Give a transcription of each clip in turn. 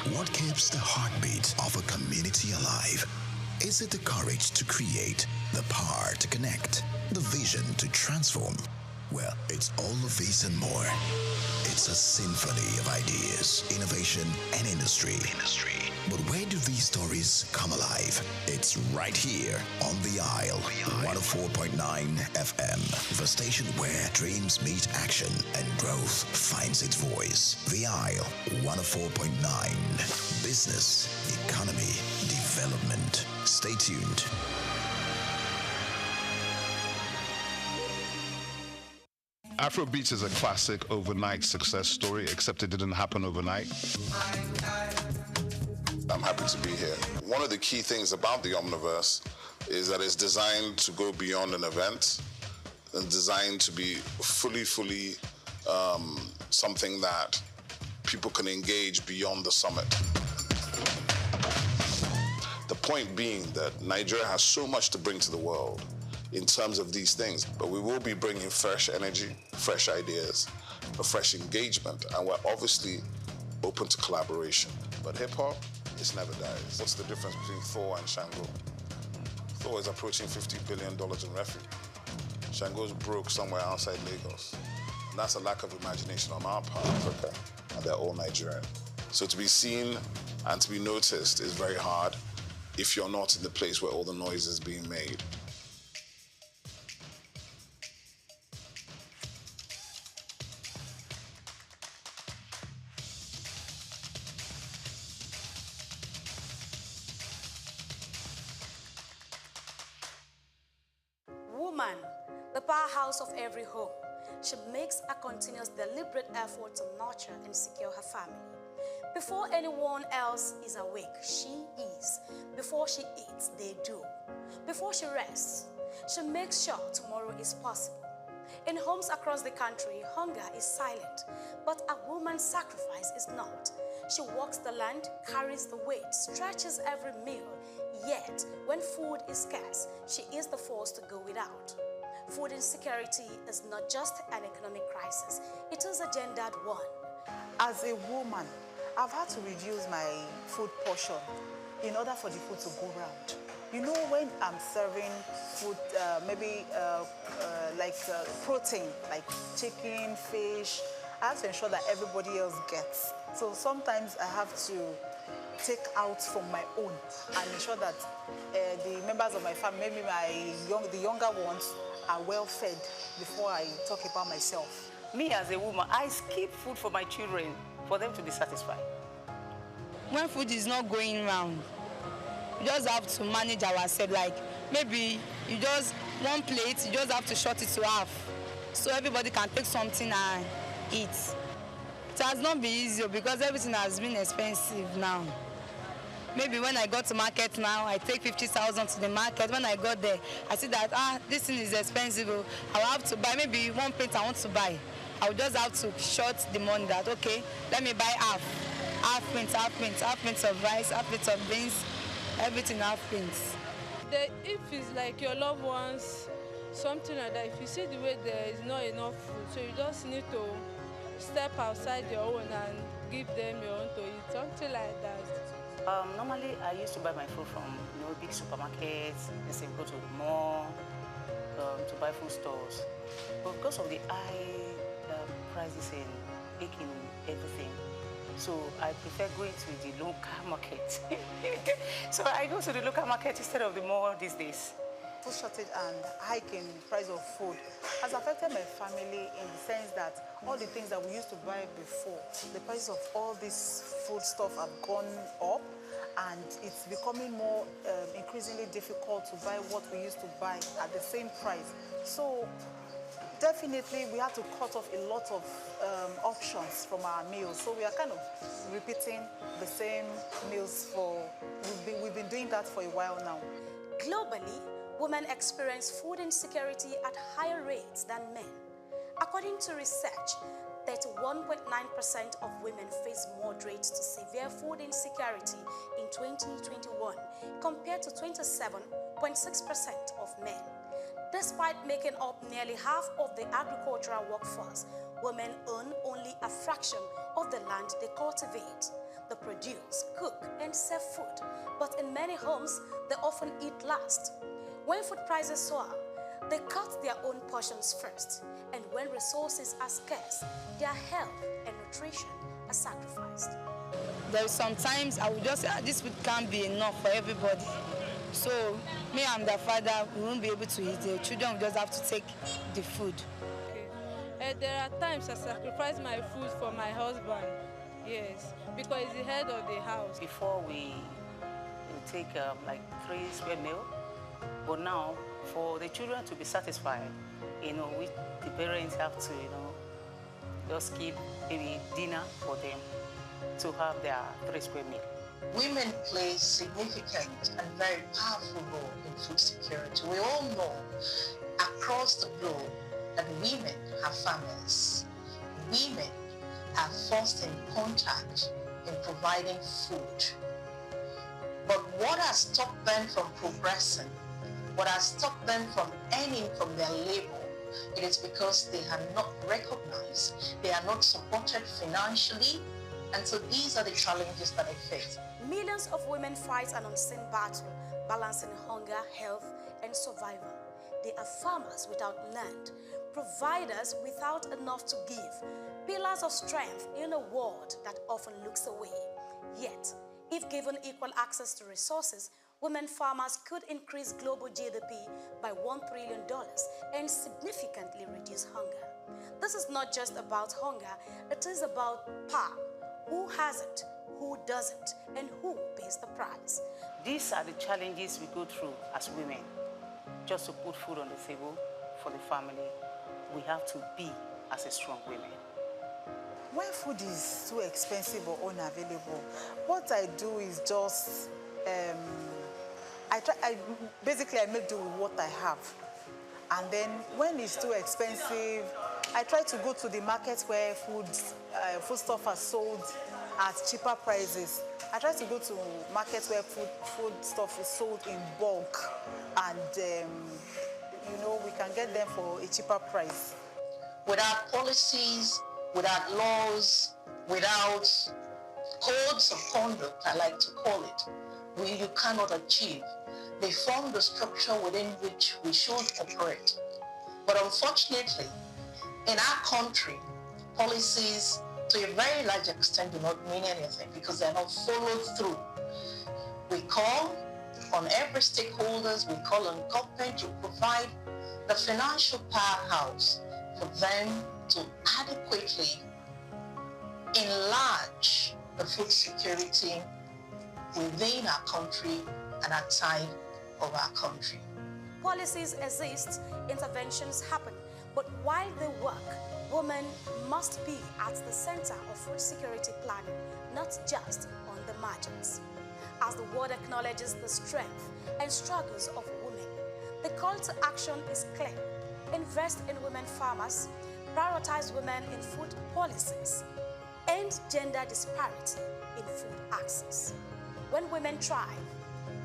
What keeps the heartbeat of a community alive? Is it the courage to create, the power to connect, the vision to transform? Well, it's all of these and more. It's a symphony of ideas, innovation, and industry. But where do these stories come alive? It's right here on The Isle, 104.9 FM, the station where dreams meet action and growth finds its voice. The Isle, 104.9. Business, economy, development. Stay tuned. Afrobeats is a classic overnight success story, except it didn't happen overnight. I'm happy to be here. One of the key things about the Omniverse is that it's designed to go beyond an event and designed to be fully something that people can engage beyond the summit. The point being that Nigeria has so much to bring to the world in terms of these things, but we will be bringing fresh energy, fresh ideas, a fresh engagement, and we're obviously open to collaboration. But hip-hop, it never dies. What's the difference between Thor and Shango? Thor is approaching $50 billion in revenue. Shango's broke somewhere outside Lagos. And that's a lack of imagination on our part, Africa, and they're all Nigerian. So to be seen and to be noticed is very hard if you're not in the place where all the noise is being made. Woman, the powerhouse of every home. She makes a continuous, deliberate effort to nurture and secure her family. Before anyone else is awake, she is. Before she eats, they do. Before she rests, she makes sure tomorrow is possible. In homes across the country, hunger is silent, but a woman's sacrifice is not. She walks the land, carries the weight, stretches every meal, yet when food is scarce, she is the force to go without. Food insecurity is not just an economic crisis, it is a gendered one. As a woman, I've had to reduce my food portion in order for the food to go round. You know, when I'm serving food, protein, like chicken, fish, I have to ensure that everybody else gets. So sometimes I have to take out from my own and ensure that the members of my family, maybe the younger ones, are well fed before I talk about myself. Me as a woman, I skip food for my children for them to be satisfied. When food is not going round, we just have to manage ourselves. Like maybe you just one plate, you just have to short it to half, so everybody can take something and eat. It has not been easy because everything has been expensive now. Maybe when I go to market now, I take 50,000 to the market. When I got there, I see that this thing is expensive. I'll have to buy maybe one plate I want to buy. I'll just have to short the money that okay, let me buy half pint of rice, half pint of beans, everything half pints. If it's like your loved ones, something like that, if you see the way there is not enough food, so you just need to step outside your own and give them your own to eat, something like that. Normally, I used to buy my food from big supermarkets, let's say go to the mall, to buy food stores. But because of the high prices in baking everything, so I prefer going to the local market. So I go to the local market instead of the mall these days. Food shortage and hiking price of food has affected my family in the sense that all the things that we used to buy before, the prices of all this food stuff have gone up, and it's becoming more increasingly difficult to buy what we used to buy at the same price. So definitely we had to cut off a lot of options from our meals. So we are kind of repeating the same meals we've been doing that for a while now. Globally, women experience food insecurity at higher rates than men. According to research, 31.9% of women face moderate to severe food insecurity in 2021, compared to 27.6% of men. Despite making up nearly half of the agricultural workforce, women own only a fraction of the land they cultivate. They produce, cook, and serve food, but in many homes, they often eat last. When food prices soar, they cut their own portions first, and when resources are scarce, their health and nutrition are sacrificed. There is sometimes I will just say, this food can't be enough for everybody. So me and the father, we won't be able to eat. The children will just have to take the food. Okay. There are times I sacrifice my food for my husband. Yes, because he's the head of the house. Before we take like 3 square meal, but now for the children to be satisfied, we, the parents have to, just keep maybe dinner for them to have their 3 square meal. Women play significant and very powerful role in food security. We all know across the globe that women have families. Women are first in contact in providing food. But what has stopped them from progressing, what has stopped them from earning from their labor, it is because they are not recognized, they are not supported financially, and so these are the challenges that they face. Millions of women fight an unseen battle, balancing hunger, health, and survival. They are farmers without land, providers without enough to give, pillars of strength in a world that often looks away. Yet, if given equal access to resources, women farmers could increase global GDP by $1 trillion and significantly reduce hunger. This is not just about hunger, it is about power. Who has it, who doesn't, and who pays the price? These are the challenges we go through as women. Just to put food on the table for the family, we have to be as a strong women. When food is too expensive or unavailable, what I do is just, I make do with what I have. And then when it's too expensive, I try to go to the market where foodstuff are sold at cheaper prices. I try to go to markets where food stuff is sold in bulk, and we can get them for a cheaper price. Without policies, without laws, without codes of conduct, I like to call it, you cannot achieve. They form the structure within which we should operate. But unfortunately, in our country, policies to a very large extent do not mean anything because they are not followed through. We call on every stakeholders, we call on government to provide the financial powerhouse for them to adequately enlarge the food security within our country and outside of our country. Policies exist, interventions happen, but while they work, women must be at the center of food security planning, not just on the margins. As the world acknowledges the strength and struggles of women, the call to action is clear. Invest in women farmers, prioritize women in food policies, end gender disparity in food access. When women thrive,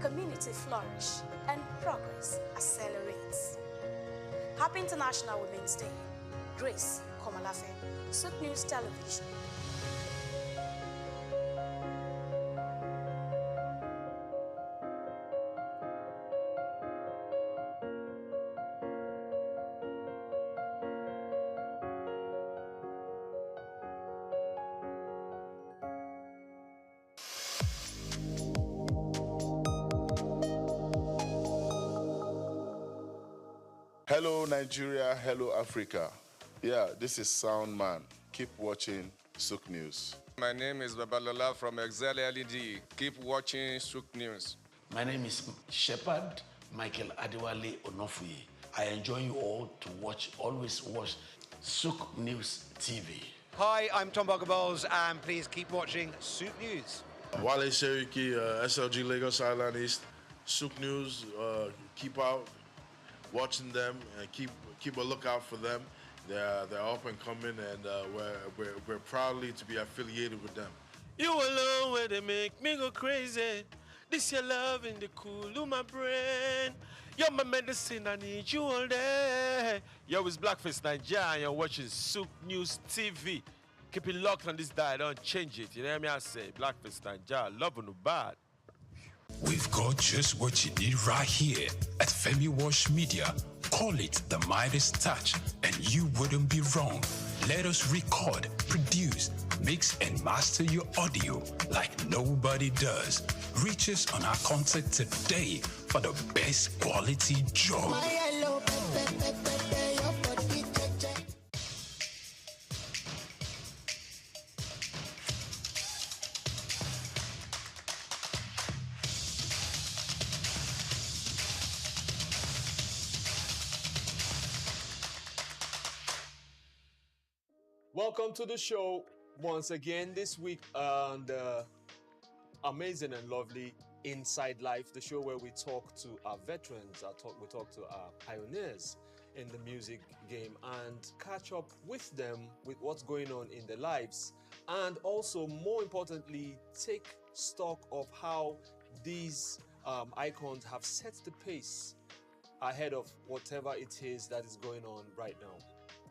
community flourish, and progress accelerates. Happy International Women's Day. Grace Komalafe, Souq News Television. Hello Nigeria, hello Africa. Yeah, this is Sound Man. Keep watching Souq News. My name is Babalola from Excel LED. Keep watching Souq News. My name is Shepherd Michael Adewale Onofuye. I enjoy you all to always watch Souq News TV. Hi, I'm Tom Boggaballs, and please keep watching Souq News. Wale Seriki, SLG Lagos Island East. Souq News, keep out watching them and keep a lookout for them. They're up and coming, and we're proudly to be affiliated with them. You alone where they make me go crazy. This your love in the cool of my brain. You're my medicine, I need you all day. Yo, it's Blackface Nigeria, and you're watching Souq News TV. Keep it locked on this dial, don't change it. You know what I say? Blackfist and Jar, love no bad. We've got just what you need right here at Femi Wash Media. Call it the Midas Touch, and you wouldn't be wrong. Let us record, produce, mix, and master your audio like nobody does. Reach us on our contact today for the best quality job. Welcome to the show once again this week on the amazing and lovely Inside Life, the show where we talk to our veterans, we talk to our pioneers in the music game and catch up with them with what's going on in their lives, and also more importantly take stock of how these icons have set the pace ahead of whatever it is that is going on right now.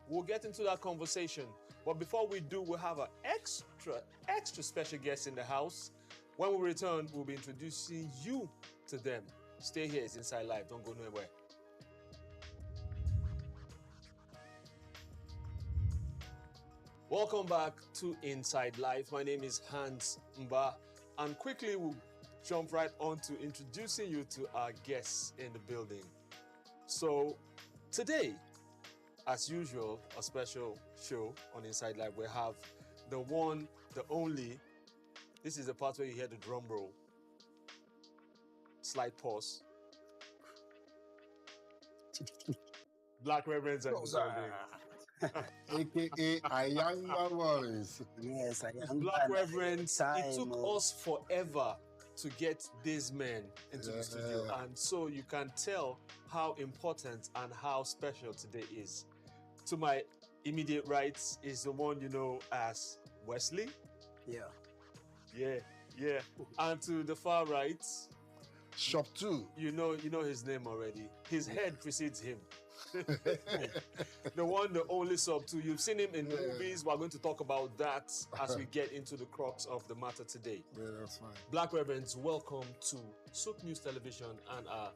We'll get into that conversation. But before we do, we'll have an extra special guest in the house. When we return, we'll be introducing you to them. Stay here, it's Inside Life. Don't go nowhere. Welcome back to Inside Life. My name is Hans Mba. And quickly, we'll jump right on to introducing you to our guests in the building. So today, as usual, a special show on Inside Life. We have the one, the only. This is the part where you hear the drum roll. Slight pause. Black Reverends are in the building. AKA Ayanga Boys. Yes, Ayanga. Black Reverends, it took us forever to get these men into the studio. And so you can tell how important and how special today is. To my immediate right is the one you know as Wesley. Yeah. And to the far right, Shop 2. You know his name already. His head precedes him. The one, the only Sub 2. You've seen him in movies. We're going to talk about that as we get into the crux of the matter today. Yeah, that's fine. Black Reverends, welcome to Souq News Television and our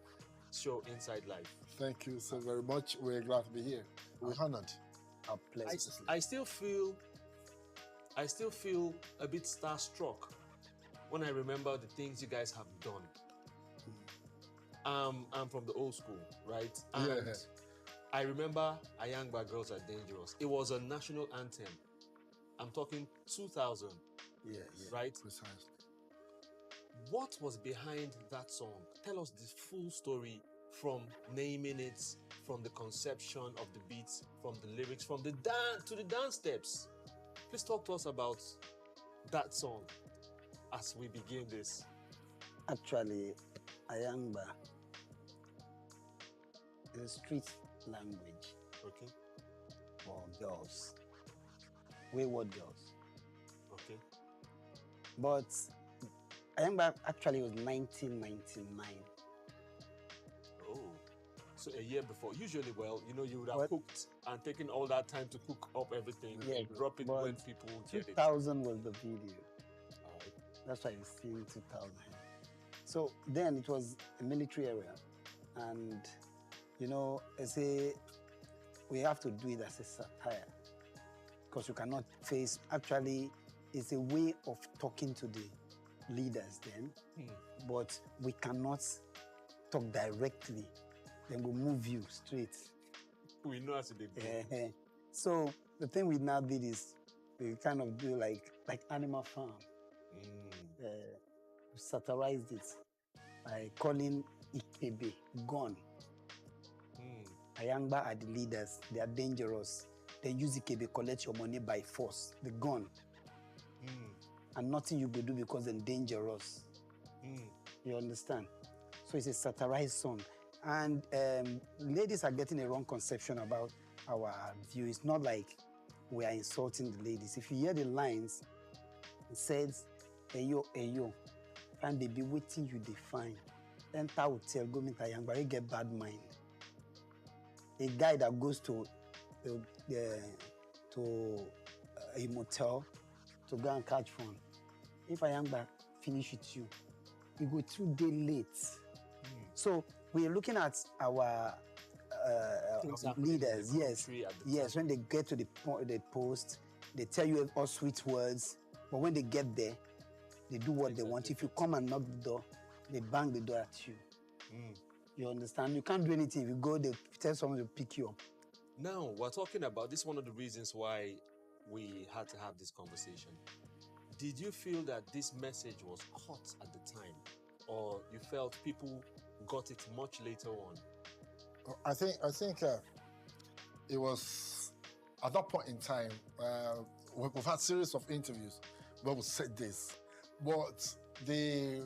show Inside Life. Thank you so very much. We're glad to be here. We're honored. Our pleasure. I still feel a bit starstruck when I remember the things you guys have done. I'm from the old school, right? And I remember Ayangba Girls Are Dangerous. It was a national anthem. I'm talking 2000. Yeah. Right? Precisely. What was behind that song? Tell us the full story, from naming it, from the conception of the beats, from the lyrics, from the dance to the dance steps. Please talk to us about that song as we begin this. Actually, Ayangba is a street language. Okay. For girls. Wayward girls. Okay. But Ayangba actually was 1999. Oh. So a year before. Usually, you would have cooked and taken all that time to cook up everything and drop it when people get it. 2000 was the video. That's why you see 2000. So then it was a military area. And, I say we have to do it as a satire. Because you cannot face, actually, it's a way of talking to the leaders then. But we cannot talk directly. Then we'll move you straight. We know how to do it. So the thing we now did is we kind of do like Animal Farm. We satirized it by calling Ikebe gone. Ayangba are the leaders. They are dangerous. They use Ikebe, collect your money by force. The gun. And nothing you could do because they're dangerous. You understand? So it's a satirized song. And ladies are getting a wrong conception about our view. It's not like we are insulting the ladies. If you hear the lines, it says, Eyo, and they be waiting you define. Enter hotel, go meet Ayangba, you get bad mind. A guy that goes to a motel to go and catch phone. If I am back, finish with you. We go 2 days late. So we are looking at our leaders. Yes. When they get to the post, they tell you all sweet words. But when they get there, they do what they want. If you come and knock the door, they bang the door at you. You understand? You can't do anything. If you go, they tell someone to pick you up. Now, we're talking about this. One of the reasons why we had to have this conversation. Did you feel that this message was hot at the time, or you felt people got it much later on? I think it was at that point in time. We've had series of interviews where we said this, but the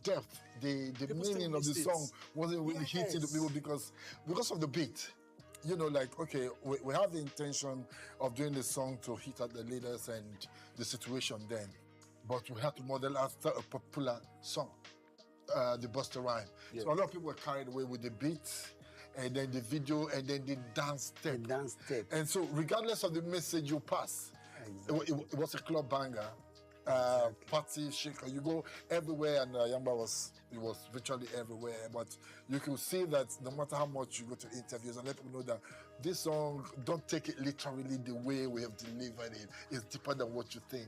depth, the meaning of the song wasn't really hitting the people because of the beat. You know, like, okay, we have the intention of doing the song to hit at the leaders and the situation then, but we had to model after a popular song, the Busta Rhyme. Yes. So a lot of people were carried away with the beat, and then the video, and then the dance step. And so regardless of the message you pass, it was a club banger, party shaker. You go everywhere, and Yamba was virtually everywhere. But you can see that no matter how much you go to interviews and let people know that this song, don't take it literally the way we have delivered it. It's deeper than what you think.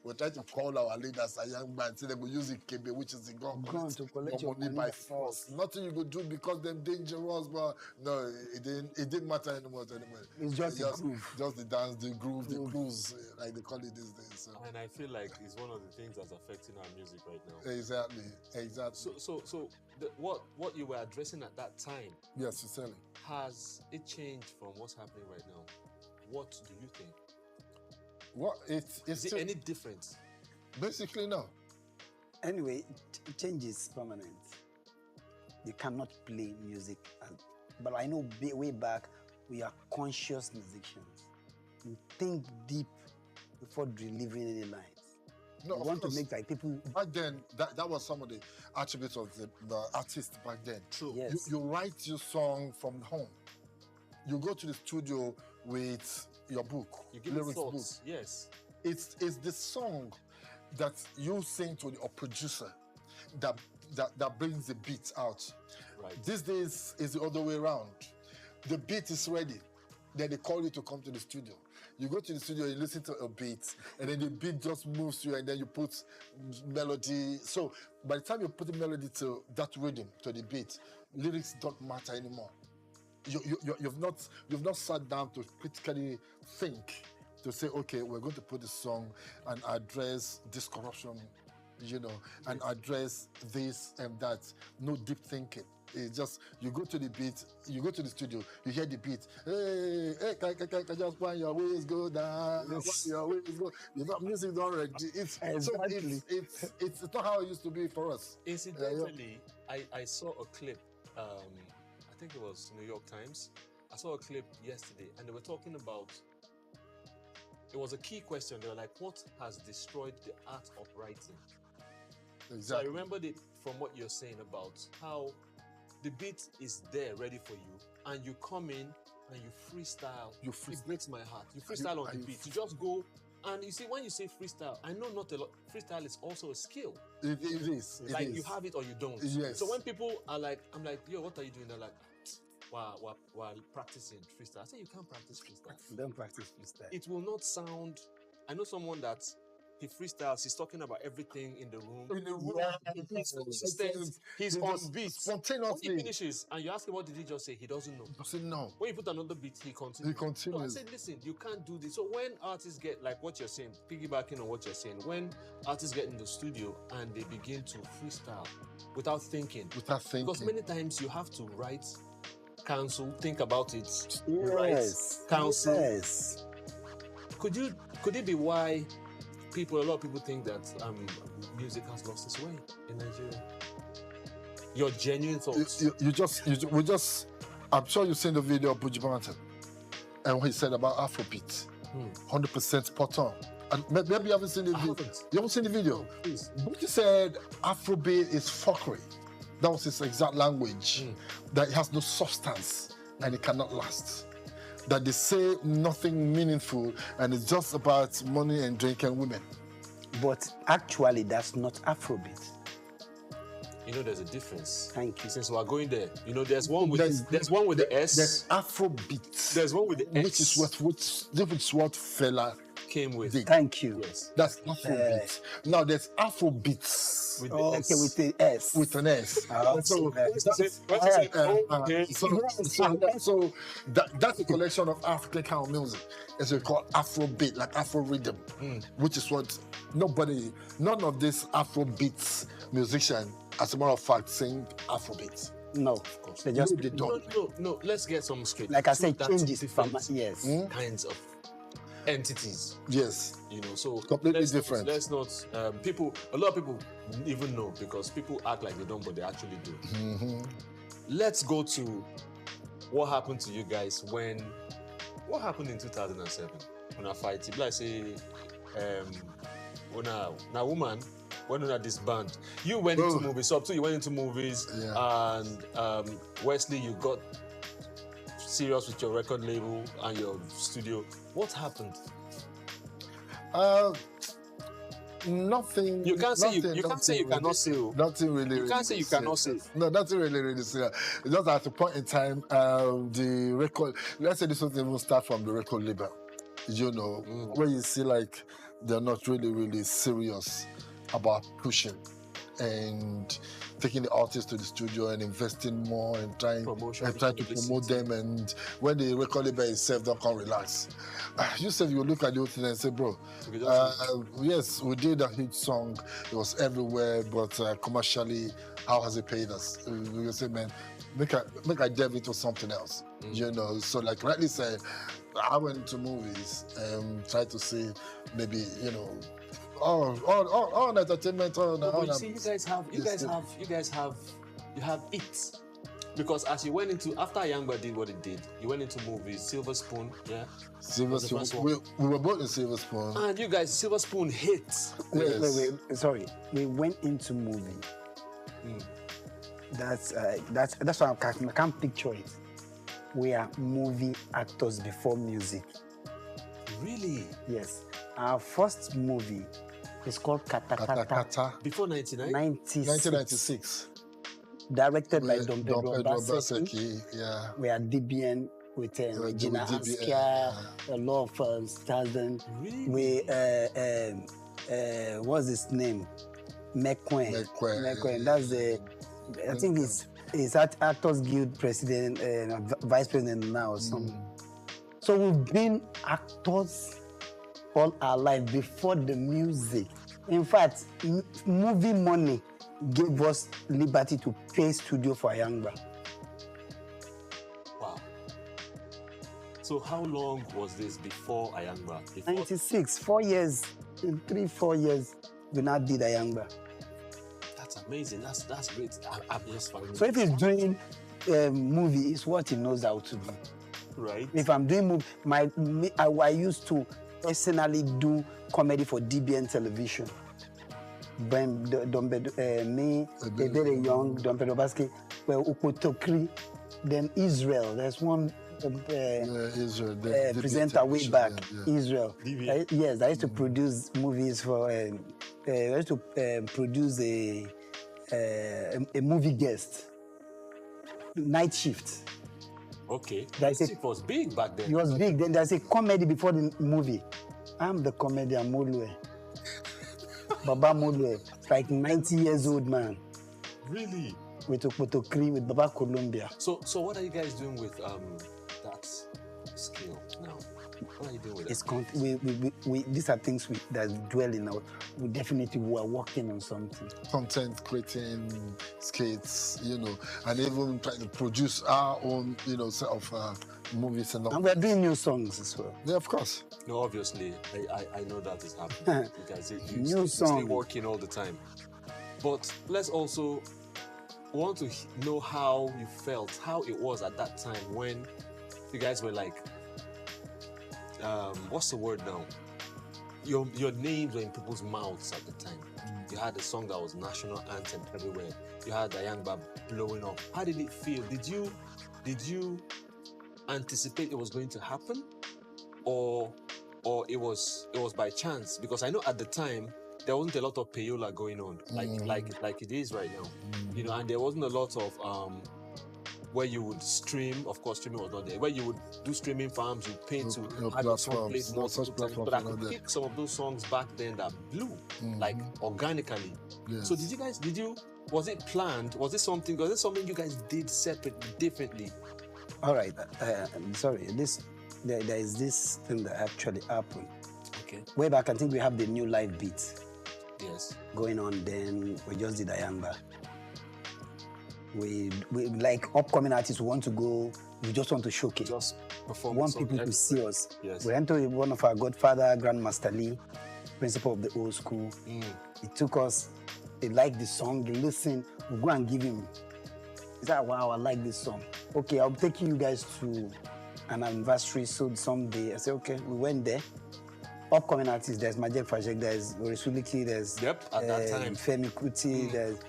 We're trying to call our leaders a young man, say they will use Kebe, which is the gun to collect your money by force. Nothing you could do because they're dangerous, but no, it didn't matter anymore. It's just the groove. Just the dance, the groove, the cruise, like they call it these days. So. And I feel like it's one of the things that's affecting our music right now. Exactly. So what you were addressing at that time, yes, certainly, has it changed from what's happening right now? What do you think? Is it any different? Basically, no. Anyway, change is permanent. You cannot play music, but I know way back we are conscious musicians. We think deep before delivering any lines. No, we want to make like people. Back then, that was some of the attributes of the artist back then. True. Yes. You write your song from home. You go to the studio with your book, you give lyrics thoughts. book. Yes. It's the song that you sing to the producer that brings the beat out. Right. These days is the other way around. The beat is ready, then they call you to come to the studio. You go to the studio, you listen to a beat, and then the beat just moves you, and then you put melody. So by the time you put the melody to that rhythm, to the beat, lyrics don't matter anymore. You've not sat down to critically think, to say, okay, we're going to put the song and address this corruption, and address this and that. No deep thinking. It's just, you go to the beat, you go to the studio, you hear the beat. Hey, can just find your ways go down. Your ways go. Music don't ready. It's not how it used to be for us. Incidentally, I saw a clip. I think it was New York Times. I saw a clip yesterday, and they were talking about. It was a key question. They were like, "What has destroyed the art of writing?" Exactly. So I remembered it from what you're saying about how the beat is there ready for you, and you come in and you freestyle. It breaks my heart. You freestyle on the beat. You just go, and you see, when you say freestyle, I know not a lot. Freestyle is also a skill. It is. Like you have it or you don't. Yes. So when people are like, I'm like, yo, what are you doing? They're like, while practicing freestyle. I say you can't practice freestyle. Don't practice freestyle. It will not sound. I know someone that. He freestyles, he's talking about everything in the room. He's consistent, he's on beat. Spontaneously. When he finishes, and you ask him what did he just say, he doesn't know. Doesn't know. When you put another beat, he continues. So I said, listen, you can't do this. So when artists get, like what you're saying, piggybacking on what you're saying, when artists get in the studio and they begin to freestyle without thinking. Because many times you have to write, counsel, think about it, write, counsel. Yes. Could it be why a lot of people think that music has lost its way in Nigeria? Your genuine thoughts. I'm sure you've seen the video of Buju Banton and what he said about Afrobeat. 100% spot on. And maybe you haven't seen the video. You haven't seen the video? Please. Buju said Afrobeat is fuckery. That was his exact language. That it has no substance and it cannot last. that they say nothing meaningful and it's just about money and drink and women. But actually, that's not Afrobeat. You know, there's a difference. Thank you. Since we are going there, you know, there's one with the S. There's Afrobeat. There's one with the S. Which is what Fela came with. did. Thank you. Yes. That's Afrobeat. Now there's Afrobeats. With the S. Okay, with the S. With an S. So that's a collection of African kind of music. It's called Afrobeat, like Afro rhythm, which is what none of these Afrobeats musicians, as a matter of fact, sing Afrobeats. No, of course. They just they don't. No. Let's get some straight. Like I said, changes different kinds of entities. Yes. You know, so completely different. Let's not. A lot of people even know because people act like they don't, but they actually do. Mm-hmm. Let's go to what happened to you guys what happened in 2007 when I fight. People like say, when a woman went on this band. You went into movies. So too, you went into movies, and Wesley, you got serious with your record label and your studio. What happened? Nothing. You can't say you cannot say. Nothing really. You can't say you cannot say. No, nothing really serious. It's just at a point in time, the record. Let's say this was even start from the record label. You know, where you see like they're not really serious about pushing and taking the artists to the studio and investing more and trying to promote them. And when the record label itself don't come relax, you said you look at the whole thing and say, bro, yes, we did a hit song. It was everywhere, but commercially, how has it paid us? We say, man, make I delve into something else. You know, so like rightly said, I went into movies and tried to see maybe, you know, all entertainment. You see, you guys have it. Because as you went into, after Youngba did what it did, you went into movies, Silver Spoon, yeah? Silver Spoon. We were both in Silver Spoon. And you guys, Silver Spoon hit. Wait. Sorry. We went into movie. That's why I can't picture it. We are movie actors before music. Really? Yes. Our first movie is called Kata. Before 1996. Directed by Don Pedro Baseki. Yeah. We are DBN with Regina Askia, a lot of stars. Really? We what's his name? Mekwen. That's I think he's Actors Guild president and vice president now or something. So we've been actors all our life before the music. In fact, movie money gave us liberty to pay studio for Ayangba. Wow. So how long was this before Ayangba? 96, 4 years, 3-4 years, we now did Ayangba. That's amazing. That's great. I'm just finding. So if he's doing movie, it's what he knows how to do. Right. If I'm doing movie, I used to personally do comedy for DBN television. When me, a very young Don Pedro Basque, well, Ukotokri, then Israel. There's one Israel, presenter way back, Israel. Yes, I used to produce movies for. I used to produce a movie guest, Night Shift. Okay. Night Shift was big back then. It was big. Then there's a comedy before the movie. I'm the comedian, Molwe. Baba Molwe, like 90 years old man. Really? With Okpotokri, with Baba Columbia. So what are you guys doing with that skill now? What are you doing with it? These are things that dwell in our. We definitely were working on something. Content creating, skits, you know, and even trying to produce our own, you know, set of movies and all. And we're doing new songs as well. Yeah, of course. No, obviously, I know that is happening. You guys, new stay working all the time. But let's also want to know how you felt, how it was at that time when you guys were like, what's the word now? Your names were in people's mouths at the time. You had a song that was national anthem everywhere. You had Ayangba blowing up. How did it feel? Did you anticipate it was going to happen, or it was by chance? Because I know at the time there wasn't a lot of payola going on like it is right now, you know, and there wasn't a lot of where you would stream. Of course, streaming was not there. Where you would do streaming farms, you pay to have your song played multiple times. But I could pick some of those songs back then that blew, like organically. Yes. So was it planned? Was it something you guys did separately, differently? All right. Sorry. There is this thing that actually happened. Okay. Way back, I think we have the new live beat. Yes. Going on. Then we just did Ayangba. We like upcoming artists who want to go. We just want to showcase. Just perform. We want people to see us. Yes. We went to one of our godfather, Grandmaster Lee, principal of the old school. He took us. They liked the song. They listened. We go and give him. He said, "Wow, I like this song. Okay, I'll take you guys to an anniversary someday." I said, "Okay." We went there. Upcoming artists. There's Majek Fajek. There's Orisuliki. There's at that time Femi Kuti. There's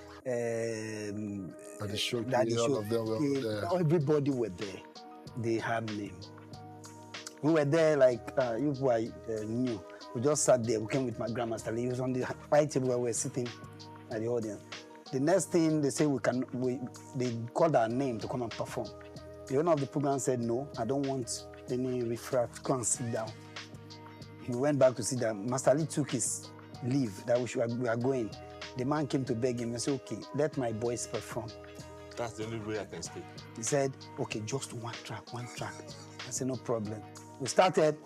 all of them were there. Everybody were there. They had name. We were there like you were new. We just sat there. We came with my grandmaster. He was on the white table where we were sitting at the audience. The next thing they say they called our name to come and perform. The owner of the program said, "No, I don't want any refract. Come and sit down." We went back to sit down. Master Lee took his leave that we are going. The man came to beg him and said, "Okay, let my boys perform." That's the only way I can speak. He said, "Okay, just one track." I said, "No problem." We started.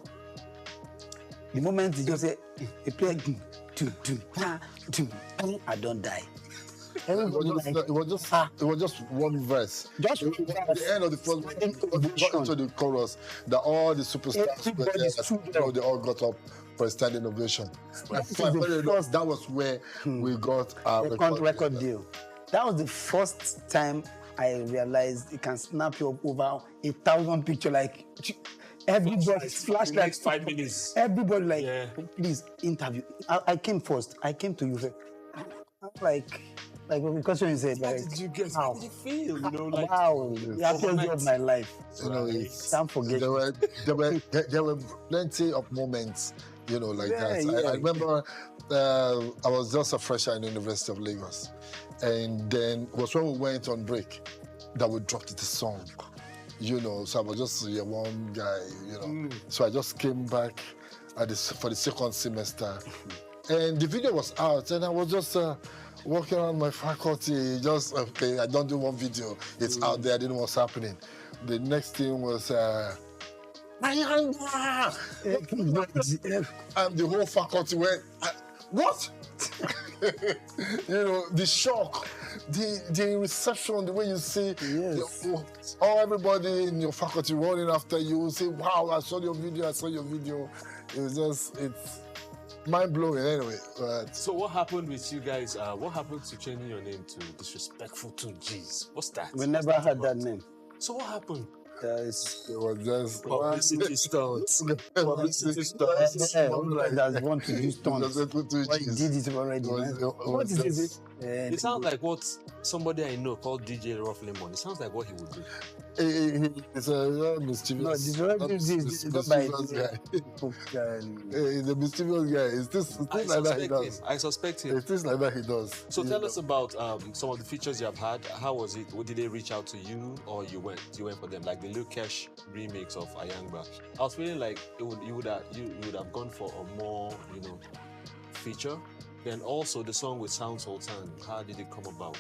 The moment he just said, he played, I don't die. It was just one verse. At the end of the first verse, got into the chorus, that all the superstars were there, they all got up for a standing ovation. That was where we got our record deal. That was the first time I realized it can snap you up over 1,000 pictures. Like everybody's flashlight. 5 minutes. Everybody please interview. I came first. I came to you. I'm like the question you said, how did you get? How did you feel? You know, like wow, the happiest day of my life. You know, can't forget. There were plenty of moments, you know, like that. Yeah. I remember I was just a fresher in the University of Lagos, and then it was when we went on break that we dropped the song, you know. So I was just one guy, you know. So I just came back for the second semester, and the video was out, and I was just walking around my faculty, just okay. I don't do one video; it's out there. I didn't know what's happening. The next thing was Ayangba! And the whole faculty went, what? You know, the shock, the reception, the way you see everybody in your faculty running after you, say, wow, I saw your video. It was just, it's mind-blowing anyway. So what happened with you guys? What happened to changing your name to Disrespectful 2Gs? What's that? We never had that name. So what happened? It was just publicity stunts. Publicity stunts. That's one to do stunts. You did it already. What is it? It sounds like what somebody I know called DJ Rough Lemon. It sounds like what he would do. It's a mischievous. No, mischievous guy. He's a mischievous guy. It's things like that he does. I suspect him. It's things like that he does. So tell us about some of the features you have had. How was it? Did they reach out to you, or you went for them? Like the Lil Kesh remix of Ayangba. I was feeling like you would have gone for a more, you know, feature. Then also the song with Sound Sultan. How did it come about?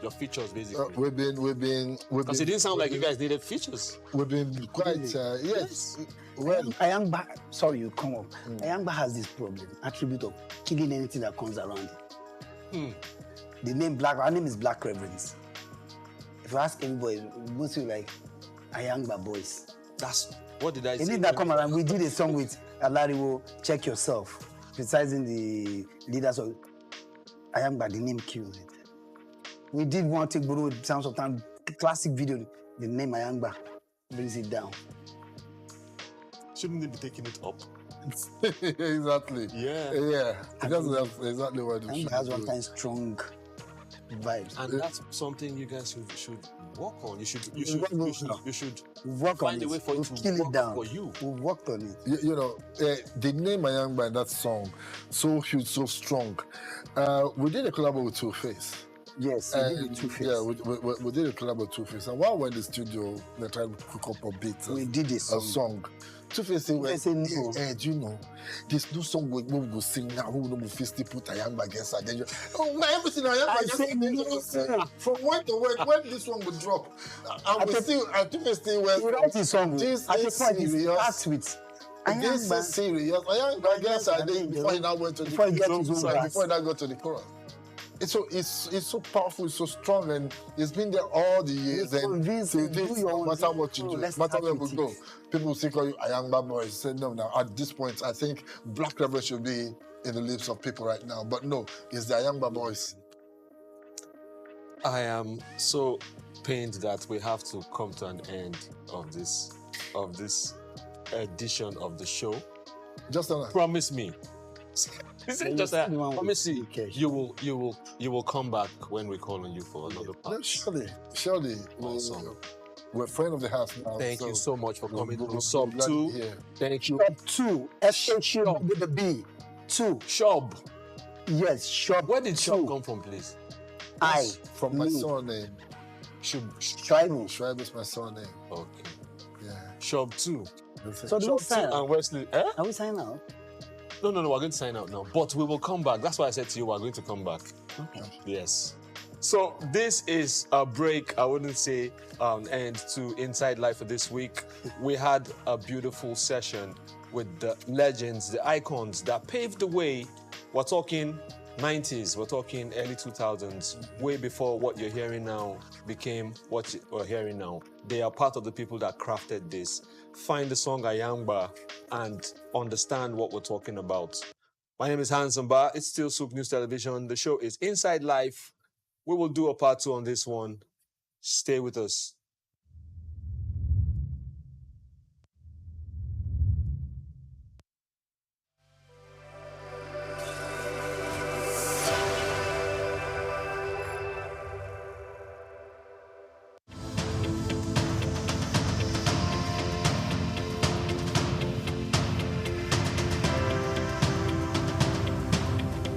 Your features, basically. We've been. Because it didn't sound like you guys needed features. We've been quite yes. Well, Ayangba. Sorry, you come up. Ayangba has this problem, attribute of killing anything that comes around it. The name our name is Black Reverends. If you ask anybody, most people like Ayangba boys. That's what did I say? Anything that come around, we did a song with Alariwo, Check Yourself, criticizing the leaders of Ayangba. The name killed it. We did one Take Buru with Sounds of Time, classic video. The name Ayangba brings it down. Shouldn't they be taking it up? Exactly. Yeah. That's exactly what it should has one kind of strong vibes. And that's something you guys should Work on. You should Work on find a it. way for We'll it to kill it work down. for you. We've worked on it. You know, the name Ayangba in that song, so huge, so strong. We did a collab with Two-Face. Yes, we did with Two-Face. Yeah, we did a collab with Two-Face. And while we're in the studio, they're trying to cook up a beat. We did a song. Two-Face said, no. do you know, this new song we go sing now, who will still put Ayangba against her. Oh, my everything Ayangba against her. From when to when this one will drop. I Two-Face still went. He wrote his song. This At the is point, serious. he starts with This is serious. Ayangba against her before he now went to the chorus. Before he now got to the chorus. It's so powerful, it's so strong, and it's been there all the years. And no matter what you do, no matter where we go, people still call you Ayangba boys. Say no, now at this point, I think Black Rebel should be in the lips of people right now. But no, it's the Ayangba boys. I am so pained that we have to come to an end of this edition of the show. Just promise me. Promise me you will come back when we call on you for another part. No, surely. Awesome. We're a friend of the house now. Thank you so much for coming to Souq 2. Thank you. Souq 2. S-H-U with the B. 2. Shop. Yes, Shop. Where did Shop come from, please? From my surname. Schreiber is my surname. Okay. Yeah. Shop 2. So do we sign out? And Wesley. Are we signing out? No, we're going to sign out now. But we will come back. That's why I said to you, we're going to come back. Okay. Yes. So this is a break, I wouldn't say end to Inside Life for this week. We had a beautiful session with the legends, the icons that paved the way. We're talking 90s, we're talking early 2000s, way before what you're hearing now became what you're hearing now. They are part of the people that crafted this. Find the song Ayangba and understand what we're talking about. My name is Hanson Ba. It's still Souq News Television. The show is Inside Life. We will do a part 2 on this one. Stay with us.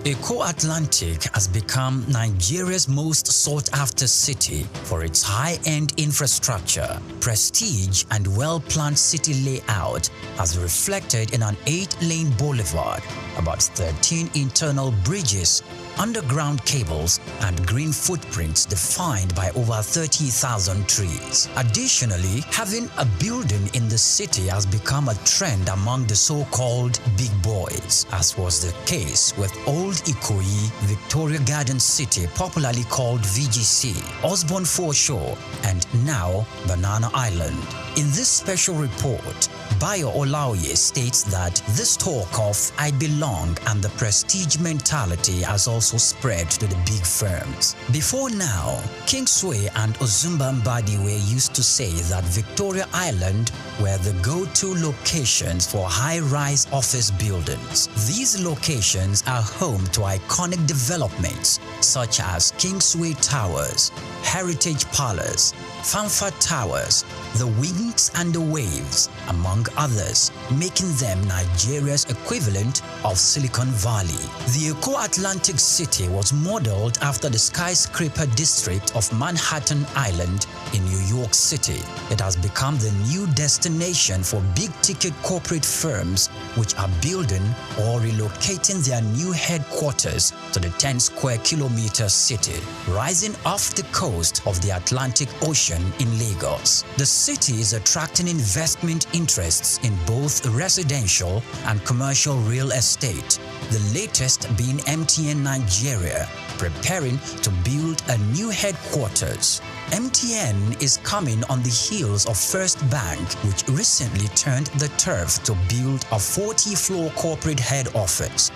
Eko Atlantic has become Nigeria's most sought-after city for its high-end infrastructure, prestige, and well-planned city layout, as reflected in an 8-lane boulevard, about 13 internal bridges, underground cables, and green footprints defined by over 30,000 trees. Additionally, having a building in the city has become a trend among the so-called big boys, as was the case with Old Ikoyi, Victoria Garden City, popularly called VGC, Osborne Foreshore, and now Banana Island. In this special report, Bayo Olaoye states that this talk of I belong and the prestige mentality has also spread to the big firms. Before now, Kingsway and Ozumba Mbadiwe used to say that Victoria Island were the go-to locations for high-rise office buildings. These locations are home to iconic developments such as Kingsway Towers, Heritage Palace, Fanfa Towers, the Wings and the Waves, among others, making them Nigeria's equivalent of Silicon Valley. The Eko Atlantic City was modeled after the skyscraper district of Manhattan Island in New York City. It has become the new destination for big-ticket corporate firms which are building or relocating their new headquarters to the 10-square-kilometer city, rising off the coast of the Atlantic Ocean in Lagos. The city is attracting investment interests in both residential and commercial real estate, the latest being MTN Nigeria, preparing to build a new headquarters. MTN is coming on the heels of First Bank, which recently turned the turf to build a 40-floor corporate head office,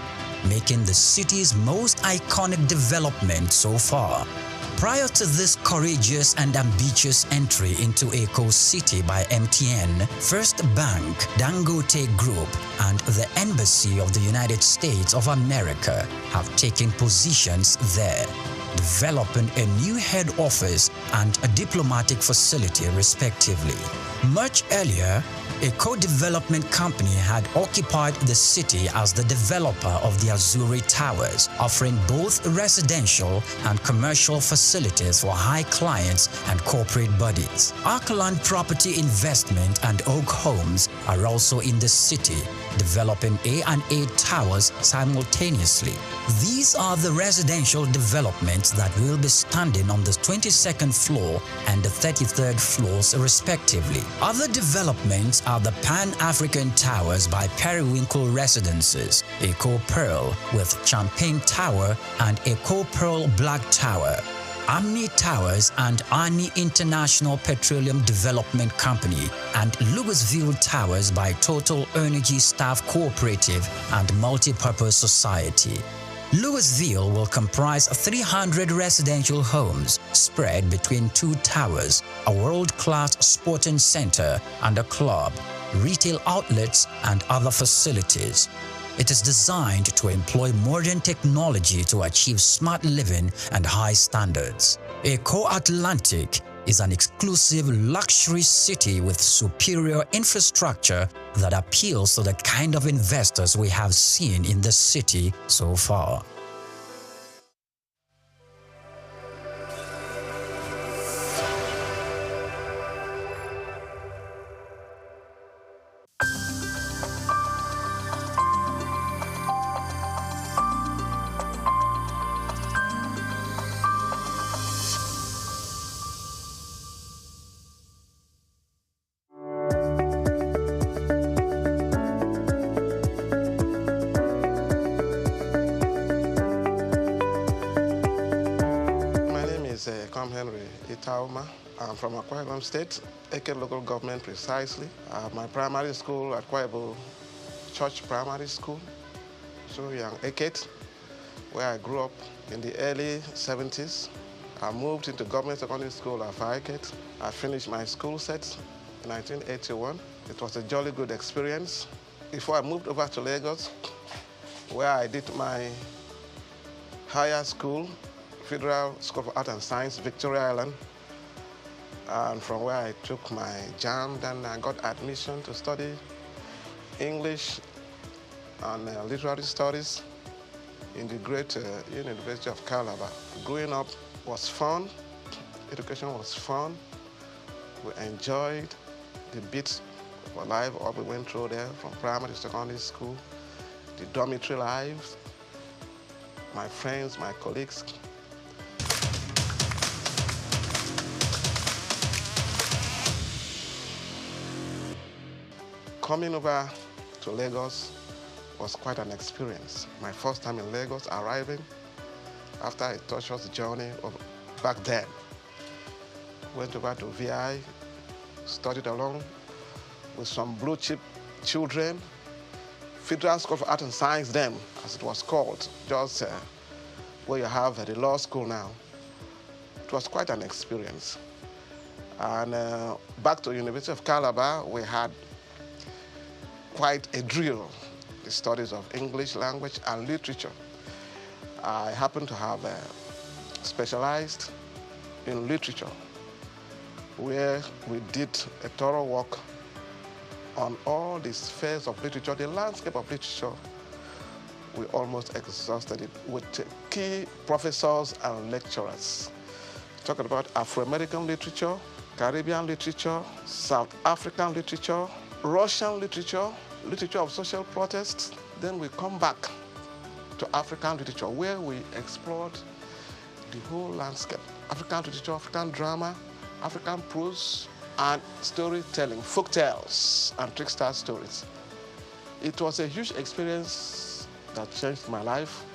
making the city's most iconic development so far. Prior to this courageous and ambitious entry into Eko City by MTN, First Bank, Dangote Group, and the Embassy of the United States of America have taken positions there, developing a new head office and a diplomatic facility, respectively. Much earlier, a co-development company had occupied the city as the developer of the Azuri Towers, offering both residential and commercial facilities for high clients and corporate bodies. Arkaland Property Investment and Oak Homes are also in the city, developing A&A Towers simultaneously. These are the residential developments that will be standing on the 22nd floor and the 33rd floors respectively. Other developments are the Pan-African Towers by Periwinkle Residences, Eco Pearl with Champagne Tower and Eco Pearl Black Tower, Amni Towers and Ani International Petroleum Development Company, and Louisville Towers by Total Energy Staff Cooperative and Multipurpose Society. Louisville will comprise 300 residential homes spread between 2 towers, a world-class sporting center and a club, retail outlets and other facilities. It is designed to employ modern technology to achieve smart living and high standards. Eco Atlantic is an exclusive luxury city with superior infrastructure that appeals to the kind of investors we have seen in the city so far. I'm from Akwa Ibom State, Eke local government precisely. My primary school at Akwa Ibom Church Primary School, so young Eket, where I grew up in the early 70s. I moved into government secondary school at Eket. I finished my school set in 1981. It was a jolly good experience. Before I moved over to Lagos, where I did my higher school, Federal School of Art and Science, Victoria Island, and from where I took my JAM, then I got admission to study English and literary studies in the great University of Calabar. Growing up was fun, education was fun. We enjoyed the bits of life, all we went through there, from primary to secondary school, the dormitory lives, my friends, my colleagues. Coming over to Lagos was quite an experience. My first time in Lagos, arriving after a tortuous journey back then. Went over to VI, studied along with some blue chip children. Federal School of Art and Science then, as it was called, just where you have the law school now. It was quite an experience. And back to University of Calabar, we had quite a drill, the studies of English language and literature. I happen to have specialized in literature, where we did a thorough work on all the spheres of literature, the landscape of literature. We almost exhausted it with key professors and lecturers. Talking about Afro-American literature, Caribbean literature, South African literature, Russian literature, literature of social protest. Then we come back to African literature, where we explored the whole landscape. African literature, African drama, African prose, and storytelling, folk tales, and trickster stories. It was a huge experience that changed my life.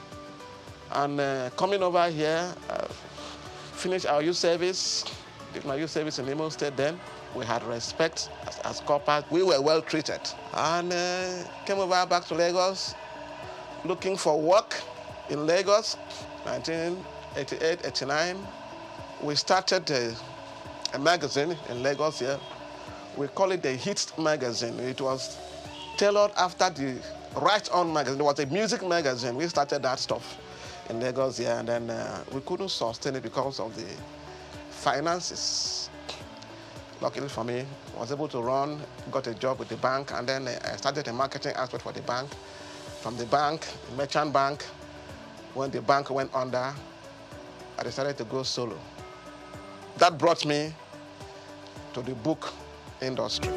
And coming over here, finished our youth service, did my youth service in Imo State then. We had respect as corpers. We were well treated. And came over back to Lagos, looking for work in Lagos, 1988, 89. We started a magazine in Lagos here. We call it the Hits magazine. It was tailored after the Right On magazine. It was a music magazine. We started that stuff in Lagos here, and then we couldn't sustain it because of the finances. Luckily for me, I was able to run, got a job with the bank, and then I started a marketing aspect for the bank. From the bank, merchant bank, when the bank went under, I decided to go solo. That brought me to the book industry.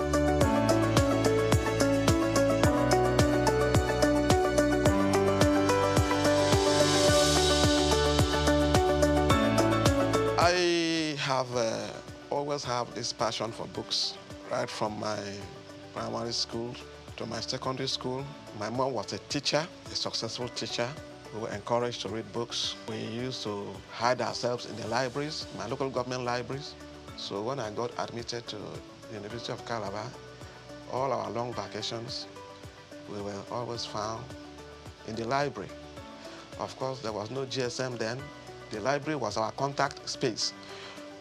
I have always have this passion for books, right from my primary school to my secondary school. My mom was a teacher, a successful teacher. We were encouraged to read books. We used to hide ourselves in the libraries, my local government libraries. So when I got admitted to the University of Calabar, all our long vacations, we were always found in the library. Of course, there was no GSM then. The library was our contact space,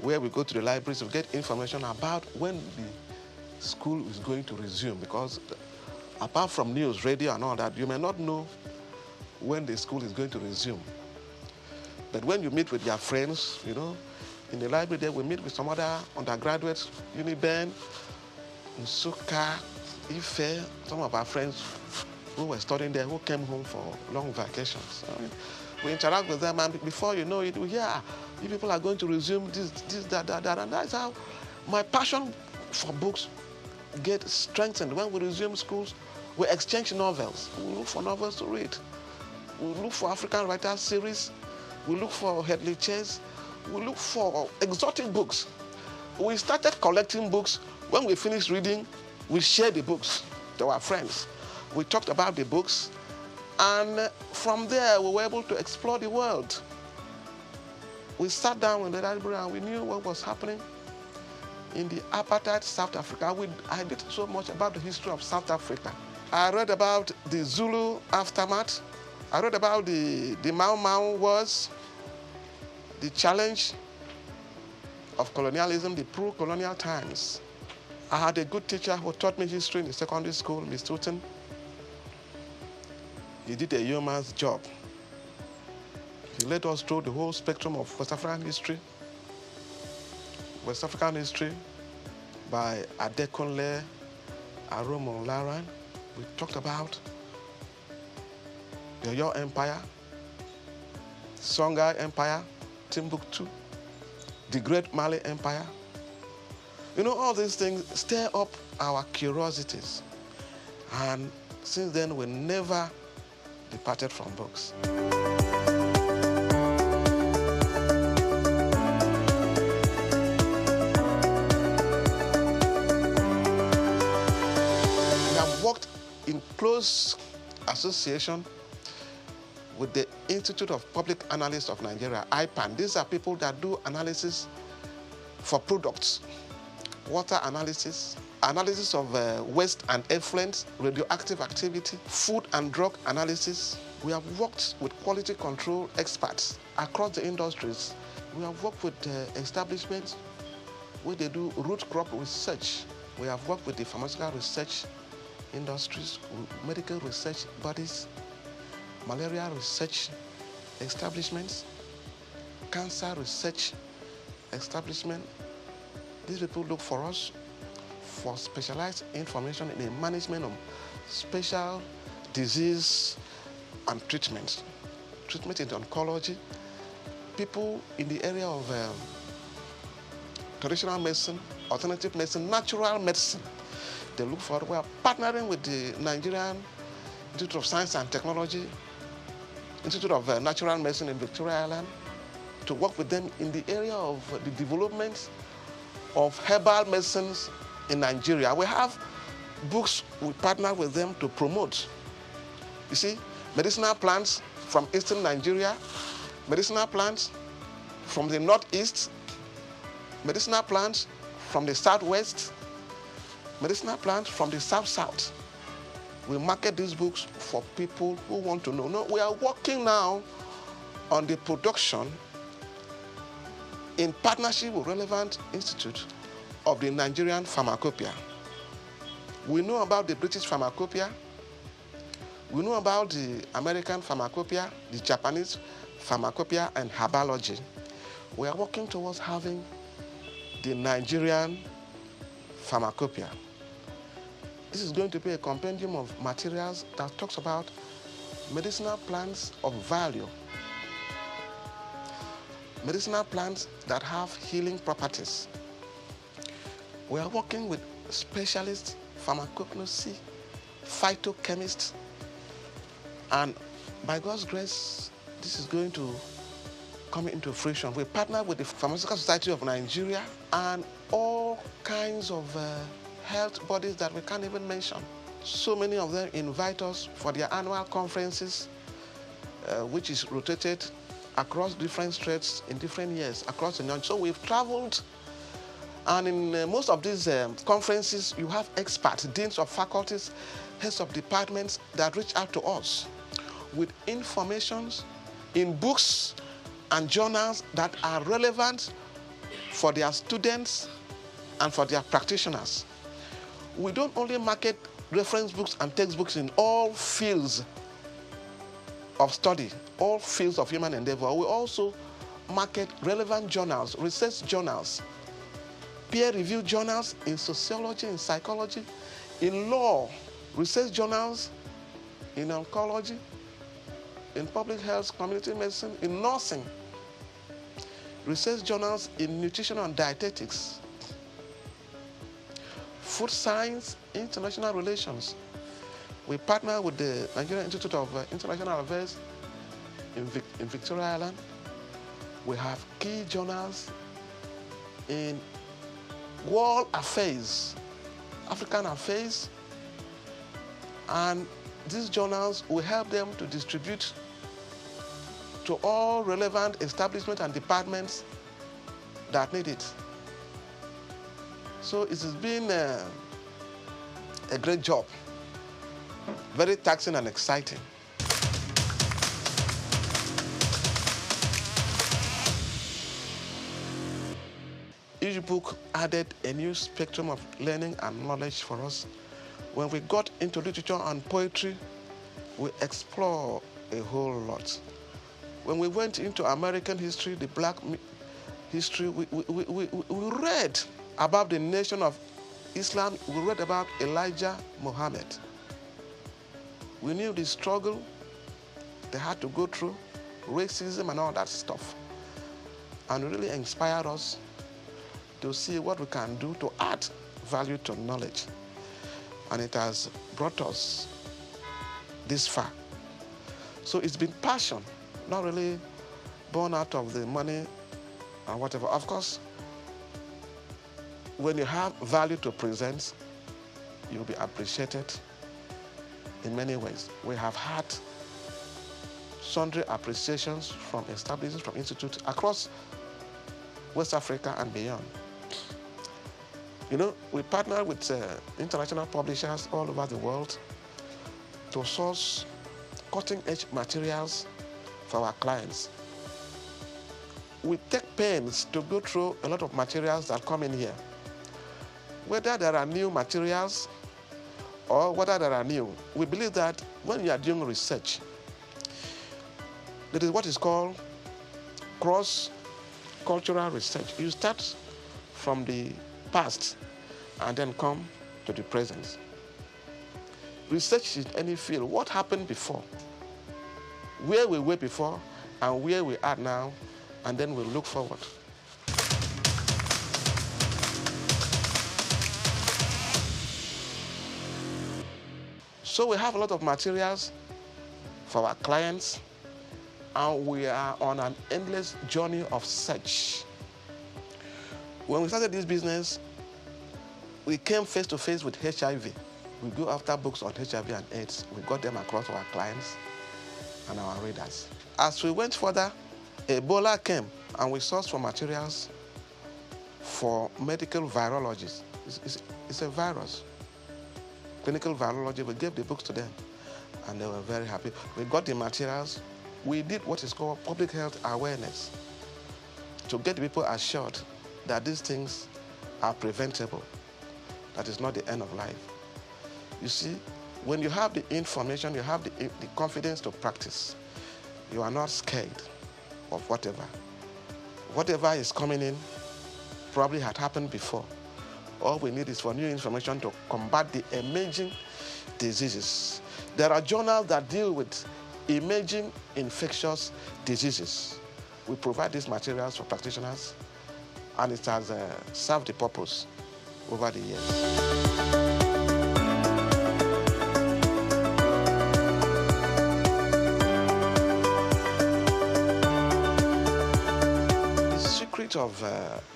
where we go to the libraries to get information about when the school is going to resume, because apart from news, radio and all that, you may not know when the school is going to resume. But when you meet with your friends, you know, in the library there, we meet with some other undergraduates, Uniben, Souq, Ife, some of our friends who were studying there, who came home for long vacations. I mean, we interact with them, and before you know it, we hear, you people are going to resume this, that, and that's how my passion for books get strengthened. When we resume schools, we exchange novels. We look for novels to read. We look for African writers series. We look for Headley Chase. We look for exotic books. We started collecting books. When we finished reading, we shared the books to our friends. We talked about the books, and from there, we were able to explore the world. We sat down in the library and we knew what was happening in the apartheid South Africa. I did so much about the history of South Africa. I read about the Zulu aftermath. I read about the Mau Mau Wars, the challenge of colonialism, the pro-colonial times. I had a good teacher who taught me history in the secondary school, Miss Tooten. He did a yeoman's job. He led us through the whole spectrum of West African history. West African history by Adekunle Aromolaran. We talked about the Oyo Empire, Songhai Empire, Timbuktu, the Great Mali Empire. You know, all these things stir up our curiosities. And since then, we never departed from books. We have worked in close association with the Institute of Public Analysts of Nigeria, IPAN. These are people that do analysis for products, water analysis, analysis of waste and effluent, radioactive activity, food and drug analysis. We have worked with quality control experts across the industries. We have worked with establishments where they do root crop research. We have worked with the pharmaceutical research industries, medical research bodies, malaria research establishments, cancer research establishment. These people look for us for specialized information in the management of special disease and treatment. Treatment in oncology. People in the area of traditional medicine, alternative medicine, natural medicine. They look for it. We are partnering with the Nigerian Institute of Science and Technology, Institute of Natural Medicine in Victoria Island, to work with them in the area of the development of herbal medicines in Nigeria. We have books we partner with them to promote. You see, medicinal plants from eastern Nigeria, medicinal plants from the northeast, medicinal plants from the southwest, medicinal plants from the south-south. We market these books for people who want to know. No, we are working now on the production in partnership with relevant institute of the Nigerian pharmacopoeia. We know about the British pharmacopoeia. We know about the American pharmacopoeia, the Japanese pharmacopoeia, and herbology. We are working towards having the Nigerian Pharmacopoeia. This is going to be a compendium of materials that talks about medicinal plants of value, medicinal plants that have healing properties. We are working with specialists, pharmacognosy, phytochemists, and by God's grace, this is going to come into fruition. We partner with the Pharmaceutical Society of Nigeria and all kinds of health bodies that we can't even mention. So many of them invite us for their annual conferences, which is rotated across different states in different years across the nation. So we've traveled, and in most of these conferences, you have experts, deans of faculties, heads of departments that reach out to us with informations in books and journals that are relevant for their students and for their practitioners. We don't only market reference books and textbooks in all fields of study, all fields of human endeavor. We also market relevant journals, research journals, peer-reviewed journals in sociology, in psychology, in law, research journals in oncology, in public health, community medicine, in nursing, research journals in nutrition and dietetics, food science, international relations. We partner with the Nigerian Institute of International Affairs in Victoria Island. We have key journals in world affairs, African affairs, and these journals will help them to distribute to all relevant establishments and departments that need it. So it has been a great job, very taxing and exciting. Each book added a new spectrum of learning and knowledge for us. When we got into literature and poetry, we explored a whole lot. When we went into American history, the black history, we read about the nation of Islam. We read about Elijah Muhammad. We knew the struggle they had to go through, racism and all that stuff. And it really inspired us to see what we can do to add value to knowledge. And it has brought us this far. So it's been passion, not really born out of the money or whatever. Of course, when you have value to present, you'll be appreciated in many ways. We have had sundry appreciations from establishments, from institutes across West Africa and beyond. You know, we partner with international publishers all over the world to source cutting-edge materials for our clients. We take pains to go through a lot of materials that come in here. Whether there are new materials or whether there are new, we believe that when you are doing research, there is what is called cross-cultural research. You start from the past and then come to the present. Research in any field, what happened before, where we were before and where we are now, and then we look forward. So we have a lot of materials for our clients, and we are on an endless journey of search. When we started this business, we came face to face with HIV. We go after books on HIV and AIDS. We got them across to our clients and our readers. As we went further, Ebola came, and we sourced for materials for medical virologists. It's a virus. Clinical virology, we gave the books to them, and they were very happy. We got the materials. We did what is called public health awareness to get people assured that these things are preventable. That is not the end of life. You see, when you have the information, you have the confidence to practice, you are not scared of whatever. Whatever is coming in, probably had happened before. All we need is for new information to combat the emerging diseases. There are journals that deal with emerging infectious diseases. We provide these materials for practitioners, and it has served the purpose over the years. The secret of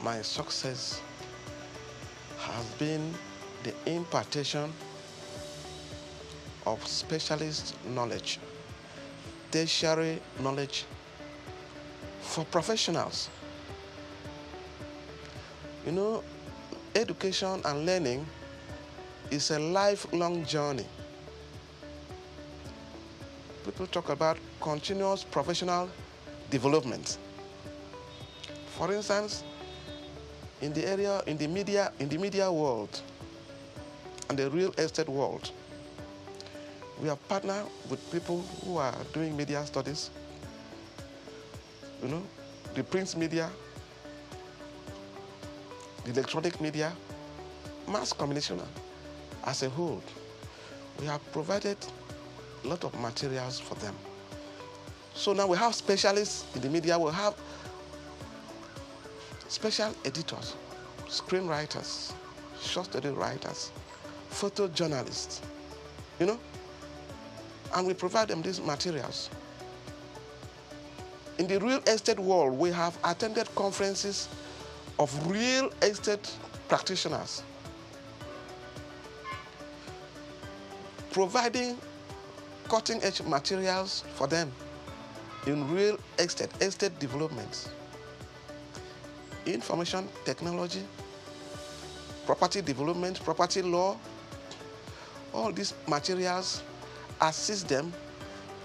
my success has been the impartation of specialist knowledge, tertiary knowledge for professionals. You know, education and learning is a lifelong journey. People talk about continuous professional development. For instance, in the media world and the real estate world, we have partnered with people who are doing media studies, you know, the print media, the electronic media, mass communication as a whole. We have provided a lot of materials for them. So now we have specialists in the media, we have special editors, screenwriters, short story writers, photojournalists, you know, and we provide them these materials. In the real estate world, we have attended conferences of real estate practitioners, providing cutting-edge materials for them in real estate development, information technology, property development, property law. All these materials assist them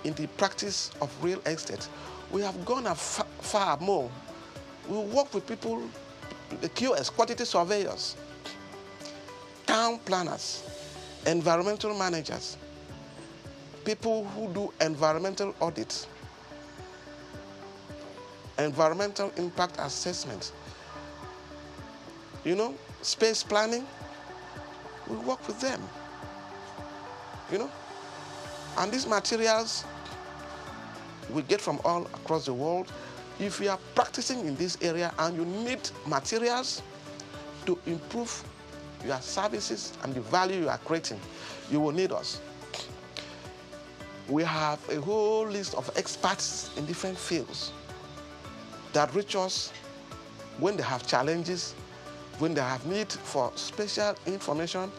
in the practice of real estate. We have gone far more. We work with people, the QS, quantity surveyors, town planners, environmental managers, people who do environmental audits, environmental impact assessment, you know, space planning. We work with them, you know. And these materials we get from all across the world. If you are practicing in this area and you need materials to improve your services and the value you are creating, you will need us. We have a whole list of experts in different fields that reach us when they have challenges, when they have need for special information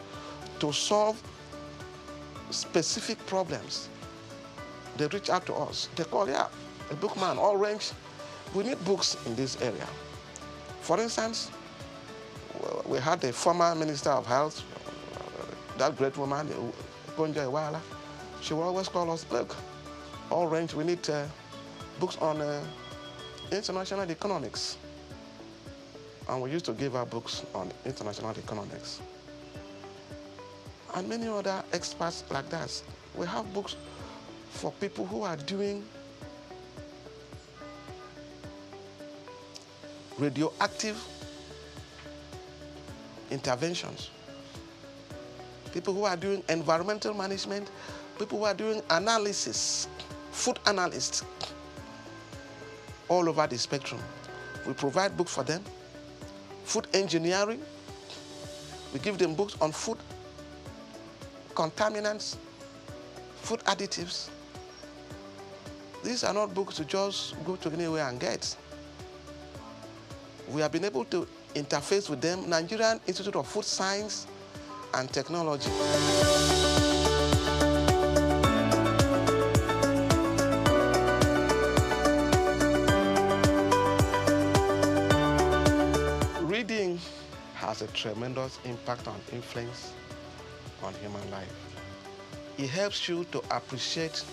to solve specific problems. They reach out to us. They call, yeah, a bookman, all range. We need books in this area. For instance, we had the former Minister of Health, that great woman, Ponja Iwala. She will always call us, look, all range, we need books on international economics. And we used to give her books on international economics. And many other experts like that. We have books for people who are doing radioactive interventions, people who are doing environmental management, people who are doing analysis, food analysts, all over the spectrum. We provide books for them. Food engineering, we give them books on food contaminants, food additives. These are not books to just go to anywhere and get. We have been able to interface with them, Nigerian Institute of Food Science and Technology. Reading has a tremendous impact on influence on human life. It helps you to appreciate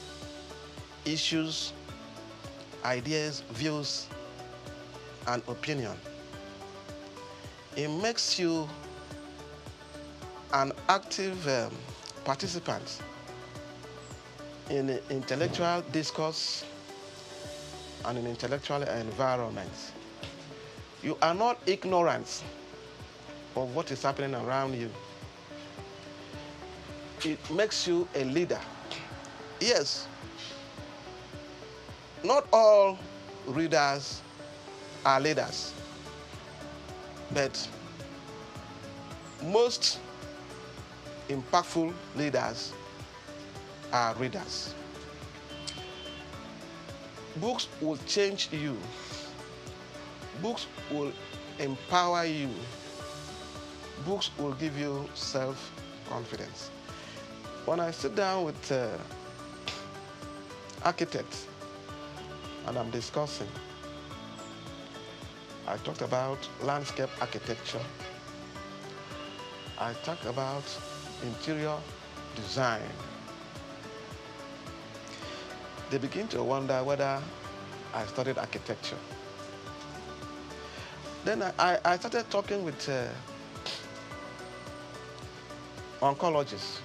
issues, ideas, views, and opinion. It makes you an active participant in intellectual discourse and in intellectual environment. You are not ignorant of what is happening around you. It makes you a leader. Yes, not all readers are leaders, but most impactful leaders are readers. Books will change you. Books will empower you. Books will give you self-confidence. When I sit down with architects and I'm discussing, I talked about landscape architecture. I talk about interior design. They begin to wonder whether I studied architecture. Then I started talking with oncologists,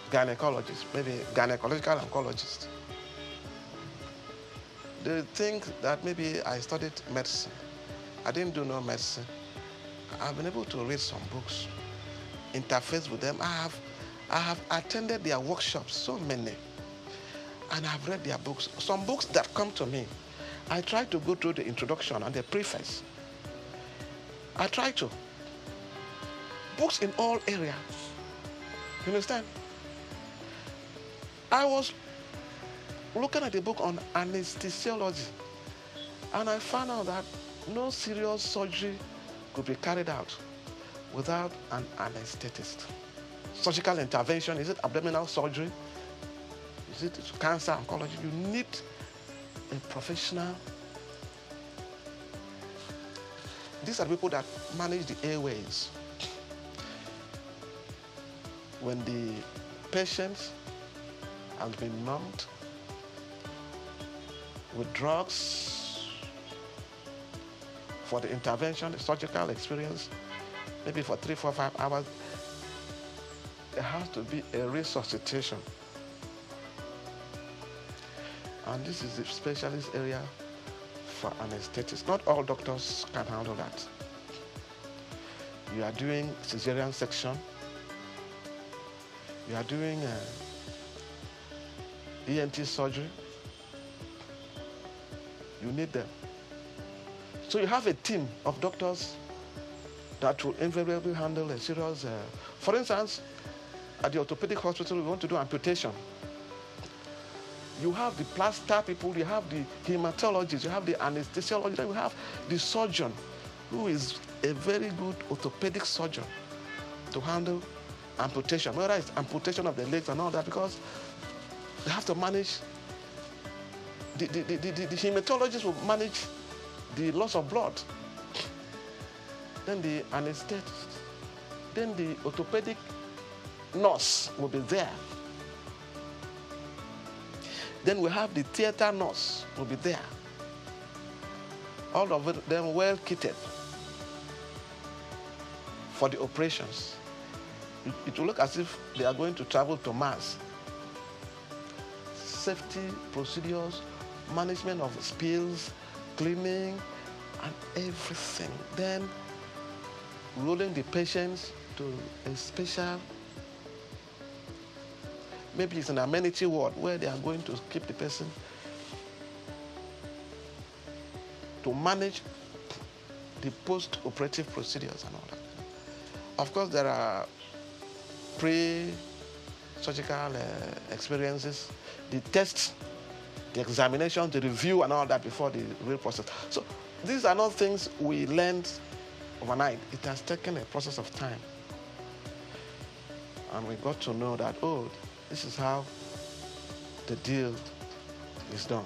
gynecologists, maybe gynecological oncologists. They think that maybe I studied medicine. I didn't do no medicine. I've been able to read some books, interface with them. I have attended their workshops, so many, and I've read their books. Some books that come to me, I try to go through the introduction and the preface. I try to. Books in all areas. You understand? I was looking at a book on anesthesiology, and I found out that no serious surgery could be carried out without an anesthetist. Surgical intervention, is it abdominal surgery? Is it cancer, oncology? You need a professional. These are people that manage the airways. When the patient has been numbed with drugs for the intervention, the surgical experience, maybe for 3, 4, 5 hours, there has to be a resuscitation. And this is the specialist area for anesthetists. Not all doctors can handle that. You are doing cesarean section. You are doing ENT surgery. You need them. So you have a team of doctors that will invariably handle a serious, for instance, at the orthopedic hospital, we want to do amputation. You have the plaster people, you have the hematologist, you have the anesthesiologist, you have the surgeon, who is a very good orthopedic surgeon to handle amputation, whether it's amputation of the legs and all that, because they have to manage, the hematologist will manage the loss of blood, then the anesthetist, then the orthopedic nurse will be there. Then we have the theater nurse will be there. All of them well kitted for the operations. It will look as if they are going to travel to Mars. Safety procedures, management of spills, cleaning, and everything. Then rolling the patients to a special, maybe it's an amenity ward where they are going to keep the person to manage the post-operative procedures and all that. Of course, there are pre-surgical experiences, the tests, the examination, the review and all that before the real process. So these are not things we learned overnight. It has taken a process of time. And we got to know that, oh, this is how the deal is done.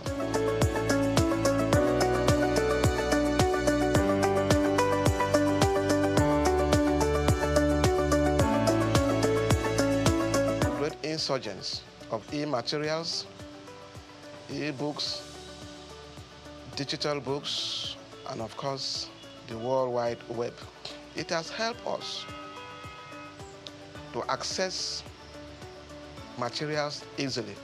Great insurgents of e-materials, e-books, digital books, and of course, the World Wide Web. It has helped us to access materials easily.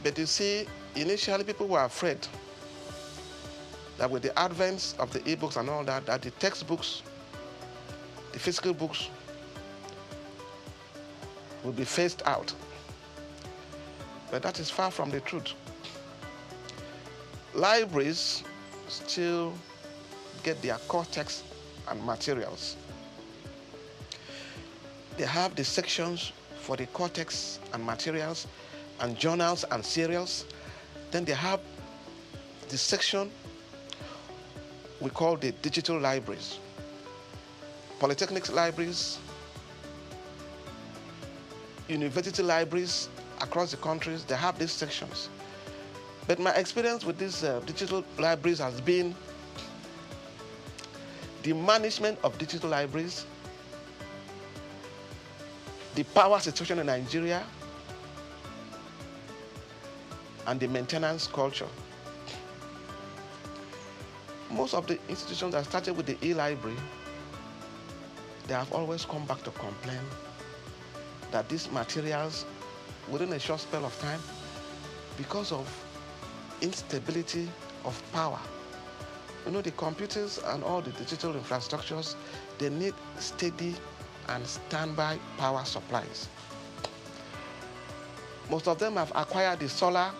But you see, initially people were afraid that with the advent of the e-books and all that, that the textbooks, the physical books, will be phased out. But that is far from the truth. Libraries still get their core text and materials. They have the sections for the core text and materials and journals and serials. Then they have the section we call the digital libraries. Polytechnic libraries, university libraries across the countries, they have these sections. But my experience with these digital libraries has been the management of digital libraries, the power situation in Nigeria, and the maintenance culture. Most of the institutions that started with the e-library, they have always come back to complain that these materials, within a short spell of time, because of instability of power. You know, the computers and all the digital infrastructures, they need steady and standby power supplies. Most of them have acquired the solar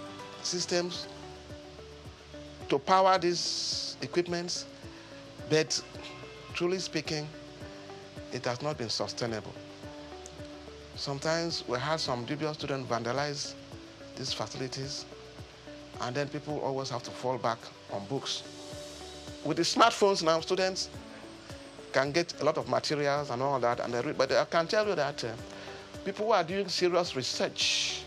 systems to power these equipments, but truly speaking, it has not been sustainable. Sometimes we had some dubious students vandalize these facilities, and then people always have to fall back on books. With the smartphones now, students can get a lot of materials and all that, and they read, but I can tell you that people who are doing serious research,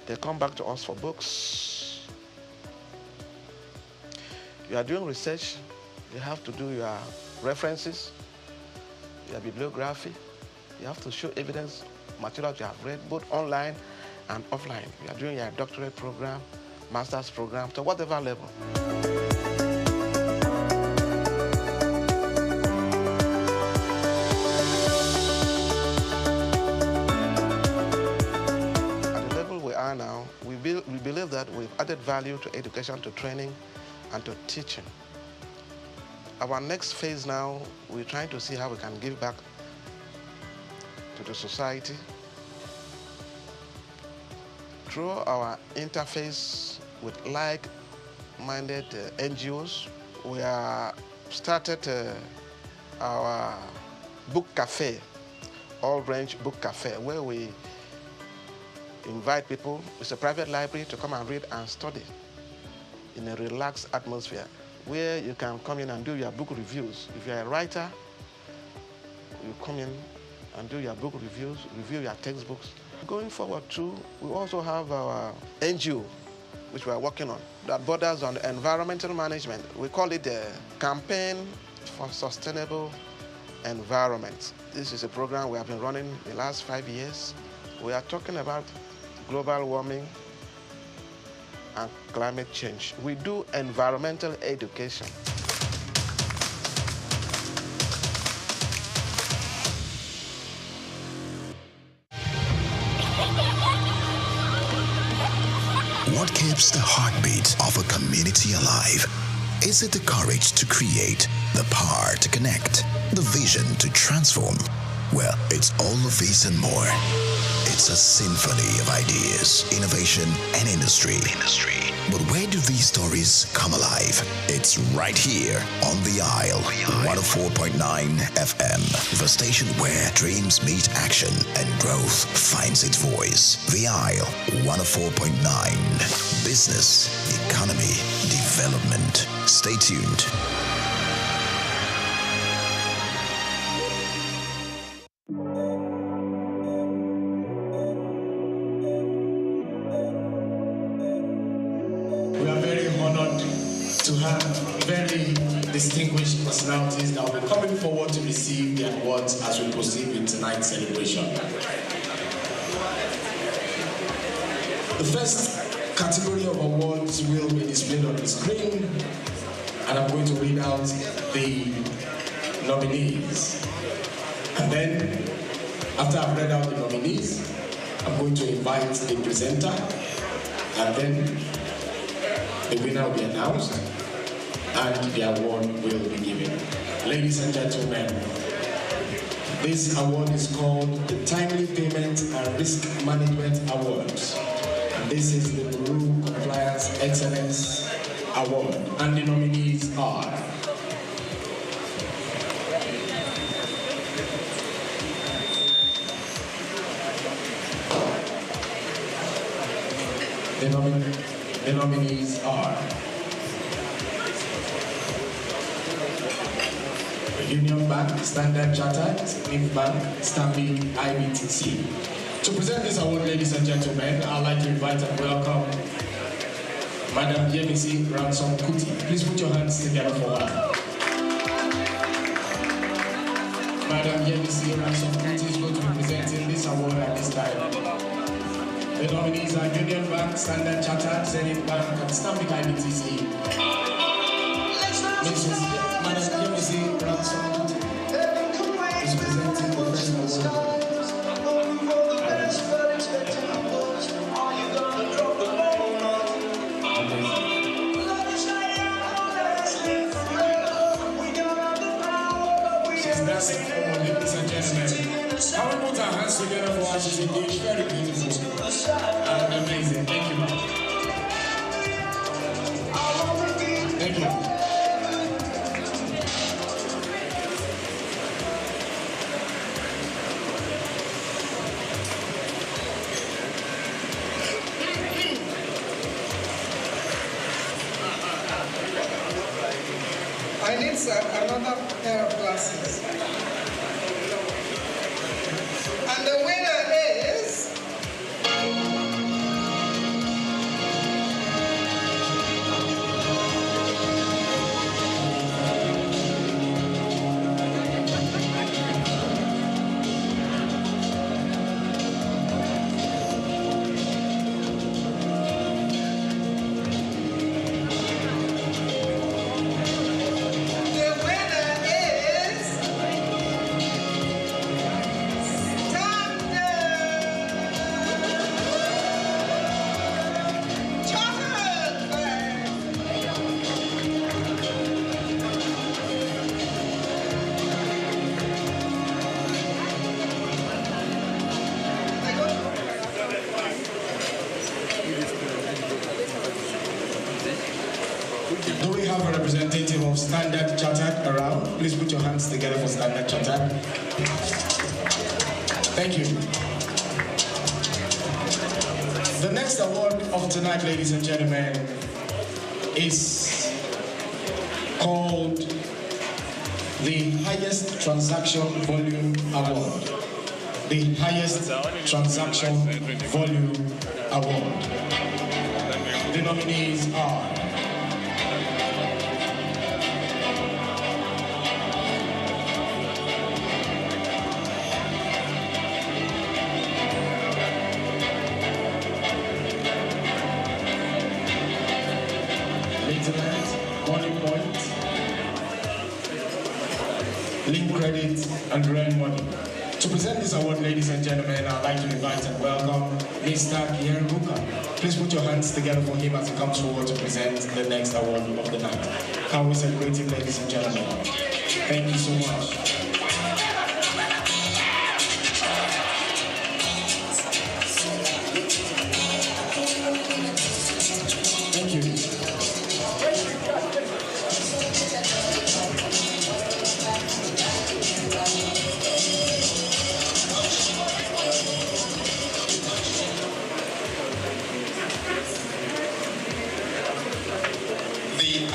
they come back to us for books. You are doing research, you have to do your references, your bibliography. You have to show evidence, materials you have read, both online and offline. You are doing your doctorate program, master's program, to whatever level. At the level we are now, we believe that we've added value to education, to training, and to teaching. Our next phase now, we're trying to see how we can give back to the society through our interface with like-minded NGOs. We are started our book cafe, all-range book cafe, where we invite people, it's a private library, to come and read and study in a relaxed atmosphere, where you can come in and do your book reviews. If you're a writer, you come in and do your book reviews, review your textbooks. Going forward too, we also have our NGO, which we are working on, that borders on environmental management. We call it the Campaign for Sustainable Environment. This is a program we have been running the last 5 years. We are talking about global warming and climate change. We do environmental education. What keeps the heartbeat of a community alive? Is it the courage to create, the power to connect, the vision to transform? Well, it's all of these and more. It's a symphony of ideas, innovation, and industry. But where do these stories come alive? It's right here on The Isle, 104.9 FM, the station where dreams meet action and growth finds its voice. The Isle, 104.9. Business, economy, development. Stay tuned. Distinguished personalities that will be coming forward to receive the awards as we proceed with tonight's celebration. The first category of awards will be displayed on the screen, and I'm going to read out the nominees. And then, after I've read out the nominees, I'm going to invite the presenter, and then the winner will be announced. and the award will be given. Ladies and gentlemen, this award is called the Timely Payment and Risk Management Award. And this is the Bureau Compliance Excellence Award, and the nominees are the nominees are Union Bank, Standard Chartered, NIF Bank, Stanbic, IBTC. To present this award, ladies and gentlemen, I'd like to invite and welcome Madam Yemisi Ransom Kuti. Please put your hands together for her. Madam Yemisi Ransom Kuti is going to be presenting this award at this time. The nominees are Union Bank, Standard Chartered, Zenith Bank, and Stanbic IBTC. Mrs. Madam Yemisi Ransom Kuti is presenting the first award. Ladies and gentlemen, how we put our hands together for us is engaged very beautiful. Amazing. Thank you, ma'am. Thank you. I need another pair of glasses. And the winner is... Do we have a representative of Standard Chartered around? Please put your hands together for Standard Chartered. Thank you. The next award of tonight, ladies and gentlemen, is called the Highest Transaction Volume Award. The Highest Transaction Volume Award. The nominees are Money Point, Link Credit, and Rent Money. To present this award, ladies and gentlemen, I'd like to invite and welcome Mr. Kieruka. Please put your hands together for him as he comes forward to present the next award of the night. Can we celebrate him, ladies and gentlemen? Thank you so much. Thank you.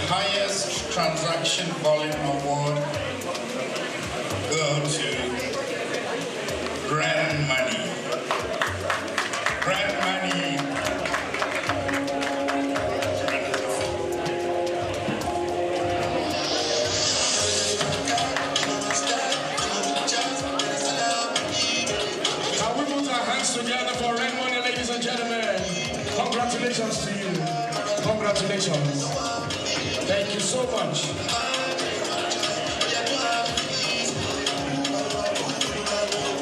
Highest transaction volume award go to Brand Money. Brand Money. Can we put our hands together for Brand Money, ladies and gentlemen? Congratulations to you. Congratulations. Thank you so much.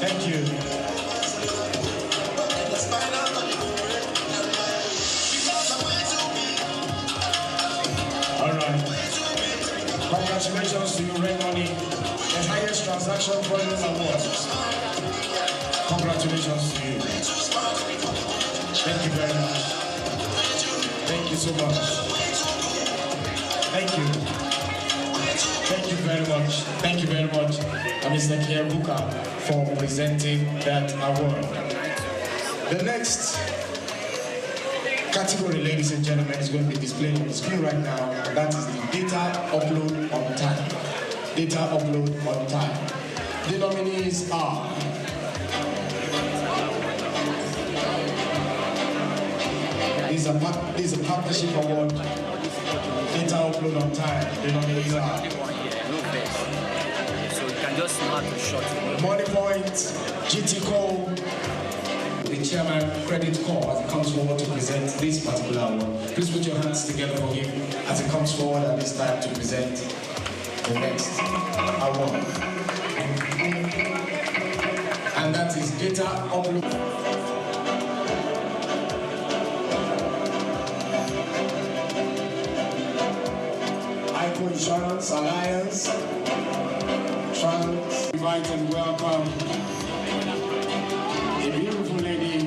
Thank you. All right. Transaction Volume Award. Congratulations to you. Thank you very much. Thank you so much. Thank you. Thank you very much. Thank you very much, Mr. Kiabuka, for presenting that award. The next category, ladies and gentlemen, is going to be displayed on the screen right now. That is the data upload on time. Data upload on time. The nominees are This is a partnership award. Data upload on time. The nominees are So you can just mark a shot. Money Point, GT Cole, the chairman, Credit Corps, as it comes forward to present this particular award. Please put your hands together for him as he comes forward at this time to present the next award. And that is data upload. Insurance Alliance, Trans, invite and welcome a beautiful lady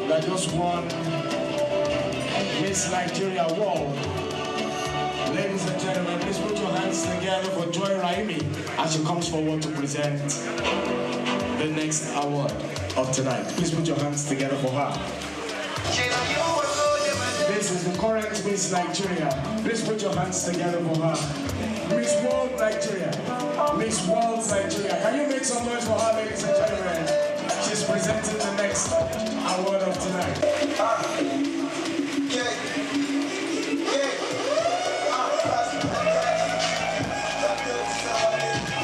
that just won Miss Nigeria World. Ladies and gentlemen, please put your hands together for Joy Raimi as she comes forward to present the next award of tonight. Please put your hands together for her. This is the current Miss Nigeria. Please put your hands together for her. Miss World Nigeria. Miss World Nigeria. Can you make some noise for her, ladies and gentlemen? She's presenting the next award of tonight.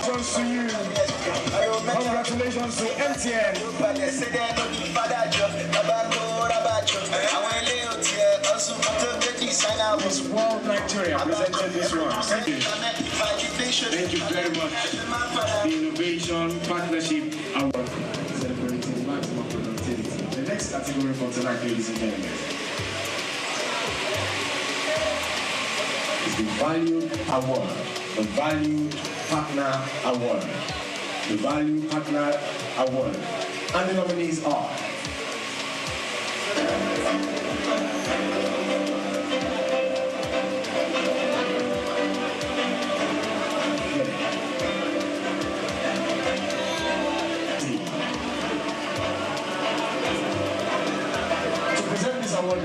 Congratulations to you. Congratulations to MTN. Miss World Nigeria presented this one. Thank you. Thank you very much. The Innovation Partnership Award celebrating maximum productivity. The next category for tonight, ladies and gentlemen, is the Value Award. The Value Partner Award. The Value Partner Award. And the nominees are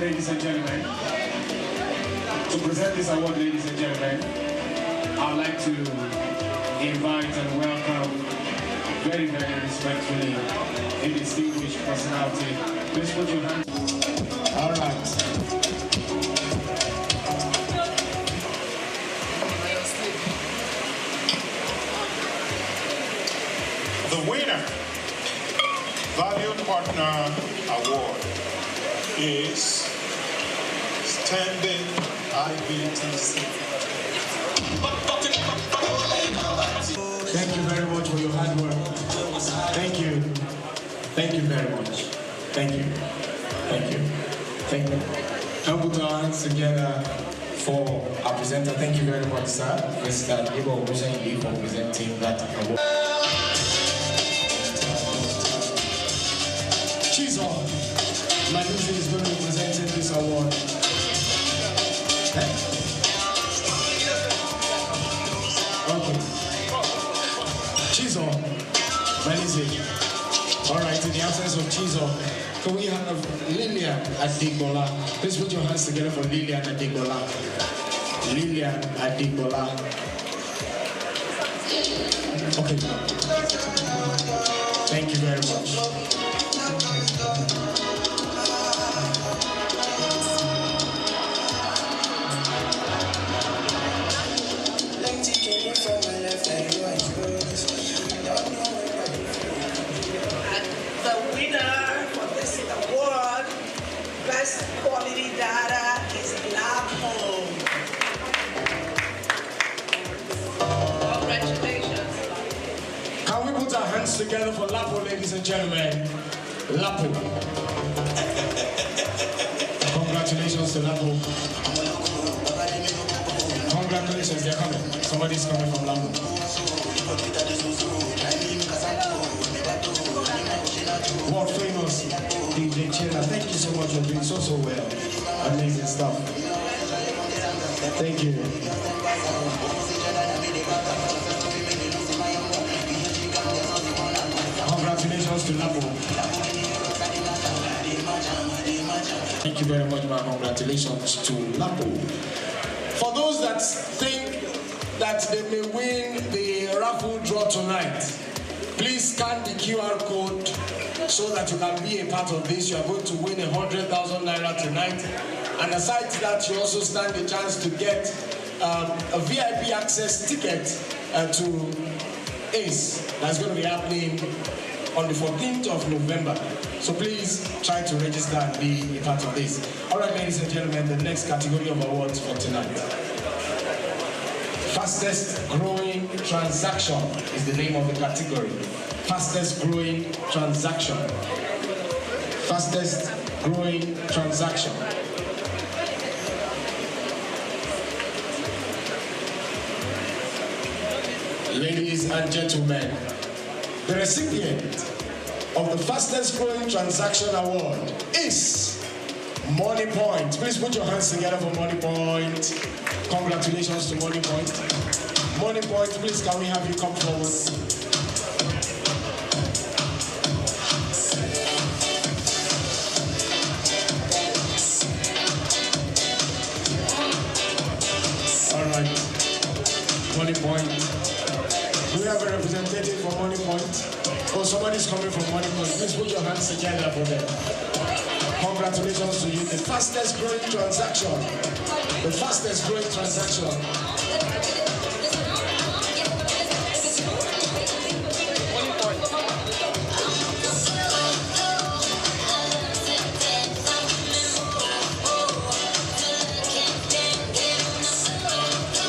ladies and gentlemen, to present this award, ladies and gentlemen, I'd like to invite and welcome very, very respectfully a distinguished personality. Please put your hands. All right. The winner, Value Partner Award, is Standing IBTC. Thank you very much for your hard work. Thank you. Thank you very much. Thank you. Thank you. Thank you. Now put our hands together for our presenter. Thank you very much, sir. Mr. Ibo Obusanyi for presenting that award. Chizo, my music is going to be presenting this award. Okay. Chizo, my music. All right, in the absence of Chizo, can we have Lillian Adigbola? Please put your hands together for Lillian Adigbola. Lillian Adigbola. Okay. Thank you very much. The winner for this award, Best Quality Data, is Lab Home. Congratulations. Can we put our hands together for Lapo, ladies and gentlemen? Lapo. Congratulations to Lapo. Congratulations, they're coming. Somebody's coming from Lapo. World famous DJ Chena. Thank you so much for doing so well. Amazing stuff. Thank you. Congratulations to Lapo. Thank you very much, man. Congratulations to Lapo. For those that think that they may win the raffle draw tonight, please scan the QR code so that you can be a part of this. You are going to win 100,000 naira tonight. And aside to that, you also stand a chance to get a VIP access ticket to ACE. That's going to be happening on the 14th of November. So please try to register and be a part of this. All right, ladies and gentlemen, the next category of awards for tonight. Fastest growing transaction is the name of the category. Fastest growing transaction. Fastest growing transaction. Ladies and gentlemen, the recipient of the fastest growing transaction award is Money Point. Please put your hands together for Money Point. Congratulations to Money Point. Money Point, please can we have you come forward? All right, Money Point. Do we have a representative for Money Point? Oh, somebody's coming from Money Point. Please put your hands together for them. Congratulations to you. The fastest growing transaction. The fastest growing transaction.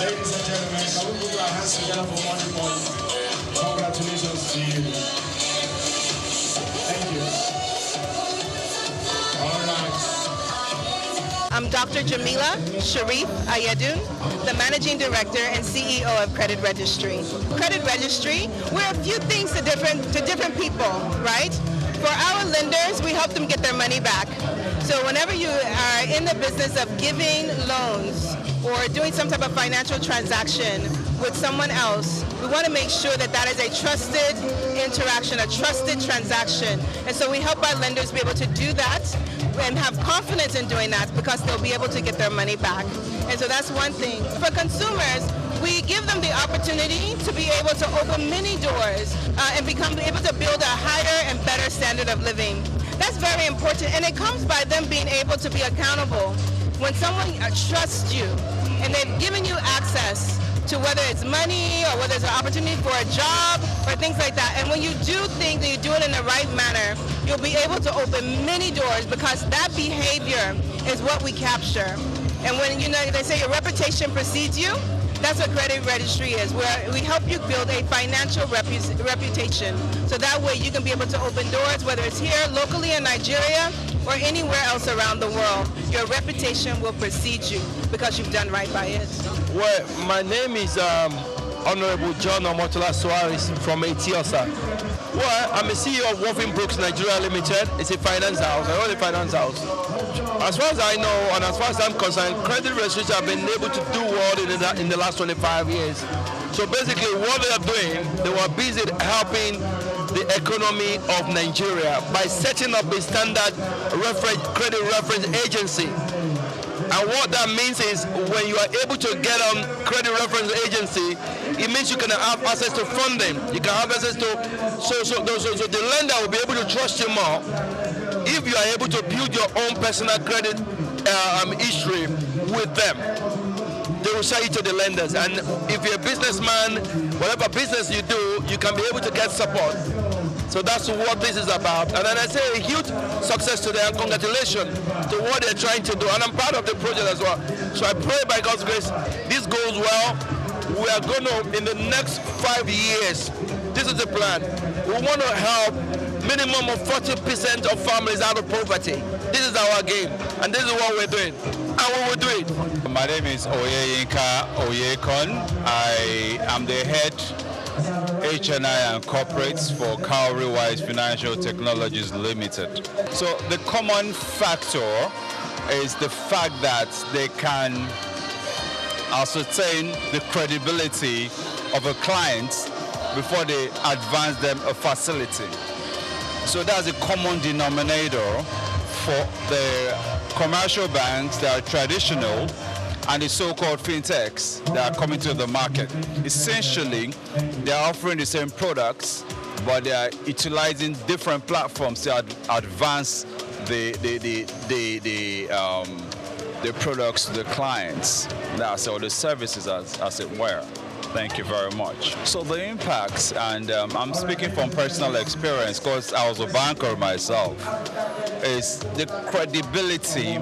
Ladies and gentlemen, can we put our hands together for Money Point? Congratulations to you. Thank you. All right. I'm Dr. Jamila Sharif Ayedun, the Managing Director and CEO of Credit Registry. Credit Registry, we're a few things to different people, right? For our lenders, we help them get their money back. So whenever you are in the business of giving loans or doing some type of financial transaction with someone else, we want to make sure that that is a trusted interaction, a trusted transaction. And so we help our lenders be able to do that and have confidence in doing that because they'll be able to get their money back. And so that's one thing. For consumers, we give them the opportunity to be able to open many doors and become able to build a higher and better standard of living. That's very important, and it comes by them being able to be accountable. When someone trusts you and they've given you access to whether it's money or whether it's an opportunity for a job or things like that, and when you do things and you do it in the right manner, you'll be able to open many doors because that behavior is what we capture. And when they say your reputation precedes you, that's what Credit Registry is, where we help you build a financial reputation. So that way you can be able to open doors, whether it's here, locally in Nigeria, or anywhere else around the world. Your reputation will precede you because you've done right by it. Well, my name is Honorable John Omotola Suarez from Etiosa. Well, I'm a CEO of Wolfing Brooks Nigeria Limited. It's a finance house. I own a finance house. As far as I know, and as far as I'm concerned, Credit Registry have been able to do well in the last 25 years. So basically what they are doing, they were busy helping the economy of Nigeria by setting up a standard credit reference agency. And what that means is when you are able to get on credit reference agency, it means you can have access to funding. You can have access to, so the lender will be able to trust you more if you are able to build your own personal credit history with them. They will sell you to the lenders. And if you're a businessman, whatever business you do, you can be able to get support. So that's what this is about. And then I say a huge success to them. Congratulations to what they're trying to do. And I'm proud of the project as well. So I pray by God's grace, this goes well. We are going to, in the next 5 years, this is the plan. We want to help minimum of 40% of families out of poverty. This is our game. And this is what we're doing. And we will do it. My name is Oyeyinka Oyekon. I am the head HNI and corporates for Cowrie Wise Financial Technologies Limited. So the common factor is the fact that they can ascertain the credibility of a client before they advance them a facility. So that's a common denominator for the commercial banks that are traditional and the so-called fintechs that are coming to the market. Essentially, they are offering the same products, but they are utilizing different platforms to advance the products to the clients. That's all the services as it were. Thank you very much. So the impacts, and I'm speaking from personal experience because I was a banker myself, is the credibility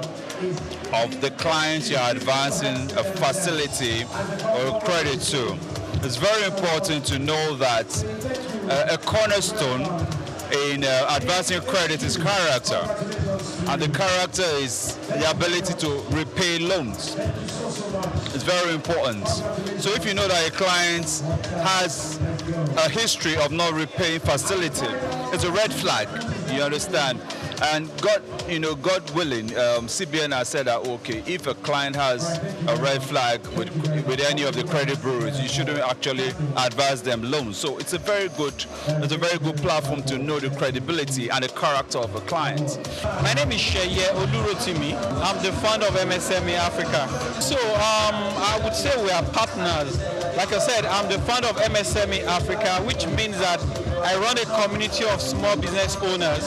of the clients you're advancing a facility or a credit to. It's very important to know that a cornerstone in advancing credit is character. And the character is the ability to repay loans. It's very important. So if you know that a client has a history of not repaying facility, it's a red flag, you understand? And God willing, CBN has said that, okay, if a client has a red flag with any of the credit bureaus, you shouldn't actually advise them loans. So it's a very good platform to know the credibility and the character of a client. My name is Sheye Olurotimi. I'm the founder of MSME Africa. So I would say we are partners. Like I said, I'm the founder of MSME Africa, which means that I run a community of small business owners.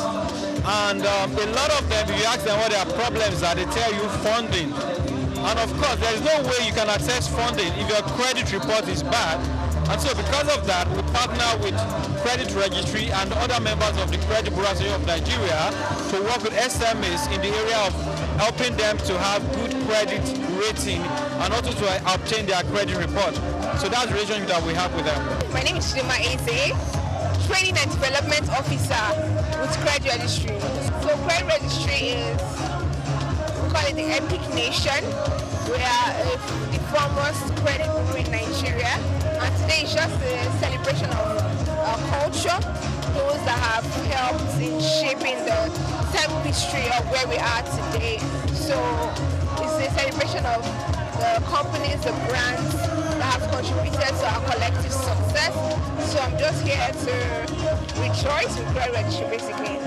And a lot of them, if you ask them what their problems are, they tell you funding. And of course, there is no way you can access funding if your credit report is bad. And so because of that, we partner with Credit Registry and other members of the Credit Bureau Association of Nigeria to work with SMEs in the area of helping them to have good credit rating and also to obtain their credit report. So that's the relationship that we have with them. My name is Shima Eze, Training and Development Officer with Credit Registry. So Credit Registry is, we call it the Epic Nation. We are the foremost credit bureau in Nigeria. And today is just a celebration of our culture, those that have helped in shaping the history of where we are today. So it's a celebration of the companies, the brands that have contributed to our collective success. So I'm just here to rejoice with Credit Registry, basically.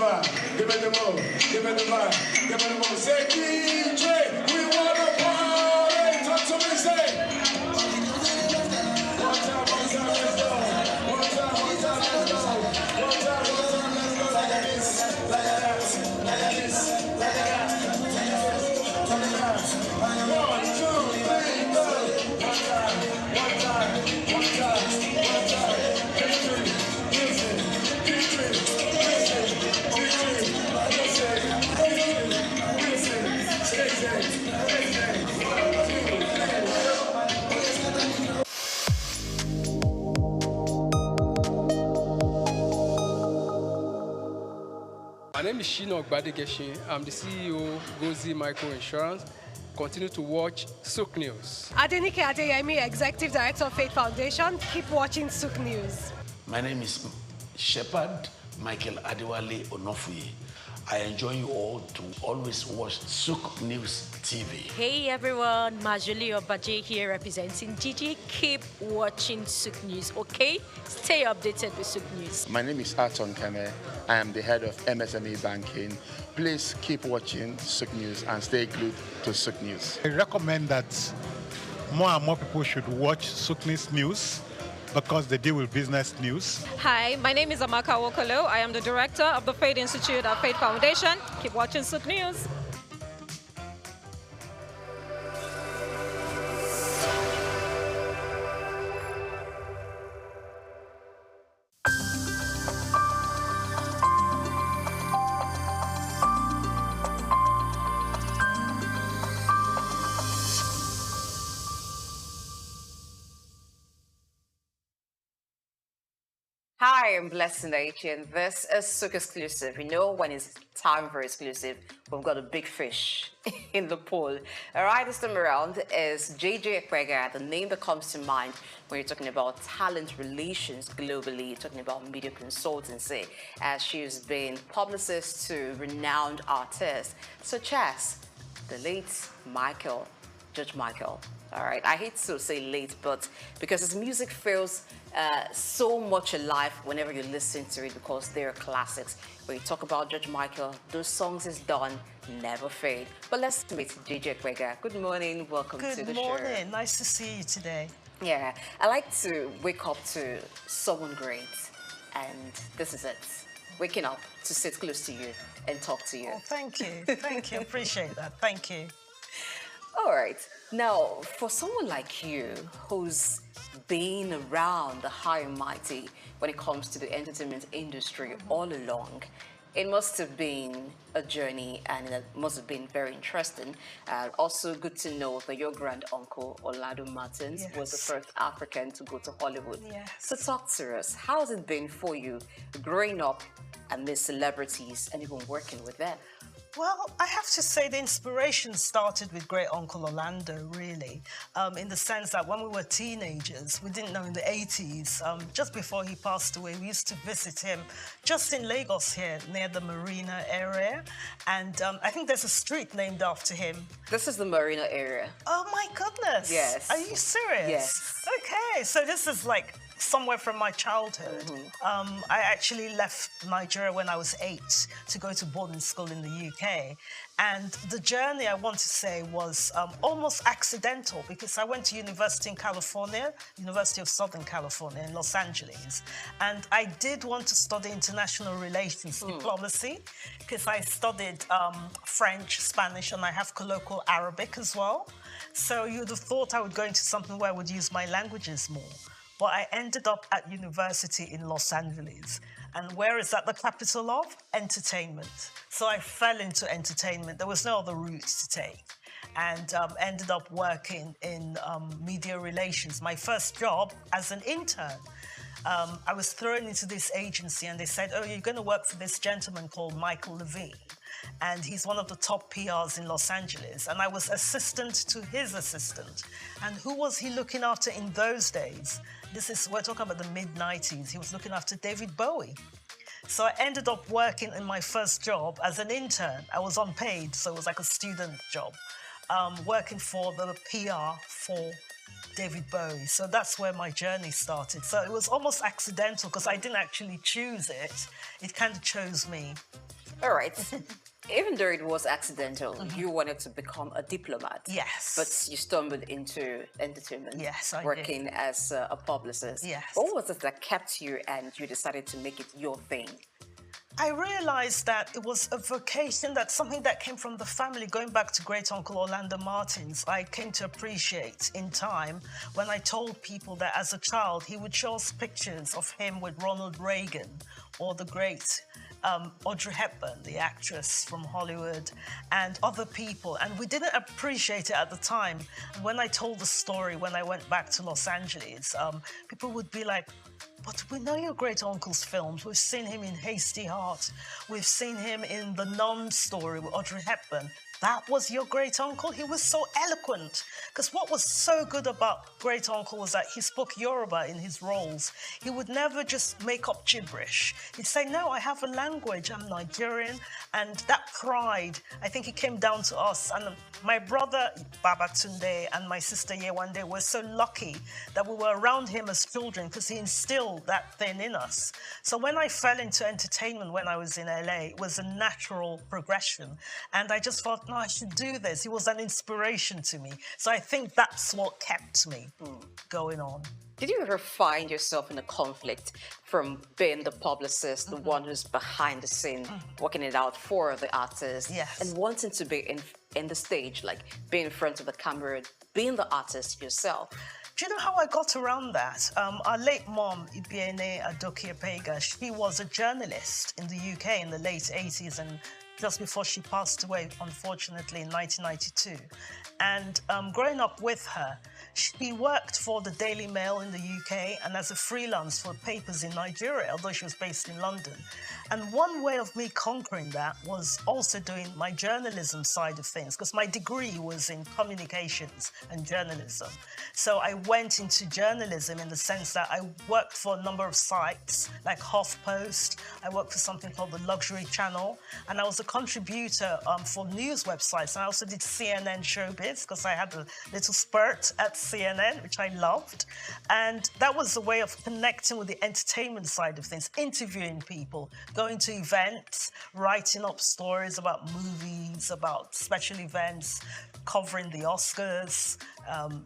vibe, give it the move, give it the vibe, give it the move. Say DJ, we wanna party. Talk to me, say. One time, let's go. One time, let's go. One time, let's go. Like this, like that, like this, like that, like that. 1, 2, 3, go. One time, one time, one time, one time. Victory, music, victory, music, victory, music, music, stay safe, stay safe. 1, 2, 3, go. My name is Shino Gbadegeshin. I'm the CEO of Gozi Micro Insurance. Continue to watch Souq News. Adenike Adeyemi, Executive Director of Faith Foundation. Keep watching Souq News. My name is Shepherd Michael Adewale Onofuye. I enjoy you all to always watch Souq News TV. Hey everyone, Majuli Obaje here representing Gigi. Keep watching Souq News, okay? Stay updated with Souq News. My name is Aton Keme. I am the head of MSME Banking. Please keep watching Souq News and stay glued to Souq News. I recommend that more and more people should watch Souq News because they deal with business news. Hi, my name is Amaka Wokolo. I am the director of the Faith Institute at Faith Foundation. Keep watching Souq News. Hi, I'm Blessed Nation. This is Souq Exclusive. You know when it's time for exclusive, we've got a big fish in the pool. All right, this time around is JJ Ekwega, the name that comes to mind when you're talking about talent relations globally, talking about media consultancy, as she's been publicist to renowned artists such as the late Judge Michael. All right, I hate to say late, but because his music feels so much alive whenever you listen to it because they're classics. When you talk about Judge Michael, those songs is done, never fade. But let's meet JJ Ekwega. Good morning, welcome to the show. Good morning, nice to see you today. Yeah, I like to wake up to someone great, and this is it. Waking up to sit close to you and talk to you. Oh, thank you, thank you, appreciate that, thank you. All right. Now, for someone like you who's been around the high and mighty when it comes to the entertainment industry all along, it must have been a journey and it must have been very interesting. Also good to know that your grand uncle, Orlando Martins, was the first African to go to Hollywood. Yes. So talk to us. How has it been for you growing up amid celebrities and even working with them? Well, I have to say the inspiration started with great uncle Orlando, really, in the sense that when we were teenagers, we didn't know in the 80s, just before he passed away, we used to visit him just in Lagos here, near the Marina area. And I think there's a street named after him. This is the Marina area. Oh, my goodness. Yes. Are you serious? Yes. Okay, so this is like somewhere from my childhood. I actually left Nigeria when I was 8 to go to boarding school in the UK. And the journey, I want to say, was almost accidental because I went to university in California, University of Southern California in Los Angeles. And I did want to study international relations, diplomacy, because I studied French, Spanish, and I have colloquial Arabic as well. So you'd have thought I would go into something where I would use my languages more. But I ended up at university in Los Angeles. And where is that the capital of? Entertainment. So I fell into entertainment. There was no other route to take. And ended up working in media relations. My first job as an intern. I was thrown into this agency and they said, oh, you're going to work for this gentleman called Michael Levine. And he's one of the top PRs in Los Angeles. And I was assistant to his assistant. And who was he looking after in those days? We're talking about the mid-90s. He was looking after David Bowie. So I ended up working in my first job as an intern. I was unpaid, so it was like a student job, working for the PR for David Bowie. So that's where my journey started. So it was almost accidental because I didn't actually choose it. It kind of chose me. All right. Even though it was accidental, you wanted to become a diplomat. Yes. But you stumbled into entertainment. Yes, I working did. as a publicist. Yes. What was it that kept you and you decided to make it your thing? I realized that it was a vocation, that's something that came from the family. Going back to great uncle Orlando Martins, I came to appreciate in time when I told people that as a child he would show us pictures of him with Ronald Reagan or the great Audrey Hepburn, the actress from Hollywood, and other people. And we didn't appreciate it at the time. When I told the story, when I went back to Los Angeles, people would be like, but we know your great uncle's films. We've seen him in Hasty Heart. We've seen him in The Nun story with Audrey Hepburn. That was your great uncle? He was so eloquent. Because what was so good about great uncle was that he spoke Yoruba in his roles. He would never just make up gibberish. He'd say, no, I have a language, I'm Nigerian. And that pride, I think it came down to us. And my brother, Babatunde, and my sister Yewande were so lucky that we were around him as children because he instilled that thing in us. So when I fell into entertainment when I was in LA, it was a natural progression. And I just thought, no, I should do this. He was an inspiration to me. So I think that's what kept me going on. Did you ever find yourself in a conflict from being the publicist, the one who's behind the scene, working it out for the artist, and wanting to be in the stage, like being in front of the camera, being the artist yourself? Do you know how I got around that? Our late mom, Ibiene Adokie-Apega, she was a journalist in the UK in the late 80s and just before she passed away, unfortunately, in 1992. And growing up with her, she worked for the Daily Mail in the UK and as a freelance for papers in Nigeria, although she was based in London. And one way of me conquering that was also doing my journalism side of things, because my degree was in communications and journalism. So I went into journalism in the sense that I worked for a number of sites, like HuffPost. I worked for something called the Luxury Channel, and I was a contributor for news websites. And I also did CNN Showbiz, because I had a little spurt at CNN, which I loved. And that was a way of connecting with the entertainment side of things, interviewing people, going to events, writing up stories about movies, about special events, covering the Oscars,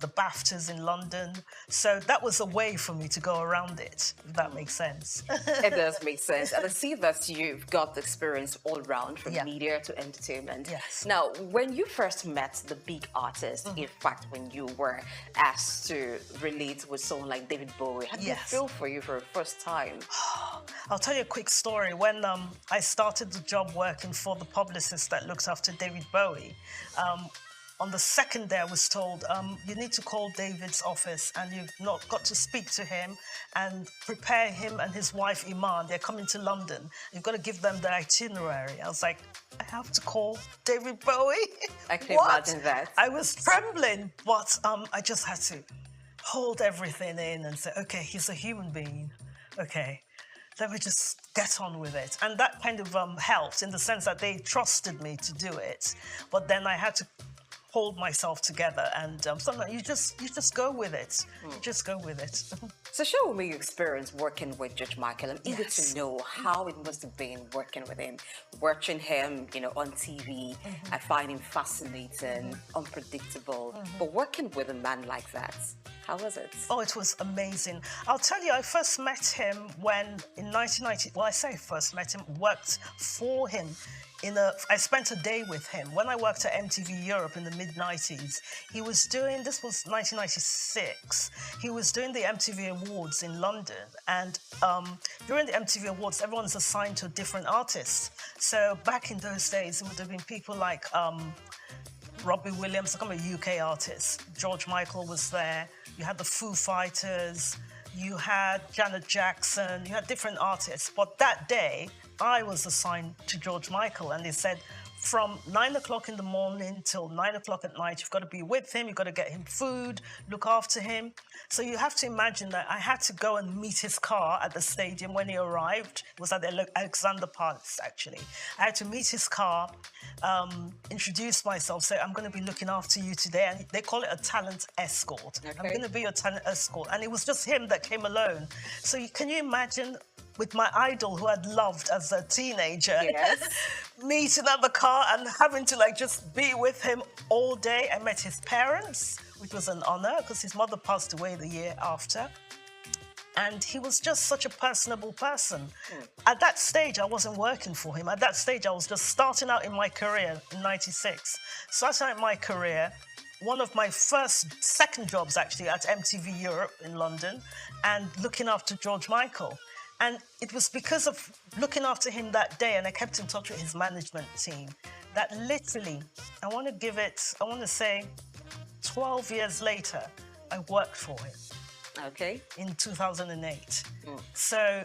the BAFTAs in London. So that was a way for me to go around it, if that makes sense. It does make sense. And I see that you've got the experience all around, from media to entertainment. Yes. Now, when you first met the big artist, in fact, when you were asked to relate with someone like David Bowie, how did it feel for you for the first time? I'll tell you a quick story. When I started the job working for the publicist that looks after David Bowie, on the second day I was told, you need to call David's office and you've not got to speak to him and prepare him and his wife Iman. They're coming to London. You've got to give them the itinerary. I was like, I have to call David Bowie? I can imagine that. I was trembling, but I just had to hold everything in and say, okay, he's a human being. Okay, let me just get on with it. And that kind of helped in the sense that they trusted me to do it. But then I had to hold myself together, and sometimes you just go with it. You just go with it. So share with me your experience working with George Michael. I'm eager to know how it must have been working with him, watching him, on TV. I find him fascinating, unpredictable. But working with a man like that, how was it? Oh, it was amazing. I'll tell you, I first met him when in 1990. Well, I say first met him, worked for him. I spent a day with him. When I worked at MTV Europe in the mid-90s, he was doing, this was 1996, he was doing the MTV Awards in London. And during the MTV Awards, everyone's assigned to a different artist. So back in those days, it would have been people like Robbie Williams, I'm a UK artist. George Michael was there. You had the Foo Fighters. You had Janet Jackson. You had different artists. But that day, I was assigned to George Michael, and they said, from 9 o'clock in the morning till 9 o'clock at night. You've got to be with him. You've got to get him food, look after him. So you have to imagine that I had to go and meet his car at the stadium when he arrived. It was at the Alexander Palace, actually. I had to meet his car, introduce myself, say, I'm going to be looking after you today. And they call it a talent escort. Okay. I'm going to be your talent escort. And it was just him that came alone. So can you imagine with my idol who I'd loved as a teenager, yes, meeting at the car and having to just be with him all day. I met his parents, which was an honor because his mother passed away the year after. And he was just such a personable person. At that stage, I wasn't working for him. At that stage, I was just starting out in my career in '96. Starting out in my career, one of my second jobs actually at MTV Europe in London and looking after George Michael. And it was because of looking after him that day, and I kept in touch with his management team, that literally, I want to say 12 years later, I worked for him. Okay. In 2008. So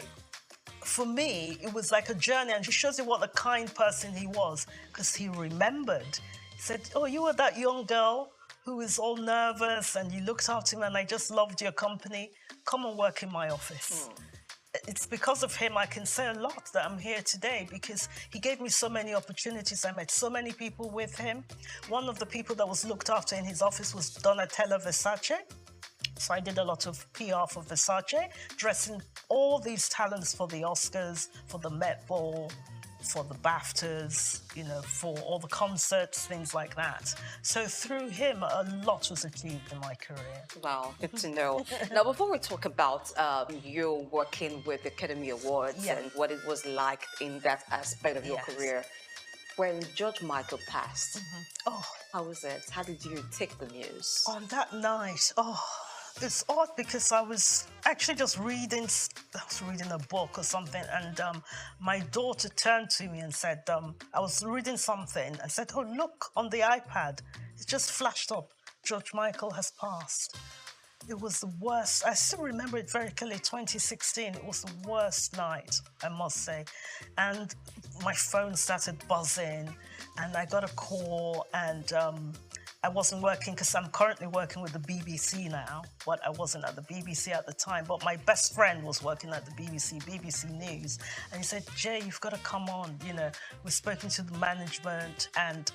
for me, it was like a journey, and it shows you what a kind person he was, because he remembered. He said, oh, you were that young girl who was all nervous, and you looked after him, and I just loved your company. Come and work in my office. It's because of him I can say a lot that I'm here today, because he gave me so many opportunities. I met so many people with him. One of the people that was looked after in his office was Donatella Versace. So I did a lot of PR for Versace, dressing all these talents for the Oscars, for the Met Ball, for the BAFTAs, for all the concerts, things like that. So through him, a lot was achieved in my career. Wow, good to know. Now, before we talk about you working with the Academy Awards and what it was like in that aspect of your career, when George Michael passed, how was it? How did you take the news? On that night, it's odd because I was actually just reading a book or something, and my daughter turned to me and said, I was reading something and said, oh, look, on the iPad, it just flashed up, George Michael has passed. It was the worst. I still remember it very clearly, 2016. It was the worst night, I must say. And my phone started buzzing, and I got a call, and I wasn't working because I'm currently working with the BBC now, but I wasn't at the BBC at the time. But my best friend was working at the BBC News, and he said, Jay, you've got to come on. We've spoken to the management and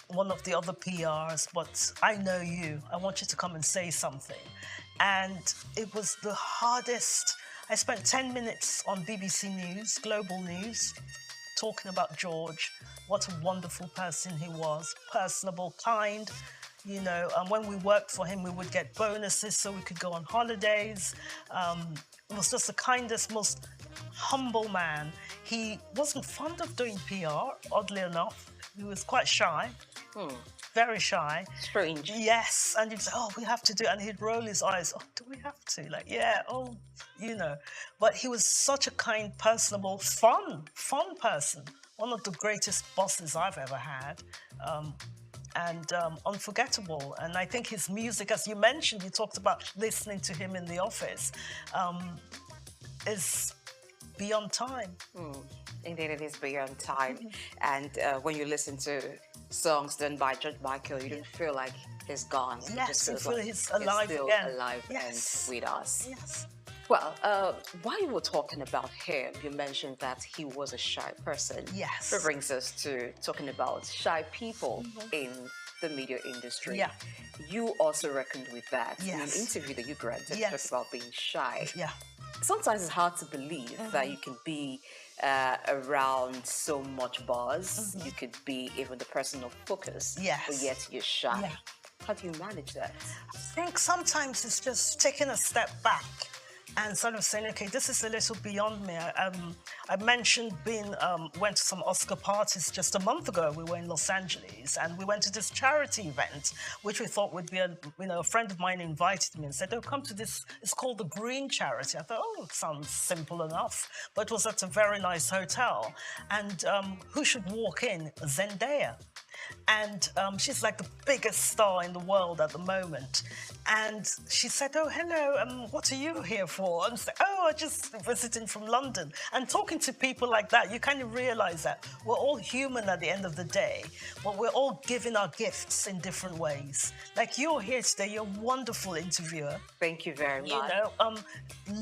one of the other PRs, but I know you. I want you to come and say something. And it was the hardest. I spent 10 minutes on BBC News, Global News, talking about George. What a wonderful person he was, personable, kind. And when we worked for him, we would get bonuses so we could go on holidays. It was just the kindest, most humble man. He wasn't fond of doing PR, oddly enough. He was quite shy, very shy. Strange. Yes, and he'd say, oh, we have to do it. And he'd roll his eyes, oh, do we have to? But he was such a kind, personable, fun person. One of the greatest bosses I've ever had, and unforgettable. And I think his music, as you mentioned, you talked about listening to him in the office, is beyond time. Indeed, it is beyond time. And when you listen to songs done by George Michael, you don't feel like he's gone. Yes, you feel like he's alive again. Alive and with us. Yes. Well, while you were talking about him, you mentioned that he was a shy person. Yes. That brings us to talking about shy people in the media industry. Yeah. You also reckoned with that in an Yes. interview that you granted, Yes. talked about being shy. Yeah. Sometimes it's hard to believe that you can be around so much buzz. You could be even the person of focus, Yes. but yet you're shy. Yeah. How do you manage that? I think sometimes it's just taking a step back and sort of saying, okay, this is a little beyond me. I mentioned went to some Oscar parties just a month ago. We were in Los Angeles, and we went to this charity event, which we thought would be a friend of mine invited me and said, oh, come to this, it's called the Green Charity. I thought, oh, it sounds simple enough, but it was at a very nice hotel. And who should walk in? Zendaya. And she's like the biggest star in the world at the moment. And she said, oh, hello, what are you here for? And I said, oh, I'm just visiting from London. And talking to people like that, you kind of realize that we're all human at the end of the day, but we're all giving our gifts in different ways. Like you're here today, you're a wonderful interviewer. Thank you very much. You know,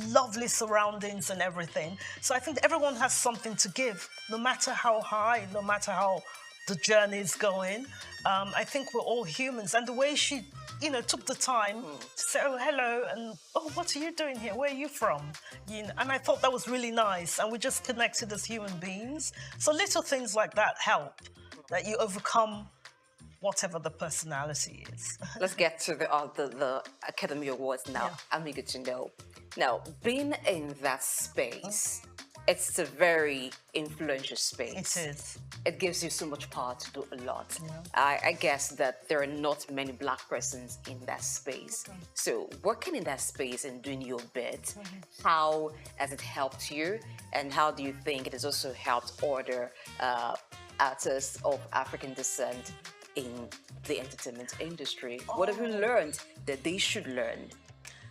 lovely surroundings and everything. So I think everyone has something to give, no matter how high, no matter how the journey is going. I think we're all humans. And the way she, you know, took the time to say, oh, hello, and oh, what are you doing here? Where are you from? You know, and I thought that was really nice. And we just connected as human beings. So little things like that help, that you overcome whatever the personality is. Let's get to the Academy Awards now. Yeah. I'm eager to know. Now, being in that space, it's a very influential space. It is. It gives you so much power to do a lot. Yeah. I guess that there are not many Black persons in that space. So working in that space and doing your bit, how has it helped you? And how do you think it has also helped other artists of African descent in the entertainment industry? What have you learned that they should learn?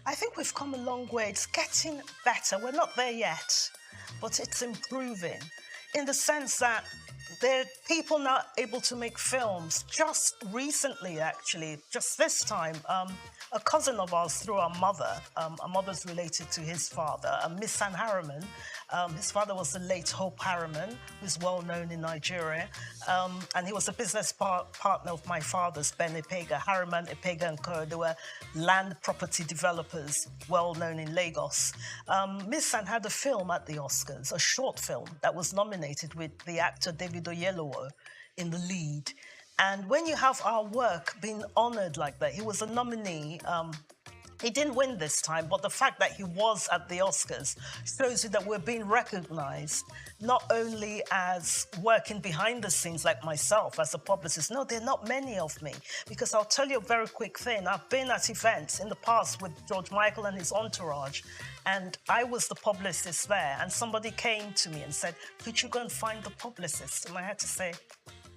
I think we've come a long way. It's getting better. We're not there yet, but it's improving in the sense that there are people now able to make films. Just recently, actually, just this time, a cousin of ours through our mother's related to his father, Miss San Harriman. His father was the late Hope Harriman, who's well known in Nigeria. And he was a business partner of my father's, Ben Ipega, Harriman, Ipega & Co. They were land property developers, well known in Lagos. Miss San had a film at the Oscars, a short film that was nominated with the actor David Oyelowo in the lead. And when you have our work being honored like that, he was a nominee. He didn't win this time, but the fact that he was at the Oscars shows you that we're being recognized, not only as working behind the scenes like myself as a publicist. No, there are not many of me, because I'll tell you a very quick thing. I've been at events in the past with George Michael and his entourage, and I was the publicist there, and somebody came to me and said, could you go and find the publicist? And I had to say,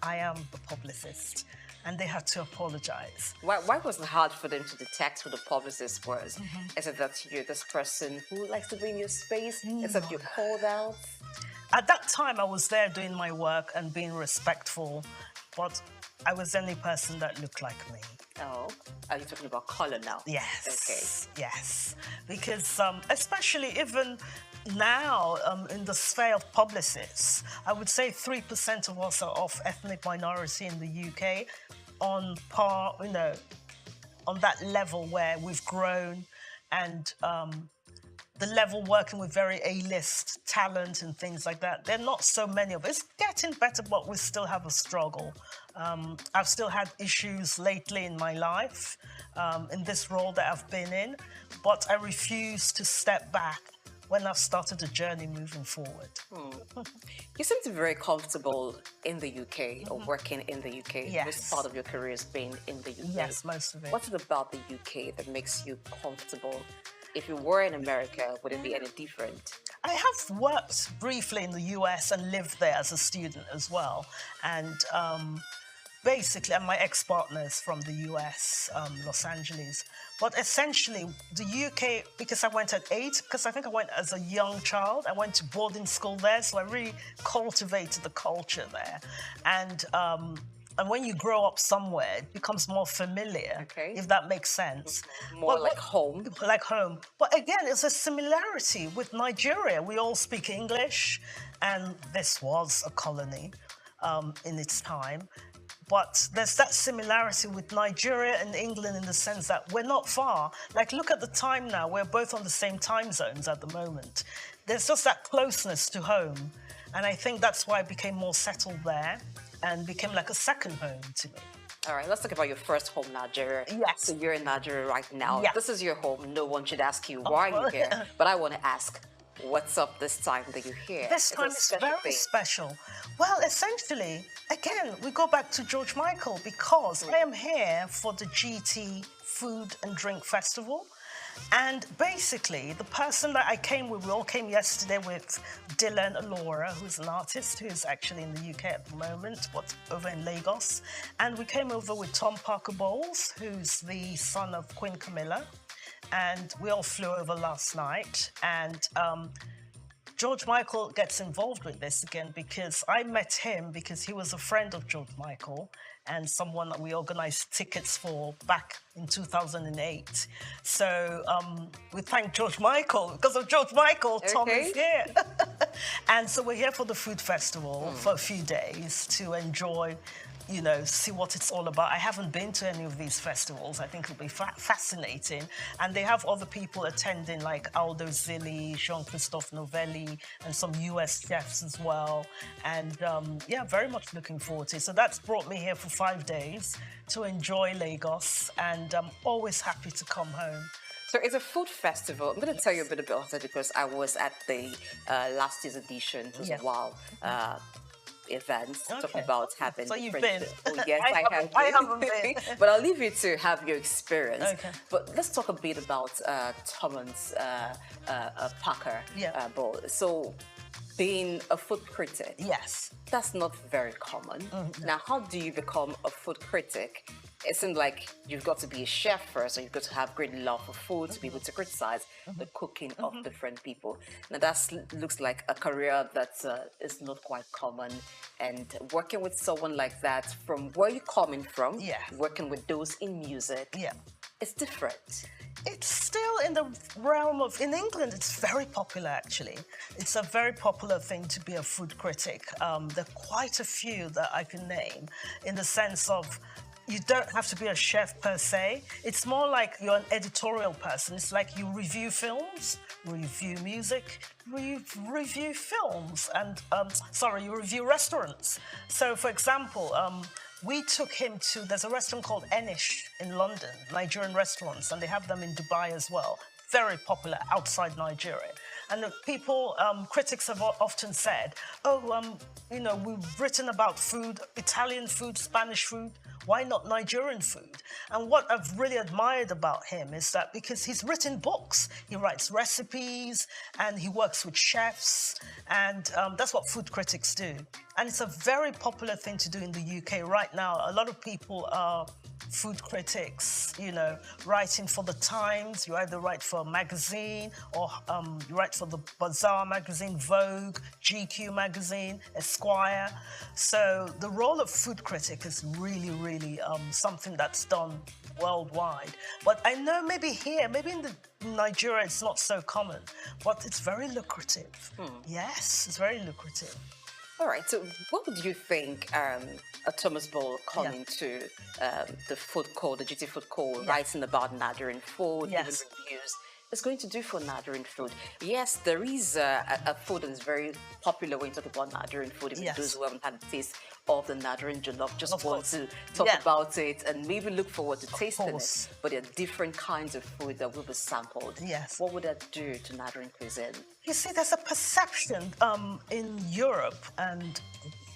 I am the publicist. And they had to apologize. Why was it hard for them to detect who the publicist was? Is it that you're this person who likes to be in your space? Is it you're called out? At that time, I was there doing my work and being respectful, but I was the only person that looked like me. Oh, are you talking about color now? Yes. Okay. Yes, because especially even now, in the sphere of publicists, I would say 3% of us are of ethnic minority in the UK, on par, you know, on that level where we've grown, and the level working with very A-list talent and things like that. There are not so many of us. It's getting better, but we still have a struggle. I've still had issues lately in my life, in this role that I've been in, but I refuse to step back when I've started a journey moving forward. You seem to be very comfortable in the UK or working in the UK. Yes. Most part of your career has been in the UK. Yes, most of it. What's it about the UK that makes you comfortable? If you were in America, would it be any different? I have worked briefly in the US and lived there as a student as well. And basically, and my ex-partner is from the US, Los Angeles. But essentially, the UK, because I went at 8, because I think I went as a young child, I went to boarding school there, so I really cultivated the culture there. And when you grow up somewhere, it becomes more familiar, if that makes sense. More like home. Like home. But again, it's a similarity with Nigeria. We all speak English, and this was a colony in its time. But there's that similarity with Nigeria and England in the sense that we're not far. Like, look at the time now. We're both on the same time zones at the moment. There's just that closeness to home. And I think that's why I became more settled there and became like a second home to me. All right, let's talk about your first home, Nigeria. Yes. So you're in Nigeria right now. Yeah. This is your home. No one should ask you, why are you here? But I want to ask, what's up this time that you're here? This time is very special. Well, essentially, again, we go back to George Michael, because I am here for the GT Food and Drink Festival. And basically, the person that I came with, we all came yesterday with Dylan Alora, who's an artist who's actually in the UK at the moment, but over in Lagos. And we came over with Tom Parker Bowles, who's the son of Queen Camilla. And we all flew over last night. And George Michael gets involved with this again because I met him because he was a friend of George Michael and someone that we organized tickets for back in 2008. So we thank George Michael. Because of George Michael, Tom is here. And so we're here for the food festival for a few days to enjoy, you know, see what it's all about. I haven't been to any of these festivals. I think it'll be fascinating. And they have other people attending like Aldo Zilli, Jean-Christophe Novelli, and some US chefs as well. And yeah, very much looking forward to it. So that's brought me here for 5 days to enjoy Lagos. And I'm always happy to come home. So it's a food festival. I'm going to tell you a bit about it because I was at the last year's edition. It was a wow events talking about having. So you've been? Oh, yes, I haven't been. But I'll leave you to have your experience. Okay. But let's talk a bit about Thomas Parker Ball. So, being a food critic, yes, that's not very common. Now, how do you become a food critic? It seems like you've got to be a chef first, or you've got to have great love for food to be able to criticize the cooking of different people. Now that looks like a career that is not quite common, and working with someone like that from where you're coming from, working with those in music, it's different. It's still in the realm of, in England, it's very popular actually. It's a very popular thing to be a food critic. There are quite a few that I can name in the sense of, you don't have to be a chef per se. It's more like you're an editorial person. It's like you review films, review music, review films, and you review restaurants. So, for example, we took him to, there's a restaurant called Enish in London, Nigerian restaurants, and they have them in Dubai as well. Very popular outside Nigeria. And the people, critics have often said, you know, we've written about food, Italian food, Spanish food, why not Nigerian food? And what I've really admired about him is that because he's written books, he writes recipes, and he works with chefs, and that's what food critics do. And it's a very popular thing to do in the UK right now. A lot of people are food critics, you know, writing for the Times. You either write for a magazine or you write for the Bazaar magazine, Vogue, GQ magazine, Esquire. So the role of food critic is really, really something that's done worldwide. But I know maybe here, maybe in Nigeria, it's not so common, but it's very lucrative. Yes, it's very lucrative. All right, so what would you think a Thomas Ball coming to the food court, the GT food court, writing about Nigerian food, giving reviews, is going to do for Nigerian food? Yes, there is a food that is very popular when you talk about Nigerian food. Even those who haven't had a taste of the Nigerian jollof just want to talk about it and maybe look forward to tasting it. But there are different kinds of food that will be sampled. Yes. What would that do to Nigerian cuisine? You see, there's a perception in Europe and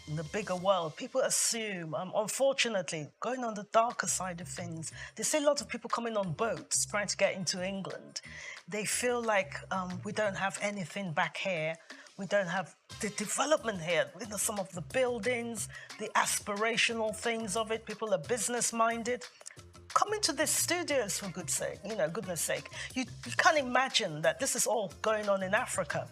in the bigger world, people assume, unfortunately, going on the darker side of things, they see a lot of people coming on boats trying to get into England. They feel like we don't have anything back here. We don't have the development here. You know, some of the buildings, the aspirational things of it. People are business-minded. Coming to the studios, for goodness sake, you can't imagine that this is all going on in Africa.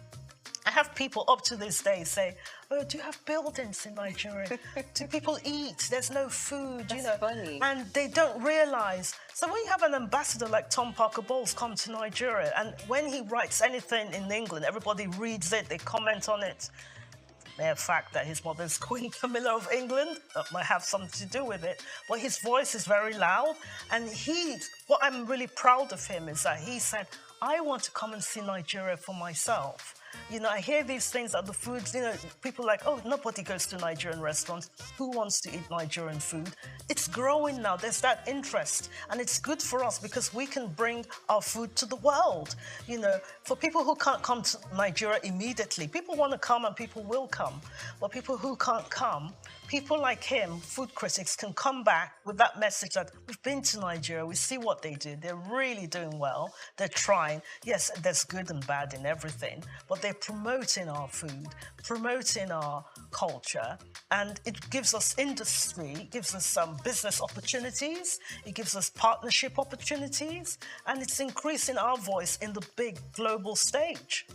I have people up to this day say, oh, do you have buildings in Nigeria? Do people eat? There's no food, That's funny. And they don't realize. So when you have an ambassador like Tom Parker Bowles come to Nigeria, and when he writes anything in England, everybody reads it, they comment on it. Mere fact that his mother's Queen Camilla of England, that might have something to do with it. But his voice is very loud. And what I'm really proud of him is that he said, I want to come and see Nigeria for myself. You know, I hear these things at the foods, you know, people are like, oh, nobody goes to Nigerian restaurants. Who wants to eat Nigerian food? It's growing now. There's that interest. And it's good for us because we can bring our food to the world. You know, for people who can't come to Nigeria immediately, people want to come and people will come. But people who can't come, people like him, food critics, can come back with that message that we've been to Nigeria, we see what they do, they're really doing well, they're trying. Yes, there's good and bad in everything, but they're promoting our food, promoting our culture, and it gives us industry, it gives us some business opportunities, it gives us partnership opportunities, and it's increasing our voice in the big global stage.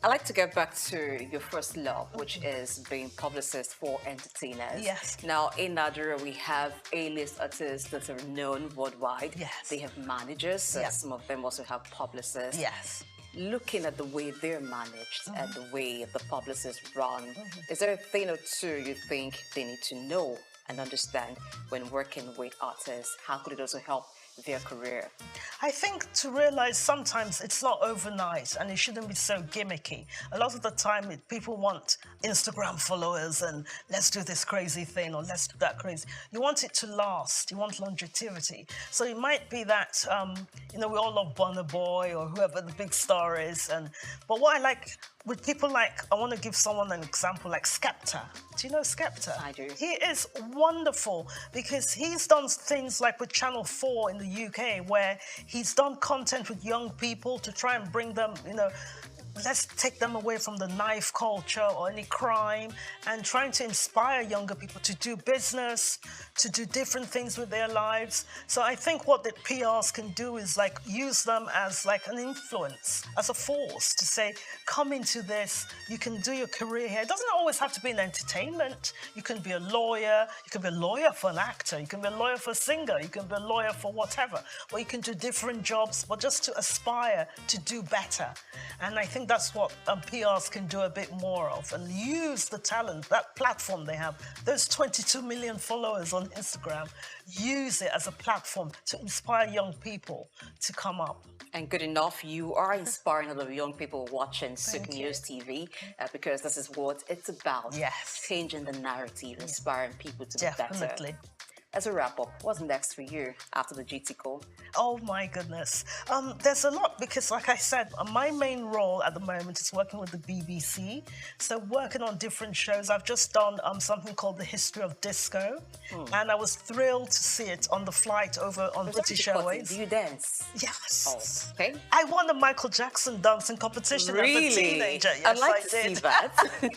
I'd like to get back to your first love, which is being publicist for entertainers. Yes. Now, in Nigeria, we have A-list artists that are known worldwide. Yes. They have managers. Yes. Some of them also have publicists. Yes. Looking at the way they're managed and the way the publicists run, is there a thing or two you think they need to know and understand when working with artists? How could it also help their career? I think to realize sometimes it's not overnight and it shouldn't be so gimmicky. A lot of the time people want Instagram followers and let's do this crazy thing or let's do that crazy. You want it to last, you want longevity. So it might be that, we all love Burna Boy or whoever the big star is. But what I like with people like, I want to give someone an example like Skepta. Do you know Skepta? I do. He is wonderful because he's done things like with Channel 4 in the UK where he's done content with young people to try and bring them, let's take them away from the knife culture or any crime and trying to inspire younger people to do business, to do different things with their lives. So I think what the PRs can do is like use them as like an influence, as a force to say, come into this, you can do your career here. It doesn't always have to be in entertainment. You can be a lawyer, you can be a lawyer for an actor, you can be a lawyer for a singer, you can be a lawyer for whatever. Or you can do different jobs, but just to aspire to do better. And I think that's what PRs can do a bit more of and use the talent, that platform they have. Those 22 million followers on Instagram, use it as a platform to inspire young people to come up. And good enough, you are inspiring a lot of young people watching Souq News TV because this is what it's about. Yes. Changing the narrative, inspiring people to be better. Definitely. As a wrap-up, what's next for you after the GT call? Oh my goodness. There's a lot because like I said, my main role at the moment is working with the BBC. So working on different shows. I've just done something called The History of Disco. And I was thrilled to see it on the flight over on British Airways. Do you dance? Yes. Oh, okay. I won the Michael Jackson dancing competition as a teenager. Yes, I'd like to see that.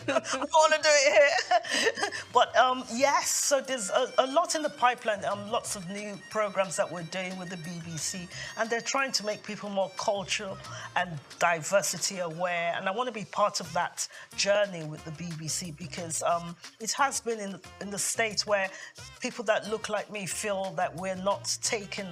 I want to do it here. But yes, so there's a lot in the pipeline, lots of new programs that we're doing with the BBC, and they're trying to make people more cultural and diversity aware, and I want to be part of that journey with the BBC because it has been in the States where people that look like me feel that we're not taken,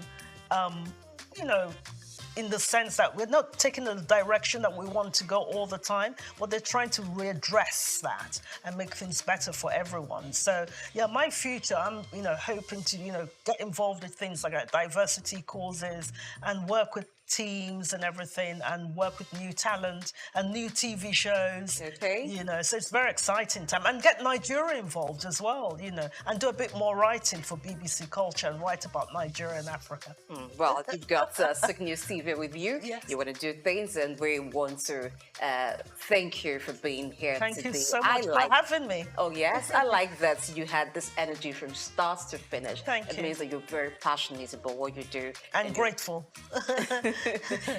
in the sense that we're not taking the direction that we want to go all the time, but they're trying to readdress that and make things better for everyone. So, yeah, my future, I'm, hoping to, get involved with things like diversity causes and work with teams and everything and work with new talent and new TV shows. Okay. So it's very exciting time. And get Nigeria involved as well, and do a bit more writing for BBC Culture and write about Nigeria and Africa. Well, you've got Souq News TV with you. Yes. You want to do things, and we want to thank you for being here today. Thank you so much for having me. Oh, yes. I like that you had this energy from start to finish. Thank you. It means that you're very passionate about what you do. And grateful.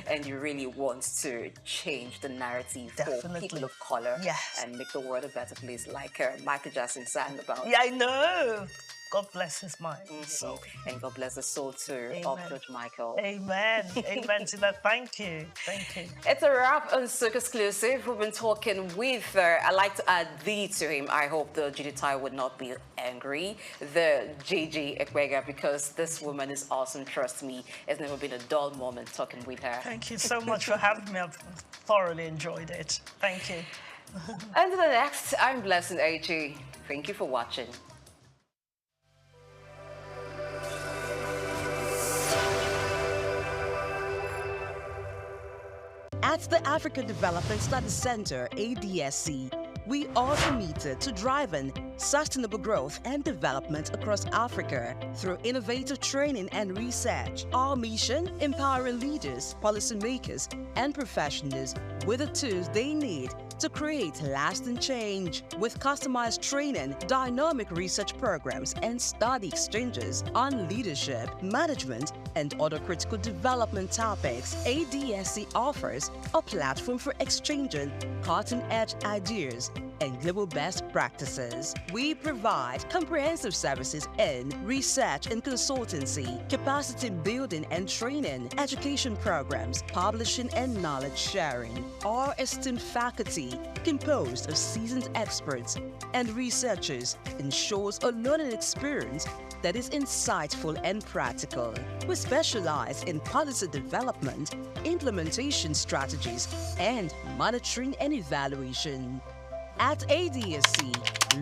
And you really want to change the narrative for people of color and make the world a better place, like Michael Jackson sang about. Yeah, I know. God bless his mind. So, and God bless the soul too of George Michael. Amen. Amen to that. Thank you. Thank you. It's a wrap on Souq Exclusive. We've been talking with, I like to add the to him. I hope the GD would not be angry. The JJ Ekwega, because this woman is awesome. Trust me. It's never been a dull moment talking with her. Thank you so much for having me. I've thoroughly enjoyed it. Thank you. Until the next, I'm Blessing AG. Thank you for watching. At the African Development Studies Center, ADSC, we are committed to driving sustainable growth and development across Africa through innovative training and research. Our mission, empowering leaders, policymakers, and professionals with the tools they need to create lasting change with customized training, dynamic research programs, and study exchanges on leadership, management, and other critical development topics. ADSC offers a platform for exchanging cutting-edge ideas and global best practices. We provide comprehensive services in research and consultancy, capacity building and training, education programs, publishing and knowledge sharing. Our esteemed faculty, composed of seasoned experts and researchers, ensures a learning experience that is insightful and practical. We specialize in policy development, implementation strategies, and monitoring and evaluation. At ADSC,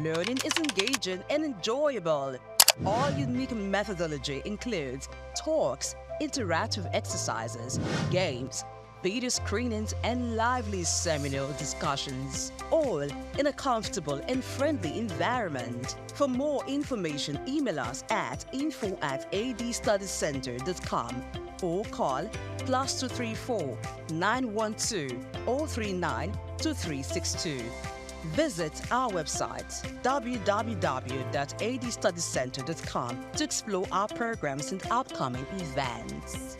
learning is engaging and enjoyable. Our unique methodology includes talks, interactive exercises, games, video screenings, and lively seminar discussions, all in a comfortable and friendly environment. For more information, email us at info@adstudiescenter.com or call +234 912 039 2362. Visit our website www.adstudiescenter.com to explore our programs and upcoming events.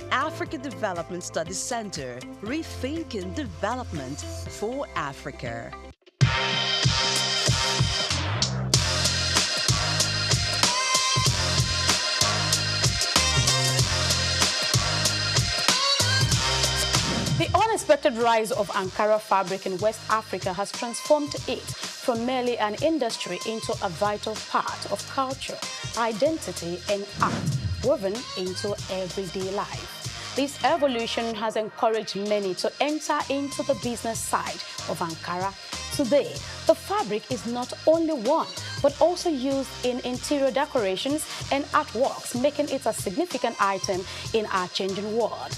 Africa Development Studies Center, rethinking development for Africa. The unexpected rise of Ankara fabric in West Africa has transformed it from merely an industry into a vital part of culture, identity, and art woven into everyday life. This evolution has encouraged many to enter into the business side of Ankara. Today, the fabric is not only worn, but also used in interior decorations and artworks, making it a significant item in our changing world.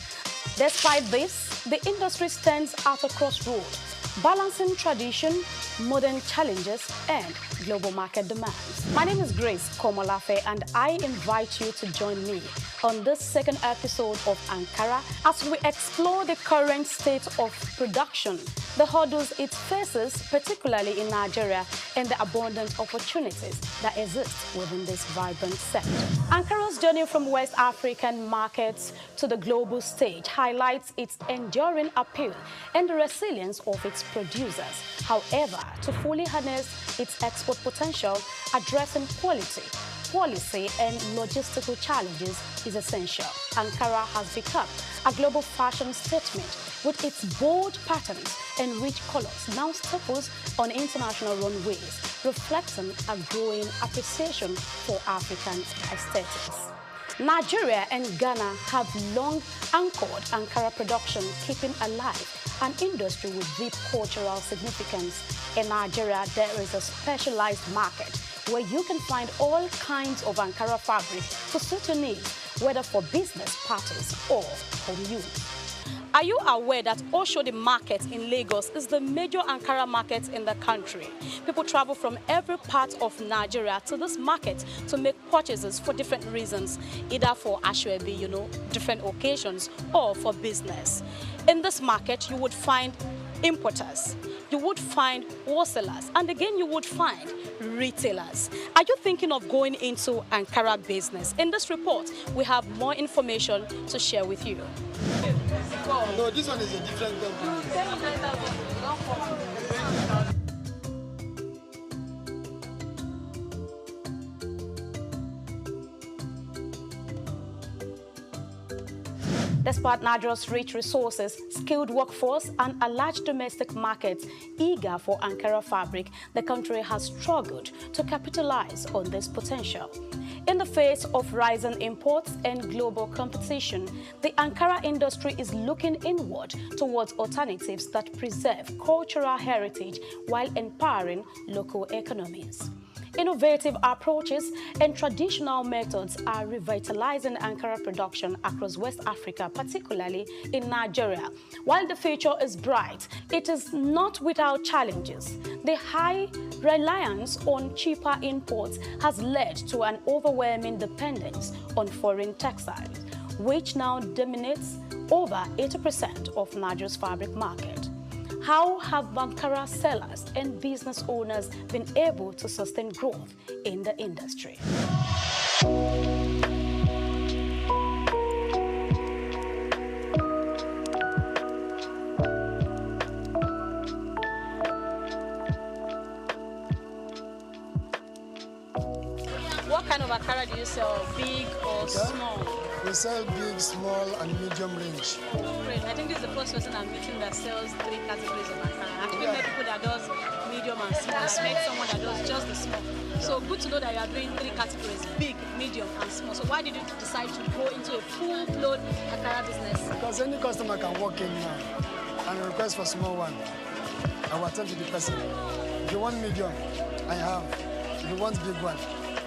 Despite this, the industry stands at a crossroads, balancing tradition, modern challenges, and global market demands. My name is Grace Komolafe, and I invite you to join me on this second episode of Ankara as we explore the current state of production, the hurdles it faces, particularly in Nigeria, and the abundant opportunities that exist within this vibrant sector. Ankara's journey from West African markets to the global stage highlights its enduring appeal and the resilience of its producers. However, to fully harness its export potential, addressing quality, policy, and logistical challenges is essential. Ankara has become a global fashion statement with its bold patterns and rich colors now staples on international runways, reflecting a growing appreciation for African aesthetics. Nigeria and Ghana have long anchored Ankara production, keeping alive an industry with deep cultural significance. In Nigeria, there is a specialized market where you can find all kinds of Ankara fabric to suit your needs, whether for business parties or home use. Are you aware that Oshodi Market in Lagos is the major Ankara market in the country? People travel from every part of Nigeria to this market to make purchases for different reasons, either for Ashwebi, different occasions, or for business. In this market, you would find importers, you would find wholesalers, and again, you would find retailers. Are you thinking of going into Ankara business? In this report, we have more information to share with you. No, this one is a different company. Despite Nigeria's rich resources, skilled workforce, and a large domestic market eager for Ankara fabric, the country has struggled to capitalize on this potential. In the face of rising imports and global competition, the Ankara industry is looking inward towards alternatives that preserve cultural heritage while empowering local economies. Innovative approaches and traditional methods are revitalizing Ankara production across West Africa, particularly in Nigeria. While the future is bright, it is not without challenges. The high reliance on cheaper imports has led to an overwhelming dependence on foreign textiles. which now dominates over 80% of Nigeria's fabric market. How have Ankara sellers and business owners been able to sustain growth in the industry? What kind of Ankara do you sell? Big or small? We sell big, small, and medium range. Great. I think this is the first person I'm meeting that sells 3 categories of Ankara. I actually met people that does medium and small. I met someone that does just the small. So good to know that you are doing 3 categories, big, medium, and small. So why did you decide to go into a full-blown Ankara business? Because any customer can walk in now and request for small one. I will attend to the person. If you want medium, I have. If you want big one,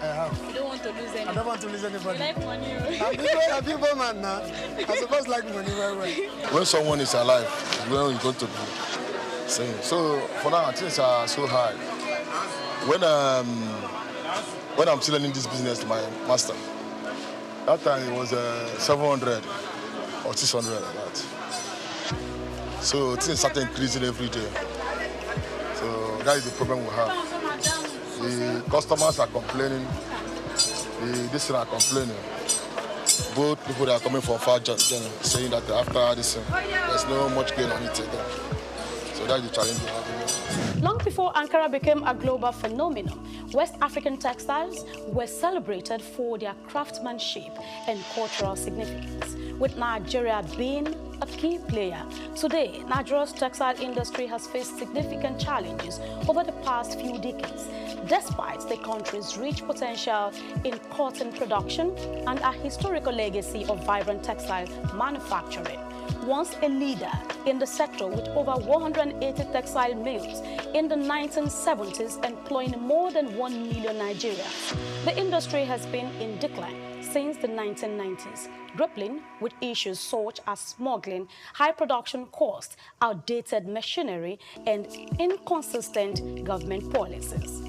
I have. You don't want to lose anybody. I don't want to lose anybody. You like money. I'm people man now. I suppose like money very well. When someone is alive, when you're going to be saying. So for now, things are so high. When I'm still learning this business to my master, that time it was 700 or 600 like that. So things started increasing every day. So that is the problem we have. The customers are complaining, this are complaining. Both people that are coming from far journey saying that after this, there's no much gain on it again. So that's the challenge we have. Long before Ankara became a global phenomenon, West African textiles were celebrated for their craftsmanship and cultural significance, with Nigeria being a key player. Today, Nigeria's textile industry has faced significant challenges over the past few decades, despite the country's rich potential in cotton production and a historical legacy of vibrant textile manufacturing. Once a leader in the sector with over 180 textile mills in the 1970s employing more than 1 million Nigerians, the industry has been in decline since the 1990s, grappling with issues such as smuggling, high production costs, outdated machinery, and inconsistent government policies.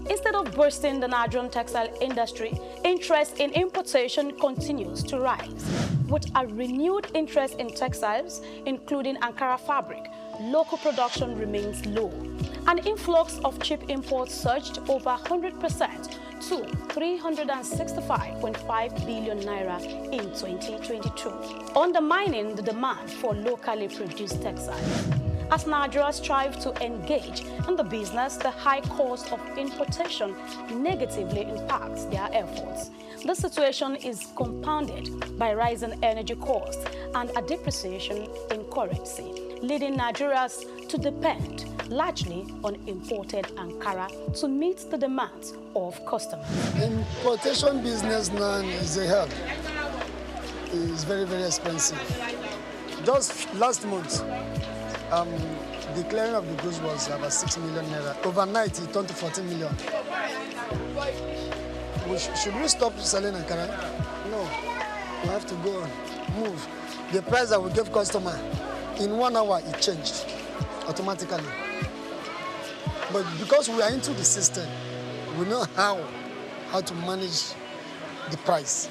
Instead of boosting the Nigerian textile industry, interest in importation continues to rise. With a renewed interest in textiles, including Ankara fabric, local production remains low. An influx of cheap imports surged over 100% to 365.5 billion naira in 2022, undermining the demand for locally produced textiles. As Nigeria strives to engage in the business, the high cost of importation negatively impacts their efforts. The situation is compounded by rising energy costs and a depreciation in currency, leading Nigerians to depend largely on imported Ankara to meet the demands of customers. Importation business now is a help. It's very, very expensive. Just last month, the clearing of the goods was about 6 million naira. Overnight, it turned to 14 million. Should we stop selling Ankara? No. We have to go on, move. The price that we give customer, in 1 hour, it changed automatically. But because we are into the system, we know how to manage the price.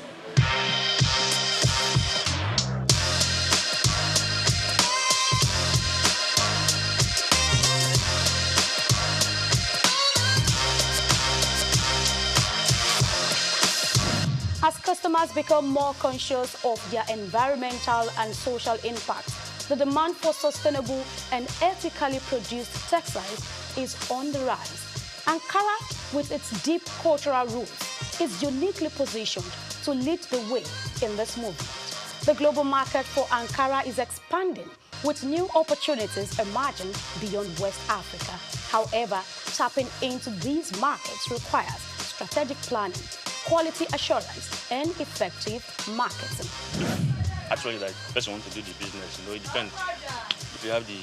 As customers become more conscious of their environmental and social impact, the demand for sustainable and ethically produced textiles is on the rise. Ankara, with its deep cultural roots, is uniquely positioned to lead the way in this movement. The global market for Ankara is expanding, with new opportunities emerging beyond West Africa. However, tapping into these markets requires strategic planning, quality assurance, and effective marketing. Actually, like, the person wants to do the business, it depends if you have the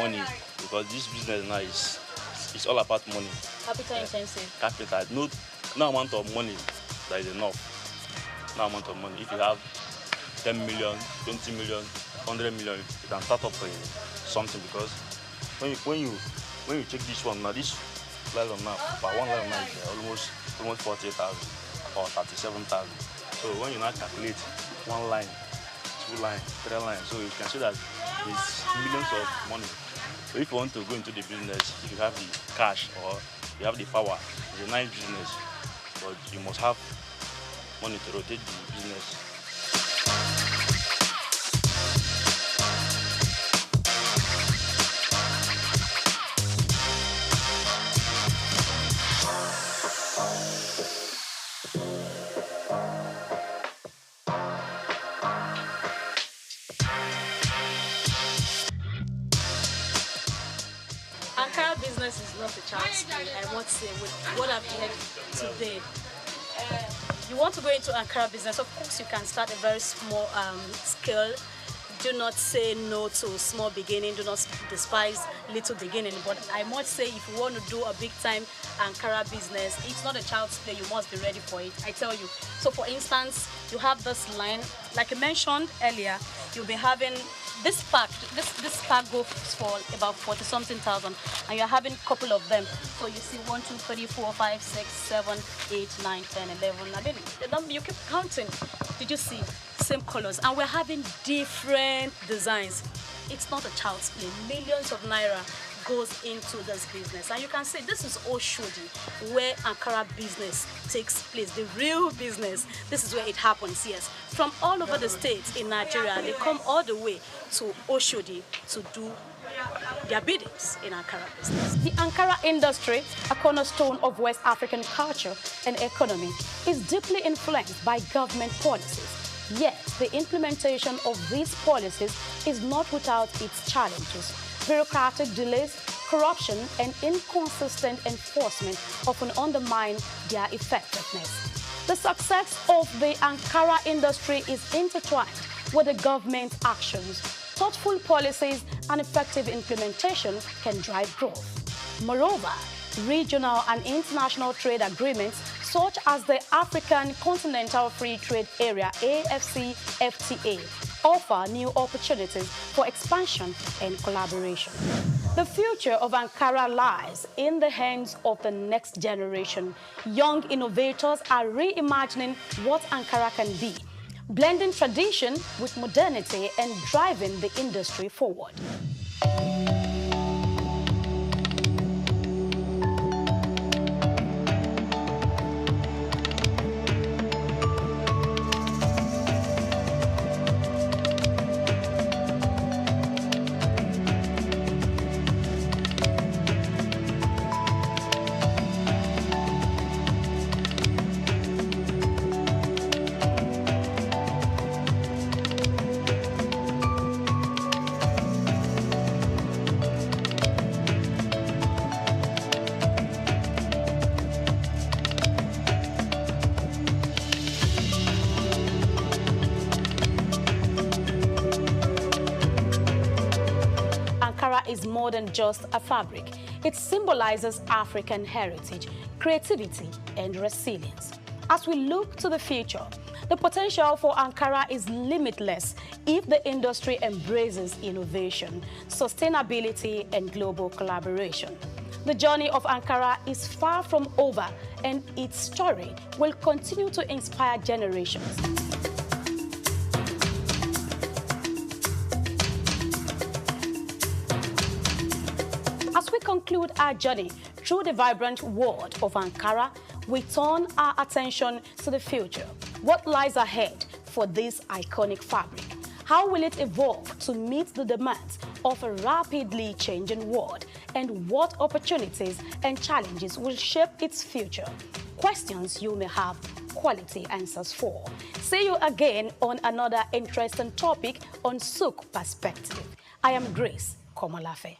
money, because this business now it's all about money. Capital intensive. Capital. No amount of money that is enough. No amount of money. If you have 10 million, 20 million, 100 million, you can start up something, because when you check this one now, this level now, for one level now is almost 48,000 or 37,000. So when you now calculate 1 line, 2 lines, 3 lines. So you can see that it's millions of money. So if you want to go into the business, if you have the cash or you have the power, it's a nice business, but you must have money to rotate the business. Ankara business is not a child's play, I must say, with what I've heard today. You want to go into Ankara business, of course you can start a very small scale. Do not say no to small beginning, do not despise little beginning. But I must say, if you want to do a big time Ankara business, it's not a child's play, you must be ready for it, I tell you. So for instance, you have this line, like I mentioned earlier, you'll be having this pack goes for about 40-something thousand, and you're having a couple of them. So you see 1, 2, 3, 4, 5, 6, 7, 8, 9, 10, 11. I mean, the number you keep counting. Did you see? Same colors, and we're having different designs. It's not a child's play. Millions of naira goes into this business, and you can see this is Oshodi, where Ankara business takes place, the real business. This is where it happens. Yes, from all over the states in Nigeria, they come all the way to Oshodi to do their biddings in Ankara business. The Ankara industry, a cornerstone of West African culture and economy, is deeply influenced by government policies. Yet, the implementation of these policies is not without its challenges. Bureaucratic delays, corruption, and inconsistent enforcement often undermine their effectiveness. The success of the Ankara industry is intertwined with the government's actions. Thoughtful policies and effective implementation can drive growth. Moreover, regional and international trade agreements such as the African Continental Free Trade Area (AFCFTA) offer new opportunities for expansion and collaboration. The future of Ankara lies in the hands of the next generation. Young innovators are reimagining what Ankara can be, blending tradition with modernity and driving the industry forward. Is more than just a fabric. It symbolizes African heritage, creativity, and resilience. As we look to the future, the potential for Ankara is limitless if the industry embraces innovation, sustainability, and global collaboration. The journey of Ankara is far from over, and its story will continue to inspire generations. As we conclude our journey through the vibrant world of Ankara, we turn our attention to the future. What lies ahead for this iconic fabric? How will it evolve to meet the demands of a rapidly changing world? And what opportunities and challenges will shape its future? Questions you may have quality answers for. See you again on another interesting topic on Souq Perspective. I am Grace Komolafe.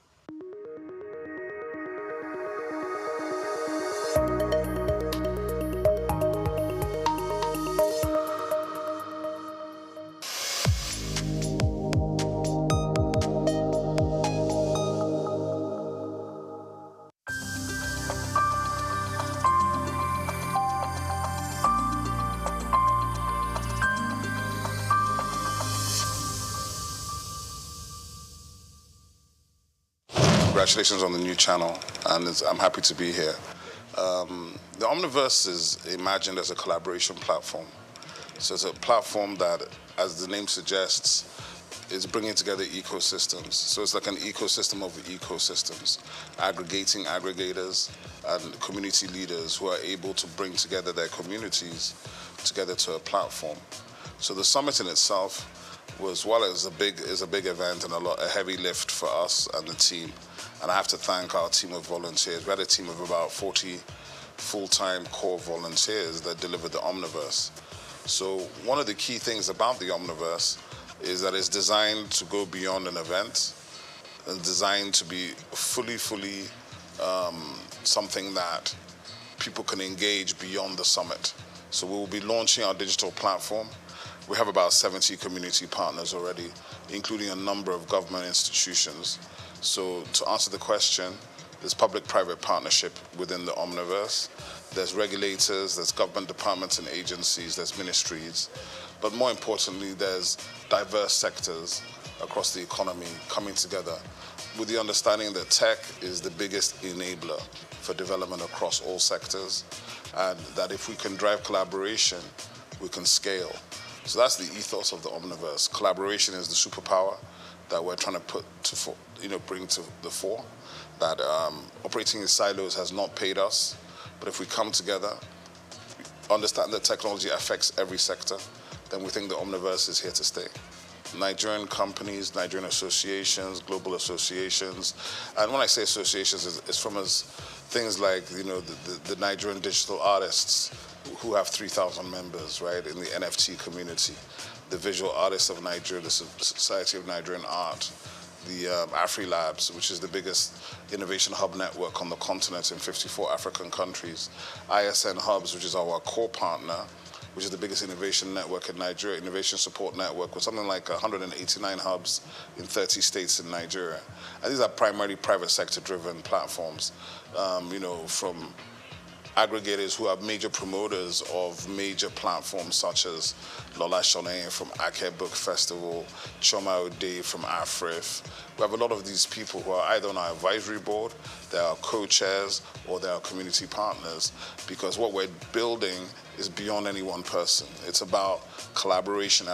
Congratulations on the new channel, and I'm happy to be here. The Omniverse is imagined as a collaboration platform So it's a platform that, as the name suggests, is bringing together ecosystems. So it's like an ecosystem of ecosystems, aggregating aggregators and community leaders who are able to bring together their communities together to a platform. So the summit in itself was, while it was a big event and a heavy lift for us and the team, and I have to thank our team of volunteers. We had a team of about 40 full-time core volunteers that delivered the Omniverse. So one of the key things about the Omniverse is that it's designed to go beyond an event and designed to be fully something that people can engage beyond the summit. So we will be launching our digital platform. We have about 70 community partners already, including a number of government institutions. So to answer the question, there's public-private partnership within the Omniverse. There's regulators, there's government departments and agencies, there's ministries. But more importantly, there's diverse sectors across the economy coming together with the understanding that tech is the biggest enabler for development across all sectors, and that if we can drive collaboration, we can scale. So that's the ethos of the Omniverse. Collaboration is the superpower that we're trying to bring to the fore. That operating in silos has not paid us, but if we come together, understand that technology affects every sector, then we think the Omniverse is here to stay. Nigerian companies, Nigerian associations, global associations, and when I say associations, it's from things like the Nigerian digital artists who have 3,000 members, right, in the NFT community, the Visual Artists of Nigeria, the Society of Nigerian Art, the AfriLabs, which is the biggest innovation hub network on the continent in 54 African countries, ISN Hubs, which is our core partner, which is the biggest innovation network in Nigeria, innovation support network, with something like 189 hubs in 30 states in Nigeria. And these are primarily private sector driven platforms, from aggregators who are major promoters of major platforms such as Lola Shone from Ake Book Festival, Choma Ode from AFRIF. We have a lot of these people who are either on our advisory board, they are co-chairs, or they are community partners, because what we're building is beyond any one person. It's about collaboration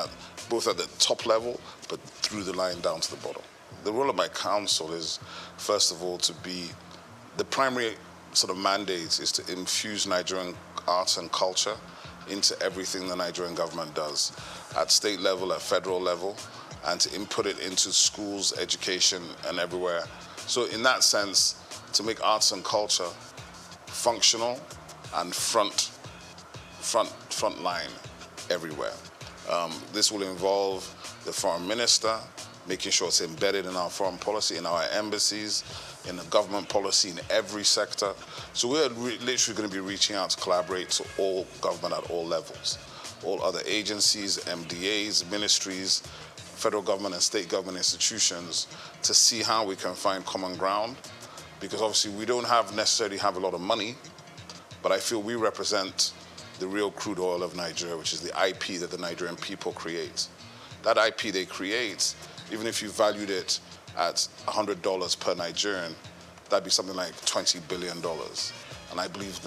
both at the top level, but through the line down to the bottom. The role of my council is, first of all, to be the primary sort of mandate is to infuse Nigerian arts and culture into everything the Nigerian government does, at state level, at federal level, and to input it into schools, education, and everywhere. So in that sense, to make arts and culture functional and front line everywhere. This will involve the foreign minister, making sure it's embedded in our foreign policy, in our embassies, in the government policy, in every sector. So we're literally going to be reaching out to collaborate to all government at all levels, all other agencies, MDAs, ministries, federal government and state government institutions, to see how we can find common ground. Because obviously we don't necessarily have a lot of money, but I feel we represent the real crude oil of Nigeria, which is the IP that the Nigerian people create. That IP they create, even if you valued it at $100 per Nigerian, that'd be something like $20 billion. And I believe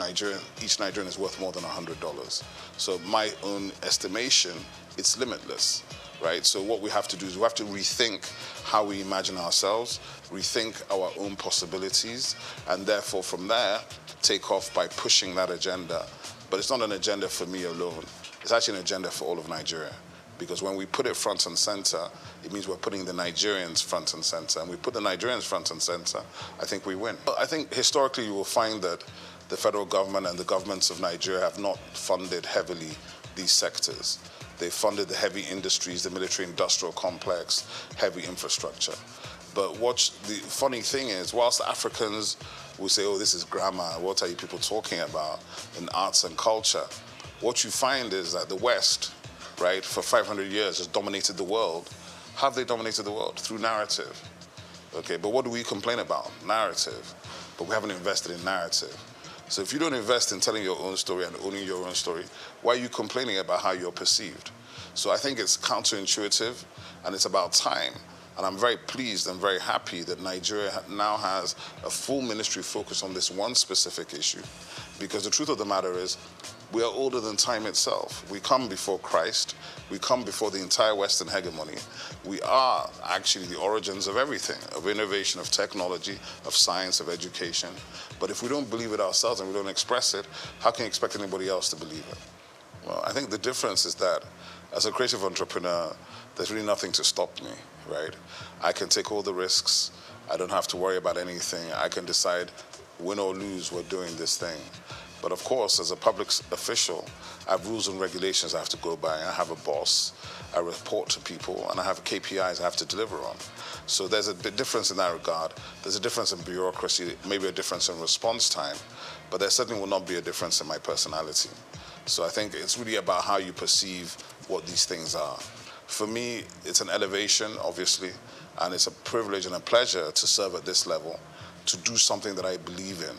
each Nigerian is worth more than $100. So my own estimation, it's limitless, right? So what we have to do is we have to rethink how we imagine ourselves, rethink our own possibilities, and therefore from there, take off by pushing that agenda. But it's not an agenda for me alone. It's actually an agenda for all of Nigeria. Because when we put it front and center, it means we're putting the Nigerians front and center. And we put the Nigerians front and center, I think we win. I think historically you will find that the federal government and the governments of Nigeria have not funded heavily these sectors. They funded the heavy industries, the military-industrial complex, heavy infrastructure. But the funny thing is, whilst Africans will say, oh, this is grammar, what are you people talking about in arts and culture? What you find is that the West, right, for 500 years has dominated the world. How have they dominated the world? Through narrative. Okay, but what do we complain about? Narrative. But we haven't invested in narrative. So if you don't invest in telling your own story and owning your own story, why are you complaining about how you're perceived? So I think it's counterintuitive, and it's about time. And I'm very pleased and very happy that Nigeria now has a full ministry focused on this one specific issue. Because the truth of the matter is, We are older than time itself. We come before Christ. We come before the entire Western hegemony. We are actually the origins of everything, of innovation, of technology, of science, of education. But if we don't believe it ourselves and we don't express it, how can you expect anybody else to believe it? Well, I think the difference is that as a creative entrepreneur, there's really nothing to stop me, right? I can take all the risks. I don't have to worry about anything. I can decide, win or lose, we're doing this thing. But of course, as a public official, I have rules and regulations I have to go by. I have a boss, I report to people, and I have KPIs I have to deliver on. So there's a bit difference in that regard. There's a difference in bureaucracy, maybe a difference in response time, but there certainly will not be a difference in my personality. So I think it's really about how you perceive what these things are. For me, it's an elevation, obviously, and it's a privilege and a pleasure to serve at this level, to do something that I believe in,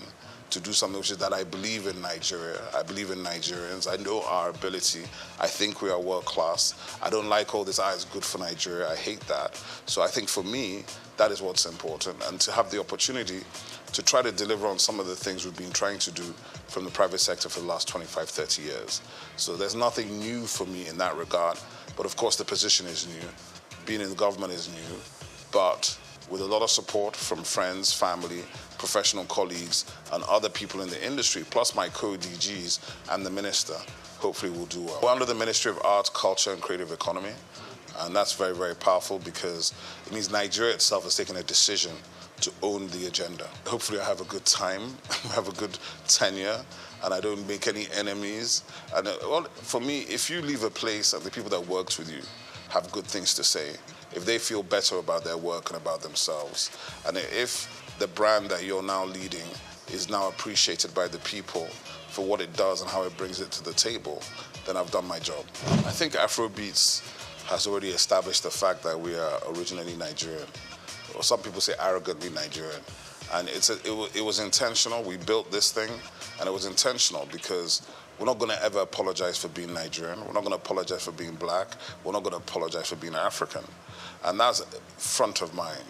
to do something which is that I believe in Nigeria. I believe in Nigerians. I know our ability. I think we are world class. I don't like all this, it's good for Nigeria. I hate that. So I think for me, that is what's important. And to have the opportunity to try to deliver on some of the things we've been trying to do from the private sector for the last 25, 30 years. So there's nothing new for me in that regard. But of course, the position is new. Being in the government is new. But with a lot of support from friends, family, professional colleagues, and other people in the industry, plus my co-DGs and the minister, hopefully we'll do well. We're under the Ministry of Arts, Culture, and Creative Economy. And that's very, very powerful because it means Nigeria itself has taken a decision to own the agenda. Hopefully I have a good time, have a good tenure, and I don't make any enemies. And well, for me, if you leave a place and the people that worked with you have good things to say, if they feel better about their work and about themselves, and if the brand that you're now leading is now appreciated by the people for what it does and how it brings it to the table, then I've done my job. I think Afrobeats has already established the fact that we are originally Nigerian, or some people say arrogantly Nigerian. And it was intentional. We built this thing, and it was intentional because we're not going to ever apologize for being Nigerian. We're not going to apologize for being black. We're not going to apologize for being African. And that's front of mind.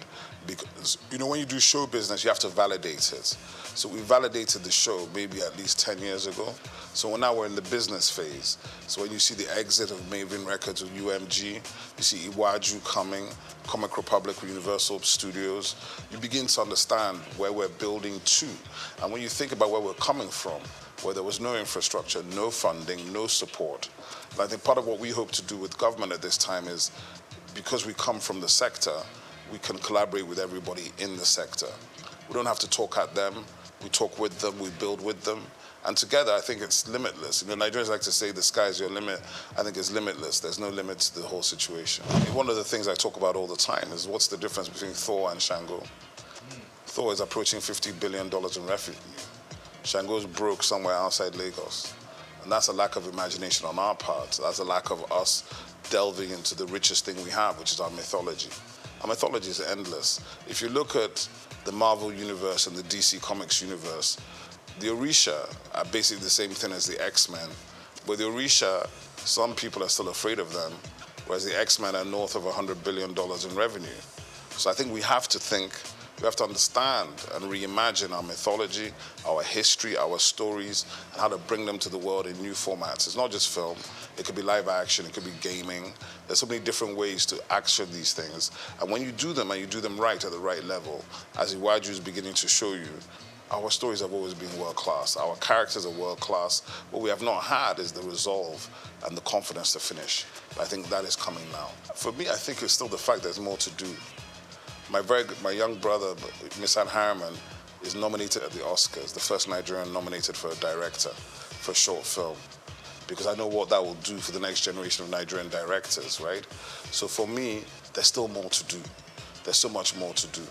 Because, you know, when you do show business, you have to validate it. So we validated the show maybe at least 10 years ago. So now we're in the business phase. So when you see the exit of Maven Records with UMG, you see Iwaju coming, Comic Republic with Universal Studios, you begin to understand where we're building to. And when you think about where we're coming from, where there was no infrastructure, no funding, no support, and I think part of what we hope to do with government at this time is, because we come from the sector, we can collaborate with everybody in the sector. We don't have to talk at them. We talk with them, we build with them. And together, I think it's limitless. You know, Nigerians like to say the sky is your limit. I think it's limitless. There's no limit to the whole situation. One of the things I talk about all the time is what's the difference between Thor and Shango? Thor is approaching $50 billion in revenue. Shango's broke somewhere outside Lagos. And that's a lack of imagination on our part. That's a lack of us delving into the richest thing we have, which is our mythology. Our mythology is endless. If you look at the Marvel universe and the DC Comics universe, the Orisha are basically the same thing as the X-Men. But the Orisha, some people are still afraid of them, whereas the X-Men are north of $100 billion in revenue. So I think we have to understand and reimagine our mythology, our history, our stories, and how to bring them to the world in new formats. It's not just film. It could be live action. It could be gaming. There's so many different ways to action these things. And when you do them, and you do them right at the right level, as Iwaju is beginning to show you, our stories have always been world-class. Our characters are world-class. What we have not had is the resolve and the confidence to finish. I think that is coming now. For me, I think it's still the fact there's more to do. My young brother, Misan Harriman, is nominated at the Oscars, the first Nigerian nominated for a director for a short film, because I know what that will do for the next generation of Nigerian directors, right? So for me, there's still more to do. There's so much more to do.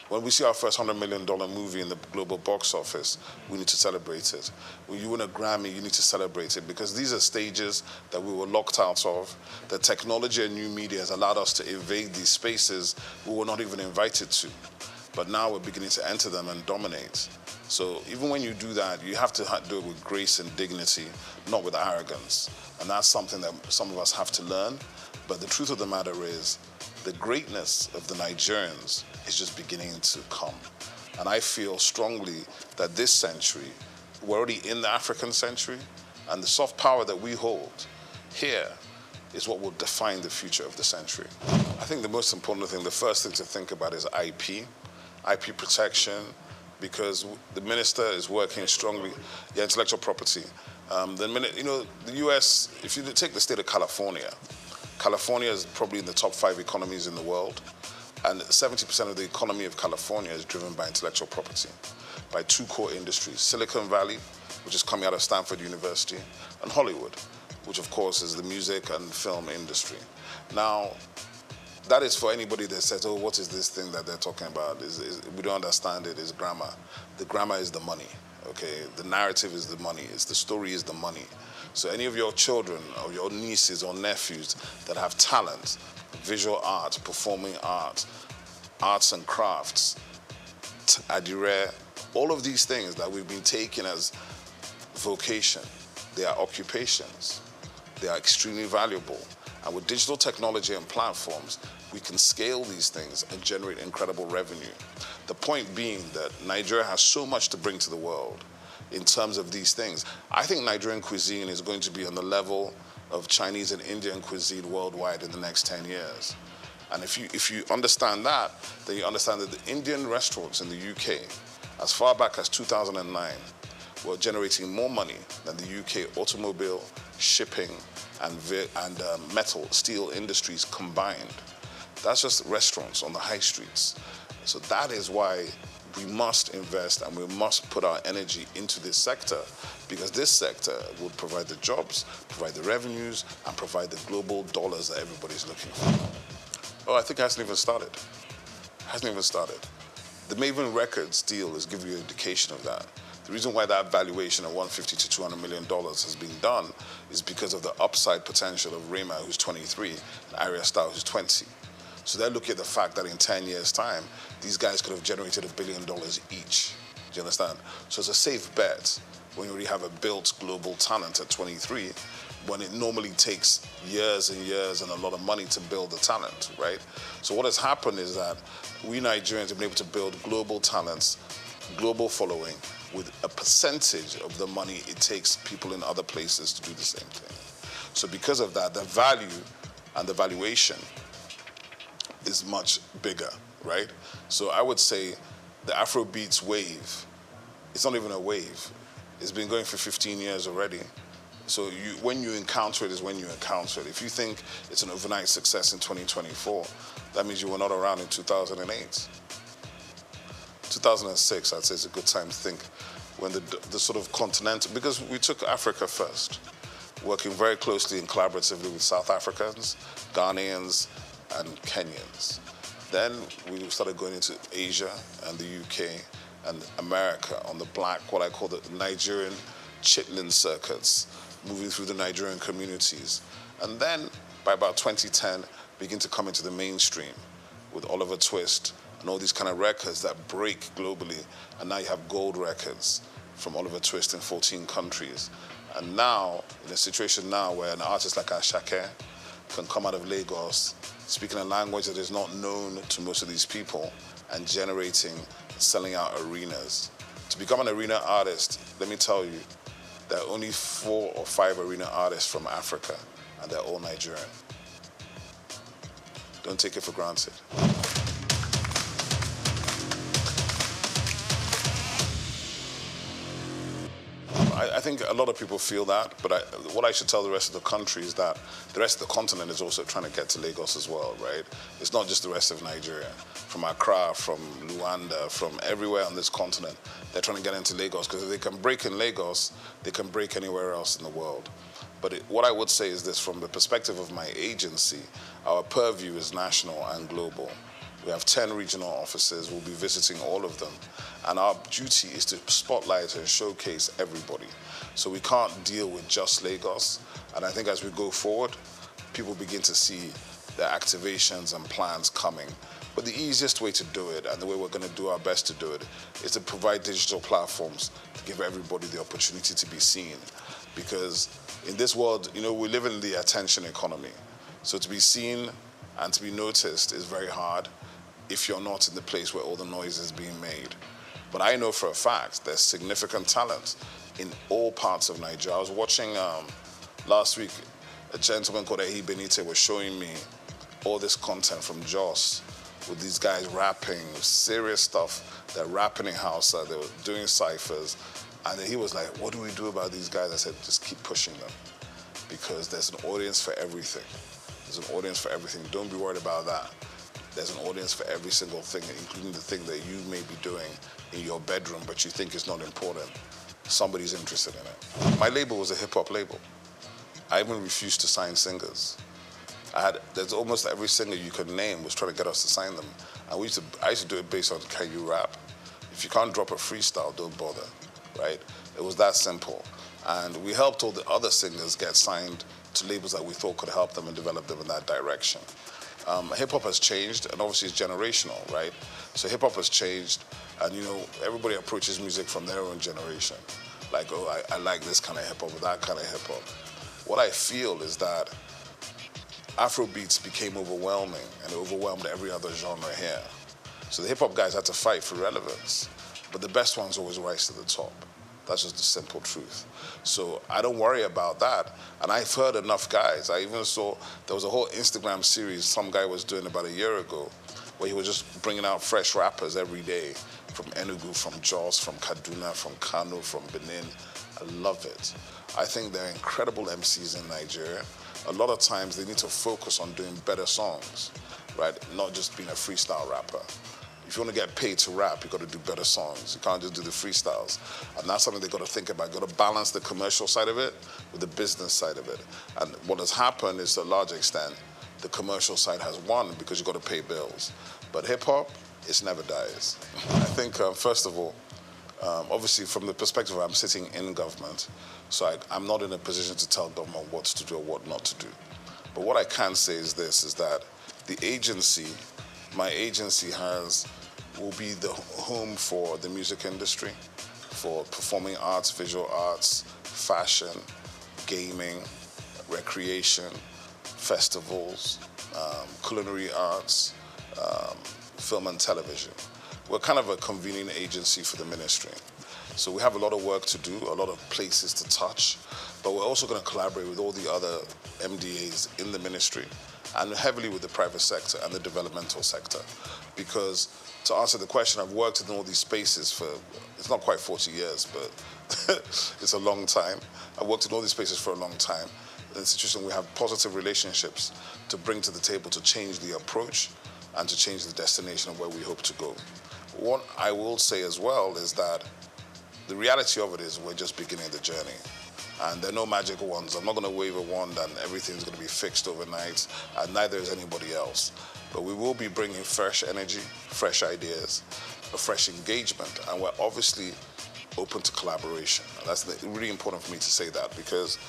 When we see our first $100 million movie in the global box office, we need to celebrate it. When you win a Grammy, you need to celebrate it, because these are stages that we were locked out of. The technology and new media has allowed us to evade these spaces we were not even invited to. But now we're beginning to enter them and dominate. So even when you do that, you have to do it with grace and dignity, not with arrogance. And that's something that some of us have to learn. But the truth of the matter is, the greatness of the Nigerians is just beginning to come. And I feel strongly that this century, we're already in the African century, And the soft power that we hold here is what will define the future of the century. I think the most important thing, the first thing to think about is IP protection, because the minister is working strongly, intellectual property. The US, if you take the state of California is probably in the top 5 economies in the world, and 70% of the economy of California is driven by intellectual property, by 2 core industries, Silicon Valley, which is coming out of Stanford University, and Hollywood, which of course is the music and film industry. Now, that is for anybody that says, oh, what is this thing that they're talking about? We don't understand it, it's grammar. The grammar is the money, okay? The narrative is the money, the story is the money. So any of your children or your nieces or nephews that have talent, visual art, performing art, arts and crafts, adire, all of these things that we've been taking as vocation, they are occupations. They are extremely valuable. And with digital technology and platforms, we can scale these things and generate incredible revenue. The point being that Nigeria has so much to bring to the world in terms of these things. I think Nigerian cuisine is going to be on the level of Chinese and Indian cuisine worldwide in the next 10 years. And if you understand that, then you understand that the Indian restaurants in the UK, as far back as 2009, were generating more money than the UK automobile, shipping, and metal, steel industries combined. That's just restaurants on the high streets. So that is why we must invest and we must put our energy into this sector, because this sector will provide the jobs, provide the revenues, and provide the global dollars that everybody's looking for. Oh, I think it hasn't even started. The Maven Records deal is giving you an indication of that. The reason why that valuation of $150 to $200 million has been done is because of the upside potential of Rema, who's 23, and Arya Star, who's 20. So they're looking at the fact that in 10 years' time, these guys could have generated $1 billion each. Do you understand? So it's a safe bet when you already have a built global talent at 23, when it normally takes years and years and a lot of money to build the talent, right? So what has happened is that we Nigerians have been able to build global talents, global following, with a percentage of the money it takes people in other places to do the same thing. So because of that, the value and the valuation is much bigger, right? So I would say the Afrobeats wave, it's not even a wave. It's been going for 15 years already. So when you encounter it is when you encounter it. If you think it's an overnight success in 2024, that means you were not around in 2008. 2006, I'd say, is a good time to think when the sort of continental, because we took Africa first, working very closely and collaboratively with South Africans, Ghanaians, and Kenyans. Then we started going into Asia and the UK and America on the black, what I call the Nigerian chitlin circuits, moving through the Nigerian communities. And then by about 2010, begin to come into the mainstream with Oliver Twist and all these kind of records that break globally. And now you have gold records from Oliver Twist in 14 countries. And now, in a situation now where an artist like Ashake can come out of Lagos, speaking a language that is not known to most of these people, and generating, selling out arenas. To become an arena artist, let me tell you, there are only 4 or 5 arena artists from Africa, and they're all Nigerian. Don't take it for granted. I think a lot of people feel that, but what I should tell the rest of the country is that the rest of the continent is also trying to get to Lagos as well, right? It's not just the rest of Nigeria. From Accra, from Luanda, from everywhere on this continent, they're trying to get into Lagos, because if they can break in Lagos, they can break anywhere else in the world. But what I would say is this, from the perspective of my agency, our purview is national and global. We have 10 regional offices. We'll be visiting all of them. And our duty is to spotlight and showcase everybody. So we can't deal with just Lagos. And I think as we go forward, people begin to see the activations and plans coming. But the easiest way to do it, and the way we're going to do our best to do it, is to provide digital platforms to give everybody the opportunity to be seen. Because in this world, we live in the attention economy. So to be seen and to be noticed is very hard if you're not in the place where all the noise is being made. But I know for a fact there's significant talent in all parts of Nigeria. I was watching last week, a gentleman called Ehi Benite was showing me all this content from Jos with these guys rapping, serious stuff. They're rapping in Hausa, they were doing ciphers. And then he was like, what do we do about these guys? I said, just keep pushing them because there's an audience for everything. There's an audience for everything. Don't be worried about that. There's an audience for every single thing, including the thing that you may be doing in your bedroom, but you think is not important. Somebody's interested in it. My label was a hip-hop label. I even refused to sign singers. There's almost every singer you could name was trying to get us to sign them. And I used to do it based on, can you rap? If you can't drop a freestyle, don't bother, right? It was that simple. And we helped all the other singers get signed to labels that we thought could help them and develop them in that direction. Hip-hop has changed, and obviously it's generational, right? So hip-hop has changed, and everybody approaches music from their own generation. Like, oh, I like this kind of hip-hop or that kind of hip-hop. What I feel is that Afrobeats became overwhelming, and it overwhelmed every other genre here. So the hip-hop guys had to fight for relevance, but the best ones always rise to the top. That's just the simple truth. So I don't worry about that. And I've heard enough guys. I even saw there was a whole Instagram series some guy was doing about a year ago where he was just bringing out fresh rappers every day from Enugu, from Jos, from Kaduna, from Kano, from Benin. I love it. I think they're incredible MCs in Nigeria. A lot of times they need to focus on doing better songs, right? Not just being a freestyle rapper. If you want to get paid to rap, you've got to do better songs. You can't just do the freestyles. And that's something they've got to think about. You've got to balance the commercial side of it with the business side of it. And what has happened is, to a large extent, the commercial side has won because you've got to pay bills. But hip-hop, it never dies. I think, first of all, obviously from the perspective of I'm sitting in government, so I'm not in a position to tell government what to do or what not to do. But what I can say is this, is that the agency, my agency will be the home for the music industry, for performing arts, visual arts, fashion, gaming, recreation, festivals, culinary arts, film and television. We're kind of a convening agency for the ministry. So we have a lot of work to do, a lot of places to touch, but we're also going to collaborate with all the other MDAs in the ministry and heavily with the private sector and the developmental sector. Because to answer the question, I've worked in all these spaces for, it's not quite 40 years, but it's a long time. I've worked in all these spaces for a long time. In the institution, we have positive relationships to bring to the table to change the approach and to change the destination of where we hope to go. What I will say as well is that the reality of it is we're just beginning the journey. And there are no magic wands. I'm not going to wave a wand and everything's going to be fixed overnight, and neither is anybody else. But we will be bringing fresh energy, fresh ideas, a fresh engagement, and we're obviously open to collaboration. And that's really important for me to say that, because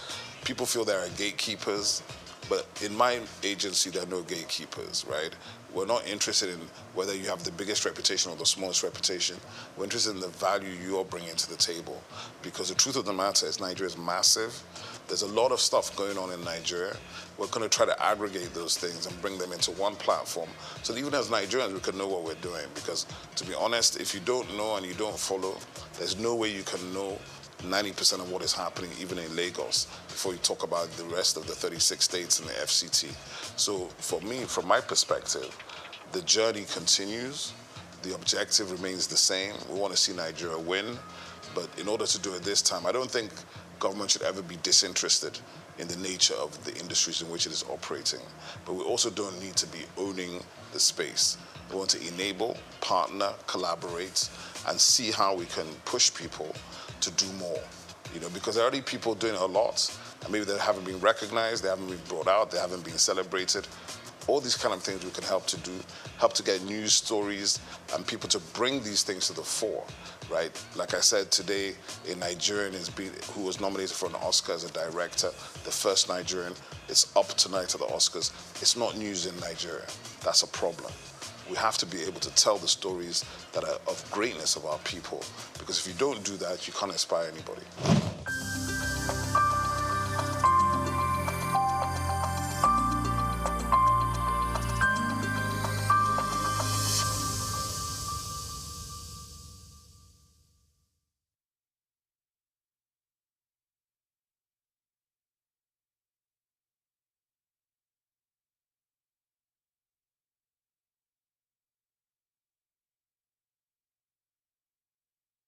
people feel there are gatekeepers, but in my agency, there are no gatekeepers, right? We're not interested in whether you have the biggest reputation or the smallest reputation. We're interested in the value you're bringing to the table. Because the truth of the matter is Nigeria is massive. There's a lot of stuff going on in Nigeria. We're going to try to aggregate those things and bring them into one platform so that even as Nigerians, we can know what we're doing. Because to be honest, if you don't know and you don't follow, there's no way you can know 90% of what is happening even in Lagos before you talk about the rest of the 36 states in the FCT. So for me, from my perspective, the journey continues. The objective remains the same. We want to see Nigeria win. But in order to do it this time, I don't think government should ever be disinterested in the nature of the industries in which it is operating. But we also don't need to be owning the space. We want to enable, partner, collaborate, and see how we can push people to do more, because there are already people doing a lot, and maybe they haven't been recognized, they haven't been brought out, they haven't been celebrated. All these kind of things we can help to do, help to get news stories and people to bring these things to the fore, right? Like I said today, a Nigerian who was nominated for an Oscar as a director, the first Nigerian. It's up tonight at the Oscars. It's not news in Nigeria. That's a problem. We have to be able to tell the stories that are of greatness of our people, because if you don't do that, you can't inspire anybody.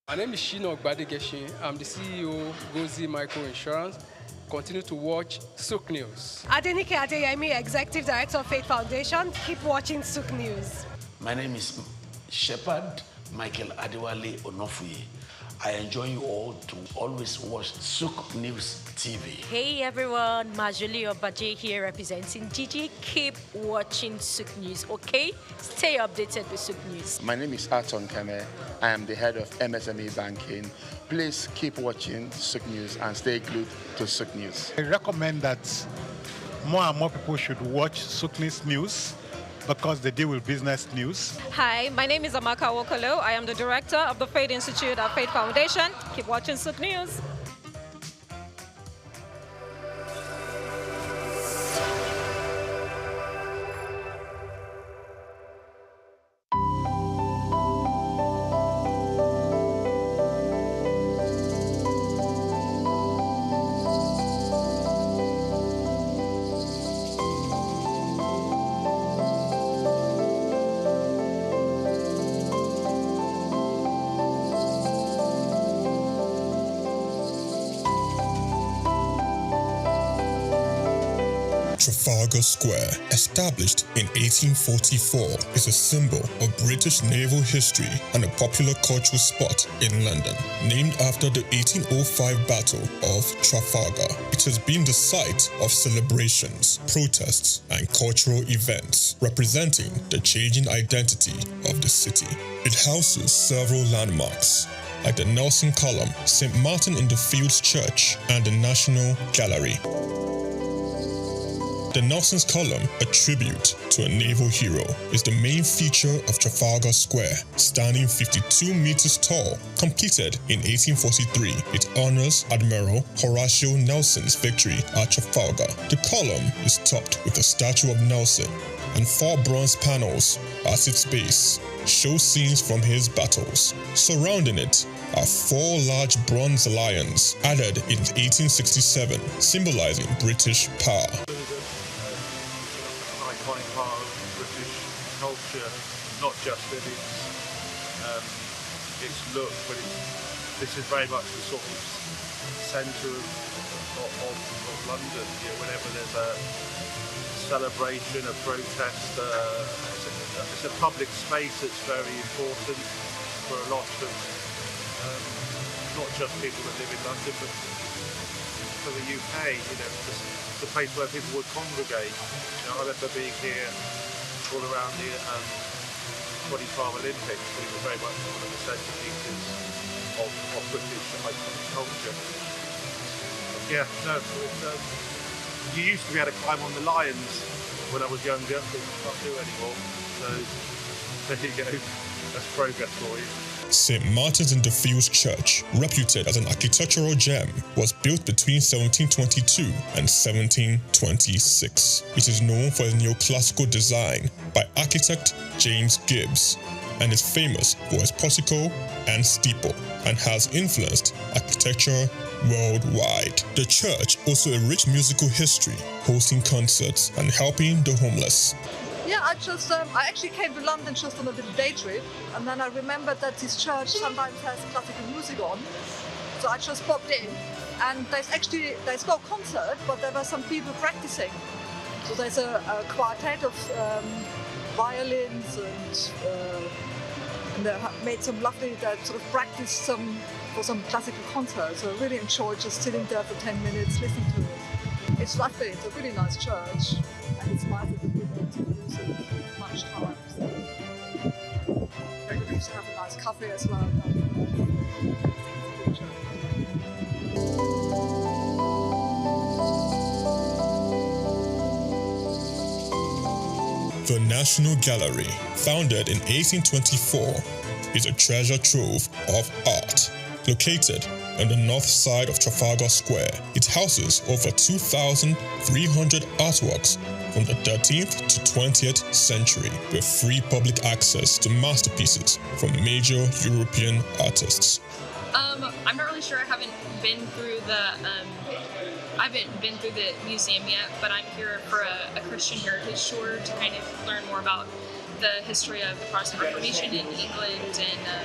My name is Shino Gbadegeshin. I'm the CEO of Gozi Micro Insurance. Continue to watch Souq News. Adenike Adeyemi, Executive Director of Faith Foundation. Keep watching Souq News. My name is Shepherd Michael Adewale Onofuye. I enjoy you all to always watch Souq News TV. Hey everyone, Majuli Obaje here representing Gigi. Keep watching Souq News, okay? Stay updated with Souq News. My name is Aton Keme. I am the head of MSME banking. Please keep watching Souq News and stay glued to Souq News. I recommend that more and more people should watch Souq News because they deal with business news. Hi, my name is Amaka Wokolo. I am the director of the Faith Institute at Faith Foundation. Keep watching Souq News. Trafalgar Square, established in 1844, is a symbol of British naval history and a popular cultural spot in London. Named after the 1805 Battle of Trafalgar, it has been the site of celebrations, protests, and cultural events, representing the changing identity of the city. It houses several landmarks, like the Nelson Column, St. Martin in the Fields Church, and the National Gallery. The Nelson's Column, a tribute to a naval hero, is the main feature of Trafalgar Square. Standing 52 meters tall, completed in 1843, it honors Admiral Horatio Nelson's victory at Trafalgar. The column is topped with a statue of Nelson, and 4 bronze panels at its base show scenes from his battles. Surrounding it are 4 large bronze lions added in 1867, symbolizing British power. Iconic part of British culture, not just in its look, but this is very much the sort of centre of London. You know, whenever there's a celebration, a protest, it's a public space that's very important for a lot of not just people that live in London, but for the UK. You know, it's a place where people would congregate. You know, I remember being here all around the 2012 Olympics, but it was very much one of the centerpieces of British iconic culture. Yeah, no, you used to be able to climb on the lions when I was younger, but you can't do anymore. So there you go, that's progress for you. St. Martin's in the Fields Church, reputed as an architectural gem, was built between 1722 and 1726. It is known for its neoclassical design by architect James Gibbs, and is famous for its portico and steeple, and has influenced architecture worldwide. The church also a rich musical history, hosting concerts and helping the homeless. Yeah, I actually came to London just on a little day trip, and then I remembered that this church sometimes has classical music on, so I just popped in, and there's no concert, but there were some people practicing. So there's a quartet of violins, and they made some lovely, sort of practice for some classical concerts. So I really enjoyed just sitting there for 10 minutes listening to it. It's lovely, it's a really nice church, and it's nice that people don't use it much time. So maybe we should have a nice coffee as well. The National Gallery, founded in 1824, is a treasure trove of art. Located on the north side of Trafalgar Square, it houses over 2,300 artworks from the 13th to 20th century, with free public access to masterpieces from major European artists. I'm not really sure. I haven't been through the museum yet, but I'm here for a Christian heritage tour to kind of learn more about the history of the Protestant Reformation in England and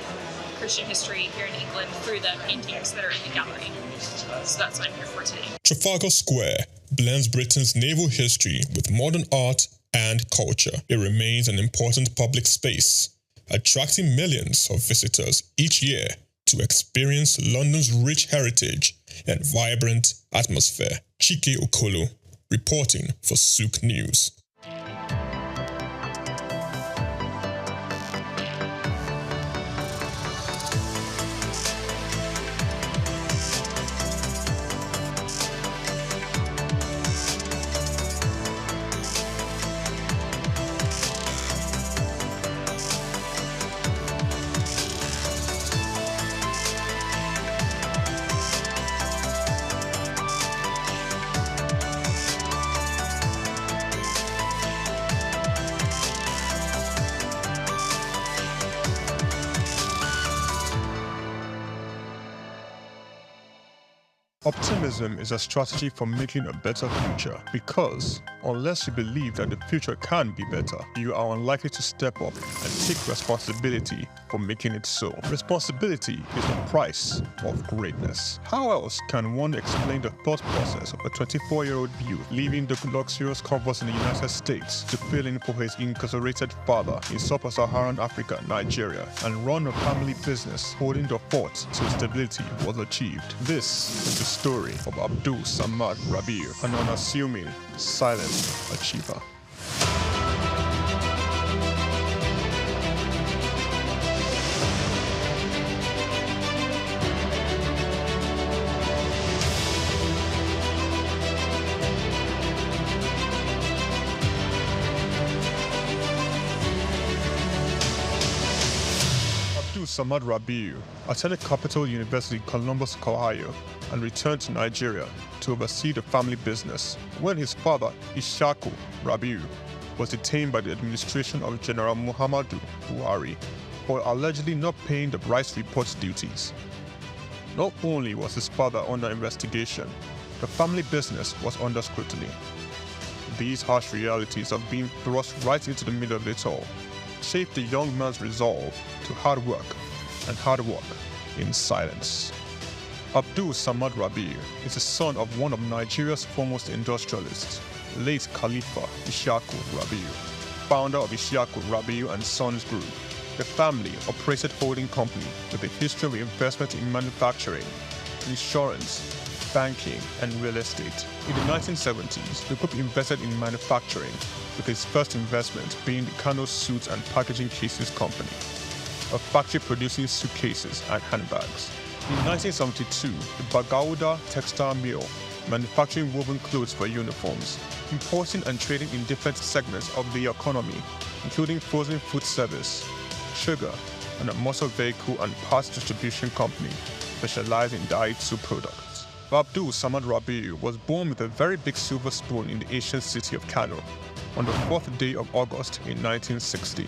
Christian history here in England through the paintings that are in the gallery. So that's what I'm here for today. Trafalgar Square blends Britain's naval history with modern art and culture. It remains an important public space, attracting millions of visitors each year to experience London's rich heritage and vibrant atmosphere. Chike Okolo, reporting for Souq News. Optimism is a strategy for making a better future, because unless you believe that the future can be better, you are unlikely to step up and take responsibility for making it so. Responsibility is the price of greatness. How else can one explain the thought process of a 24-year-old youth leaving the luxurious comforts in the United States to fill in for his incarcerated father in sub-Saharan Africa, Nigeria, and run a family business holding the fort till stability was achieved? This is the story of Abdul Samad Rabiu, an unassuming, silent achiever. Samad Rabiu attended Capital University, Columbus, Ohio, and returned to Nigeria to oversee the family business when his father, Ishaku Rabiu, was detained by the administration of General Muhammadu Buhari for allegedly not paying the rice report duties. Not only was his father under investigation, the family business was under scrutiny. These harsh realities of being thrust right into the middle of it all shaped the young man's resolve to hard work in silence. Abdul Samad Rabiu is the son of one of Nigeria's foremost industrialists, late Khalifa Ishaku Rabiu, founder of Ishaku Rabiu and Sons Group, the family-operated holding company with a history of investment in manufacturing, insurance, banking, and real estate. In the 1970s, the group invested in manufacturing, with its first investment being the Kano Suits and Packaging Cases Company, a factory producing suitcases and handbags. In 1972, the Bagauda Textile Mill, manufacturing woven clothes for uniforms, importing and trading in different segments of the economy, including frozen food service, sugar, and a motor vehicle and parts distribution company specialized in Daihatsu products. Abdul Samad Rabiu was born with a very big silver spoon in the ancient city of Kano on the 4th day of August in 1960,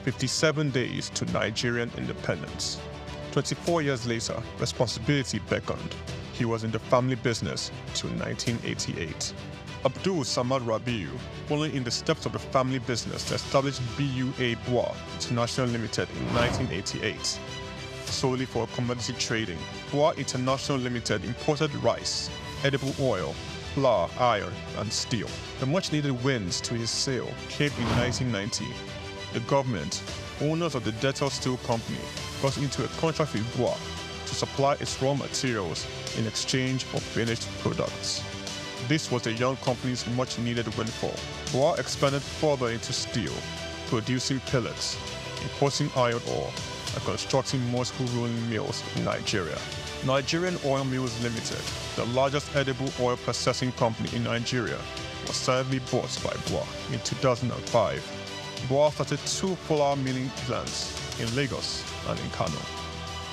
57 days to Nigerian independence. 24 years later, responsibility beckoned. He was in the family business till 1988. Abdul Samad Rabiu, following in the steps of the family business, established BUA Bois International Limited in 1988. Solely for commodity trading, Bois International Limited imported rice, edible oil, flour, iron, and steel. The much-needed wins to his sale came in 1990. The government, owners of the Dettol Steel Company, got into a contract with Bois to supply its raw materials in exchange for finished products. This was the young company's much-needed windfall. Bois expanded further into steel, producing pellets, importing iron ore, and constructing multiple rolling mills in Nigeria. Nigerian Oil Mills Limited, the largest edible oil processing company in Nigeria, was sadly bought by Bois in 2005. Bois started 2 flour milling plants in Lagos and in Kano.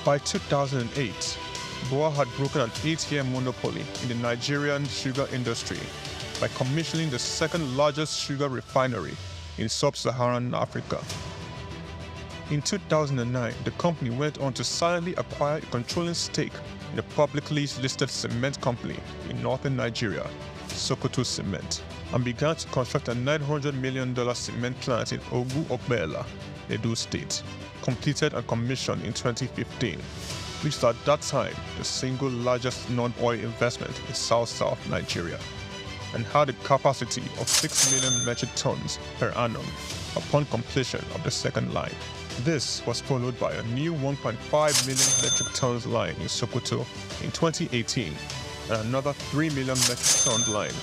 By 2008, Bois had broken an 8-year monopoly in the Nigerian sugar industry by commissioning the second largest sugar refinery in sub-Saharan Africa. In 2009, the company went on to silently acquire a controlling stake in a publicly listed cement company in northern Nigeria, Sokoto Cement, and began to construct a $900 million cement plant in Ogu Obela, Edo State, completed and commissioned in 2015, which is at that time the single largest non-oil investment in South Nigeria, and had a capacity of 6 million metric tons per annum upon completion of the second line. This was followed by a new 1.5 million metric tons line in Sokoto in 2018 and another 3 million metric ton line,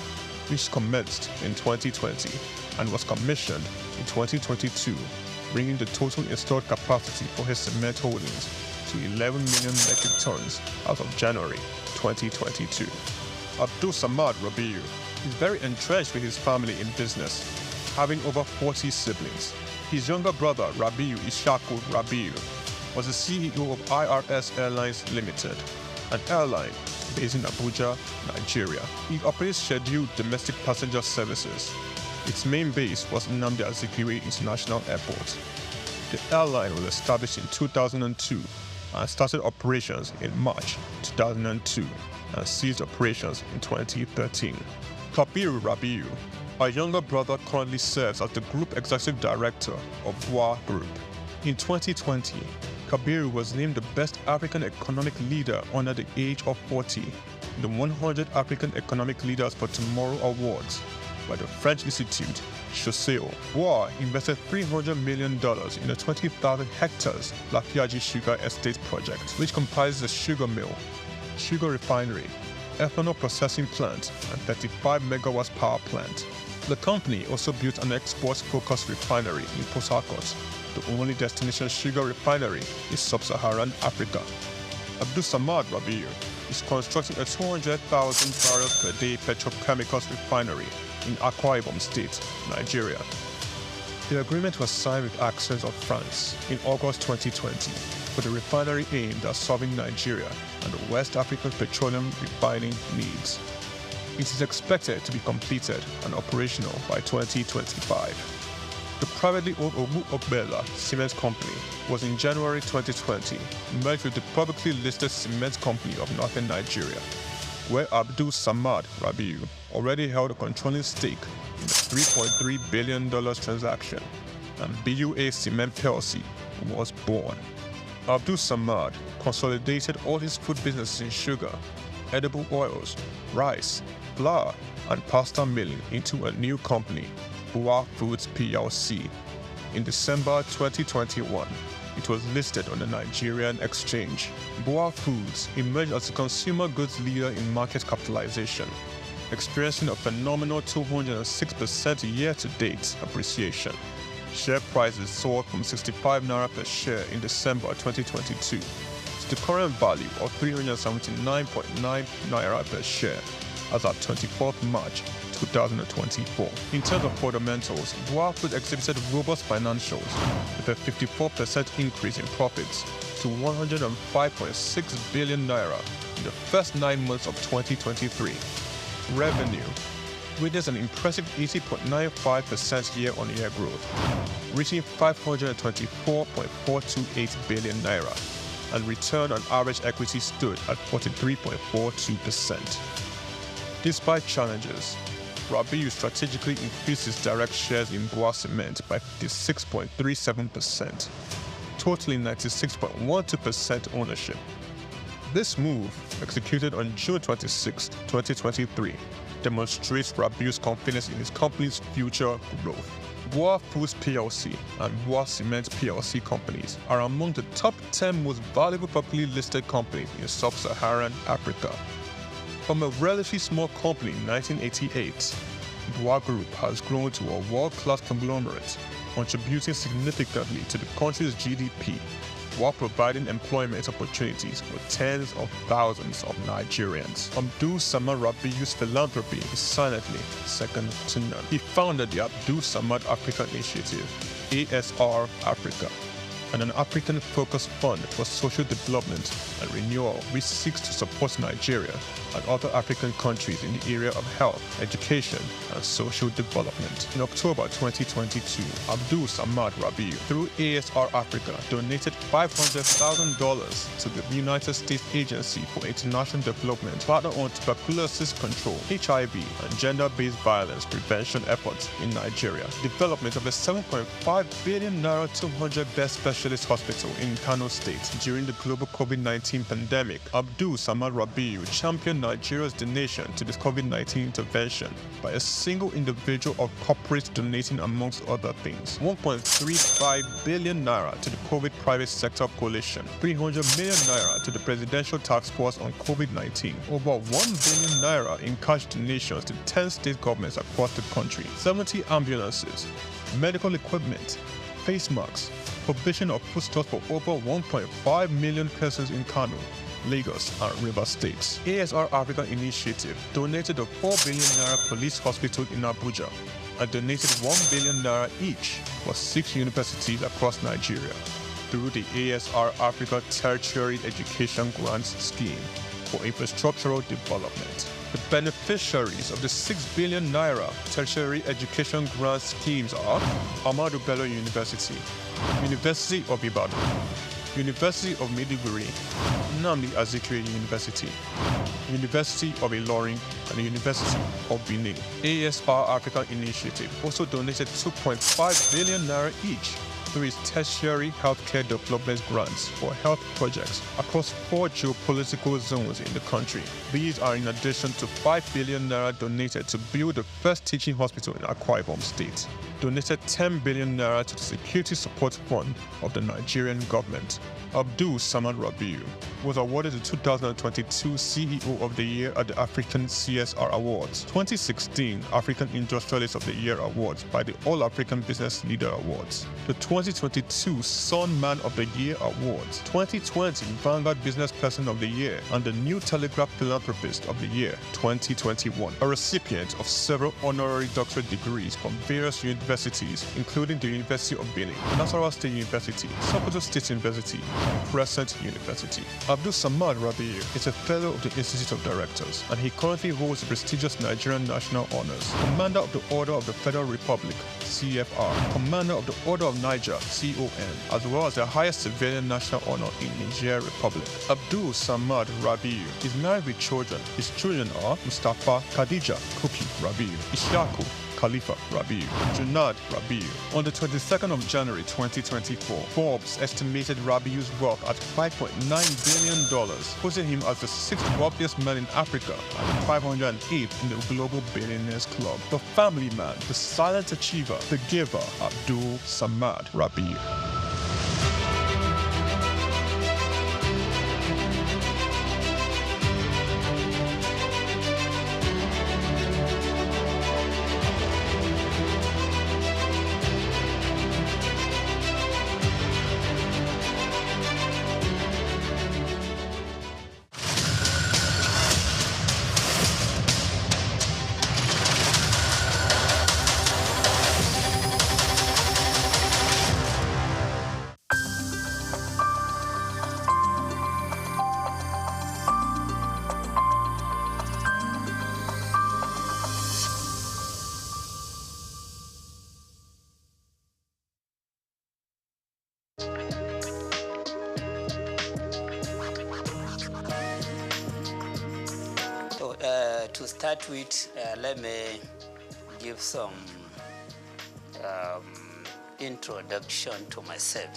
which commenced in 2020 and was commissioned in 2022, bringing the total installed capacity for his cement holdings to 11 million metric tons as of January 2022. Abdul Samad Rabiu is very entrenched with his family in business, having over 40 siblings. His younger brother, Rabiu Ishaku Rabiu, was the CEO of IRS Airlines Limited, an airline based in Abuja, Nigeria. He operates scheduled domestic passenger services. Its main base was Nnamdi Azikiwe International Airport. The airline was established in 2002 and started operations in March 2002 and ceased operations in 2013. Kabiru Rabiu, our younger brother, currently serves as the Group Executive Director of BUA Group. In 2020, Kabiru was named the Best African Economic Leader under the age of 40 in the 100 African Economic Leaders for Tomorrow Awards by the French Institute, Chausseo. BUA invested $300 million in the 20,000 hectares Lafiaji Sugar Estate project, which comprises a sugar mill, sugar refinery, ethanol processing plant, and 35 megawatts power plant. The company also built an export-focused refinery in Port Harcourt, the only destination sugar refinery in sub-Saharan Africa. Abdul Samad Rabiu is constructing a 200,000 barrels per day petrochemicals refinery in Akwa Ibom State, Nigeria. The agreement was signed with Access of France in August 2020 for the refinery aimed at serving Nigeria and the West African petroleum refining needs. It is expected to be completed and operational by 2025. The privately owned Omu Ogbela Cement Company was in January 2020 merged with the publicly listed Cement Company of Northern Nigeria, where Abdul Samad Rabiu already held a controlling stake in the $3.3 billion transaction, and BUA Cement PLC was born. Abdul Samad consolidated all his food businesses in sugar, edible oils, rice, flour, and pasta milling into a new company, BUA Foods PLC. In December 2021, it was listed on the Nigerian exchange. BUA Foods emerged as a consumer goods leader in market capitalization, experiencing a phenomenal 206% year-to-date appreciation. Share prices soared from 65 naira per share in December 2022 to the current value of 379.9 naira per share as at 24th March 2024. In terms of fundamentals, BUA Foods exhibited robust financials with a 54% increase in profits to 105.6 billion naira in the first 9 months of 2023. Revenue witnessed an impressive 80.95% year-on-year growth, reaching 524.428 billion naira, and return on average equity stood at 43.42%. Despite challenges, Rabiu strategically increased his direct shares in BUA Cement by 56.37%, totaling 96.12% ownership. This move, executed on June 26, 2023, demonstrates Rabiu's confidence in his company's future growth. BUA Foods PLC and BUA Cement PLC companies are among the top 10 most valuable publicly listed companies in sub-Saharan Africa. From a relatively small company in 1988, BUA Group has grown to a world-class conglomerate, contributing significantly to the country's GDP while providing employment opportunities for tens of thousands of Nigerians. Abdul Samad Rabiu's philanthropy is silently second to none. He founded the Abdul Samad Africa Initiative, ASR Africa, and an African-focused fund for social development and renewal, which seeks to support Nigeria and other African countries in the area of health, education, and social development. In October 2022, Abdul Samad Rabiu, through ASR Africa, donated $500,000 to the United States Agency for International Development, partner on tuberculosis control, HIV, and gender-based violence prevention efforts in Nigeria. Development of a 7.5 billion naira 200-bed specialist hospital in Kano State during the global COVID-19 pandemic. Abdul Samad Rabiu championed Nigeria's donation to this COVID-19 intervention by a single individual or corporate donating, amongst other things, 1.35 billion naira to the COVID private sector coalition, 300 million naira to the Presidential Task Force on COVID-19, over 1 billion naira in cash donations to 10 state governments across the country, 70 ambulances, medical equipment, face masks, provision of foodstuffs for over 1.5 million persons in Kano, Lagos, and River States. ASR Africa Initiative donated a 4 billion naira police hospital in Abuja and donated 1 billion naira each for 6 universities across Nigeria through the ASR Africa Tertiary Education Grants Scheme for infrastructural development. The beneficiaries of the 6 billion naira tertiary education grant schemes are Ahmadu Bello University, University of Ibadan, University of Maiduguri, Nnamdi Azikiwe University, University of Ilorin, and the University of Benin. ASR Africa Initiative also donated 2.5 billion naira each through its tertiary healthcare development grants for health projects across 4 geopolitical zones in the country. These are in addition to 5 billion naira donated to build the first teaching hospital in Akwa Ibom State, donated 10 billion naira to the Security Support Fund of the Nigerian government. Abdul Samad Rabiu was awarded the 2022 CEO of the Year at the African CSR Awards, 2016 African Industrialist of the Year Awards by the All African Business Leader Awards, the 2022 Sun Man of the Year Awards, 2020 Vanguard Business Person of the Year, and the New Telegraph Philanthropist of the Year 2021, a recipient of several honorary doctorate degrees from various universities, including the University of Benin, Nasarawa State University, Sokoto State University, and Crescent University. Abdul Samad Rabiu is a fellow of the Institute of Directors, and he currently holds the prestigious Nigerian National Honors, Commander of the Order of the Federal Republic, CFR, Commander of the Order of Niger, CON, as well as the highest civilian national honor in Niger Republic. Abdul Samad Rabiu is married with children. His children are Mustafa Khadija Kuki Rabiu, Ishaku Khalifa Rabiu, Junad Rabiu. On the 22nd of January 2024, Forbes estimated Rabiu's wealth at $5.9 billion, putting him as the 6th wealthiest man in Africa and 508th in the Global Billionaires Club. The family man, the silent achiever, the giver, Abdul Samad Rabiu. To start with, let me give some introduction to myself.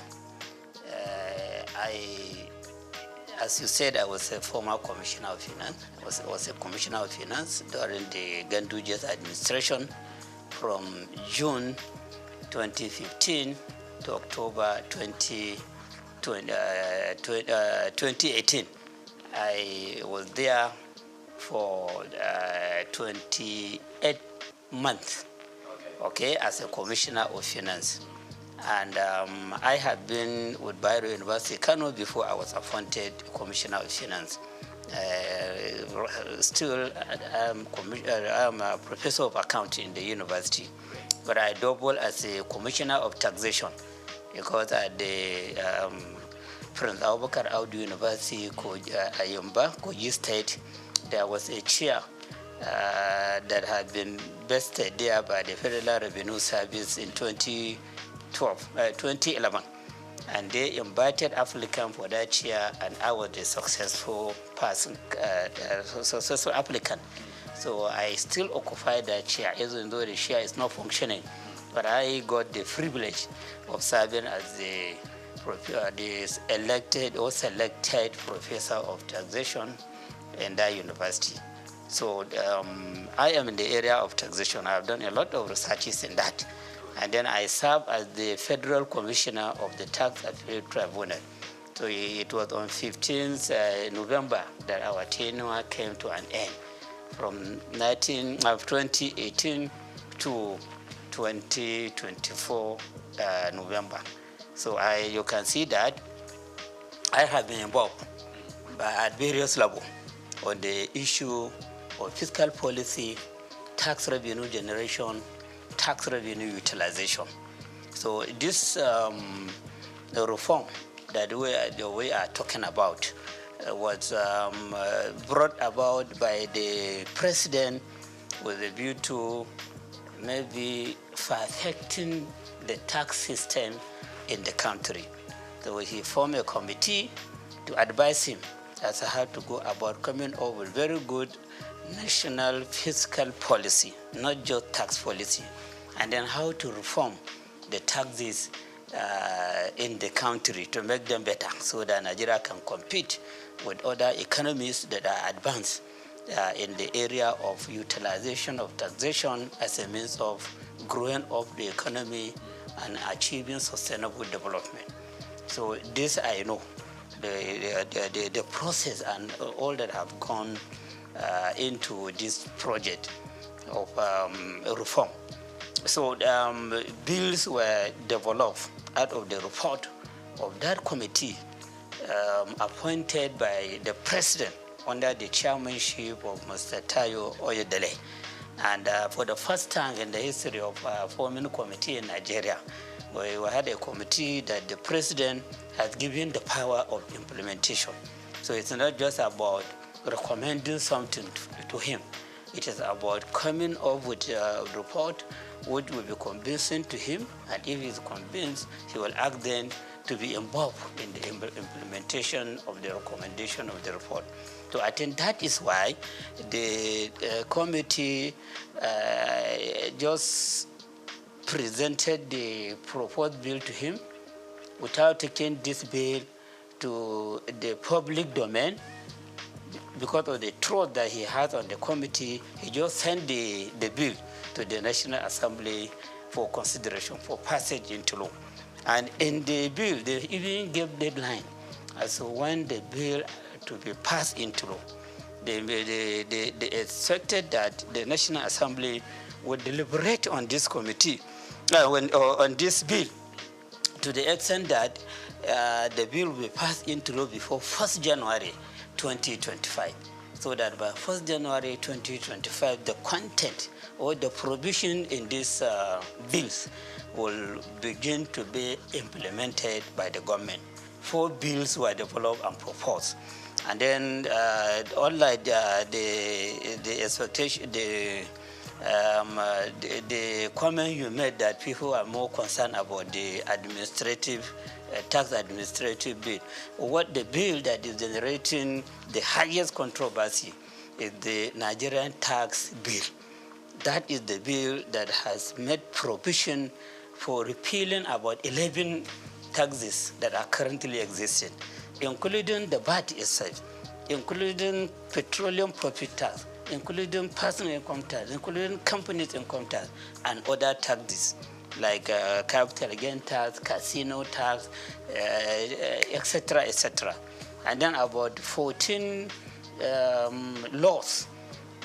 As you said, I was a former commissioner of finance. I was a commissioner of finance during the Ganduja's administration from June 2015 to October 2018. I was there for 28 months, okay, as a commissioner of finance. And I had been with Bayero University, Kano, before I was appointed commissioner of finance. Still, I'm a professor of accounting in the university, but I double as a commissioner of taxation. because at the Prince Abubakar Audu University, Ayumba, Kogi State, there was a chair that had been vested there by the Federal Revenue Service in 2011. And they invited applicant for that chair, and I was the successful person, successful applicant. So I still occupy that chair, even though the chair is not functioning. But I got the privilege of serving as the elected or selected professor of taxation in that university. So I am in the area of taxation. I have done a lot of researches in that. And then I serve as the Federal Commissioner of the Tax Appeal Tribunal. So it was on 15th November that our tenure came to an end, from 2018 to 2024 November. So you can see that I have been involved at various levels on the issue of fiscal policy, tax revenue generation, tax revenue utilization. So this reform that we are talking about was brought about by the president with a view to maybe perfecting the tax system in the country. So he formed a committee to advise him as to how to go about coming up with very good national fiscal policy, not just tax policy, and then how to reform the taxes in the country to make them better so that Nigeria can compete with other economies that are advanced in the area of utilization of taxation as a means of growing up the economy and achieving sustainable development. So this I know, the process and all that have gone into this project of reform. So bills were developed out of the report of that committee appointed by the president under the chairmanship of Mr. Tayo Oyedele. And for the first time in the history of forming a committee in Nigeria, we had a committee that the president has given the power of implementation. So it's not just about recommending something to him. It is about coming up with a report which will be convincing to him, and if he's convinced, he will ask then to be involved in the implementation of the recommendation of the report. So I think that is why the committee just presented the proposed bill to him without taking this bill to the public domain. Because of the trust that he has on the committee, he just sent the bill to the National Assembly for consideration, for passage into law. And in the bill, they even gave deadline as to when the bill to be passed into law. They expected that the National Assembly would deliberate on this committee, on this bill, to the extent that the bill will be passed into law before 1st January 2025, so that by 1st January 2025, the content or the provision in these bills will begin to be implemented by the government. 4 bills were developed and proposed. And then, unlike the expectation, the comment you made that people are more concerned about the administrative, tax administrative bill. What the bill that is generating the highest controversy is the Nigerian tax bill. That is the bill that has made provision for repealing about 11 taxes that are currently existing, including the VAT itself, including petroleum profit tax, including personal income tax, including companies' income tax, and other taxes like capital gain tax, casino tax, etc., etc. And then about 14 laws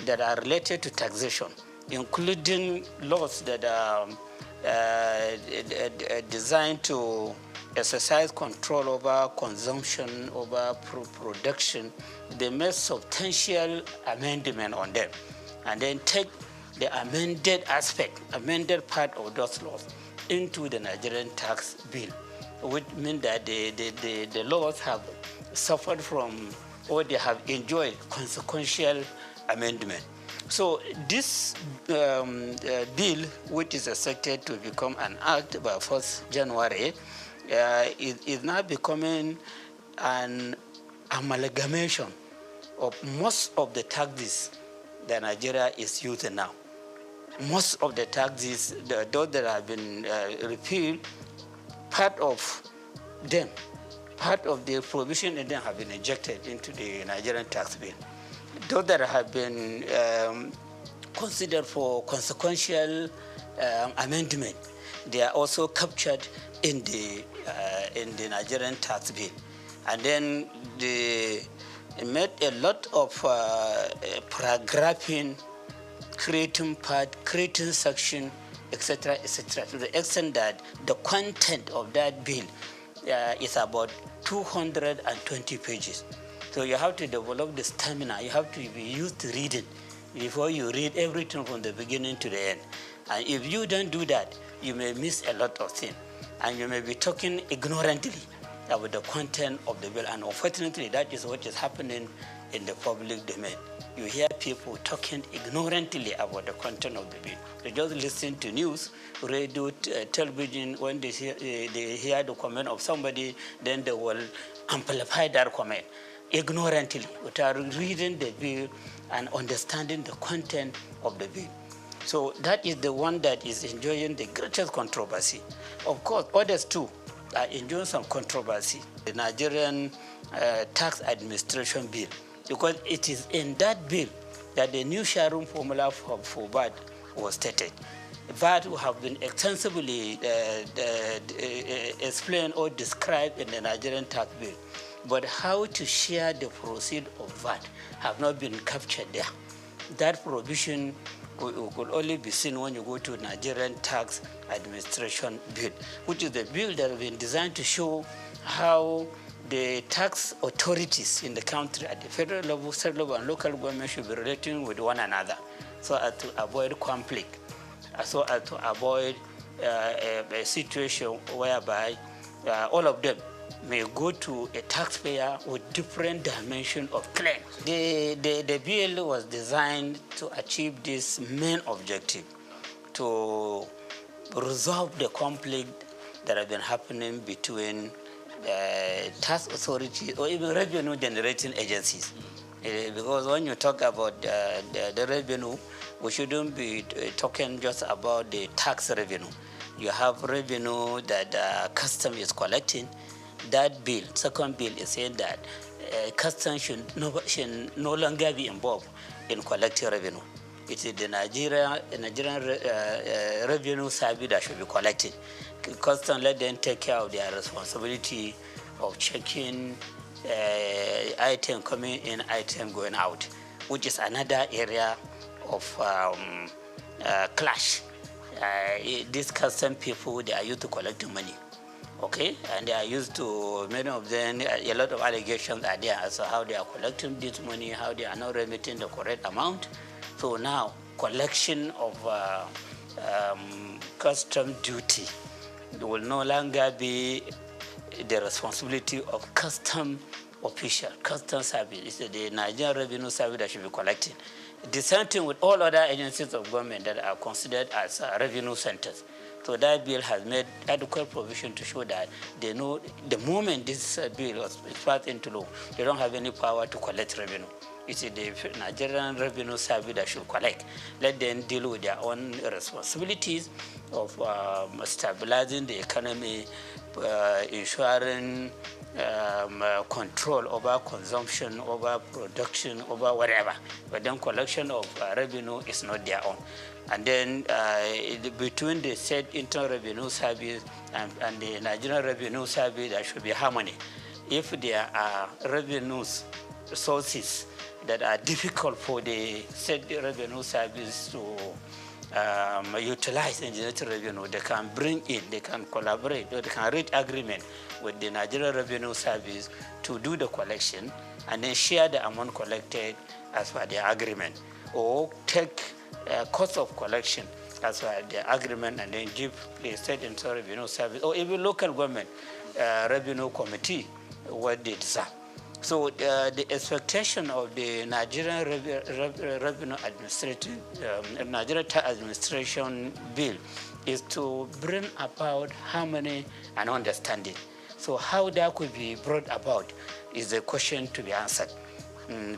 that are related to taxation, including laws that are designed to exercise control over consumption, over production. They made substantial amendment on them, and then take the amended aspect, amended part of those laws into the Nigerian tax bill. which means that the laws have suffered from, or they have enjoyed consequential amendment. So this bill, which is expected to become an act by 1st January, is now becoming an amalgamation of most of the taxes that Nigeria is using now. Most of the taxes, those that have been repealed, part of them, part of the provision in them have been injected into the Nigerian tax bill. Those that have been considered for consequential amendment, they are also captured in the Nigerian tax bill. And then they made a lot of paragraphing, creating part, creating section, etc., etc., to the extent that the content of that bill is about 220 pages. So you have to develop the stamina. You have to be used to reading before you read everything from the beginning to the end. And if you don't do that, you may miss a lot of things. And you may be talking ignorantly about the content of the bill. And unfortunately, that is what is happening in the public domain. You hear people talking ignorantly about the content of the bill. They just listen to news, radio, television. When they hear the comment of somebody, then they will amplify that comment ignorantly without reading the bill and understanding the content of the bill. So that is the one that is enjoying the greatest controversy. Of course, others too are enjoying some controversy. The Nigerian Tax Administration Bill, because it is in that bill that the new sharing formula for VAT was stated. VAT have been extensively explained or described in the Nigerian tax bill. But how to share the proceeds of VAT have not been captured there. That provision could only be seen when you go to Nigerian Tax Administration Bill, which is the bill that has been designed to show how the tax authorities in the country at the federal level, state level, and local government should be relating with one another so as to avoid conflict, so as to avoid a situation whereby all of them may go to a taxpayer with different dimension of claim. The bill was designed to achieve this main objective, to resolve the conflict that has been happening between tax authorities or even revenue generating agencies. Because when you talk about the revenue, we shouldn't be talking just about the tax revenue. You have revenue that custom is collecting. That bill, second bill, is saying that customs should no longer be involved in collecting revenue. It is the Nigerian Revenue Service that should be collecting. Customs, let them take care of their responsibility of checking item coming in, item going out, which is another area of clash. These custom people, they are used to collecting money. Okay, and they are used to, many of them, a lot of allegations are there as to how they are collecting this money, how they are not remitting the correct amount. So now, collection of custom duty will no longer be the responsibility of custom official, custom service. It's the Nigerian Revenue Service that should be collecting. The same thing with all other agencies of government that are considered as revenue centers. So that bill has made adequate provision to show that they know the moment this bill is passed into law, they don't have any power to collect revenue. It is the Nigerian Revenue Service that should collect. Let them deal with their own responsibilities of stabilizing the economy, ensuring control over consumption, over production, over whatever. But then collection of revenue is not their own. And then between the said Internal Revenue Service and the Nigerian Revenue Service, there should be harmony. If there are revenues sources that are difficult for the said revenue service to utilize in generating revenue, they can bring in, they can collaborate, or they can reach agreement with the Nigerian Revenue Service to do the collection and then share the amount collected as per the agreement, or take cost of collection as per the agreement and then give the state Internal Revenue Service or even local government Revenue Committee what they deserve. So the expectation of the Nigerian Revenue Nigerian Tax Administration Bill is to bring about harmony and understanding. So how that could be brought about is a question to be answered.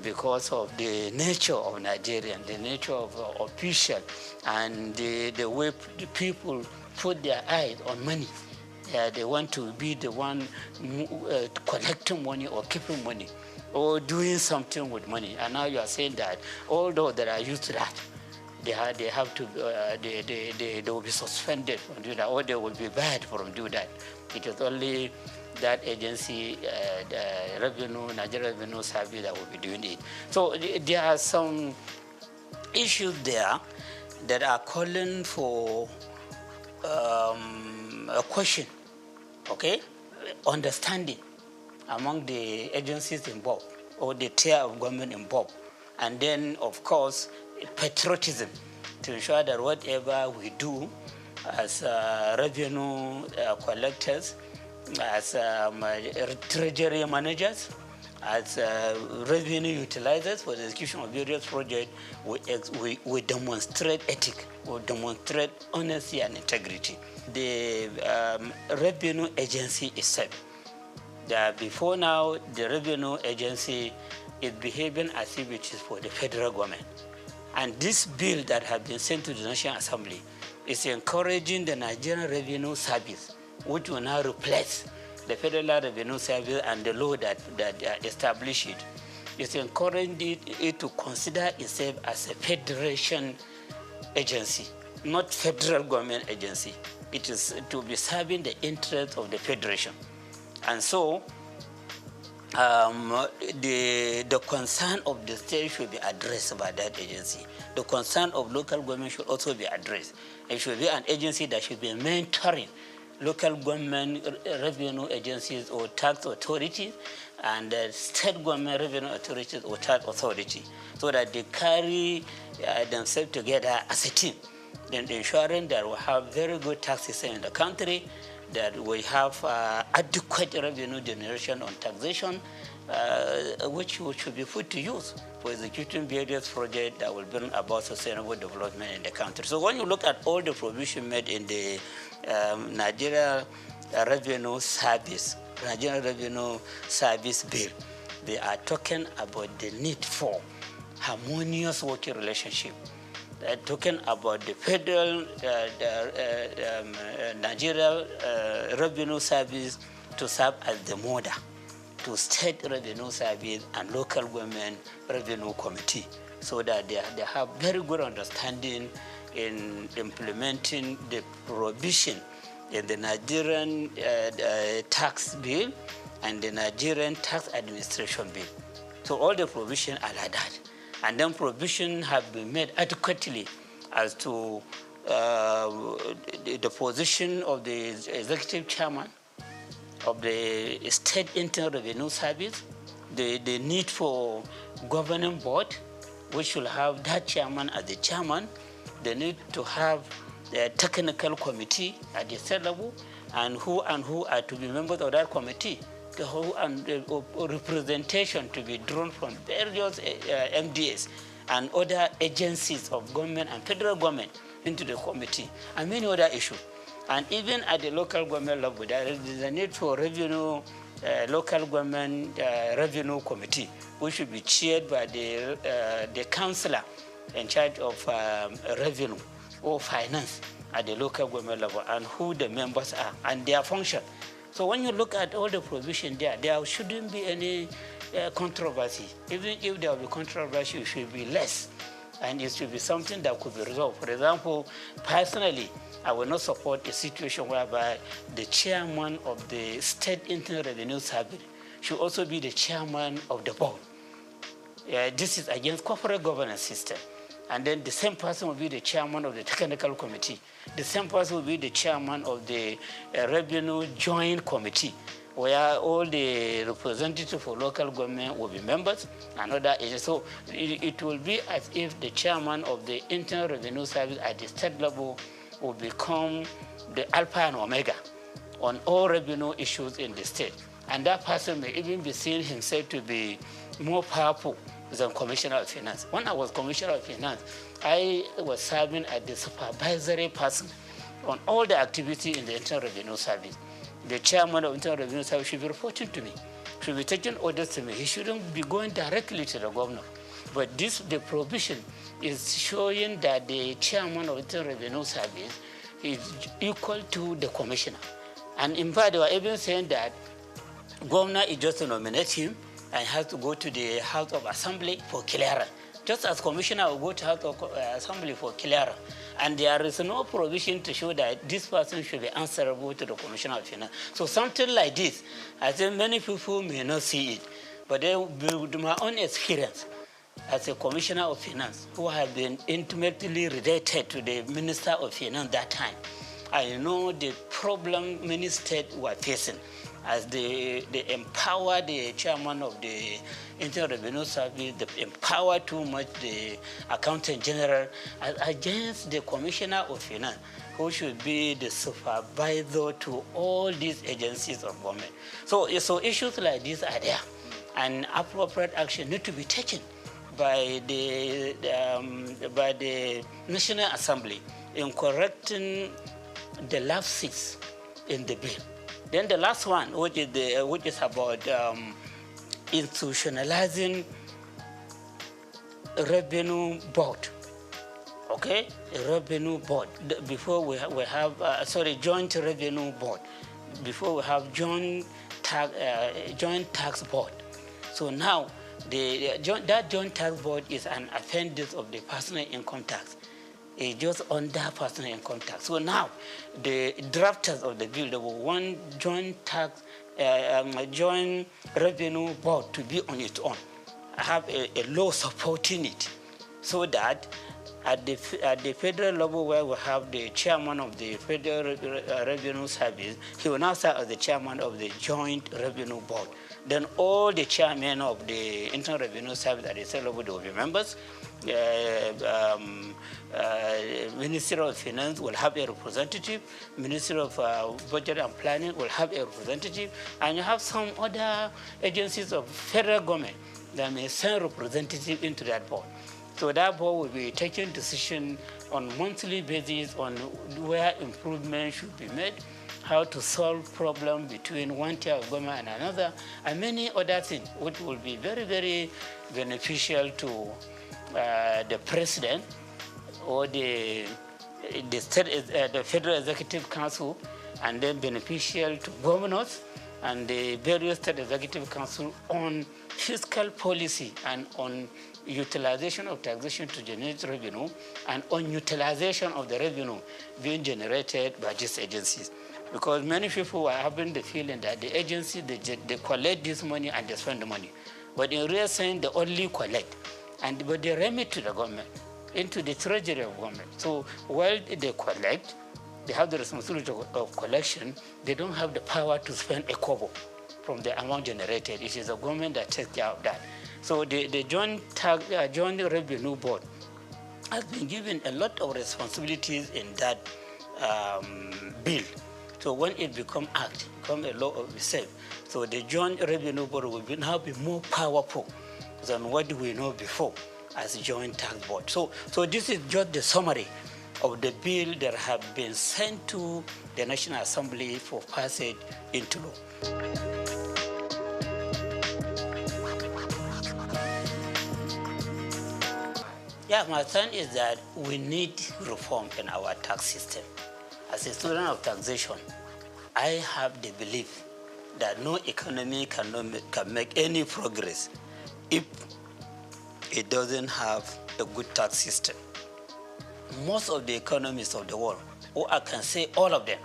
Because of the nature of Nigerian, the nature of official, and the way the people put their eyes on money. They want to be the one collecting money or keeping money or doing something with money. And now you are saying that all those that are used to that, they have to, they will be suspended from doing that, or they will be barred from doing that. It is only that agency, the Nigeria Revenue Service, that will be doing it. So there are some issues there that are calling for a question, okay, understanding among the agencies involved or the tier of government involved, and then of course patriotism to ensure that whatever we do as revenue collectors, as treasury managers, as revenue utilizers for the execution of various projects, we demonstrate ethics, we demonstrate honesty and integrity. The revenue agency itself, before now, the revenue agency is behaving as if it is for the federal government. And this bill that has been sent to the National Assembly is encouraging the Nigerian Revenue Service, which will now replace the Federal Revenue Service and the law that established it. It's encouraging it to consider itself as a federation agency, not federal government agency. It is to be serving the interests of the federation. And so the concern of the state should be addressed by that agency. The concern of local government should also be addressed. It should be an agency that should be mentoring local government revenue agencies or tax authorities and state government revenue authorities or tax authority, so that they carry themselves together as a team, then ensuring that we have very good tax system in the country, that we have adequate revenue generation on taxation, which should be put to use for executing various projects that will bring about sustainable development in the country. So when you look at all the provision made in the Nigeria Revenue Service Bill, they are talking about the need for harmonious working relationship. They're talking about the federal Nigeria Revenue Service to serve as the model to state revenue service and local government revenue committee, so that they have very good understanding in implementing the provision in the Nigerian tax bill and the Nigerian tax administration bill. So all the provisions are like that. And then provision have been made adequately as to the position of the executive chairman of the State Internal Revenue Service, the need for governing board, which will have that chairman as the chairman, the need to have the technical committee at the state level, and who are to be members of that committee, the whole and representation to be drawn from various MDAs and other agencies of government and federal government into the committee, and many other issues. And even at the local government level, there is a need for revenue, local government revenue committee, which should be chaired by the councillor in charge of revenue or finance at the local government level, and who the members are and their function. So when you look at all the provision there shouldn't be any controversy. Even if there will be controversy, it should be less, and it should be something that could be resolved. For example, personally, I will not support a situation whereby the chairman of the State Internal Revenue Service should also be the chairman of the board. This is against corporate governance system. And then the same person will be the chairman of the technical committee. The same person will be the chairman of the revenue joint committee, where all the representatives for local government will be members and other agencies. So it will be as if the chairman of the Internal Revenue Service at the state level will become the alpha and omega on all revenue issues in the state. And that person may even be seen himself to be more powerful than Commissioner of Finance. When I was Commissioner of Finance, I was serving as the supervisory person on all the activity in the Internal Revenue Service. The chairman of Internal Revenue Service should be reporting to me, should be taking orders to me. He shouldn't be going directly to the governor. But the provision is showing that the chairman of Internal Revenue Service is equal to the commissioner. And in fact, they were even saying that governor is just to nominate him and has to go to the House of Assembly for clearance. Just as commissioner will go to House of Assembly for clearance. And there is no provision to show that this person should be answerable to the Commissioner of Finance. So something like this, I think many people may not see it. But with my own experience as a Commissioner of Finance, who have been intimately related to the Minister of Finance that time, I know the problem many states were facing as they empower the chairman of the Internal Revenue Service, they empower too much the Accountant General against the Commissioner of Finance, who should be the supervisor to all these agencies of government. So issues like these are there, and appropriate action need to be taken by the National Assembly in correcting the lapses in the bill. Then the last one, which is about institutionalizing revenue board. Okay, a revenue board. Before we have joint revenue board. Before we have joint tax board. So now that joint tax board is an appendix of the personal income tax. It's just under personal income tax. So now the drafters of the bill, they will want joint revenue board to be on its own. Have a law supporting it, so that at the federal level, where we have the chairman of the Federal Revenue Service, he will now serve as the chairman of the Joint Revenue Board. Then all the chairmen of the Internal Revenue Service at the state level will be members. Ministry of Finance will have a representative. Ministry of Budget and Planning will have a representative. And you have some other agencies of federal government that may send representative into that board. So that board will be taking decision on monthly basis on where improvement should be made, how to solve problems between one tier of government and another, and many other things, which will be very, very beneficial to the president or the Federal Executive Council, and then beneficial to governors and the various state executive council on fiscal policy and on utilization of taxation to generate revenue and on utilization of the revenue being generated by these agencies. Because many people are having the feeling that the agency, they collect this money and they spend the money. But in real sense, they only collect. But they remit to the government, into the treasury of government. So while they collect, they have the responsibility of collection, they don't have the power to spend a kobo from the amount generated. It is the government that takes care of that. So the Joint Revenue Board has been given a lot of responsibilities in that bill. So when it becomes act, become a law of itself, so the Joint Revenue Board will now be more powerful than what we know before as a joint tax board. So this is just the summary of the bill that have been sent to the National Assembly for passage into law. Yeah, my point is that we need reform in our tax system. As a student of taxation, I have the belief that no economy can make any progress if it doesn't have a good tax system. Most of the economies of the world, or I can say all of them,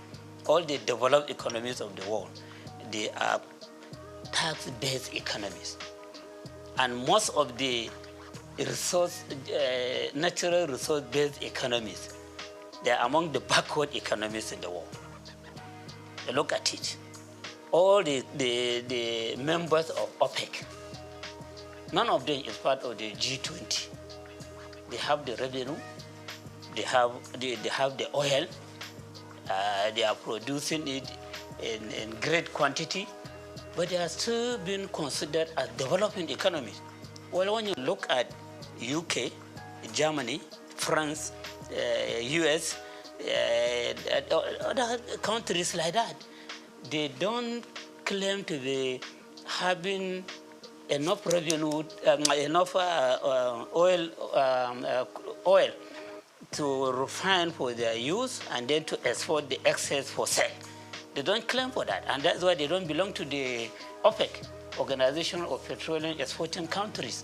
all the developed economies of the world, they are tax-based economies. And most of the natural resource-based economies, they are among the backward economies in the world. Look at it. All the members of OPEC, none of them is part of the G20. They have the revenue, they have the oil, they are producing it in great quantity, but they are still being considered as developing economies. Well, when you look at UK, Germany, France, US, other countries like that, they don't claim to be having enough revenue, enough oil to refine for their use and then to export the excess for sale. They don't claim for that, and that's why they don't belong to the OPEC, Organization of Petroleum Exporting Countries.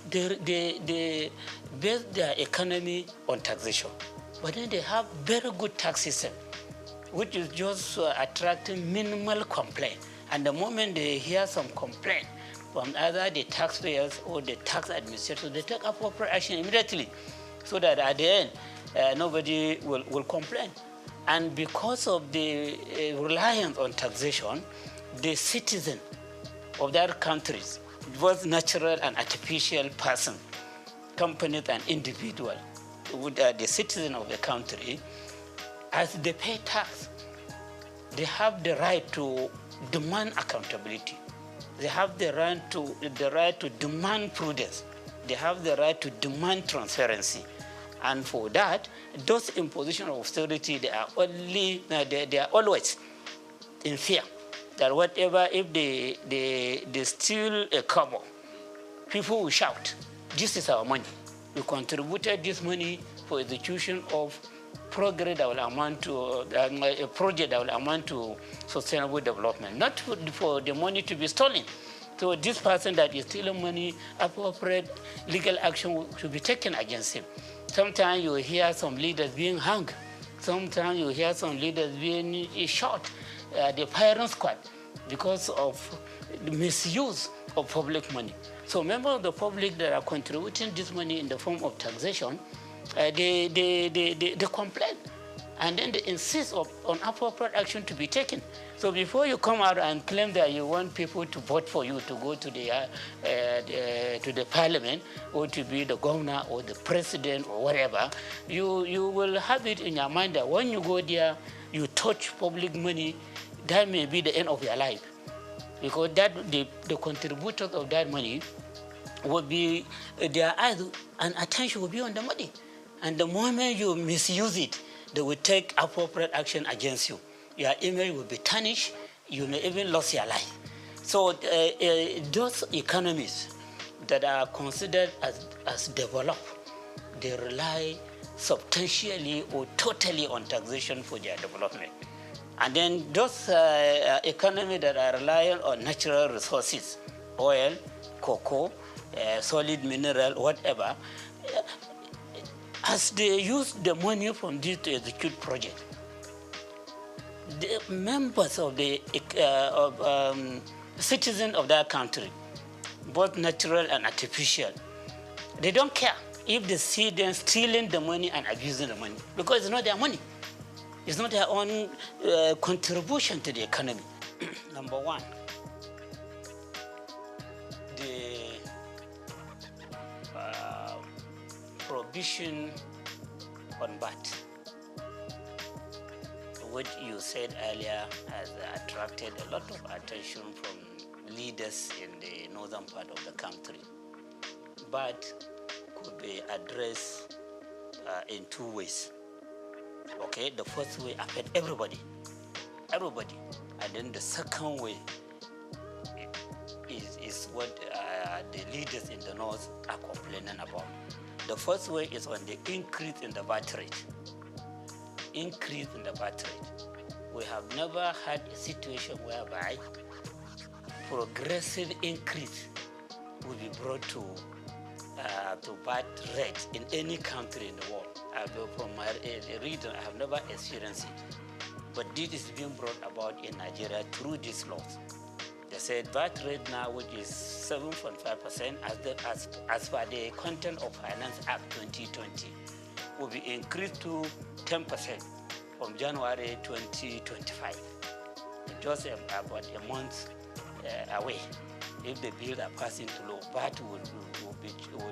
They base their economy on taxation, but then they have very good tax system, which is just attracting minimal complaint. And the moment they hear some complaint from either the taxpayers or the tax administrators, they take appropriate action immediately, so that at the end, nobody will complain. And because of the reliance on taxation, the citizen of that countries, both natural and artificial person, companies and individual, the citizen of the country, as they pay tax, they have the right to demand accountability. They have the right to demand prudence. They have the right to demand transparency. And for that, those imposition of austerity, they are always in fear that whatever, if they steal a kobo, people will shout, this is our money. We contributed this money for execution of progress that will amount to a project that will amount to sustainable development, not for the money to be stolen. So this person that is stealing money, appropriate legal action should be taken against him. Sometimes you hear some leaders being hung. Sometimes you hear some leaders being shot, the firing squad, because of the misuse of public money. So members of the public that are contributing this money in the form of taxation, they complain, and then they insist on appropriate action to be taken. So before you come out and claim that you want people to vote for you to go to the parliament or to be the governor or the president or whatever, you will have it in your mind that when you go there, you touch public money, that may be the end of your life. Because the contributors of that money will be, their eyes and attention will be on the money. And the moment you misuse it, they will take appropriate action against you. Your image will be tarnished. You may even lose your life. So those economies that are considered as developed, they rely substantially or totally on taxation for their development. And then those economies that are reliant on natural resources, oil, cocoa, solid mineral, whatever, as they use the money from this to execute projects, the members of the citizens of that country, both natural and artificial, they don't care if they see them stealing the money and abusing the money, because it's not their money. It's not their own contribution to the economy. Number one, the prohibition on VAT, which you said earlier has attracted a lot of attention from leaders in the northern part of the country. VAT could be addressed in two ways. Okay, the first way affect everybody, and then the second way is what the leaders in the north are complaining about. The first way is on the increase in the VAT rate. Increase in the VAT rate. We have never had a situation whereby progressive increase will be brought to VAT rate in any country in the world. From my reading, I have never experienced it. But this is being brought about in Nigeria through these laws. They said VAT rate now, which is 7.5%, as per the Content of Finance Act 2020, will be increased to 10% from January 2025. Just about a month away. If the bills are passing to law, VAT will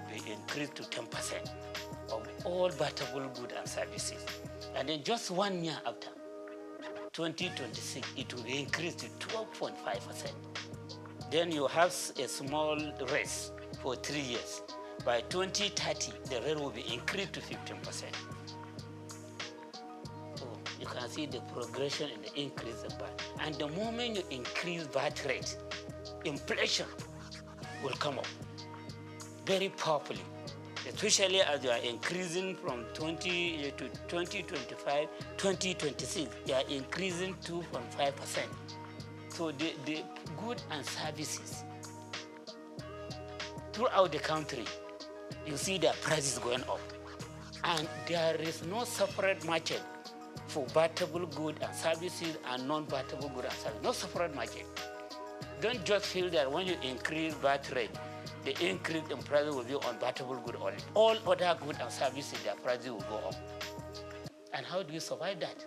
be increased to 10% of all VATable goods and services. And then just 1 year after, 2026, it will increase to 12.5%. Then you have a small raise for 3 years. By 2030, the rate will be increased to 15%. So you can see the progression in the increase of VAT. And the moment you increase VAT rate, inflation will come up very powerfully, especially as you are increasing from 20 to 2025, 2026, you are increasing 2.5%. So the goods and services throughout the country, you see their prices going up. And there is no separate market for battable goods and services and non-battable goods and services. No separate market. Don't just feel that when you increase VAT rate, the increase in price will be on battable goods only. All other goods and services, their prices will go up. And how do you survive that?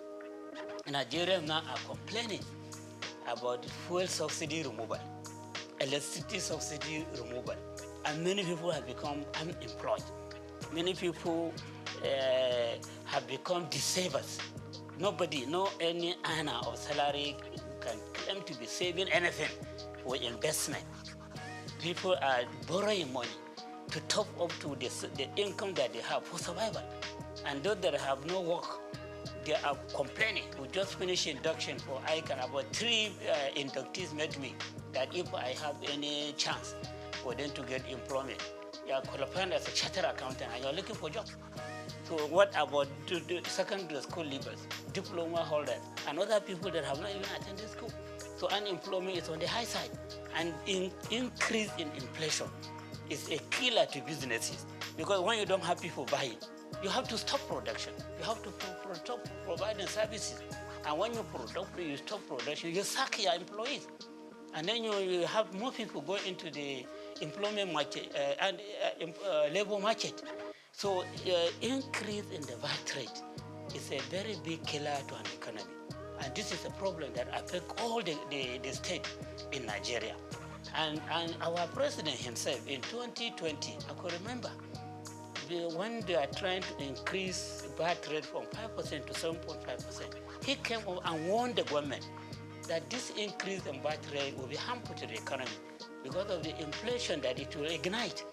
Nigerians now are complaining about fuel subsidy removal, electricity subsidy removal, and many people have become unemployed. Many people have become disabled. Nobody, no any earner of salary can claim to be saving anything for investment. People are borrowing money to top up to the income that they have for survival. And those that have no work, they are complaining. We just finished induction for ICANN. About 3 inductees met me that if I have any chance for them to get employment, you are qualified as a chartered accountant and you are looking for jobs. So what about the secondary school leavers, diploma holders, and other people that have not even attended school? So unemployment is on the high side. And increase in inflation is a killer to businesses, because when you don't have people buying, you have to stop production. You have to stop providing services. And when you stop production, you sack your employees. And then you have more people go into the employment market and labor market. So increase in the VAT rate is a very big killer to an economy. And this is a problem that affects all the states in Nigeria. And our president himself in 2020, I could remember, when they are trying to increase VAT rate from 5% to 7.5%, he came up and warned the government that this increase in VAT rate will be harmful to the economy because of the inflation that it will ignite.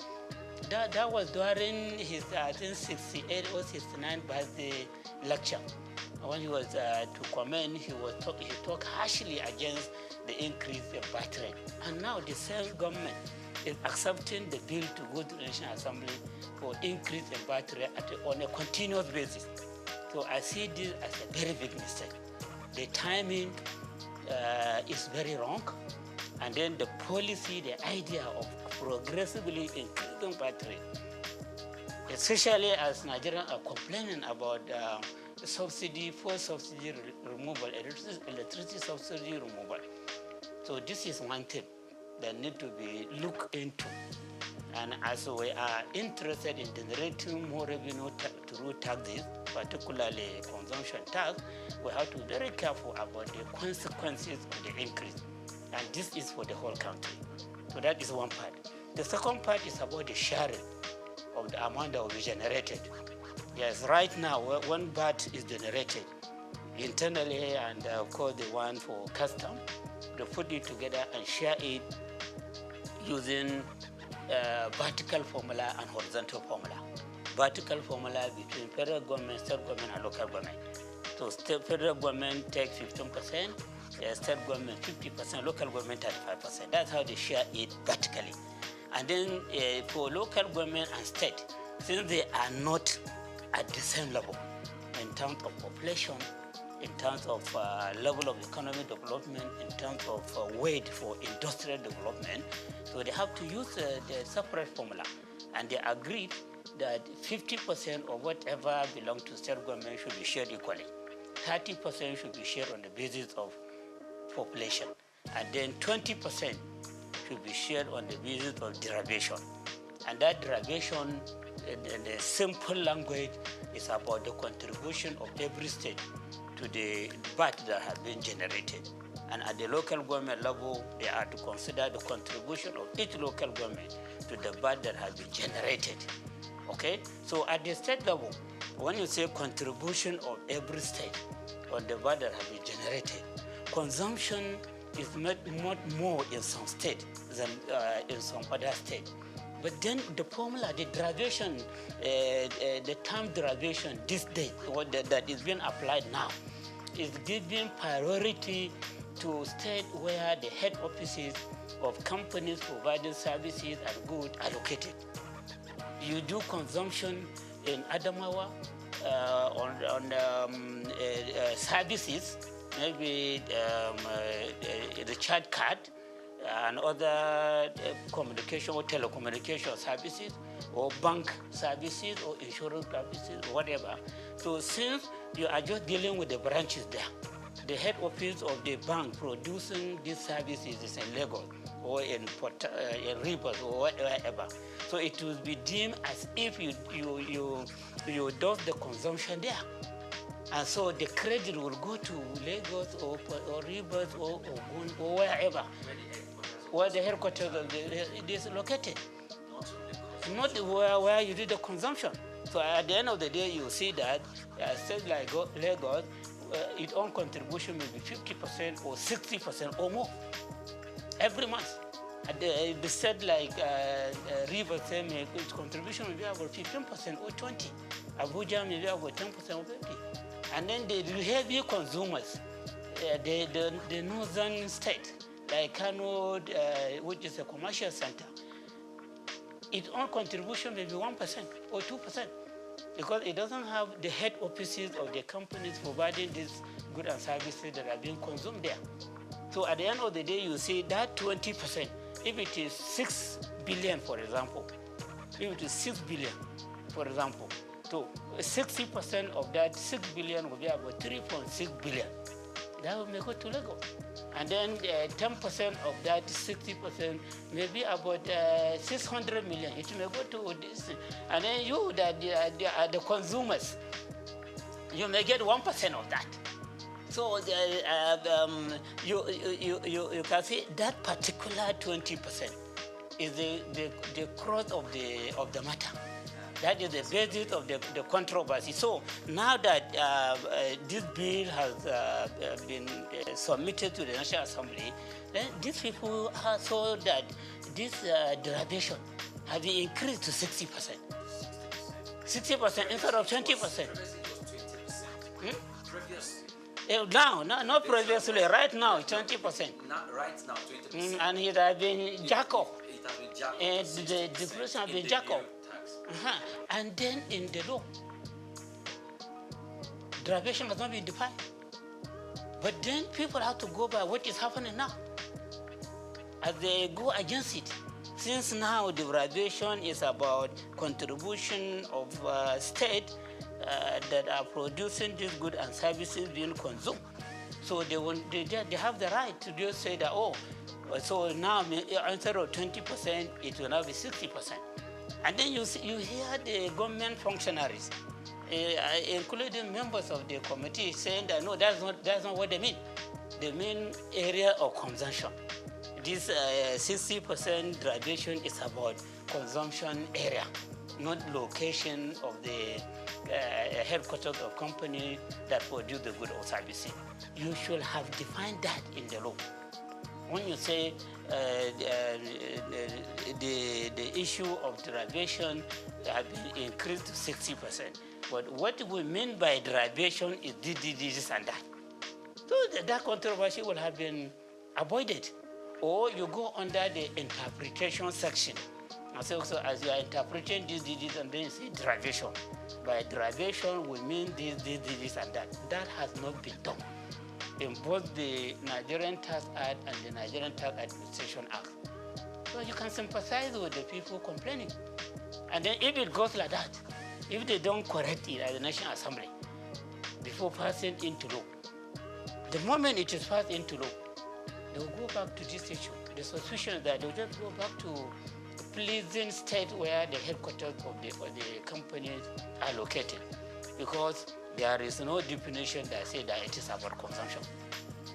That was during his, I think, 68 or 69 birthday lecture. When he was to comment, he talked harshly against the increase in VAT rate. And now the same government is accepting the bill to go to the National Assembly for increase in VAT rate on a continuous basis. So I see this as a very big mistake. The timing is very wrong. And then the policy, the idea of progressively increasing VAT rate, especially as Nigerians are complaining about subsidy, fuel subsidy removal, electricity subsidy removal. So this is one thing that needs to be looked into. And as we are interested in generating more revenue through taxes, particularly consumption tax, we have to be very careful about the consequences of the increase. And this is for the whole country. So that is one part. The second part is about the sharing of the amount that will be generated. Yes, right now, when VAT is generated internally, and of course the one for custom, they put it together and share it using vertical formula and horizontal formula. Vertical formula between federal government, state government, and local government. So federal government takes 15%, state government 50%, local government 35%. That's how they share it vertically. And then for local government and state, since they are not at the same level in terms of population, in terms of level of economic development, in terms of weight for industrial development, so they have to use the separate formula. And they agreed that 50% of whatever belongs to state government should be shared equally. 30% should be shared on the basis of population. And then 20% should be shared on the basis of derivation. And that derivation, in the simple language, is about the contribution of every state to the VAT that has been generated. And at the local government level, they are to consider the contribution of each local government to the VAT that has been generated. Okay? So at the state level, when you say contribution of every state on the VAT that have been generated, consumption is much more in some state than in some other state. But then the formula, the derivation, the term derivation, this date, that is being applied now, is giving priority to state where the head offices of companies providing services and goods are located. You do consumption in Adamawa on services, maybe the chat card and other communication or telecommunication services or bank services or insurance services, whatever. So since you are just dealing with the branches there, the head office of the bank producing these services is in Lagos or in Rivers or wherever. So it will be deemed as if you do the consumption there. And so the credit will go to Lagos or Rivers or Ogun or wherever, where the headquarters of it is located. Not where you do the consumption. So at the end of the day, you see that states like Lagos, its own contribution may be 50% or 60% or more every month. The state like Rivers, its contribution may be about 15% or 20%. Abuja may be about 10% or 50%. And then the heavy consumers, the northern state, like Kano, which is a commercial center, its own contribution may be 1% or 2%, because it doesn't have the head offices of the companies providing these goods and services that are being consumed there. So at the end of the day, you see that 20%, if it is 6 billion, for example, if it is 6 billion, for example, so 60% of that 6 billion will be about 3.6 billion. That will may go to Lagos. And then 10% of that 60% may be about 600 million. It may go to this. And then you, that the consumers, you may get 1% of that. So you can see that particular 20% is the crux of the matter. That is the basis of the controversy. So now that this bill has been submitted to the National Assembly, then these people saw that this derivation has been increased to 60%. 60% instead of 20%. Now, not previously, right now, 20%. Not right now, 20%. And it has been jacked up. It has been jacked up. And the deflation has been jacked up. And then in the law, derivation has not been defined. But then people have to go by what is happening now. As they go against it, since now derivation is about contribution of state that are producing these goods and services being consumed. So they have the right to just say that, oh, so now instead of 20%, it will now be 60%. And then you hear the government functionaries, including members of the committee, saying that no, that's not what they mean. They mean area of consumption. This 60% derivation is about consumption area, not location of the headquarters of company that produce the good or services. You should have defined that in the law. When you say the issue of derivation has been increased to 60%, but what we mean by derivation is this and that. So that controversy will have been avoided. Or you go under the interpretation section. And so as you are interpreting this and then you say derivation. By derivation, we mean this and that. That has not been done in both the Nigerian Tax Act and the Nigerian Tax Administration Act. So you can sympathize with the people complaining. And then if it goes like that, if they don't correct it at the National Assembly before passing into law, the moment it is passed into law, they will go back to this issue. The suspicion is that they will just go back to a pleasing state where the headquarters of the companies are located, because there is no definition that says that it is about consumption.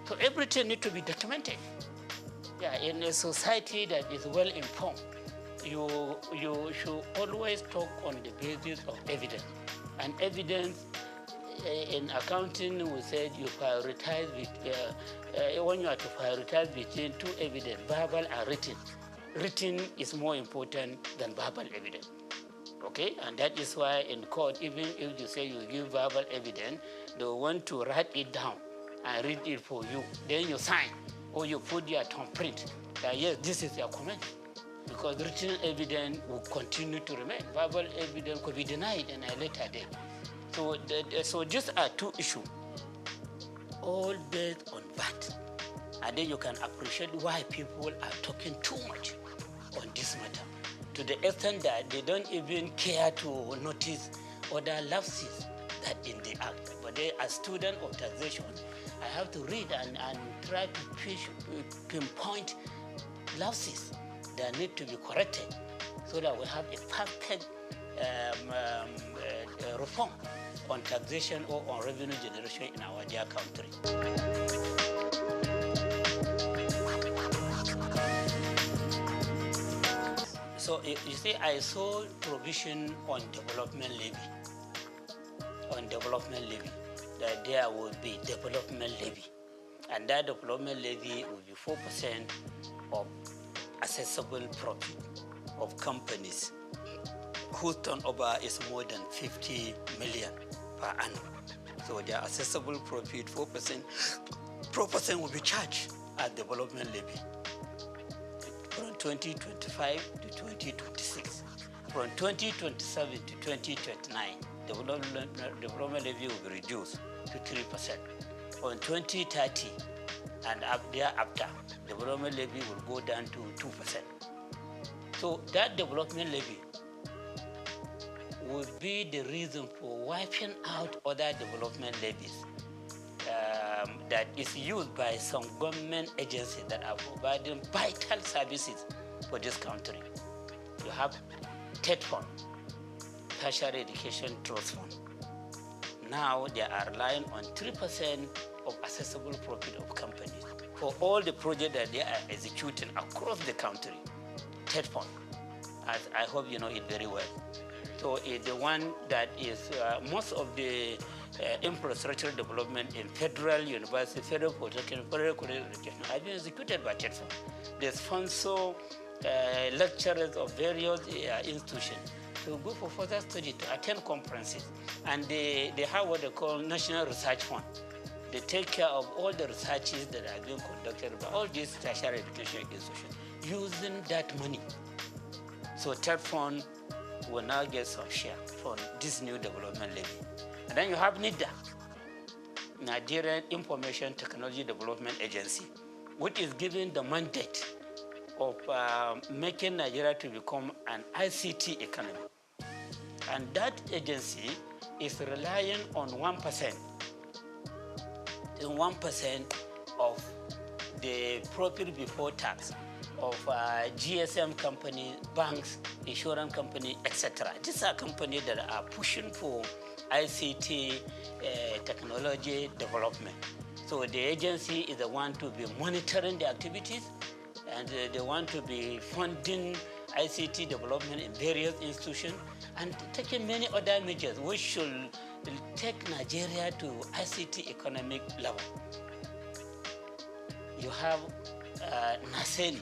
So everything needs to be documented. Yeah, in a society that is well informed, you should always talk on the basis of evidence. And evidence in accounting, we said you prioritize when you are to prioritize between two evidence, verbal and written. Written is more important than verbal evidence. Okay, and that is why in court, even if you say you give verbal evidence, they want to write it down and read it for you. Then you sign or you put your thumbprint that yes, this is your comment. Because written evidence will continue to remain. Verbal evidence could be denied in a later date. So these are two issues, all based on that. And then you can appreciate why people are talking too much on this matter, to the extent that they don't even care to notice other lapses that in the act. But they, as student of taxation, I have to read and try to pinpoint lapses that need to be corrected so that we have a perfect reform on taxation or on revenue generation in our dear country. So you see, I saw provision on development levy. That there will be development levy. And that development levy will be 4% of accessible profit of companies whose turnover is more than 50 million per annum. So their accessible profit, 4% will be charged as development levy from 2025 to 2026. From 2027 to 2029, development levy will be reduced to 3%. From 2030 and up thereafter, development levy will go down to 2%. So that development levy will be the reason for wiping out other development levies that is used by some government agencies that are providing vital services for this country. You have TED Fund, Tertiary Education Trust Fund. Now they are relying on 3% of accessible profit of companies for all the projects that they are executing across the country. TED Fund, as I hope you know it very well. So it's the one that is most of the infrastructure development in federal university, federal polytechnic, federal college education have been executed by TED Fund. They sponsor lecturers of various institutions to go for further study, to attend conferences. And they have what they call National Research Fund. They take care of all the researches that are being conducted by all these tertiary education institutions using that money. So TED Fund will now get some share from this new development levy. And then you have NIDA, Nigerian Information Technology Development Agency, which is given the mandate of making Nigeria to become an ICT economy. And that agency is relying on 1%. 1% of the profit before tax of GSM companies, banks, insurance companies, etc. These are companies that are pushing for ICT technology development. So the agency is the one to be monitoring the activities, and they want to be funding ICT development in various institutions and taking many other measures which should take Nigeria to ICT economic level. You have NASENI,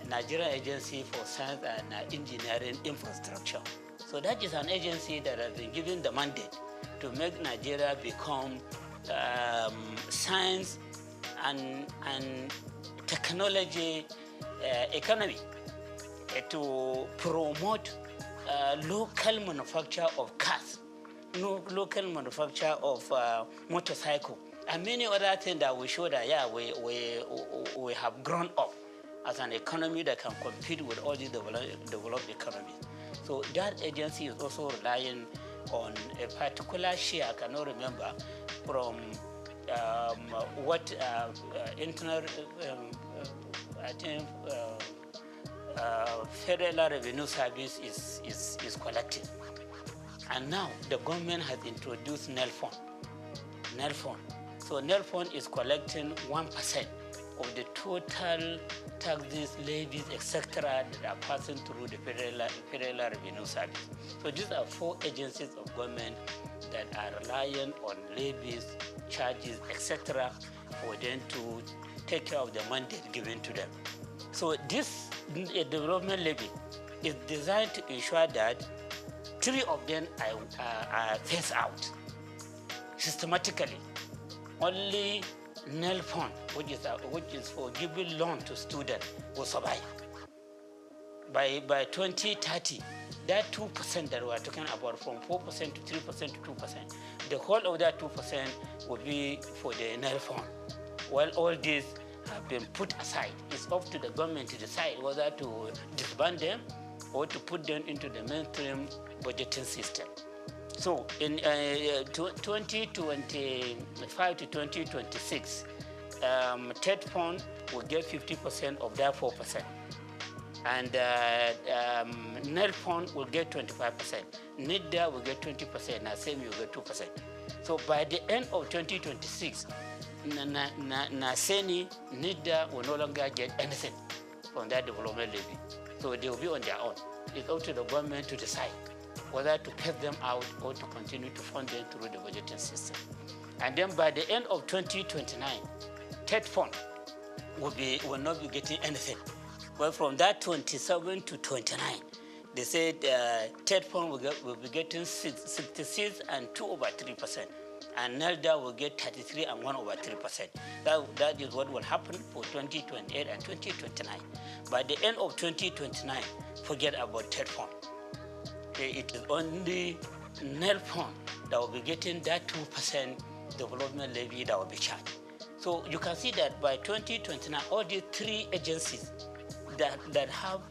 Nigerian Agency for Science and Engineering Infrastructure. So that is an agency that has been given the mandate to make Nigeria become science and technology economy, to promote local manufacture of cars, local manufacture of motorcycle, and many other things that we show that, yeah, we have grown up as an economy that can compete with all these developed economies. So that agency is also relying on a particular share, I cannot remember, from what internal, I think, Federal Revenue Service is collecting. And now the government has introduced NEL Fund. So NEL Fund is collecting 1% of the total taxes, levies, etc. that are passing through the Federal Revenue Service. So these are 4 agencies of government that are relying on levies, charges, etc. for them to take care of the mandate given to them. So this development levy is designed to ensure that 3 of them are phased out systematically. Only NEL fund, which is for giving loan to students, will survive. By 2030, that 2% that we are talking about, from 4% to 3% to 2%, the whole of that 2% will be for the NEL fund. While all these have been put aside, it's up to the government to decide whether to disband them or to put them into the mainstream budgeting system. So in 2025 to 2026, TED fund will get 50% of that 4%. And NEL fund will get 25%. NIDA will get 20%, NASEMI will get 2%. So by the end of 2026, NASEMI, NIDA will no longer get anything from that development levy. So they will be on their own. It's up to the government to decide whether to cut them out or to continue to fund them through the budgeting system. And then by the end of 2029, TED fund will not be getting anything. But from that 27 to 29, they said TED fund will be getting 66 and 2/3%. And NELDA will get 33 and 1/3%. That is what will happen for 2028 and 2029. By the end of 2029, forget about TED fund. It is only NEL fund that will be getting that 2% development levy that will be charged. So you can see that by 2029, all these 3 agencies that have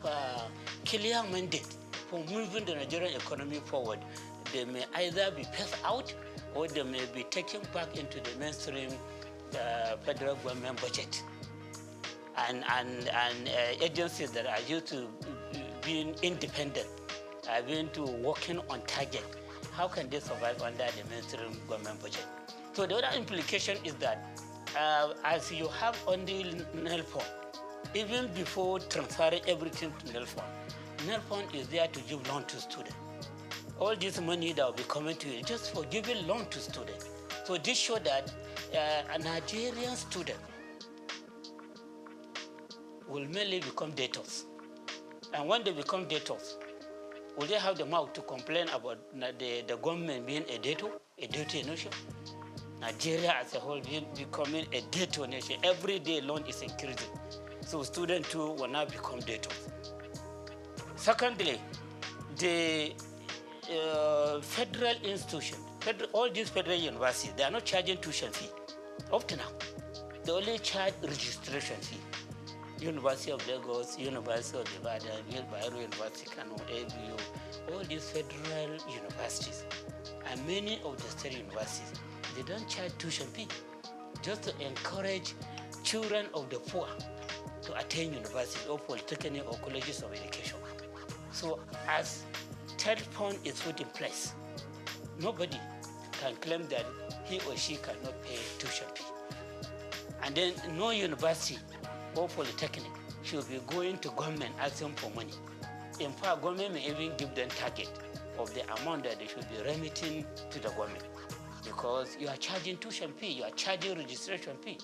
clear mandate for moving the Nigerian economy forward, they may either be phased out or they may be taken back into the mainstream federal government budget. And agencies that are used to being independent, are going to working on target. How can they survive under the mainstream government budget? So the other implication is that as you have only NEL fund, even before transferring everything to NEL fund is there to give loan to students. All this money that will be coming to you just for giving loan to students. So this shows that a Nigerian student will mainly become debtors. And when they become debtors, will they have the mouth to complain about the government being a debtor nation? Nigeria as a whole becoming a debtor nation. Every day loan is increasing. So students too will now become debtors. Secondly, the federal institution, all these federal universities, they are not charging tuition fee up to now. They only charge registration fee. University of Lagos, University of Ibadan, Bayero University, Kano, ABU, all these federal universities, and many of the state universities, they don't charge tuition fee, just to encourage children of the poor to attend universities or polytechnic or colleges of education. So as TED fund is put in place, nobody can claim that he or she cannot pay tuition fee. And then no university or polytechnic should be going to government asking for money. In fact, government may even give them target of the amount that they should be remitting to the government. Because you are charging tuition fee, you are charging registration fee,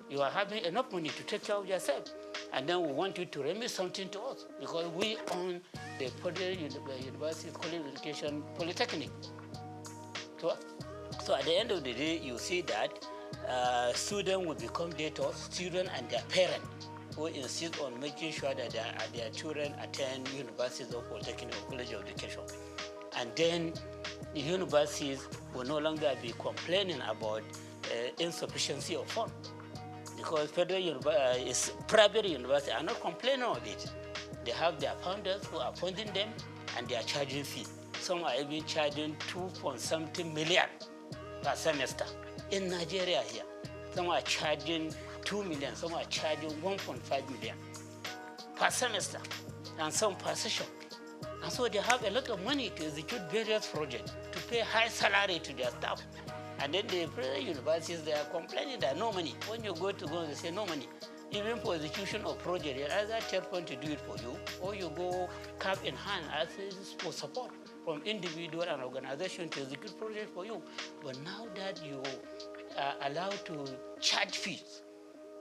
you are having enough money to take care of yourself. And then we want you to remit something to us because we own the federal university, college education, polytechnic. So at the end of the day, you see that students will become debtors, students and their parents who insist on making sure that their children attend universities or polytechnic or college of education. And then the universities will no longer be complaining about insufficiency of funds because private universities are not complaining of it. They have their founders who are funding them and they are charging fee. Some are even charging 2.something million per semester. In Nigeria here, some are charging 2 million, some are charging 1.5 million per semester, and some per session. And so they have a lot of money to execute various projects, to pay high salary to their staff. And then the private universities, they are complaining that no money. When you go, they say no money. Even for execution of project, you either third point to do it for you, or you go cap in hand as for support from individual and organization to execute project for you. But now that you are allowed to charge fees,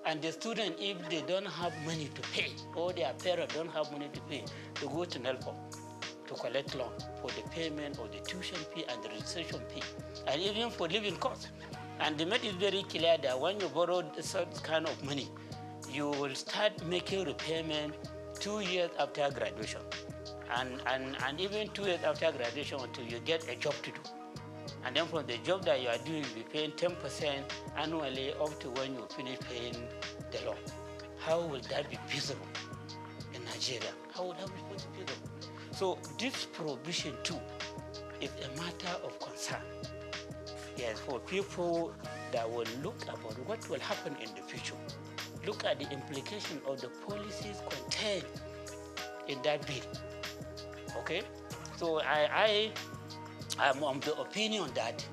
and the student, if they don't have money to pay, or their parents don't have money to pay, they go to NELPO to collect loan for the payment of the tuition fee and the registration fee, and even for living costs. And they made it very clear that when you borrow such kind of money, you will start making repayment 2 years after graduation. And even 2 years after graduation until you get a job to do. And then from the job that you are doing, you'll be paying 10% annually up to when you finish paying the loan. How will that be feasible in Nigeria? How would that be feasible? So this provision too is a matter of concern. Yes, for people that will look about what will happen in the future. Look at the implication of the policies contained in that bill. Okay? So I am of the opinion that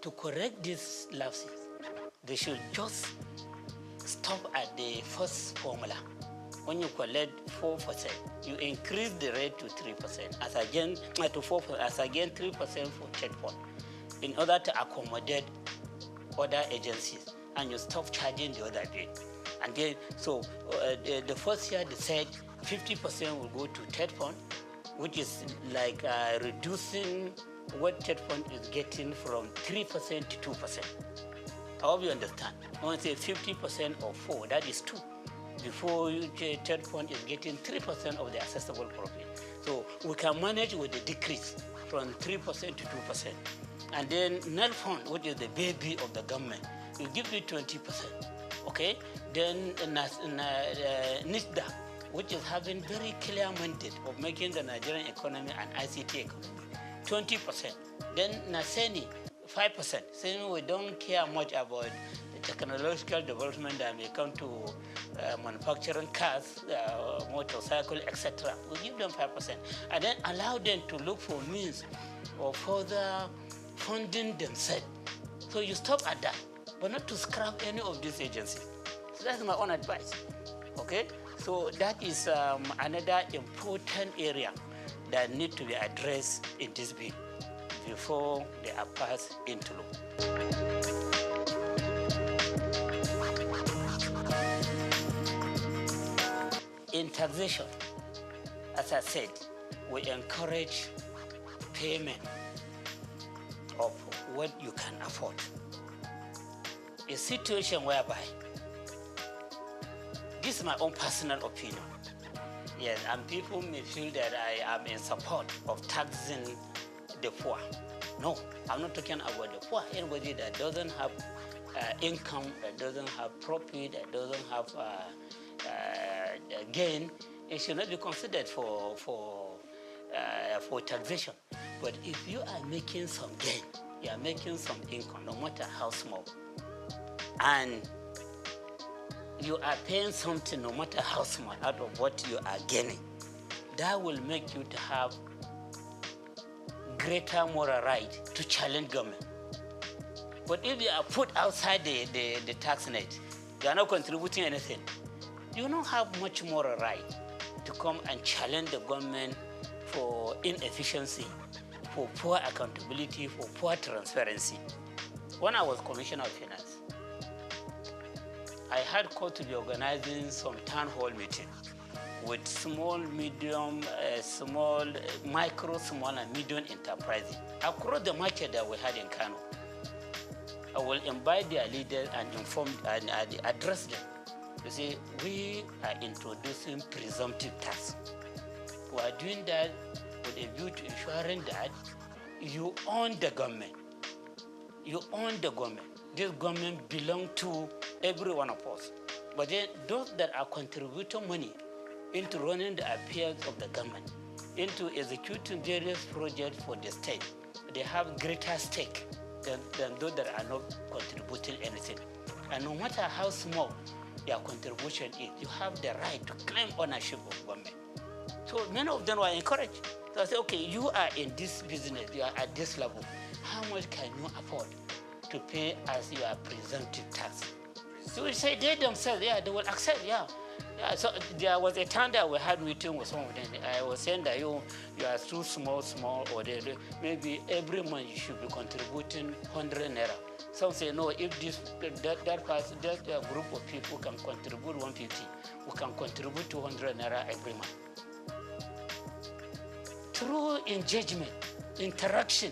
to correct these lapses, they should just stop at the first formula. When you collect 4%, you increase the rate to 3%, as again to 4%, as again 3% for third point, in order to accommodate other agencies, and you stop charging the other rate. And then, so the first year they said 50% will go to third fund, which is like reducing what third fund is getting from 3% to 2%. I hope you understand. When I say 50% of 4, that is 2. Before third fund is getting 3% of the accessible profit. So we can manage with the decrease from 3% to 2%. And then NEL fund, which is the baby of the government, will give you 20%. Okay? Then NISDA, which is having very clear mandate of making the Nigerian economy an ICT economy, 20%. Then NASENI, 5%, saying we don't care much about the technological development that may come to manufacturing cars, motorcycle, etc. We give them 5%. And then allow them to look for means of further funding themselves. So you stop at that, but not to scrap any of these agencies. So that's my own advice. Okay? So that is another important area that need to be addressed in this bill before they are passed into law. In taxation, as I said, we encourage payment of what you can afford. A situation whereby, this is my own personal opinion, yes, and people may feel that I am in support of taxing the poor. No, I'm not talking about the poor. Anybody that doesn't have income, that doesn't have profit, that doesn't have gain, it should not be considered for taxation. But if you are making some gain, you are making some income, no matter how small, and you are paying something, no matter how small, out of what you are gaining, that will make you to have greater moral right to challenge government. But if you are put outside the tax net, you are not contributing anything, you don't have much moral right to come and challenge the government for inefficiency, for poor accountability, for poor transparency. When I was Commissioner of Finance, I had called to be organizing some town hall meeting with small, medium, micro, small, and medium enterprises across the market that we had in Kano. I will invite their leaders and inform and address them. You see, we are introducing presumptive tax. We are doing that with a view to ensuring that you own the government. You own the government. This government belongs to every one of us. But then those that are contributing money into running the affairs of the government, into executing various projects for the state, they have greater stake than those that are not contributing anything. And no matter how small their contribution is, you have the right to claim ownership of government. So many of them were encouraged. So I say, okay, you are in this business, you are at this level. How much can you afford to pay as your presumptive tax. So we say they themselves, yeah, they will accept, yeah. Yeah, so there was a time that we had meeting with some of them. I was saying that you are too small, or maybe every month you should be contributing 100 naira. Some say no. If that group of people can contribute 150, we can contribute 200 naira every month. Through engagement, interaction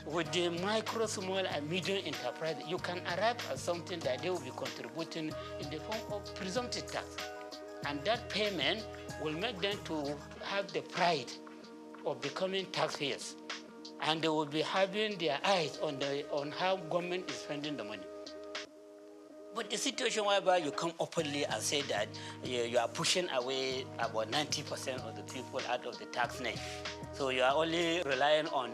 with the micro, small, and medium enterprise, you can arrive at something that they will be contributing in the form of presumptive tax. And that payment will make them to have the pride of becoming taxpayers. And they will be having their eyes on how government is spending the money. But the situation whereby you come openly and say that you are pushing away about 90% of the people out of the tax net. So you are only relying on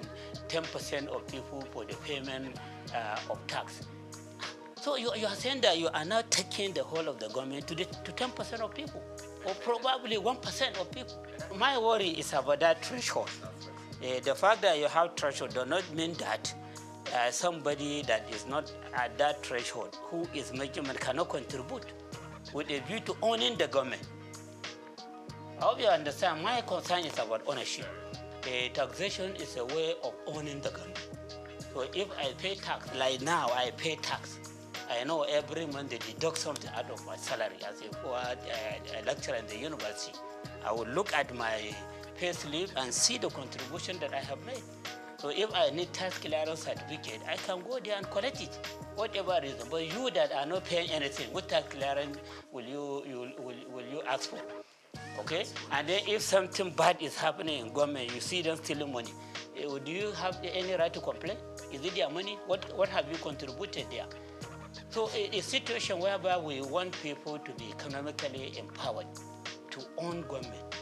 10% of people for the payment of tax. So you are saying that you are now taking the whole of the government to 10% of people, or probably 1% of people. My worry is about that threshold. The fact that you have threshold does not mean that somebody that is not at that threshold, who is making money, cannot contribute with a view to owning the government. I hope you understand. My concern is about ownership. Taxation is a way of owning the government. So if I pay tax, like now I pay tax, I know every month they deduct something out of my salary as a lecturer in the university. I will look at my pay slip and see the contribution that I have made. So if I need tax clearance certificate, I can go there and collect it, whatever reason. But you that are not paying anything, what tax clearance will you ask for? Okay? And then if something bad is happening in government, you see them stealing money, do you have any right to complain? Is it their money? What have you contributed there? So a situation whereby we want people to be economically empowered, to own government.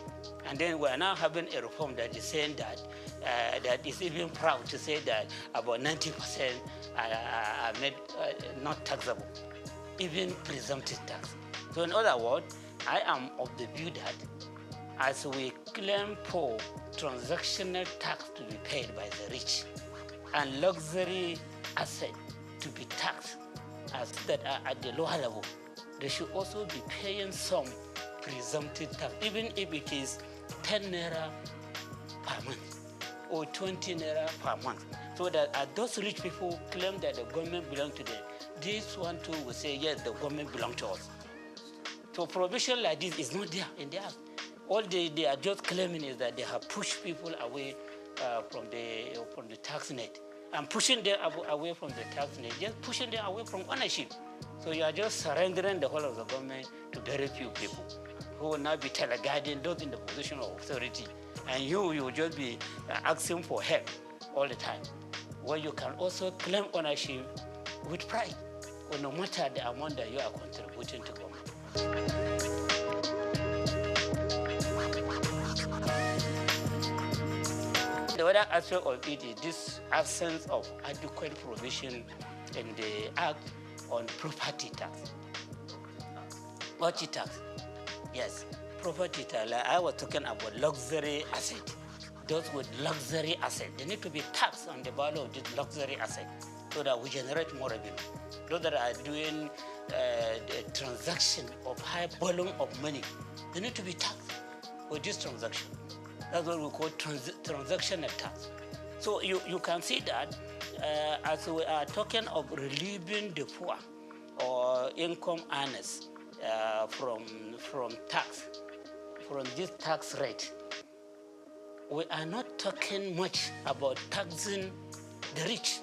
And then we are now having a reform that is saying that that is even proud to say that about 90% are made not taxable, even presumptive tax. So in other words, I am of the view that as we claim for transactional tax to be paid by the rich and luxury asset to be taxed as that are at the lower level, they should also be paying some presumptive tax, even if it is 10 naira per month or 20 naira per month, so that those rich people claim that the government belongs to them, this one too will say, yes, the government belongs to us. So provision like this is not there in the act. All they are just claiming is that they have pushed people away from the tax net. And pushing them away from the tax net, just pushing them away from ownership. So you are just surrendering the whole of the government to very few people who will now be teleguiding those in the position of authority. And you will just be asking for help all the time. Where you can also claim ownership with pride, or no matter the amount that you are contributing to government. The other aspect of it is this absence of adequate provision in the Act on property tax. Property tax, yes, property tax. Like I was talking about luxury asset. Those with luxury asset, they need to be taxed on the value of this luxury asset so that we generate more revenue. Those that are doing a transaction of high volume of money, they need to be taxed for this transaction. That's what we call transactional tax. So you can see that as we are talking of relieving the poor or income earners from tax, from this tax rate, we are not talking much about taxing the rich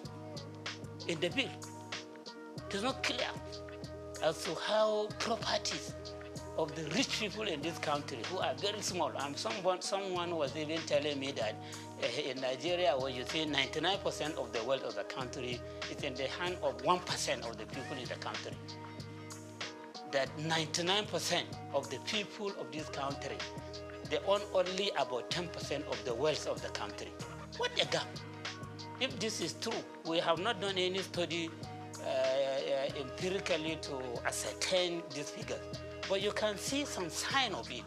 in the bill. It is not clear as to how properties of the rich people in this country who are very small. Someone was even telling me that in Nigeria, where you see 99% of the wealth of the country is in the hand of 1% of the people in the country. That 99% of the people of this country, they own only about 10% of the wealth of the country. What a gap! If this is true, we have not done any study empirically to ascertain this figure. But you can see some sign of it.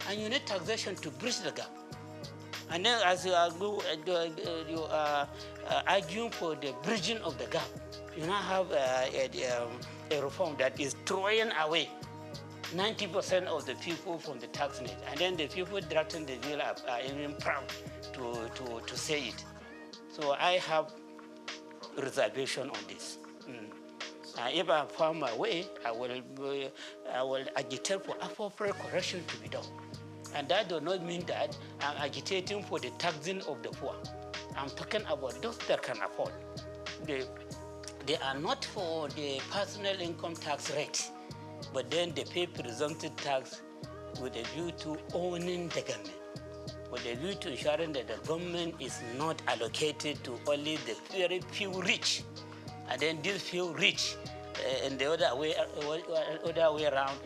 And you need taxation to bridge the gap. And then as you are arguing for the bridging of the gap, you now have a reform that is throwing away 90% of the people from the tax net, and then the people drafting the bill are even proud to say it. So I have reservation on this. If I found my way, I will agitate for appropriate correction to be done. And that does not mean that I'm agitating for the taxing of the poor. I'm talking about those that can afford. They are not for the personal income tax rate, but then they pay presumptive tax with a view to owning the government, with a view to ensuring that the government is not allocated to only the very few rich. And then these few rich, and the other way around,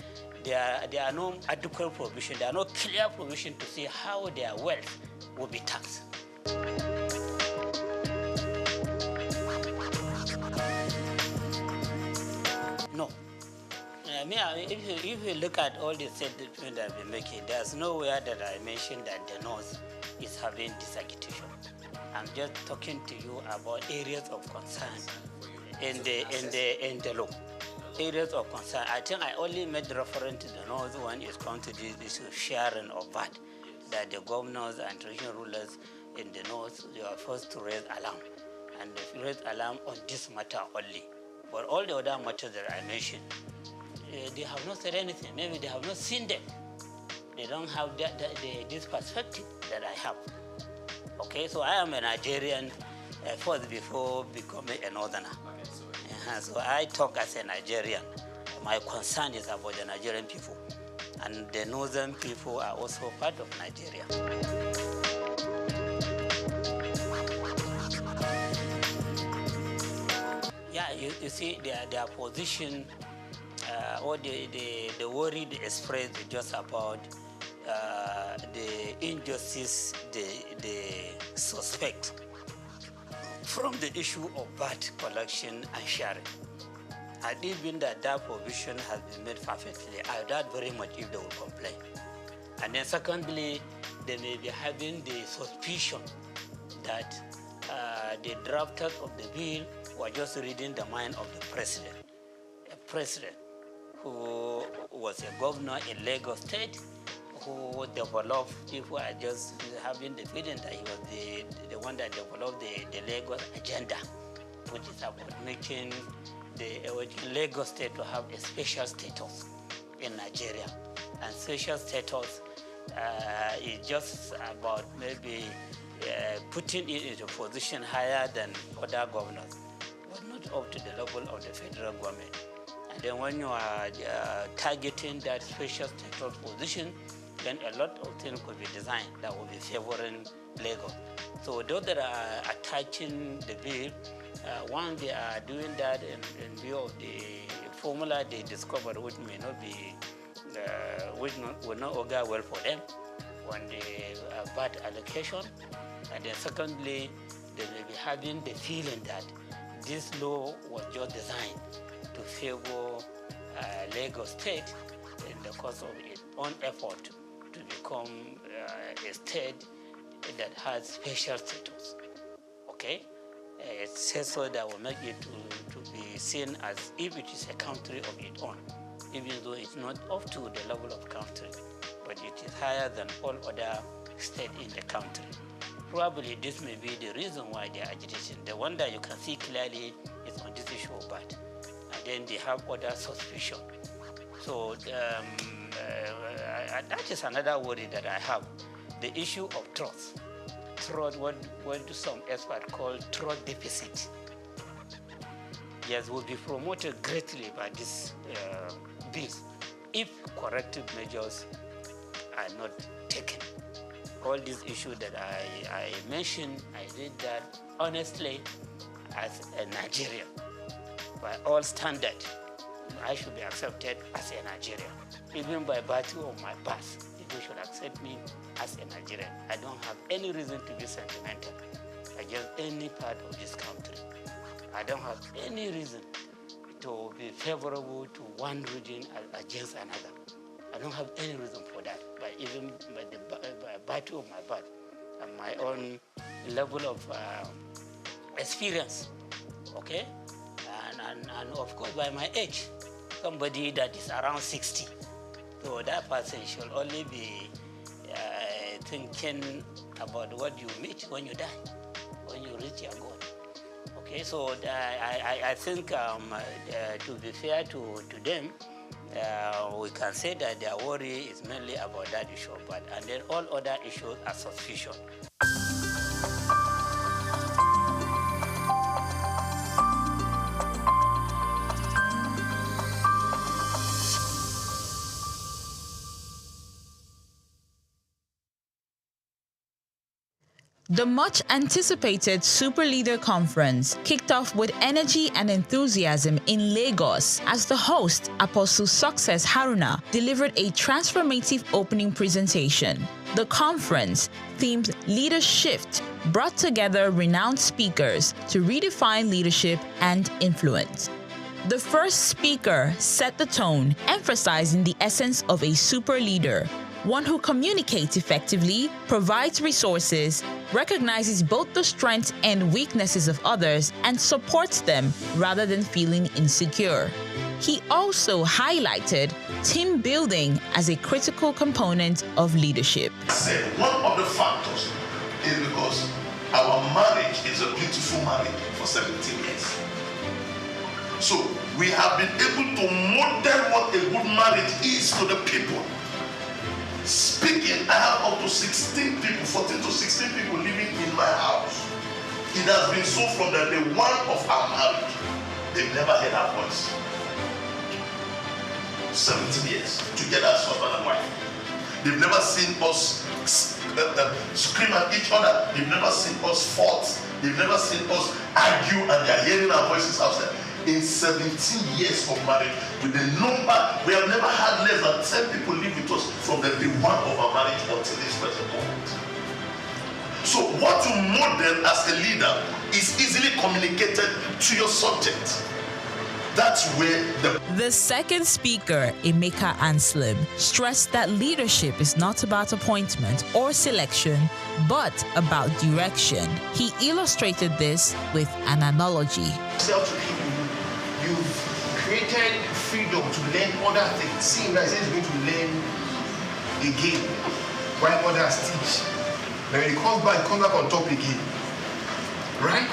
there are no adequate provision, there are no clear provision to see how their wealth will be taxed. No. If you look at all the statements that I've been making, there's nowhere that I mentioned that the North is having this agitation. I'm just talking to you about areas of concern in the law. Areas of concern. I think I only made reference to the North when it comes to this issue of sharing of VAT, that the governors and traditional rulers in the North, they are forced to raise alarm. And they raise alarm on this matter only. But all the other matters that I mentioned, they have not said anything. Maybe they have not seen them. They don't have this perspective that I have. Okay, so I am a Nigerian first before becoming a Northerner. So I talk as a Nigerian. My concern is about the Nigerian people. And the Northern people are also part of Nigeria. Yeah, you see their position, or the worry they express is just about the injustice they suspect from the issue of VAT collection and sharing. And even that provision has been made perfectly, I doubt very much if they will complain. And then secondly, they may be having the suspicion that the drafters of the bill were just reading the mind of the president. A president who was a governor in Lagos State, who developed, people are just having the feeling that he was the one that developed the Lagos agenda, which is about making the Lagos State to have a special status in Nigeria. And special status is just about maybe putting it into a position higher than other governors, but not up to the level of the federal government. And then when you are targeting that special status position, then a lot of things could be designed that will be favoring Lagos. So those that are attaching the bill, one, they are doing that in view of the formula they discovered, which may not be, will not augur well for them on the VAT allocation. And then secondly, they may be having the feeling that this law was just designed to favor Lagos State in the course of its own effort to become a state that has special status. Okay? It says so that will make it to be seen as if it is a country of its own, even though it's not up to the level of country, but it is higher than all other states in the country. Probably this may be the reason why they are agitating. The one that you can see clearly is on this issue of VAT. And then they have other suspicion. So that is another worry that I have. The issue of trust. Trust, what some experts call trust deficit. Yes, will be promoted greatly by this bills if corrective measures are not taken. All these issues that I mentioned, I did that honestly as a Nigerian. By all standards, I should be accepted as a Nigerian. Even by virtue of my past, people should accept me as a Nigerian. I don't have any reason to be sentimental against any part of this country. I don't have any reason to be favorable to one region against another. I don't have any reason for that, but even by the virtue of my birth and my own level of experience, okay? and of course by my age, somebody that is around 60. So that person should only be thinking about what you meet when you die, when you reach your goal. Okay, so I think to be fair to them, we can say that their worry is mainly about that issue, and then all other issues are suspicion. The much-anticipated Super Leader Conference kicked off with energy and enthusiasm in Lagos as the host, Apostle Success Haruna, delivered a transformative opening presentation. The conference, themed Leader Shift, brought together renowned speakers to redefine leadership and influence. The first speaker set the tone, emphasizing the essence of a super leader, one who communicates effectively, provides resources, recognizes both the strengths and weaknesses of others, and supports them rather than feeling insecure. He also highlighted team building as a critical component of leadership. One of the factors is because our marriage is a beautiful marriage for 17 years. So we have been able to model what a good marriage is to the people. Speaking, I have up to 16 people, 14 to 16 people living in my house. It has been so from the day one of our marriage. They've never heard our voice. 17 years together as husband and wife. They've never seen us scream at each other. They've never seen us fight. They've never seen us argue, and they're hearing our voices outside. In 17 years of marriage, with the number, we have never had less than 10 people live with us from the day one of our marriage until this present moment. So what you model as a leader is easily communicated to your subject. That's where the second speaker, Emeka Anselm, stressed that leadership is not about appointment or selection, but about direction. He illustrated this with an analogy. You've created freedom to learn other things. Seeing that he's going to learn again while others teach. Now when he comes back on top again. Right?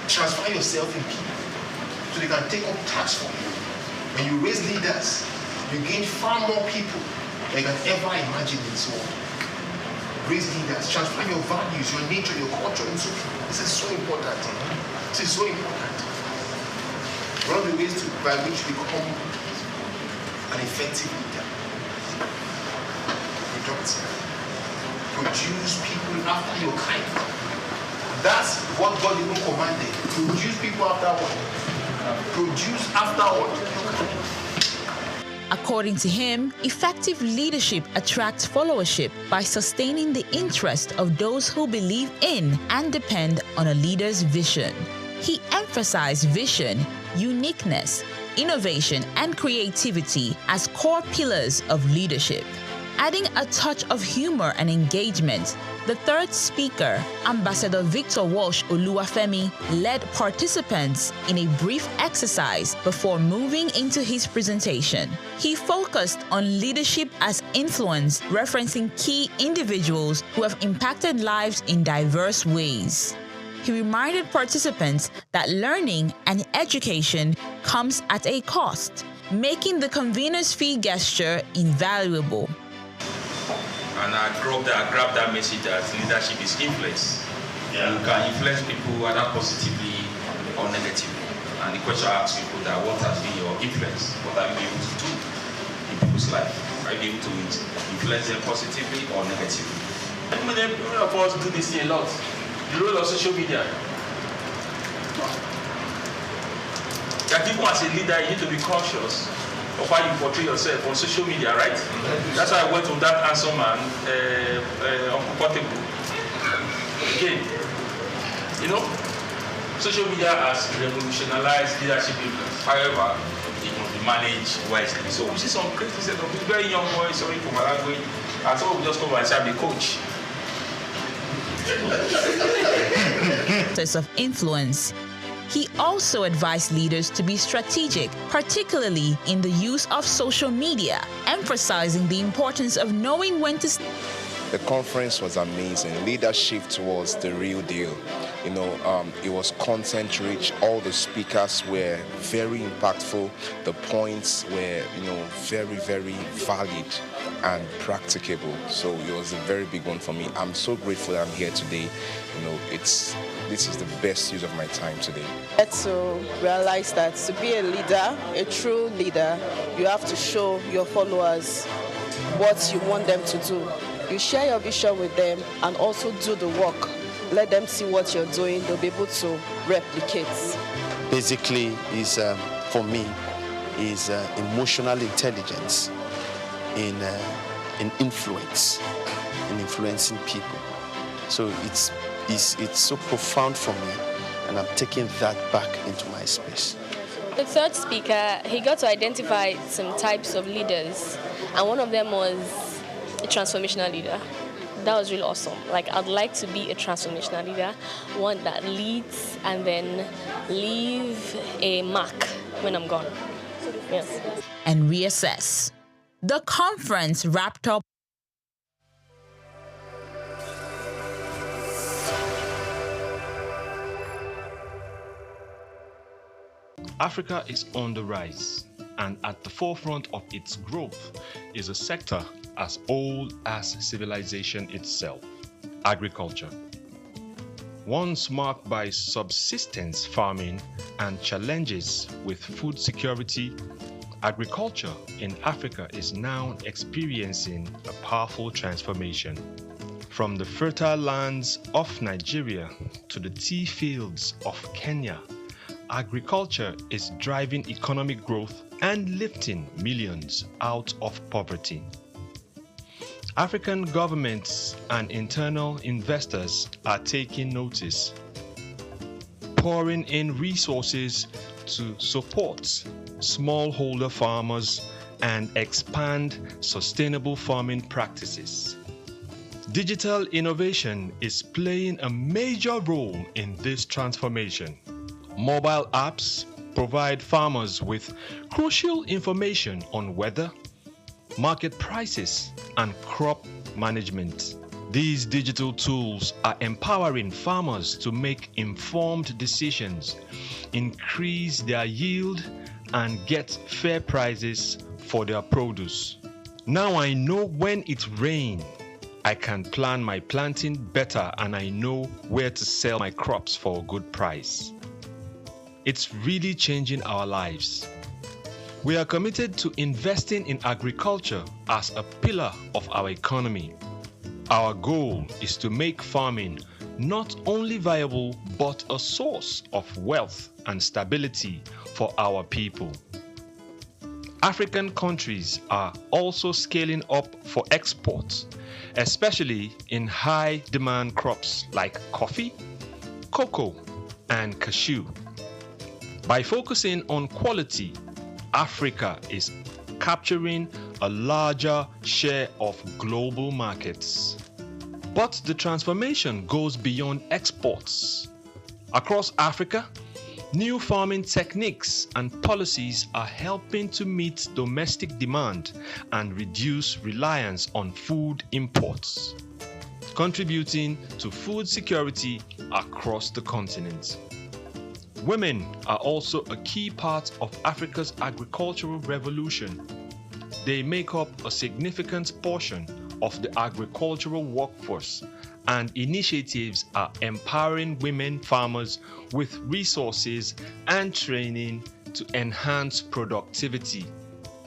Transfer yourself in people so they can take up tasks for you. When you raise leaders, you gain far more people than you can ever imagine in this world. Raise leaders, transfer your values, your nature, your culture into people. This is so important. This is so important. One of the ways by which we become an effective leader, productive, produce people after your kind. That's what God even commanded. Produce people after what? Produce after what? According to him, effective leadership attracts followership by sustaining the interest of those who believe in and depend on a leader's vision. He emphasized vision, uniqueness, innovation, and creativity as core pillars of leadership. Adding a touch of humor and engagement, the third speaker, Ambassador Victor Walsh Oluwafemi, led participants in a brief exercise before moving into his presentation. He focused on leadership as influence, referencing key individuals who have impacted lives in diverse ways. He reminded participants that learning and education comes at a cost, making the convener's fee gesture invaluable. And I grabbed that message that leadership is influence. Yeah. You can influence people either positively or negatively. And the question I ask people that what has been your influence? What have you been able to do in people's life? Are you able to influence them positively or negatively? Many of us do this thing a lot. The role of social media. That even as a leader, you need to be conscious of how you portray yourself on social media, right? That's why I went with that handsome man, uncomfortable. Again, you know, social media has revolutionized leadership influence. However, it must be managed wisely. So we see some crazy set of very young boys, sorry for my language, and some will just come and say, I'm a coach. Of influence. He also advised leaders to be strategic, particularly in the use of social media, emphasizing the importance of knowing when to... The conference was amazing. Leadership was the real deal. It was content rich. All the speakers were very impactful. The points were, very, very valid and practicable. So it was a very big one for me. I'm so grateful that I'm here today. This is the best use of my time today. To realize that to be a leader, a true leader, you have to show your followers what you want them to do. You share your vision with them and also do the work. Let them see what you're doing. They'll be able to replicate. Basically, for me, is emotional intelligence in influence, in influencing people. So it's so profound for me, and I'm taking that back into my space. The third speaker, he got to identify some types of leaders, and one of them was a transformational leader. That was really awesome. I'd like to be a transformational leader, one that leads and then leave a mark when I'm gone. Yes. And reassess. The conference wrapped up. Africa is on the rise, and at the forefront of its growth is a sector as old as civilization itself, agriculture. Once marked by subsistence farming and challenges with food security, agriculture in Africa is now experiencing a powerful transformation. From the fertile lands of Nigeria to the tea fields of Kenya, agriculture is driving economic growth and lifting millions out of poverty. African governments and internal investors are taking notice, pouring in resources to support smallholder farmers and expand sustainable farming practices. Digital innovation is playing a major role in this transformation. Mobile apps provide farmers with crucial information on weather, market prices, and crop management. These digital tools are empowering farmers to make informed decisions, increase their yield, and get fair prices for their produce. Now I know when it rains, I can plan my planting better, and I know where to sell my crops for a good price. It's really changing our lives. We are committed to investing in agriculture as a pillar of our economy. Our goal is to make farming not only viable, but a source of wealth and stability for our people. African countries are also scaling up for exports, especially in high-demand crops like coffee, cocoa, and cashew. By focusing on quality, Africa is capturing a larger share of global markets. But the transformation goes beyond exports. Across Africa, new farming techniques and policies are helping to meet domestic demand and reduce reliance on food imports, contributing to food security across the continent. Women are also a key part of Africa's agricultural revolution. They make up a significant portion of the agricultural workforce, and initiatives are empowering women farmers with resources and training to enhance productivity.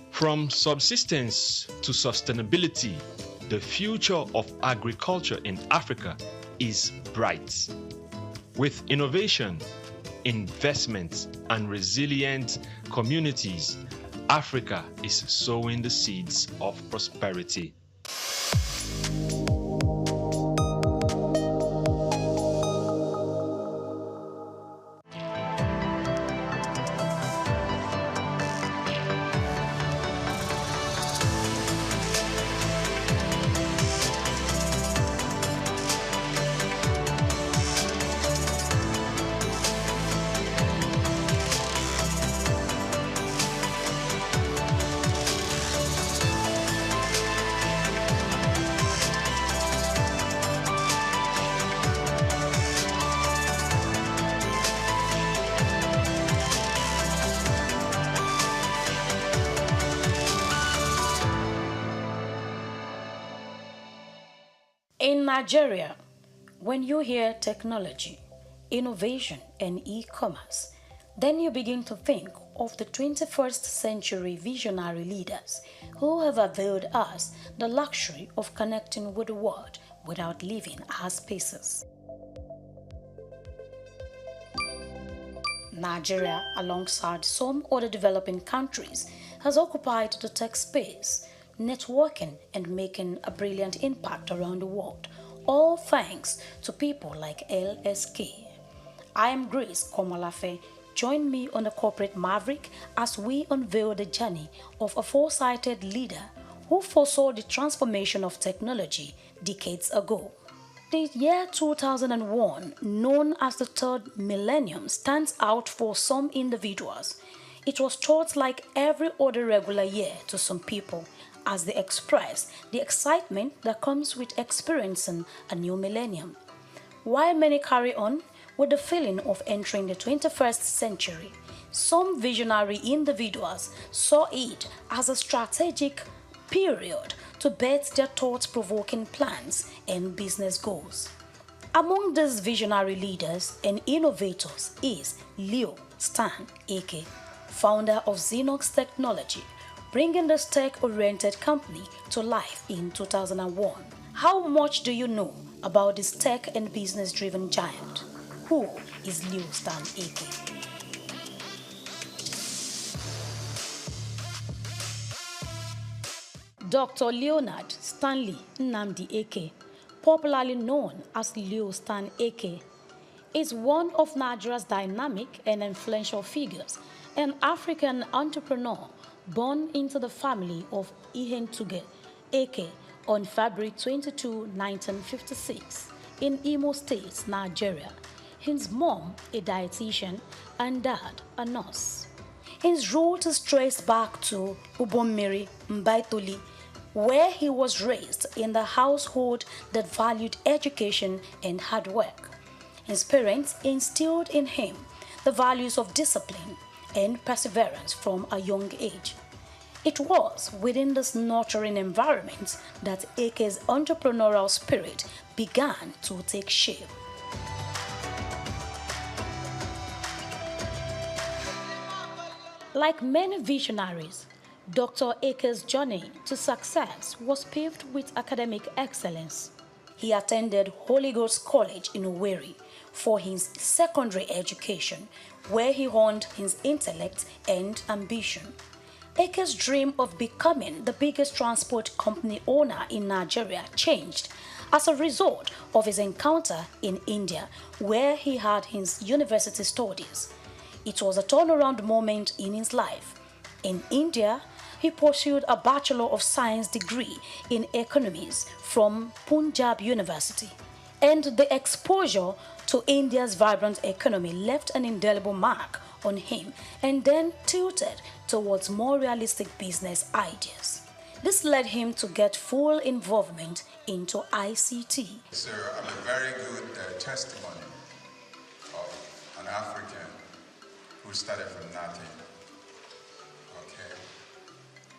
From subsistence to sustainability, the future of agriculture in Africa is bright. With innovation, investment, and resilient communities, Africa is sowing the seeds of prosperity. Nigeria, when you hear technology, innovation, and e-commerce, then you begin to think of the 21st century visionary leaders who have availed us the luxury of connecting with the world without leaving our spaces. Nigeria, alongside some other developing countries, has occupied the tech space, networking and making a brilliant impact around the world, all thanks to people like LSK. I am Grace Komalafe. Join me on the Corporate Maverick as we unveil the journey of a foresighted leader who foresaw the transformation of technology decades ago. The year 2001, known as the third millennium, stands out for some individuals. It was thought like every other regular year to some people, as they express the excitement that comes with experiencing a new millennium. While many carry on with the feeling of entering the 21st century, some visionary individuals saw it as a strategic period to bet their thought-provoking plans and business goals. Among these visionary leaders and innovators is Leo Stan Eke, founder of Xenox Technology, bringing this tech-oriented company to life in 2001. How much do you know about this tech and business-driven giant? Who is Leo Stan Eke? Dr. Leonard Stanley Nnamdi Eke, popularly known as Leo Stan Eke, is one of Nigeria's dynamic and influential figures, an African entrepreneur born into the family of Ihentuge Eke on February 22, 1956, in Imo State, Nigeria. His mom, a dietitian, and dad, a nurse. His root is traced back to Ubommiri Mbaitoli, where he was raised in the household that valued education and hard work. His parents instilled in him the values of discipline and perseverance from a young age. It was within this nurturing environment that Eke's entrepreneurial spirit began to take shape. Like many visionaries, Dr. Eke's journey to success was paved with academic excellence. He attended Holy Ghost College in Owerri for his secondary education, where he honed his intellect and ambition. Eke's dream of becoming the biggest transport company owner in Nigeria changed as a result of his encounter in India, where he had his university studies. It was a turnaround moment in his life. In India, he pursued a Bachelor of Science degree in economics from Punjab University, and the exposure to India's vibrant economy left an indelible mark on him and then tilted towards more realistic business ideas. This led him to get full involvement into ICT. Sir, I'm a very good testimony of an African who started from nothing.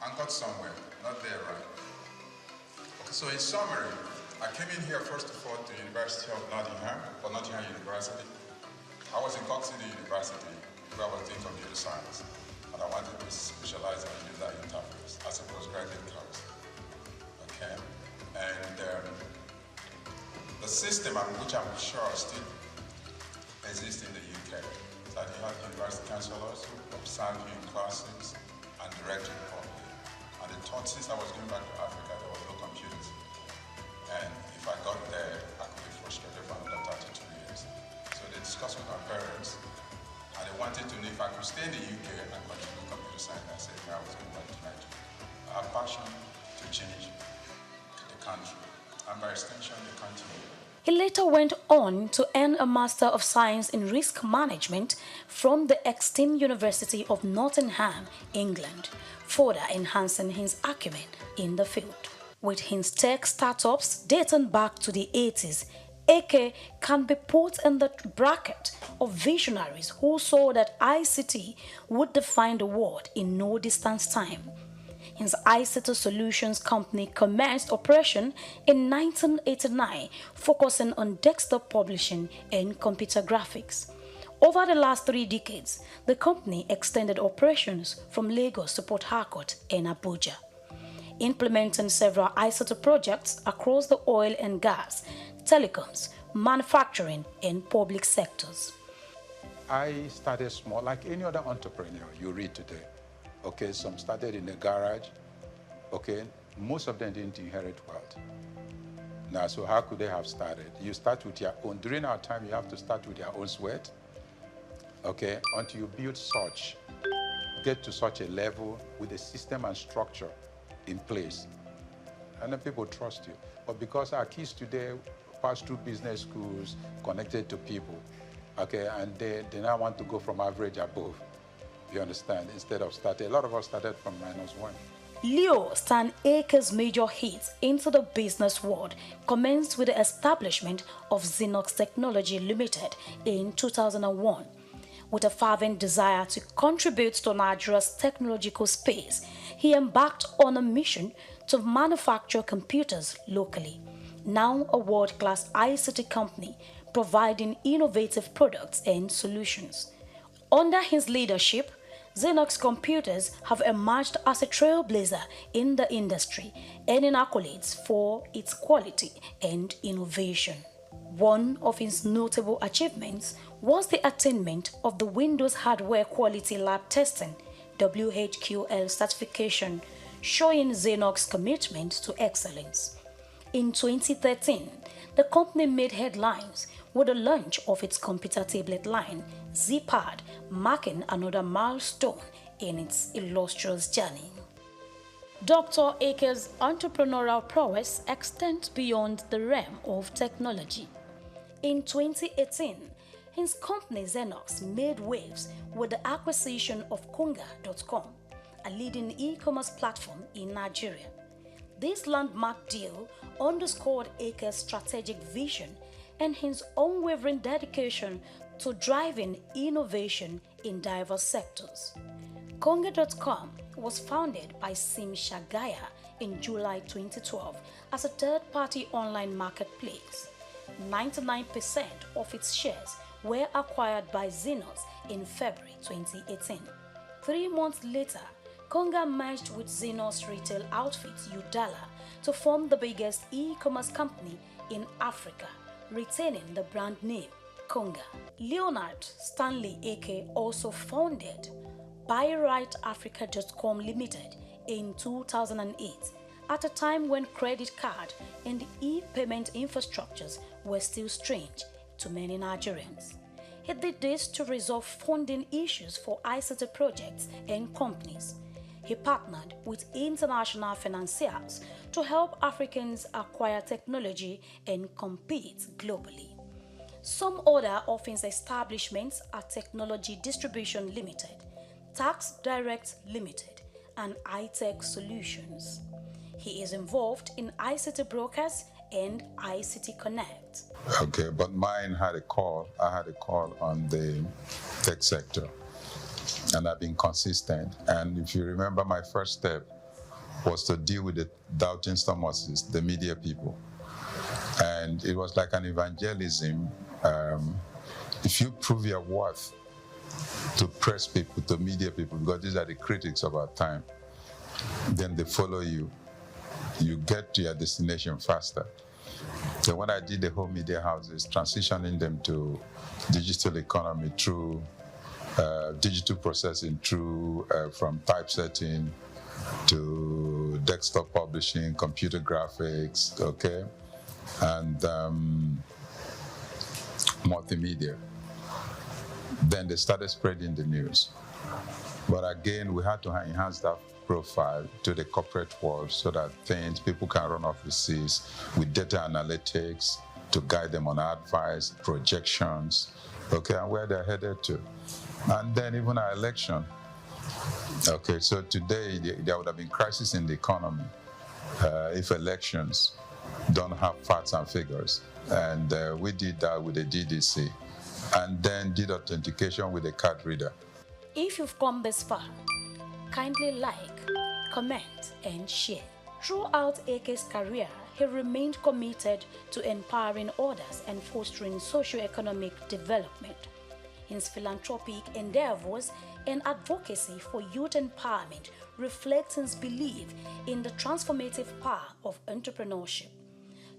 And got somewhere, not there, right? Okay, so in summary, I came in here first of all to the University of Nottingham, or Nottingham University. I was in Cork City University, where I was doing computer science, and I wanted to specialize in user interface as a postgraduate course. Okay, and the system, which I'm sure still exists in the UK, that you have university counselors who observe you in classes and direct you properly. And they thought since I was going back to Africa, there were no computers. And if I got there, I could be frustrated for another 32 years. So they discussed with my parents, and they wanted to know if I could stay in the UK and continue computer science. I said, no, I was going back to Nigeria. I have passion to change the country, and by extension, the continent. He later went on to earn a Master of Science in Risk Management from the Exton University of Nottingham, England, further enhancing his acumen in the field. With his tech startups dating back to the 80s, Eke can be put in the bracket of visionaries who saw that ICT would define the world in no distant time. his ICT solutions company commenced operation in 1989, focusing on desktop publishing and computer graphics. Over the last 3 decades, the company extended operations from Lagos to Port Harcourt and Abuja, implementing several ICT projects across the oil and gas, telecoms, manufacturing, and public sectors. I started small, like any other entrepreneur you read today. Okay, some started in a garage. Okay, most of them didn't inherit wealth. Now, so how could they have started? You start with your own. During our time, you have to start with your own sweat. Okay, until you build such, get to such a level with a system and structure in place. And then people trust you. But because our kids today pass through business schools connected to people, okay, and they now want to go from average above, you understand, instead of starting. A lot of us started from -1. Leo Stan Akers' major hits into the business world commenced with the establishment of Souq Technology Limited in 2001. With a fervent desire to contribute to Nigeria's technological space, he embarked on a mission to manufacture computers locally. Now a world-class ICT company providing innovative products and solutions. Under his leadership, Souq Computers have emerged as a trailblazer in the industry, earning accolades for its quality and innovation. One of his notable achievements was the attainment of the Windows Hardware Quality Lab Testing (WHQL) certification, showing Souq's commitment to excellence. In 2013, the company made headlines with the launch of its computer tablet line, ZPad, marking another milestone in its illustrious journey. Dr. Akers' entrepreneurial prowess extends beyond the realm of technology. In 2018, his company Souq made waves with the acquisition of Konga.com, a leading e-commerce platform in Nigeria. This landmark deal underscored Akers' strategic vision and his unwavering dedication to driving innovation in diverse sectors. Konga.com was founded by Sim Shagaya in July 2012 as a third-party online marketplace. 99% of its shares were acquired by Souq in February 2018. 3 months later, Konga merged with Souq's retail outfit Udala to form the biggest e-commerce company in Africa, retaining the brand name Konga. Leonard Stanley Ake also founded BuyRightAfrica.com Limited in 2008, at a time when credit card and e-payment infrastructures were still strange to many Nigerians. He did this to resolve funding issues for ICT projects and companies. He partnered with international financiers to help Africans acquire technology and compete globally. Some other of his establishments are Technology Distribution Limited, Tax Direct Limited, and iTech Solutions. He is involved in ICT Brokers and ICT Connect. Okay, but mine had a call. I had a call on the tech sector, and I've been consistent. And if you remember, my first step was to deal with the doubting Thomases, the media people. And it was like an evangelism. If you prove your worth to press people, to media people, because these are the critics of our time, then they follow you. You get to your destination faster. So when I did the whole media houses, transitioning them to digital economy through digital processing, through from typesetting to desktop publishing, computer graphics, okay, and multimedia. Then they started spreading the news. But again, we had to enhance that profile to the corporate world so that people can run offices with data analytics to guide them on advice, projections, okay, and where they're headed to. And then even our election. Okay, so today there would have been crisis in the economy if elections don't have facts and figures. And we did that with the DDC, and then did authentication with a card reader. If you've come this far, kindly like, comment, and share. Throughout Eke's career, he remained committed to empowering others and fostering socio-economic development. His philanthropic endeavors and advocacy for youth empowerment reflect his belief in the transformative power of entrepreneurship.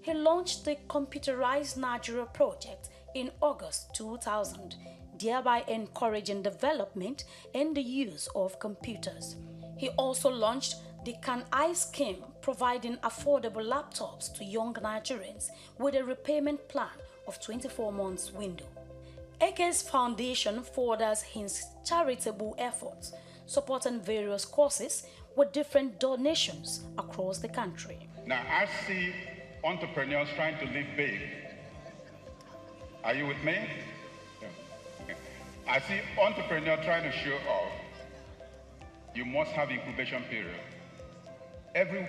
He launched the Computerized Nigeria project in August 2000, thereby encouraging development and the use of computers. He also launched the Can I scheme, providing affordable laptops to young Nigerians with a repayment plan of 24 months window. Eke's foundation furthers his charitable efforts, supporting various causes with different donations across the country. Now, I see entrepreneurs trying to live big. Are you with me? Yeah. I see entrepreneurs trying to show off. You must have incubation period. Every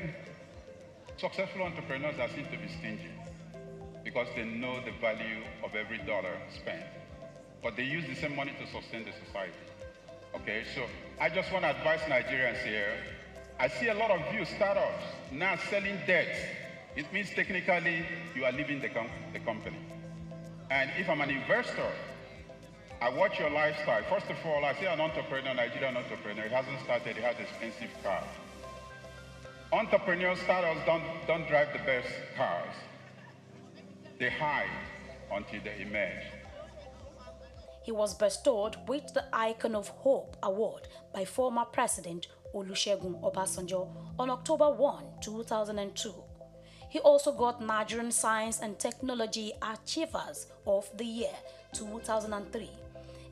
successful entrepreneurs are seen to be stingy because they know the value of every dollar spent. But they use the same money to sustain the society. Okay, so I just want to advise Nigerians here. I see a lot of you startups now selling debt. It means technically you are leaving the company. And if I'm an investor, I watch your lifestyle. First of all, I see an entrepreneur, Nigerian entrepreneur, he hasn't started, he has expensive car. Entrepreneurs, startups don't drive the best cars. They hide until they emerge. He was bestowed with the Icon of Hope Award by former President Olusegun Obasanjo on October 1, 2002. He also got Nigerian Science and Technology Achievers of the Year 2003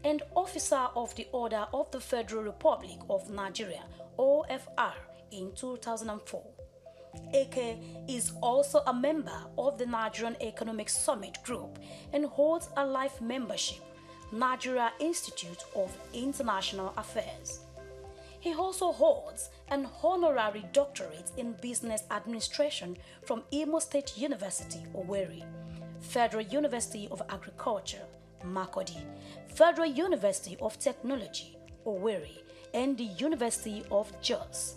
and Officer of the Order of the Federal Republic of Nigeria OFR in 2004. Eke is also a member of the Nigerian Economic Summit Group and holds a life membership, Nigeria Institute of International Affairs. He also holds an honorary doctorate in business administration from Imo State University, Owerri, Federal University of Agriculture, Makurdi, Federal University of Technology, Owerri, and the University of Jos.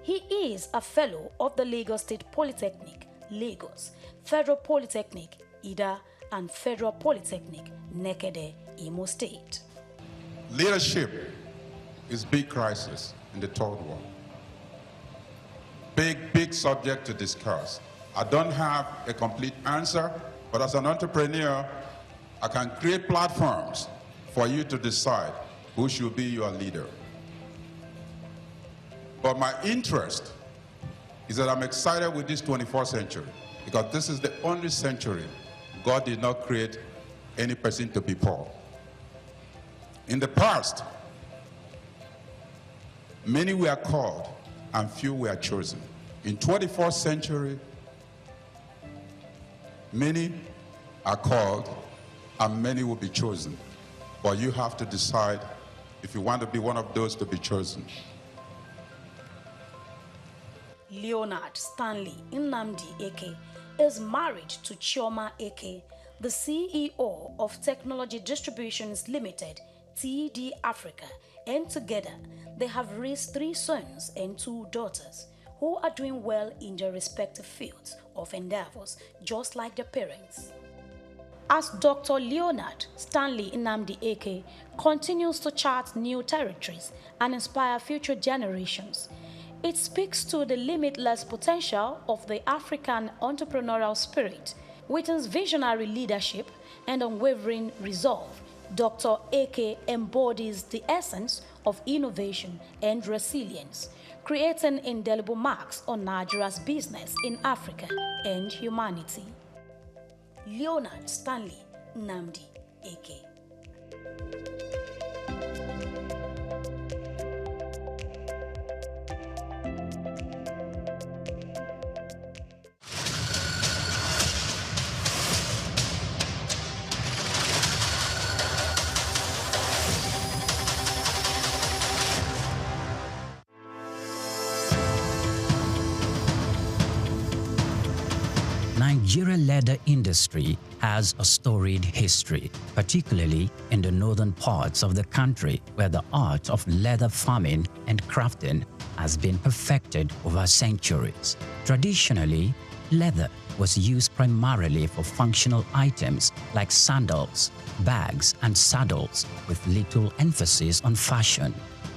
He is a fellow of the Lagos State Polytechnic, Lagos, Federal Polytechnic, Ida, and Federal Polytechnic, Nekede, Imo State. Leadership is big crisis in the third world. Big subject to discuss. I don't have a complete answer, but as an entrepreneur, I can create platforms for you to decide who should be your leader. But my interest is that I'm excited with this 21st century because this is the only century God did not create any person to be poor. In the past, many were called and few were chosen. In 21st century, many are called and many will be chosen. But you have to decide if you want to be one of those to be chosen. Leonard Stanley Nnamdi Eke is married to Chioma Eke, the CEO of Technology Distributions Limited, TD Africa, and together they have raised 3 sons and 2 daughters who are doing well in their respective fields of endeavors, just like their parents. As Dr. Leonard Stanley Nnamdi Eke continues to chart new territories and inspire future generations, it speaks to the limitless potential of the African entrepreneurial spirit. With his visionary leadership and unwavering resolve, Dr. Eke embodies the essence of innovation and resilience, creating indelible marks on Nigeria's business in Africa and humanity. Leonard Stanley Nnamdi Eke. Nigerian leather industry has a storied history, particularly in the northern parts of the country where the art of leather farming and crafting has been perfected over centuries. Traditionally, leather was used primarily for functional items like sandals, bags, and saddles, with little emphasis on fashion.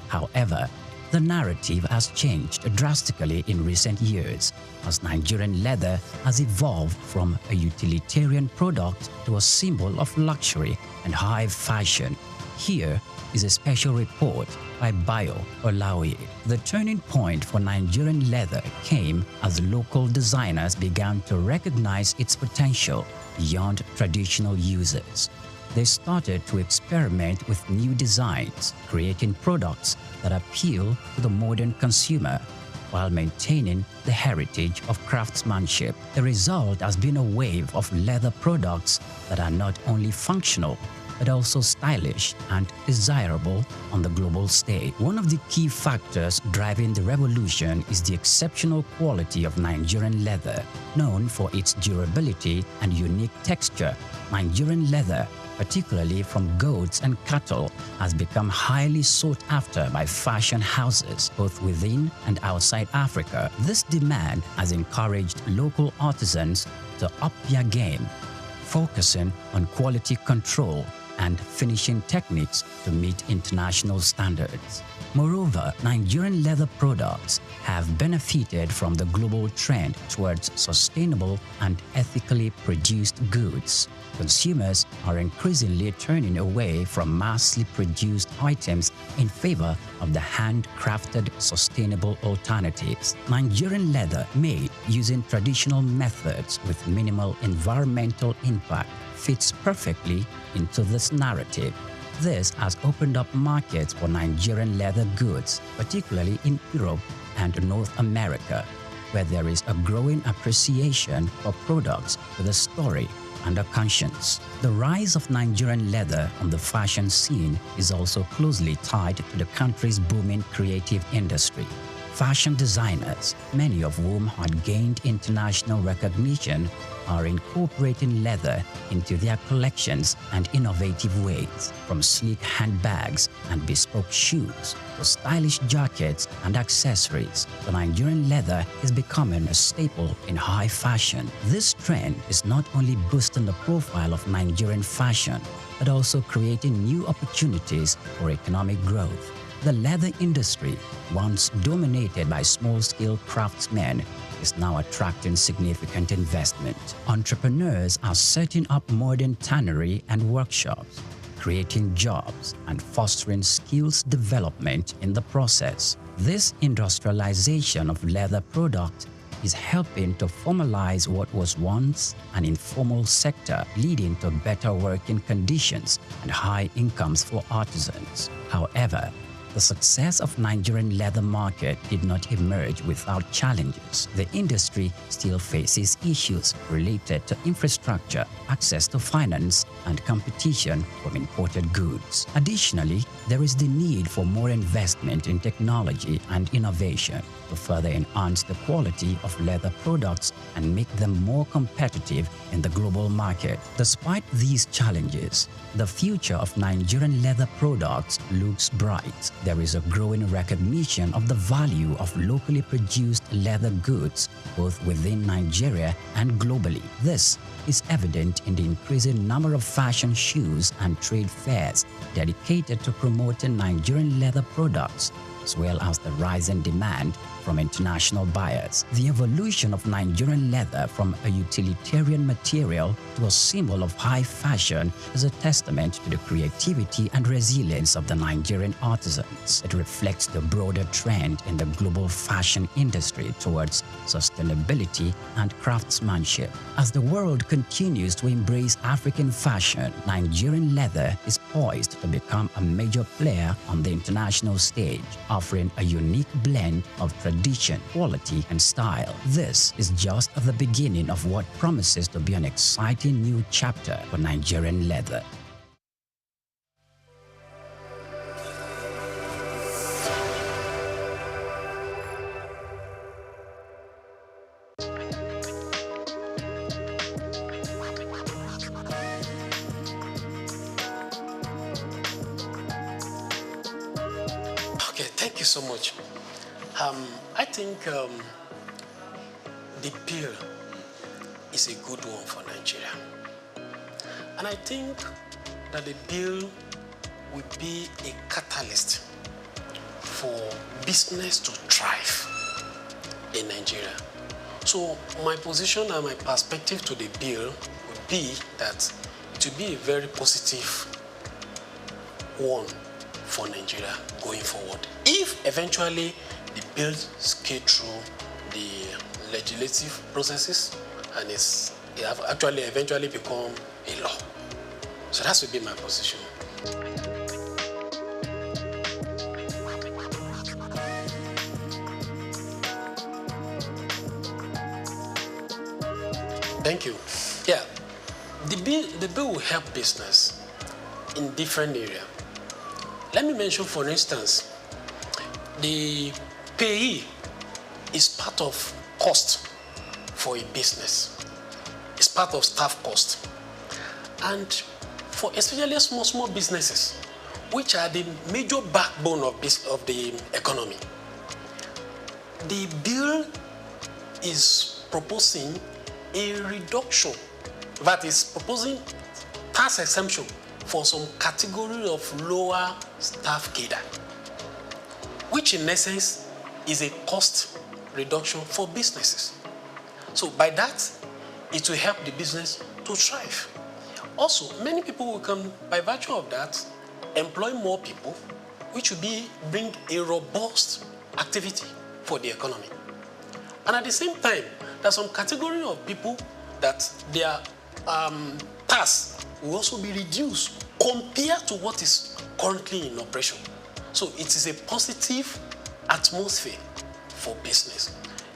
However, the narrative has changed drastically in recent years as Nigerian leather has evolved from a utilitarian product to a symbol of luxury and high fashion. Here is a special report by Bayo Olaoye. The turning point for Nigerian leather came as local designers began to recognize its potential beyond traditional uses. They started to experiment with new designs, creating products that appeal to the modern consumer while maintaining the heritage of craftsmanship. The result has been a wave of leather products that are not only functional, but also stylish and desirable on the global stage. One of the key factors driving the revolution is the exceptional quality of Nigerian leather. Known for its durability and unique texture, Nigerian leather, particularly from goats and cattle, has become highly sought after by fashion houses both within and outside Africa. This demand has encouraged local artisans to up their game, focusing on quality control and finishing techniques to meet international standards. Moreover, Nigerian leather products have benefited from the global trend towards sustainable and ethically produced goods. Consumers are increasingly turning away from massively produced items in favor of the handcrafted, sustainable alternatives. Nigerian leather made using traditional methods with minimal environmental impact fits perfectly into this narrative. This has opened up markets for Nigerian leather goods, particularly in Europe and North America, where there is a growing appreciation for products with a story and a conscience. The rise of Nigerian leather on the fashion scene is also closely tied to the country's booming creative industry. Fashion designers, many of whom had gained international recognition, are incorporating leather into their collections and innovative ways, from sleek handbags and bespoke shoes to stylish jackets and accessories. The Nigerian leather is becoming a staple in high fashion. This trend is not only boosting the profile of Nigerian fashion, but also creating new opportunities for economic growth. The leather industry, once dominated by small-scale craftsmen, is now attracting significant investment. Entrepreneurs are setting up modern tannery and workshops, creating jobs and fostering skills development in the process. This industrialization of leather products is helping to formalize what was once an informal sector, leading to better working conditions and high incomes for artisans. However, the success of Nigerian leather market did not emerge without challenges. The industry still faces issues related to infrastructure, access to finance, and competition from imported goods. Additionally, there is the need for more investment in technology and innovation to further enhance the quality of leather products and make them more competitive in the global market. Despite these challenges, the future of Nigerian leather products looks bright. There is a growing recognition of the value of locally produced leather goods, both within Nigeria and globally. This is evident in the increasing number of fashion shows and trade fairs dedicated to promoting Nigerian leather products, as well as the rising demand from international buyers. The evolution of Nigerian leather from a utilitarian material to a symbol of high fashion is a testament to the creativity and resilience of the Nigerian artisans. It reflects the broader trend in the global fashion industry towards sustainability and craftsmanship. As the world continues to embrace African fashion, Nigerian leather is poised to become a major player on the international stage, offering a unique blend of tradition, quality, and style. This is just the beginning of what promises to be an exciting new chapter for Nigerian leather. Thank you so much. I think the bill is a good one for Nigeria. And I think that the bill will be a catalyst for business to thrive in Nigeria. So my position and my perspective to the bill would be that it will be a very positive one for Nigeria going forward. If eventually the bill scale through the legislative processes and it have actually eventually become a law. So that would be my position. Thank you. Yeah, the bill will help business in different areas. Let me mention, for instance, the payee is part of cost for a business. It's part of staff cost. And for especially small businesses, which are the major backbone of the economy, the bill is proposing a reduction, that is proposing tax exemption for some category of lower staff cadre, which in essence is a cost reduction for businesses. So by that, it will help the business to thrive. Also, many people will come, by virtue of that, employ more people, which will bring a robust activity for the economy. And at the same time, there's some category of people that their tax will also be reduced compared to what is currently in operation. So it is a positive atmosphere for business.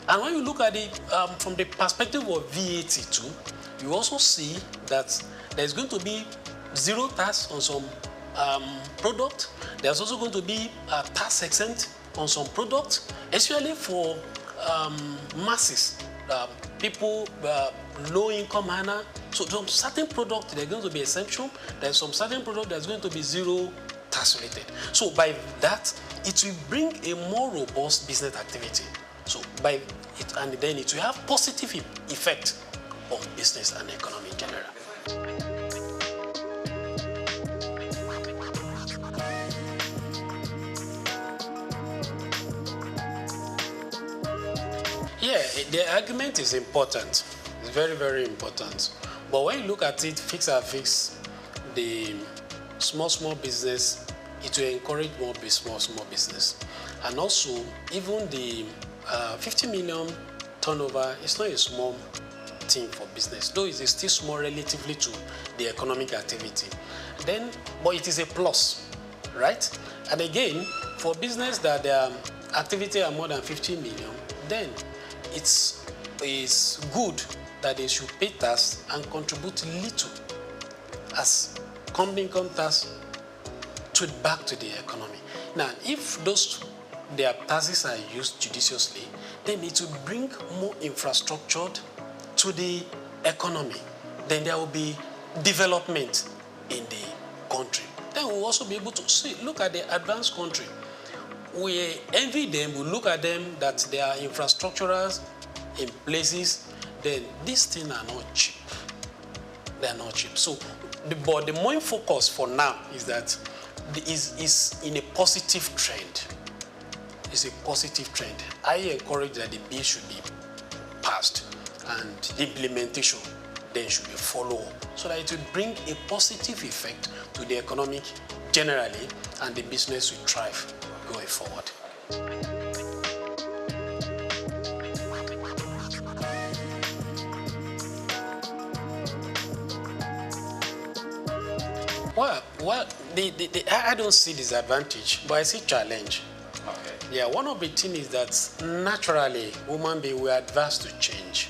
And when you look at it from the perspective of VAT too, you also see that there's going to be zero tax on some product. There's also going to be a tax exempt on some products, especially for masses, people, low income earner. So some certain products, they're going to be exemption. There's some certain product that's going to be zero tax related. So by that, it will bring a more robust business activity. So by it, and then it will have positive effect on business and economy in general. Yeah, the argument is important. It's very, very important. But when you look at it, fix and fix, the small business, it will encourage more small business. And also, even the 50 million turnover is not a small thing for business, though it is still small relatively to the economic activity. Then, but it is a plus, right? And again, for business that their activity are more than 50 million, then it's good that they should pay tax and contribute little as company income tax to back to the economy. Now, if their taxes are used judiciously, then it will bring more infrastructure to the economy. Then there will be development in the country. Then we'll also be able to look at the advanced country. We envy them, we look at them that they are infrastructures in places, then these things are not cheap. They are not cheap. So, but the main focus for now is that is in a positive trend. It's a positive trend. I encourage that the bill should be passed and the implementation then should be followed up so that it will bring a positive effect to the economic generally and the business will thrive going forward. Well, I don't see disadvantage, but I see challenge. Okay. Yeah, one of the things is that naturally, human beings were adverse to change.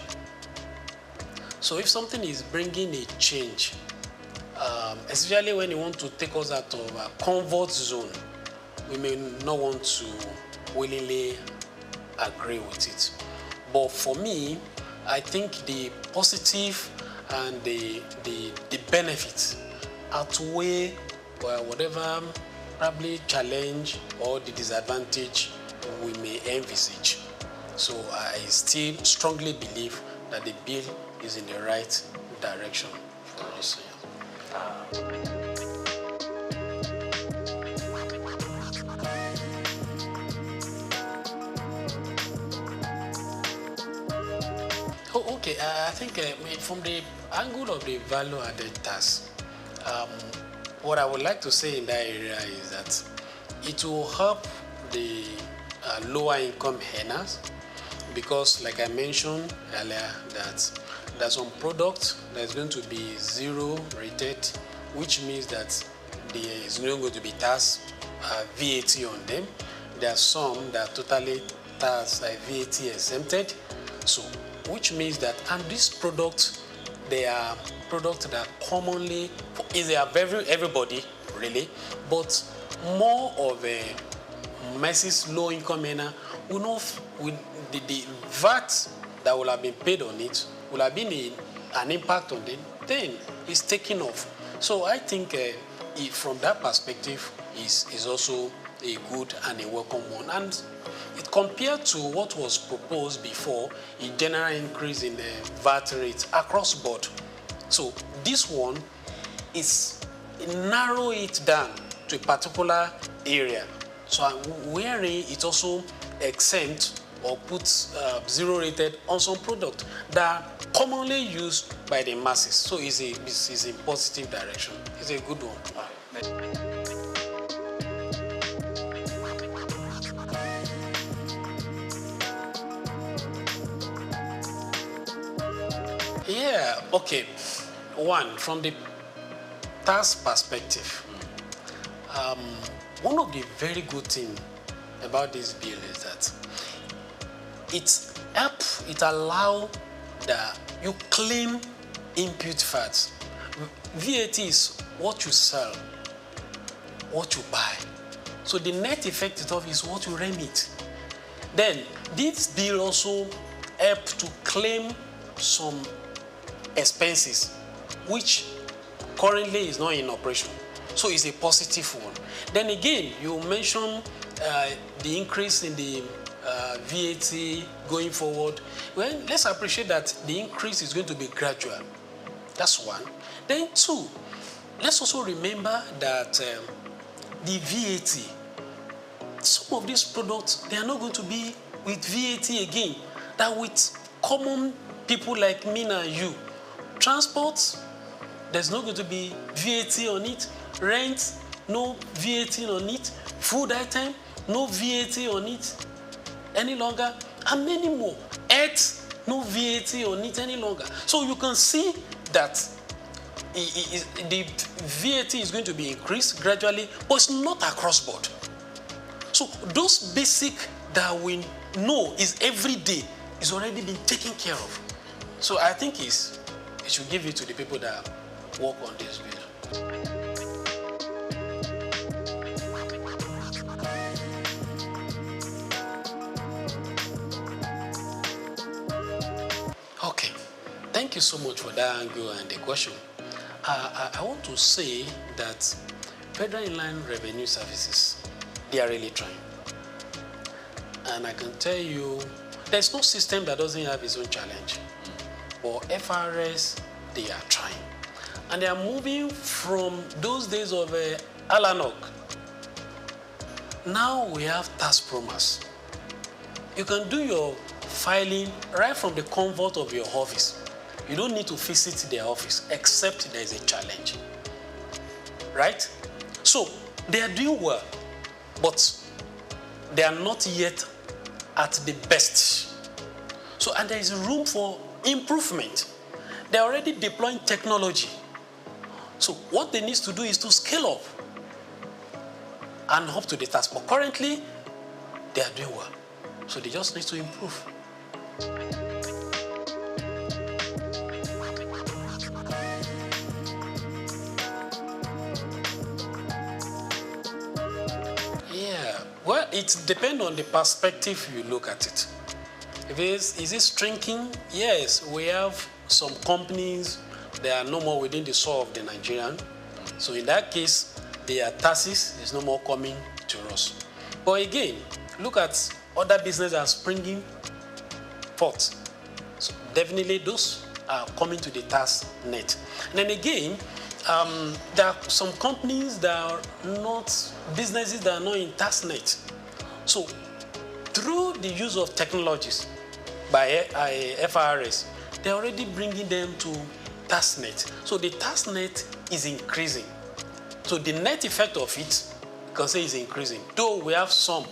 So if something is bringing a change, especially when you want to take us out of a comfort zone, we may not want to willingly agree with it. But for me, I think the positive and the benefits outweigh whatever probably challenge or the disadvantage we may envisage. So I still strongly believe that the bill is in the right direction for us. Oh, okay. I think from the angle of the value-added tax, what I would like to say in that area is that it will help the lower-income earners because, like I mentioned earlier, that there's some products that's going to be zero rated, which means that there is not going to be tax VAT on them. There are some that are totally tax VAT exempted. So, which means that, and these products, they are products that commonly is everybody really, but more of a masses low-income earner will know with the VAT that will have been paid on it will have been an impact on them. Then it's taking off. So I think from that perspective is also a good and a welcome one. And it compared to what was proposed before, a general increase in the VAT rate across board. So this one is narrow it down to a particular area. So wherein it also exempt or puts zero rated on some product that are commonly used by the masses. So it's a positive direction. It's a good one. Yeah, okay. One, from the tax perspective, one of the very good things about this bill is that it allows that you claim input fats. VAT is what you sell, what you buy. So the net effect of it is what you remit. Then this bill also helps to claim some expenses which currently is not in operation. So it's a positive one. Then again, you mentioned the increase in the VAT going forward. Well, let's appreciate that the increase is going to be gradual. That's one. Then two, let's also remember that the VAT, some of these products, they are not going to be with VAT again. That with common people like me and you, transport, there's not going to be VAT on it. Rent, no VAT on it. Food item, no VAT on it any longer. And many more. Health, no VAT on it any longer. So you can see that the VAT is going to be increased gradually, but it's not across board. So those basic that we know is every day is already been taken care of. So I think it should give it to the people that work on this bill. Okay, thank you so much for that angle and the question. I want to say that Federal Inland Revenue Services, they are really trying. And I can tell you, there's no system that doesn't have its own challenge. But FRS, they are trying. And they are moving from those days of Alanok. Now we have tax promise. You can do your filing right from the comfort of your office. You don't need to visit their office except there is a challenge. Right? So they are doing well, but they are not yet at the best. So, and there is room for improvement. They're already deploying technology. So what they need to do is to scale up and up to the task. But currently, they are doing well. So they just need to improve. Yeah, well, it depends on the perspective you look at it. Is it shrinking? Yes, we have some companies that are no more within the soul of the Nigerian. So in that case, their taxes is no more coming to us. But again, look at other businesses that are springing forth. So definitely those are coming to the tax net. And then again, there are some companies that are not, businesses that are not in tax net. So through the use of technologies by FRS, they're already bringing them to tax net. So the tax net is increasing. So the net effect of it, you can say, is increasing. Though we have some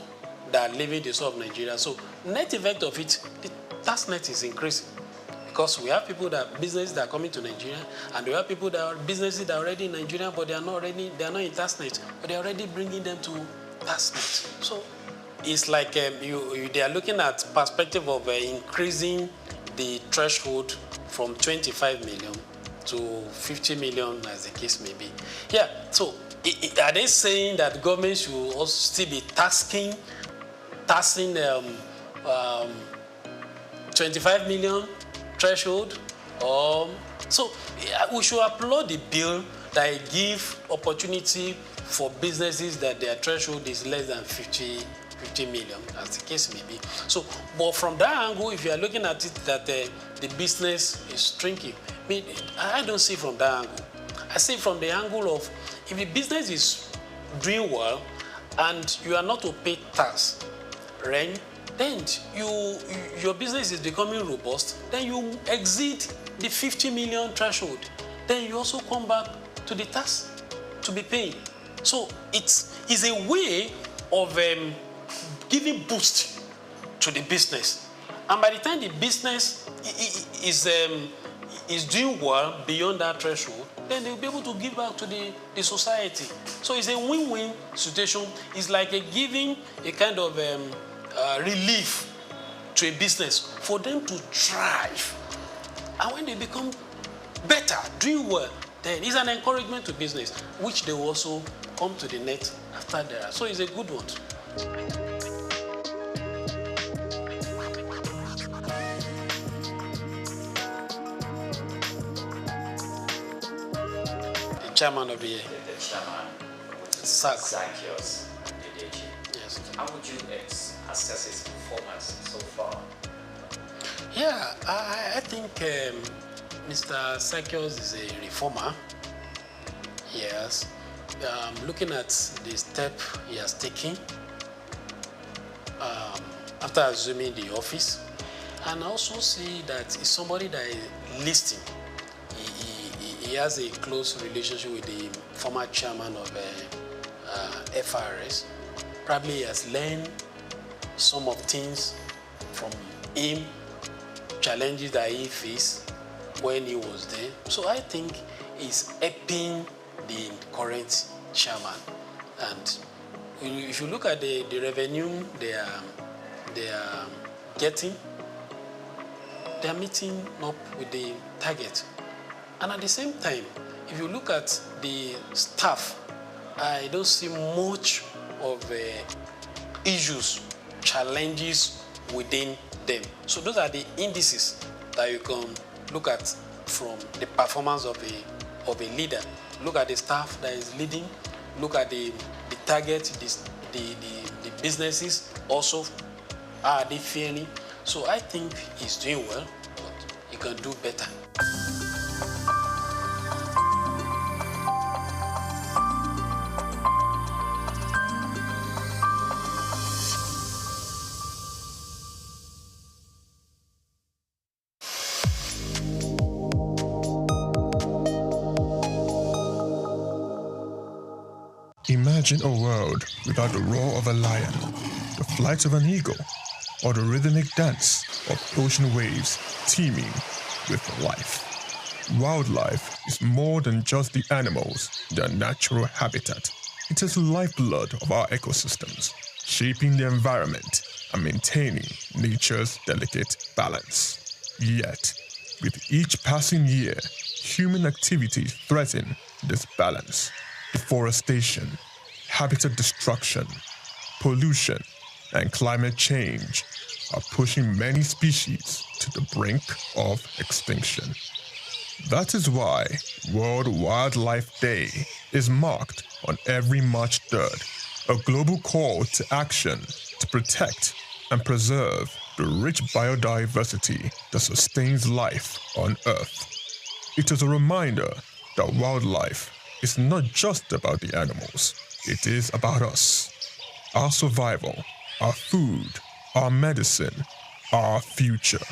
that are leaving the south of Nigeria. So net effect of it, the tax net is increasing. Because we have people that businesses that are coming to Nigeria, and we have people that are businesses that are already in Nigeria, but they are not in tax net, but they're already bringing them to tax net. So it's like they are looking at perspective of increasing the threshold from 25 million to 50 million, as the case may be. Yeah. So are they saying that government should also still be taxing 25 million threshold? So we should applaud the bill that give opportunity for businesses that their threshold is less than 50 million, as the case may be. So, but from that angle, if you are looking at it that the business is shrinking, I don't see from that angle. I see from the angle of if the business is doing well and you are not to pay tax, right? Then your business is becoming robust, then you exceed the 50 million threshold. Then you also come back to the tax to be paid. So it's a way of giving boost to the business. And by the time the business is doing well beyond that threshold, then they'll be able to give back to the society. So it's a win-win situation. It's like giving a kind of relief to a business for them to thrive. And when they become better, doing well, then it's an encouragement to business, which they will also come to the net after that. So it's a good one. The chairman of the year. The chairman. Souq. Yes. How would you assess his performance so far? Yeah, I think Mr. Souq is a reformer. Yes. Looking at the step he has taken after assuming the office, and I also see that he's somebody that is listening. He has a close relationship with the former chairman of FRS. Probably he has learned some of things from him, challenges that he faced when he was there. So I think he's helping the current chairman. And if you look at the revenue they are getting, they are meeting up with the target. And at the same time, if you look at the staff, I don't see much of issues, challenges within them. So those are the indices that you can look at from the performance of a leader. Look at the staff that is leading, look at the target, the businesses also, are they failing? So I think he's doing well, but he can do better. Imagine a world without the roar of a lion, the flight of an eagle, or the rhythmic dance of ocean waves teeming with life. Wildlife is more than just the animals, their natural habitat. It is the lifeblood of our ecosystems, shaping the environment and maintaining nature's delicate balance. Yet, with each passing year, human activities threaten this balance. Deforestation, habitat destruction, pollution, and climate change are pushing many species to the brink of extinction. That is why World Wildlife Day is marked on every March 3rd, a global call to action to protect and preserve the rich biodiversity that sustains life on Earth. It is a reminder that wildlife is not just about the animals, it is about us, our survival, our food, our medicine, our future.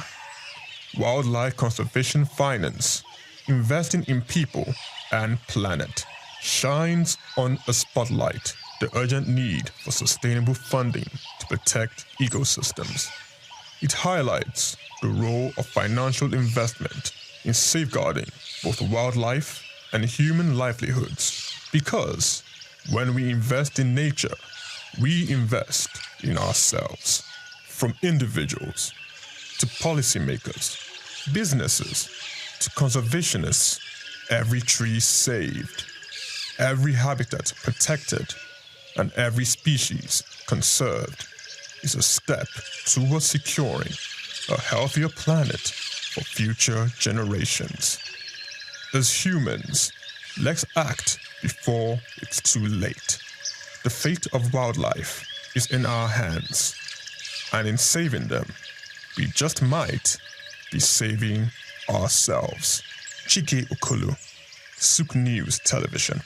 Wildlife Conservation Finance, investing in people and planet, shines on a spotlight the urgent need for sustainable funding to protect ecosystems. It highlights the role of financial investment in safeguarding both wildlife and human livelihoods, because when we invest in nature, we invest in ourselves. From individuals to policymakers, businesses to conservationists, every tree saved, every habitat protected, and every species conserved is a step towards securing a healthier planet for future generations. As humans, let's act before it's too late. The fate of wildlife is in our hands, and in saving them, we just might be saving ourselves. Chike Okolo, Souq News Television.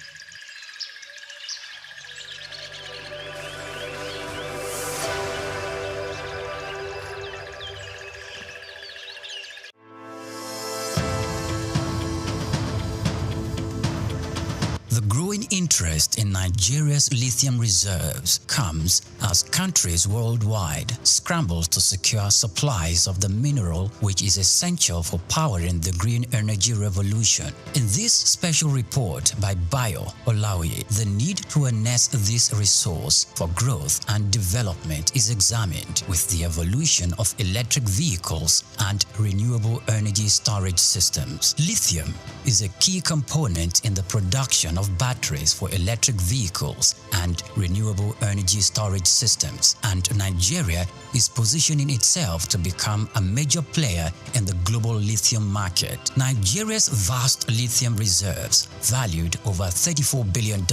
Interest in Nigeria's lithium reserves comes as countries worldwide scramble to secure supplies of the mineral which is essential for powering the green energy revolution. In this special report by Bayo Olaoye, the need to harness this resource for growth and development is examined with the evolution of electric vehicles and renewable energy storage systems. Lithium is a key component in the production of batteries for electric vehicles and renewable energy storage systems, and Nigeria is positioning itself to become a major player in the global lithium market. Nigeria's vast lithium reserves, valued over $34 billion,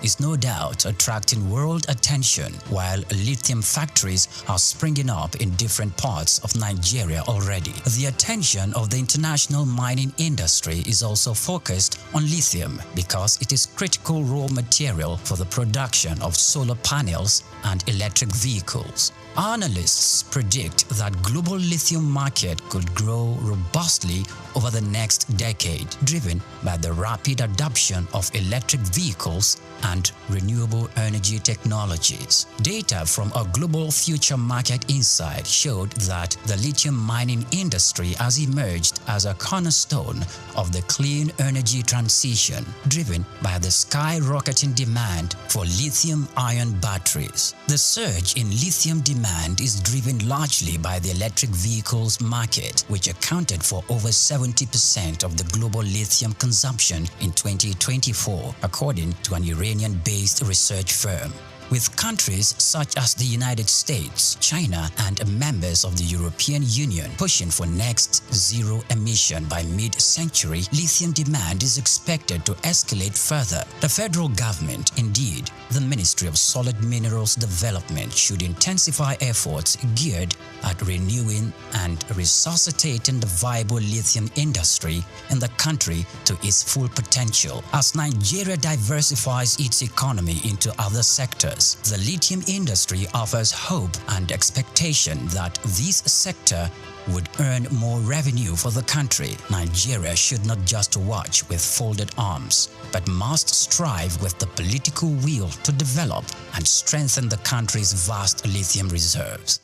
is no doubt attracting world attention, while lithium factories are springing up in different parts of Nigeria already. The attention of the international mining industry is also focused on lithium because it is critical raw material for the production of solar panels and electric vehicles. Analysts predict that global lithium market could grow robustly over the next decade, driven by the rapid adoption of electric vehicles and renewable energy technologies. Data from a global future market insight showed that the lithium mining industry has emerged as a cornerstone of the clean energy transition, driven by the skyrocketing demand for lithium-ion batteries. The surge in lithium demand is driven largely by the electric vehicles market, which accounted for over 70% of the global lithium consumption in 2024, according to an Iranian-based research firm. With countries such as the United States, China, and members of the European Union pushing for next zero emission by mid-century, lithium demand is expected to escalate further. The federal government, indeed, the Ministry of Solid Minerals Development, should intensify efforts geared at renewing and resuscitating the viable lithium industry in the country to its full potential. As Nigeria diversifies its economy into other sectors, the lithium industry offers hope and expectation that this sector would earn more revenue for the country. Nigeria should not just watch with folded arms, but must strive with the political will to develop and strengthen the country's vast lithium reserves.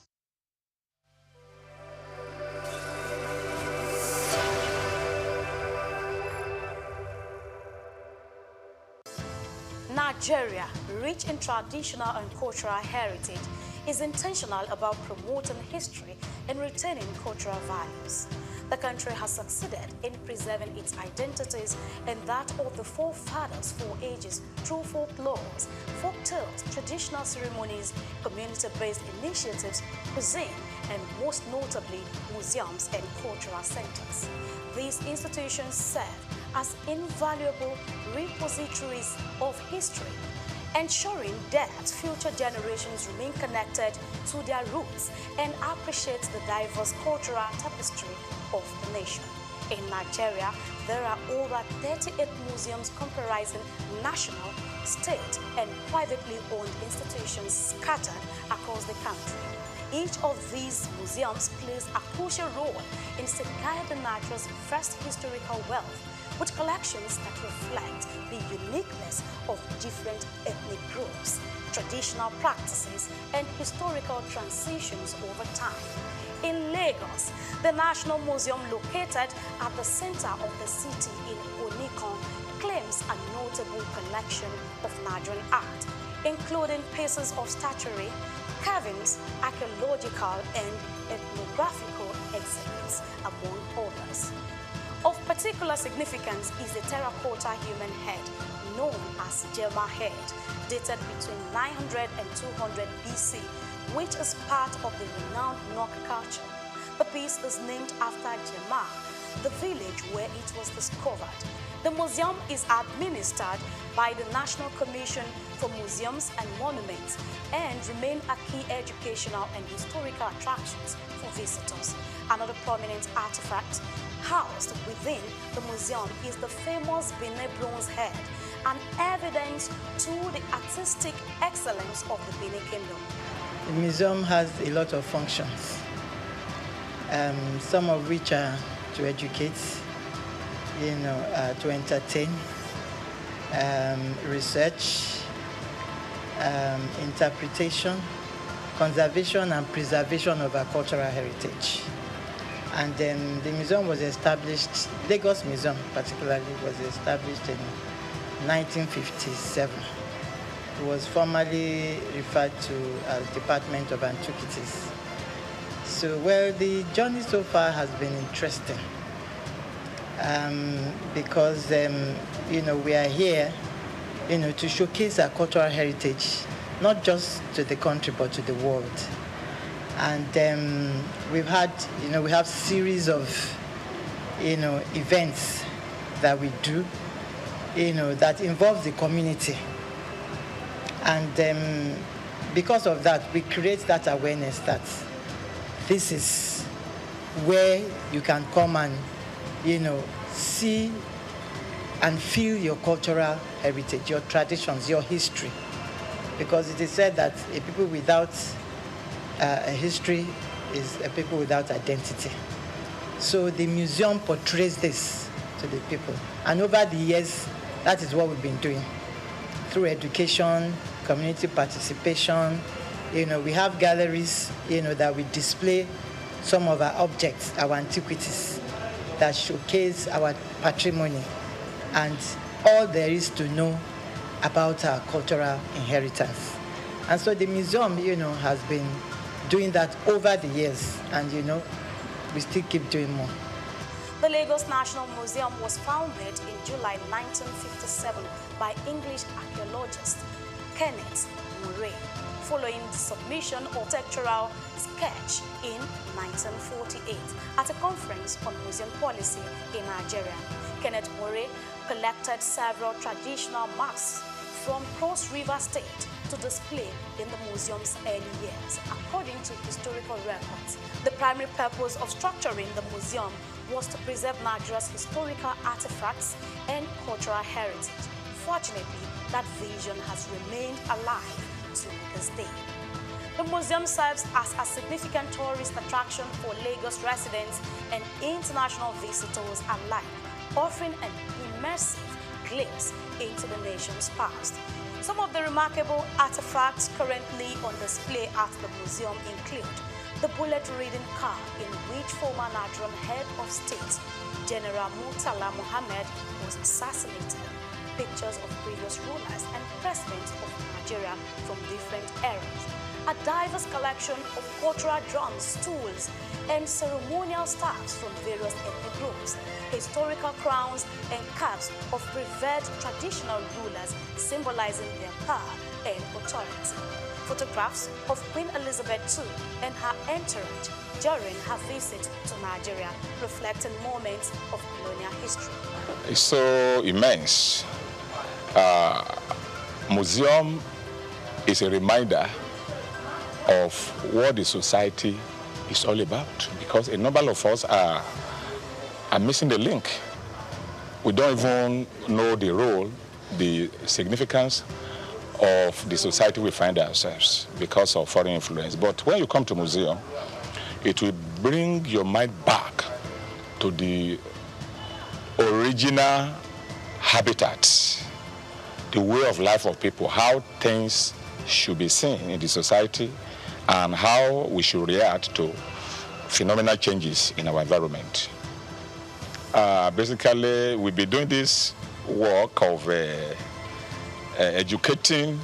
Nigeria, rich in traditional and cultural heritage, is intentional about promoting history and retaining cultural values. The country has succeeded in preserving its identities and that of the forefathers for ages through folklores, folk tales, traditional ceremonies, community-based initiatives, cuisine, and most notably, museums and cultural centers. These institutions serve as invaluable repositories of history, ensuring that future generations remain connected to their roots and appreciate the diverse cultural tapestry of the nation. In Nigeria, there are over 38 museums comprising national, state, and privately owned institutions scattered across the country. Each of these museums plays a crucial role in safeguarding Nigeria's vast historical wealth, with collections that reflect the uniqueness of different ethnic groups, traditional practices, and historical transitions over time. In Lagos, the National Museum, located at the center of the city in Onikon, claims a notable collection of Nigerian art, including pieces of statuary, carvings, archaeological and ethnographical exhibits, among others. Of particular significance is the terracotta human head, known as Jema head, dated between 900 and 200 BC, which is part of the renowned Nok culture. The piece is named after Jema, the village where it was discovered. The museum is administered by the National Commission for Museums and Monuments and remain a key educational and historical attractions for visitors. Another prominent artifact housed within the museum is the famous Benin bronze head, an evidence to the artistic excellence of the Benin Kingdom. The museum has a lot of functions, some of which are to educate, to entertain, research, interpretation, conservation and preservation of our cultural heritage. And then the museum was established, Lagos Museum particularly, was established in 1957. It was formerly referred to as Department of Antiquities. So, well, the journey so far has been interesting because, we are here, to showcase our cultural heritage, not just to the country, but to the world. And we've had, we have series of, events that we do, that involve the community. And because of that, we create that awareness that this is where you can come and, see and feel your cultural heritage, your traditions, your history. Because it is said that a people without a history is a people without identity. So the museum portrays this to the people. And over the years, that is what we've been doing. Through education, community participation, we have galleries, that we display some of our objects, our antiquities, that showcase our patrimony and all there is to know about our cultural inheritance. And so the museum, has been doing that over the years, and we still keep doing more. The Lagos National Museum was founded in July 1957 by English archaeologist Kenneth Murray, following the submission of architectural sketch in 1948 at a conference on museum policy in Nigeria. Kenneth Murray collected several traditional masks from Cross River State to display in the museum's early years, according to historical records. The primary purpose of structuring the museum was to preserve Nigeria's historical artifacts and cultural heritage. Fortunately, that vision has remained alive to this day. The museum serves as a significant tourist attraction for Lagos residents and international visitors alike, offering an immersive glimpse into the nation's past. Some of the remarkable artifacts currently on display at the museum include the bullet-ridden car in which former Nigerian head of state, General Murtala Muhammad, was assassinated, pictures of previous rulers and presidents of Nigeria from different eras, a diverse collection of cultural drums, tools, and ceremonial staffs from various ethnic groups, historical crowns and caps of revered traditional rulers symbolizing their power and authority. photographs of Queen Elizabeth II and her entourage during her visit to Nigeria, reflecting moments of colonial history. It's so immense. Museum is a reminder of what the society is all about, because a number of us are missing the link. We don't even know the role, the significance of the society we find ourselves because of foreign influence. But when you come to museum, it will bring your mind back to the original habitat, the way of life of people, how things should be seen in the society, and how we should react to phenomenal changes in our environment. Basically, we'll be doing this work of educating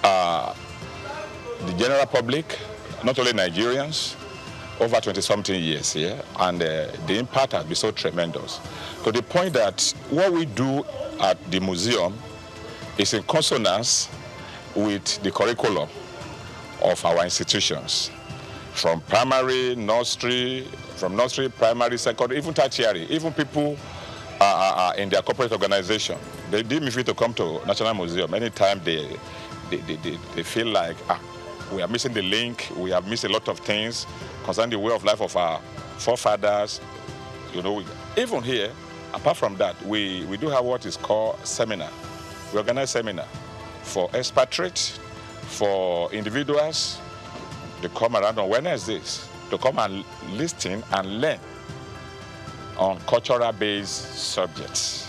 the general public, not only Nigerians, over 20-something years here, and the impact has been so tremendous. To the point that what we do at the museum is in consonance with the curriculum of our institutions, from primary, nursery, primary, secondary, even tertiary, even people in their corporate organization. They deem me free to come to National Museum anytime they feel like we are missing the link, we have missed a lot of things concerning the way of life of our forefathers. You know, even here, apart from that, we do have what is called seminar. We organize seminar for expatriates, for individuals. They come around on Wednesdays to come and listen and learn on cultural-based subjects.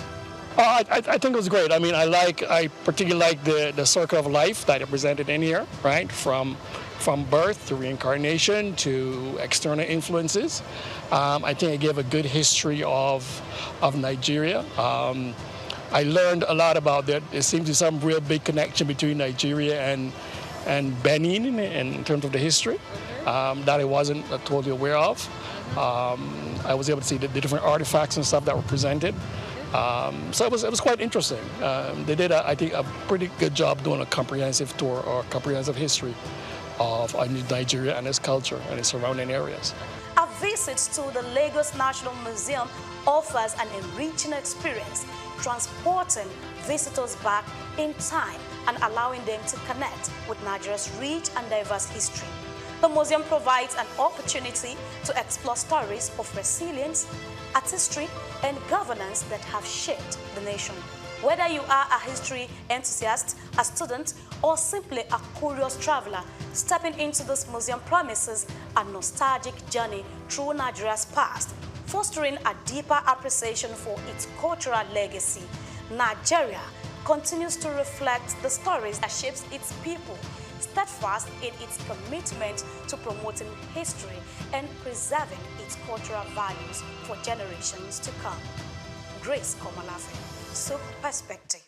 I think it was great. I mean, I particularly like the circle of life that it presented in here, right? From birth to reincarnation to external influences. I think it gave a good history of Nigeria. I learned a lot about that. There seems to be some real big connection between Nigeria and Benin in terms of the history that I wasn't totally aware of. I was able to see the different artifacts and stuff that were presented. So it was quite interesting. They did, I think, a pretty good job doing a comprehensive tour or comprehensive history of Nigeria and its culture and its surrounding areas. A visit to the Lagos National Museum offers an enriching experience, transporting visitors back in time and allowing them to connect with Nigeria's rich and diverse history. The museum provides an opportunity to explore stories of resilience, artistry, and governance that have shaped the nation. Whether you are a history enthusiast, a student, or simply a curious traveler, stepping into this museum promises a nostalgic journey through Nigeria's past, fostering a deeper appreciation for its cultural legacy. Nigeria continues to reflect the stories that shapes its people, steadfast in its commitment to promoting history and preserving its cultural values for generations to come. Grace Komolafe, Souq Perspective.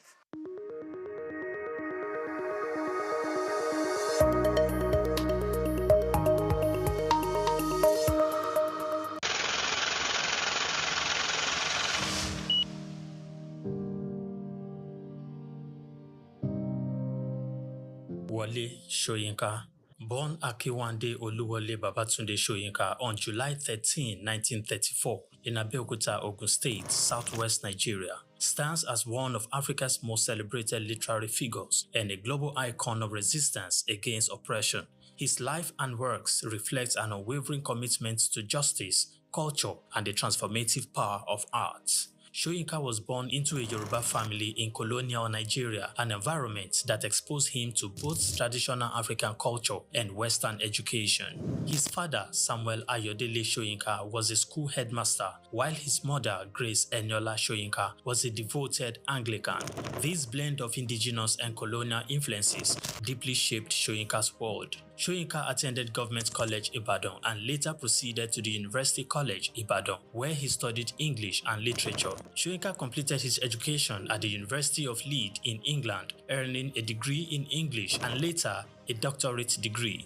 Wale Soyinka, born Akiwande Oluwole Babatunde Soyinka on July 13, 1934, in Abeokuta, Ogun State, southwest Nigeria, stands as one of Africa's most celebrated literary figures and a global icon of resistance against oppression. His life and works reflect an unwavering commitment to justice, culture, and the transformative power of art. Soyinka was born into a Yoruba family in colonial Nigeria, an environment that exposed him to both traditional African culture and Western education. His father, Samuel Ayodele Soyinka, was a school headmaster, while his mother, Grace Eniola Soyinka, was a devoted Anglican. This blend of indigenous and colonial influences deeply shaped Soyinka's world. Soyinka attended Government College Ibadan and later proceeded to the University College Ibadan, where he studied English and literature. Soyinka completed his education at the University of Leeds in England, earning a degree in English and later a doctorate degree.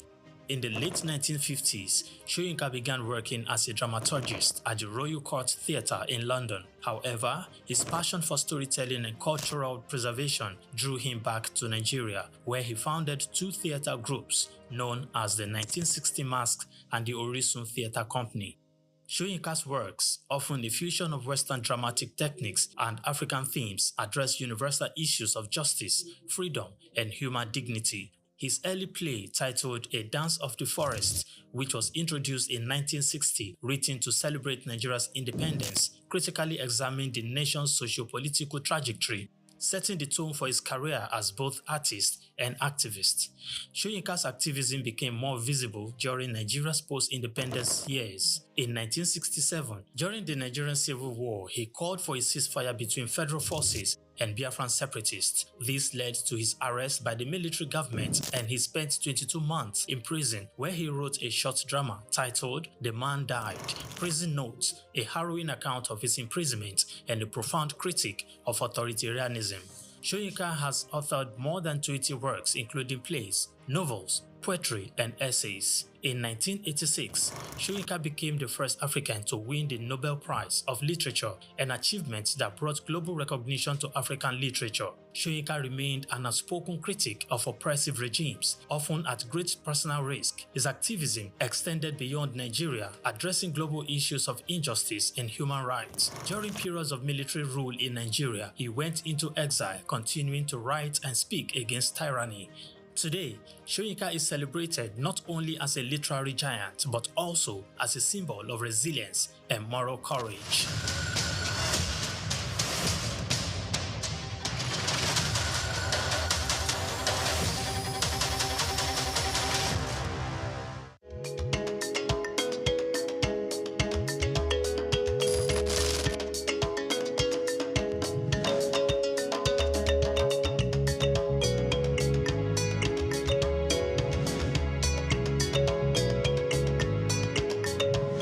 In the late 1950s, Soyinka began working as a dramaturgist at the Royal Court Theatre in London. However, his passion for storytelling and cultural preservation drew him back to Nigeria, where he founded two theatre groups known as the 1960 Masks and the Orisun Theatre Company. Soyinka's works, often a fusion of Western dramatic techniques and African themes, address universal issues of justice, freedom, and human dignity. His early play, titled A Dance of the Forest, which was introduced in 1960, written to celebrate Nigeria's independence, critically examined the nation's socio-political trajectory, setting the tone for his career as both artist and activist. Soyinka's activism became more visible during Nigeria's post-independence years. In 1967, during the Nigerian Civil War, he called for a ceasefire between federal forces and Biafran separatists. This led to his arrest by the military government, and he spent 22 months in prison, where he wrote a short drama titled The Man Died, Prison Notes, a harrowing account of his imprisonment and a profound critique of authoritarianism. Soyinka has authored more than 20 works, including plays, novels, poetry, and essays. In 1986, Soyinka became the first African to win the Nobel Prize of Literature, an achievement that brought global recognition to African literature. Soyinka remained an outspoken critic of oppressive regimes, often at great personal risk. His activism extended beyond Nigeria, addressing global issues of injustice and human rights. During periods of military rule in Nigeria, he went into exile, continuing to write and speak against tyranny. Today, Soyinka is celebrated not only as a literary giant, but also as a symbol of resilience and moral courage.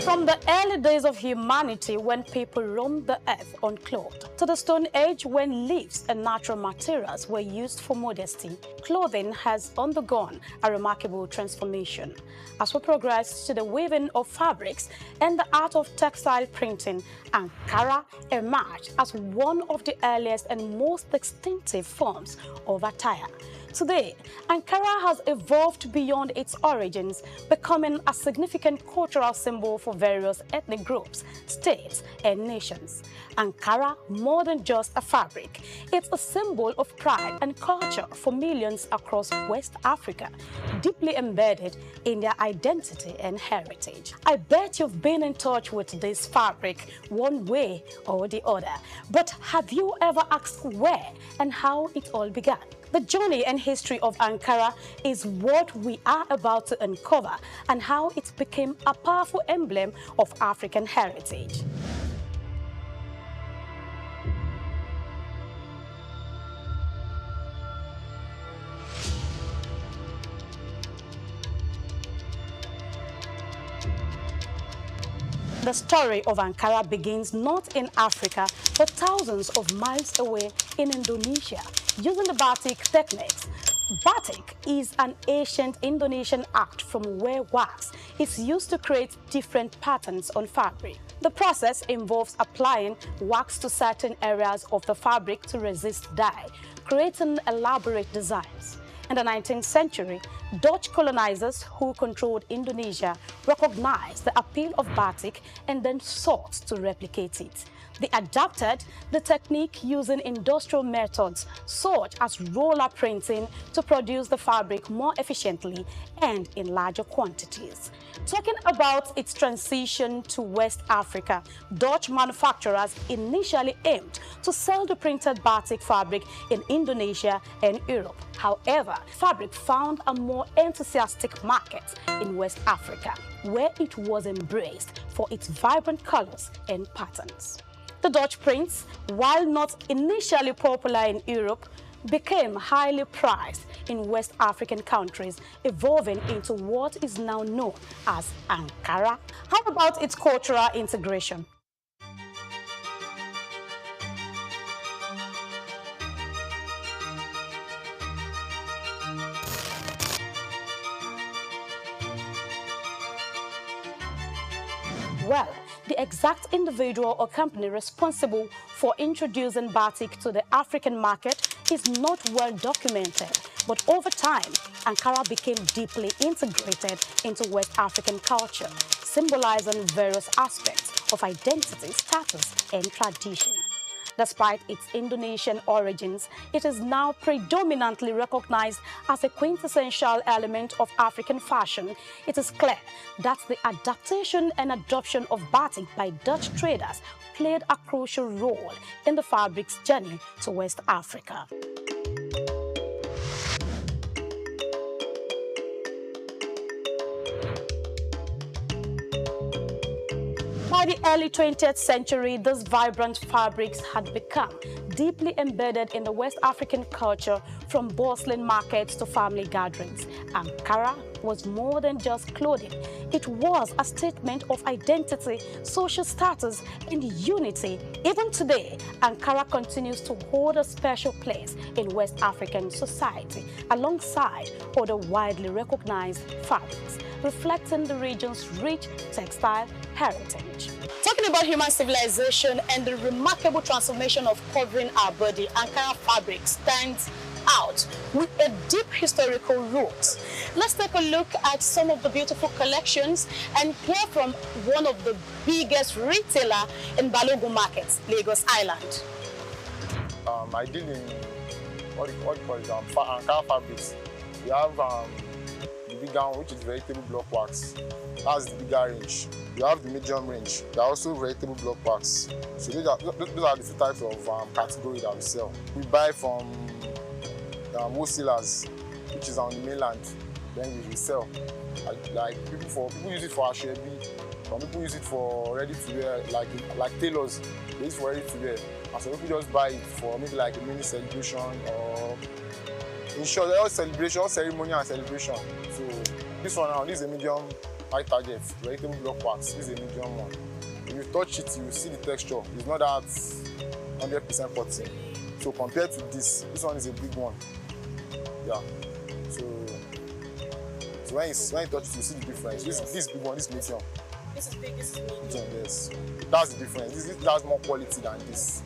From the early days of humanity, when people roamed the earth unclothed, to the Stone Age when leaves and natural materials were used for modesty, clothing has undergone a remarkable transformation. As we progress to the weaving of fabrics and the art of textile printing, Ankara emerged as one of the earliest and most distinctive forms of attire. Today, Ankara has evolved beyond its origins, becoming a significant cultural symbol for various ethnic groups, states, and nations. Ankara, more than just a fabric, it's a symbol of pride and culture for millions across West Africa, deeply embedded in their identity and heritage. I bet you've been in touch with this fabric one way or the other, but have you ever asked where and how it all began? The journey and history of Ankara is what we are about to uncover, and how it became a powerful emblem of African heritage. The story of Ankara begins not in Africa, but thousands of miles away in Indonesia, using the batik techniques. Batik is an ancient Indonesian art from where wax is used to create different patterns on fabric. The process involves applying wax to certain areas of the fabric to resist dye, creating elaborate designs. In the 19th century, Dutch colonizers who controlled Indonesia recognized the appeal of batik and then sought to replicate it. They adapted the technique using industrial methods such as roller printing to produce the fabric more efficiently and in larger quantities. Talking about its transition to West Africa, Dutch manufacturers initially aimed to sell the printed batik fabric in Indonesia and Europe. However, fabric found a more enthusiastic market in West Africa, where it was embraced for its vibrant colors and patterns. The Dutch prints, while not initially popular in Europe, became highly prized in West African countries, evolving into what is now known as Ankara. How about its cultural integration? Well, the exact individual or company responsible for introducing batik to the African market is not well documented, but over time, Ankara became deeply integrated into West African culture, symbolizing various aspects of identity, status, and tradition. Despite its Indonesian origins, it is now predominantly recognized as a quintessential element of African fashion. It is clear that the adaptation and adoption of batik by Dutch traders played a crucial role in the fabric's journey to West Africa. By the early 20th century, these vibrant fabrics had become deeply embedded in the West African culture, from bustling markets to family gatherings. Ankara was more than just clothing. It was a statement of identity, social status, and unity. Even today, Ankara continues to hold a special place in West African society, alongside other widely recognized fabrics, reflecting the region's rich textile heritage. Talking about human civilization and the remarkable transformation of covering our body, Ankara fabric stands out with a deep historical roots. Let's take a look at some of the beautiful collections and hear from one of the biggest retailer in Balogun markets, Lagos Island. I deal in what you call it, Ankara fabrics. We have the big one, which is vegetable block wax. That's the bigger range. You have the medium range. There are also vegetable block wax. So those are the two types of category that we sell. We buy from wholesalers, which is on the mainland. Then we sell. Like people use it for ashebi. Some people use it for ready to wear, like tailors. They use it for ready to wear. And some people just buy it for maybe like a mini celebration, or in short, all celebration, all ceremony and celebration. So this one now, this is a medium high target, vegetable block wax. This is a medium one. If you touch it, you see the texture. It's not that 100% cotton. So compared to this one is a big one. Yeah. So when you touch it, you see the difference. This big one, this medium. This is big, this is medium. Yes. That's the difference. This has more quality than this.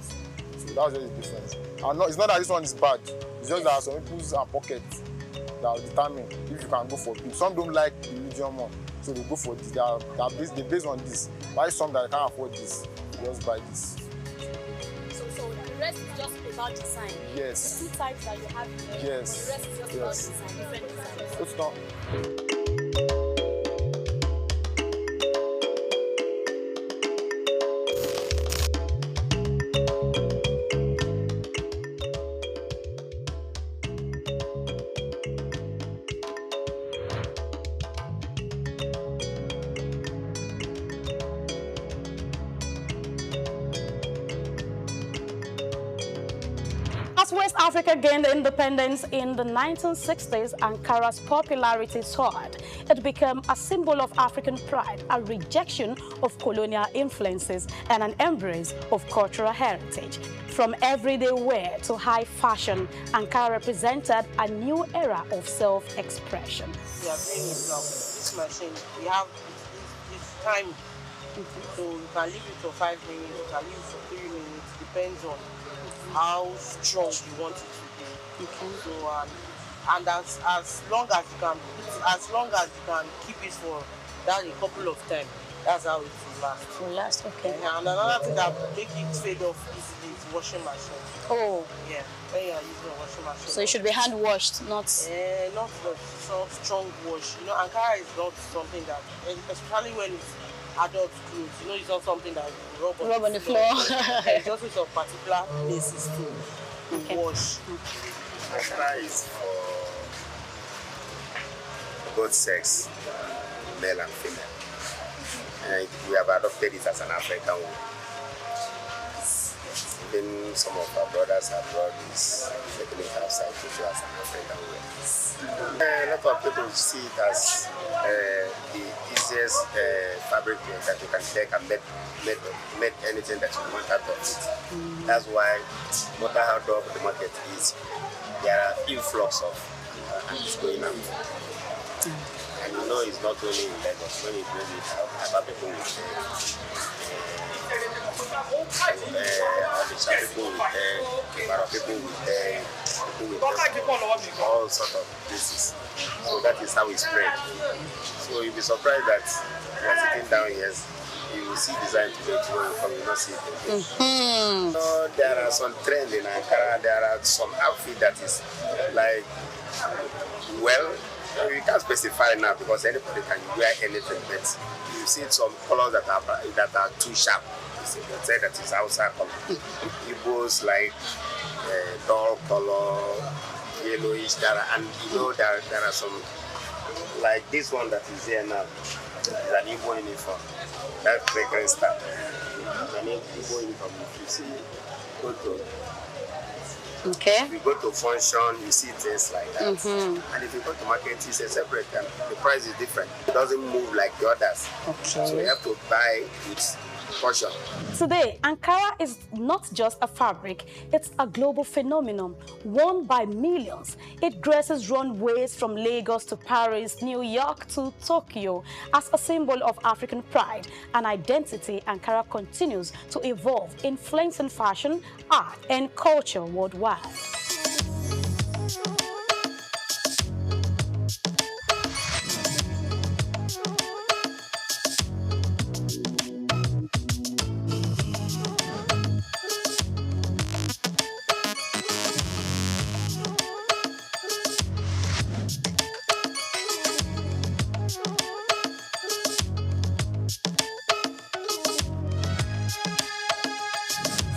So that's the difference. And it's not that this one is bad. It's just that some people's pockets that will determine if you can go for big. Some don't like the medium one, so they go for this. They based on this. Buy some that can't afford this, just buy this. So the rest is just about design. Yes. The two types that you have here. Yes. The rest is just about design, different designs. It's not. As West Africa gained independence in the 1960s, Ankara's popularity soared. It became a symbol of African pride, a rejection of colonial influences, and an embrace of cultural heritage. From everyday wear to high fashion, Ankara represented a new era of self-expression. We are doing this machine. We have this time. So you can leave it for 5 minutes, you can leave it for 3 minutes, depends on how strong you want it to be. So and as long as you can keep it for that a couple of times, that's how it will last. It will last, okay. And another thing that make it fade off easily is washing machine. Oh. Yeah, when you are using a washing machine. So it should be hand washed, not not so strong wash. You know, Ankara is not something that, especially when it's adult clothes, you know, it's not something that you rub on the floor. It's just with some particular places to wash. Ankara is for both sex, male and female. And we have adopted it as an African way. Even some of our brothers abroad is taking it outside to do as an African way. A lot of people see it as the easiest fabric that you can take and make anything that you want out of it. That's why no matter how dull the market is, there are influx of and it's going out. And know it's not only in Lagos. When you do it, other people will say, people will say, people will say, all sorts of places. So that is how it spread. So you'll be surprised that you are sitting down here, you will see design today, tomorrow you come, you not see it again. So there are some trends in Ankara, there are some outfit that is like, well, you can't specify now because anybody can wear anything, but you see some colors that are too sharp. You see, they say that is outside color. Igbos like dull color, yellowish, and you know there are some, like this one that is here now, is an Igbo uniform. That fragrance stuff. An Igbo uniform. If you see, go to. Okay. If you go to function, you see things like that. And if you go to market, it's a separate, and the price is different. It doesn't move like the others. Okay. So you have to buy with caution. Today, Ankara is not just a fabric, it's a global phenomenon, worn by millions. It graces runways from Lagos to Paris, New York to Tokyo. As a symbol of African pride and identity, Ankara continues to evolve, influencing fashion, art, and culture worldwide.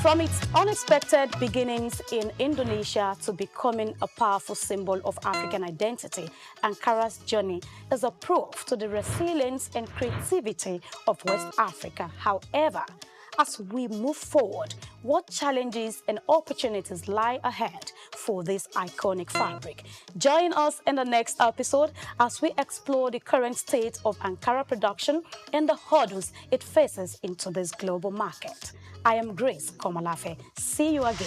From its unexpected beginnings in Indonesia to becoming a powerful symbol of African identity, Ankara's journey is a proof to the resilience and creativity of West Africa. However, as we move forward, what challenges and opportunities lie ahead for this iconic fabric? Join us in the next episode as we explore the current state of Ankara production and the hurdles it faces into this global market. I am Grace Komalafe. See you again.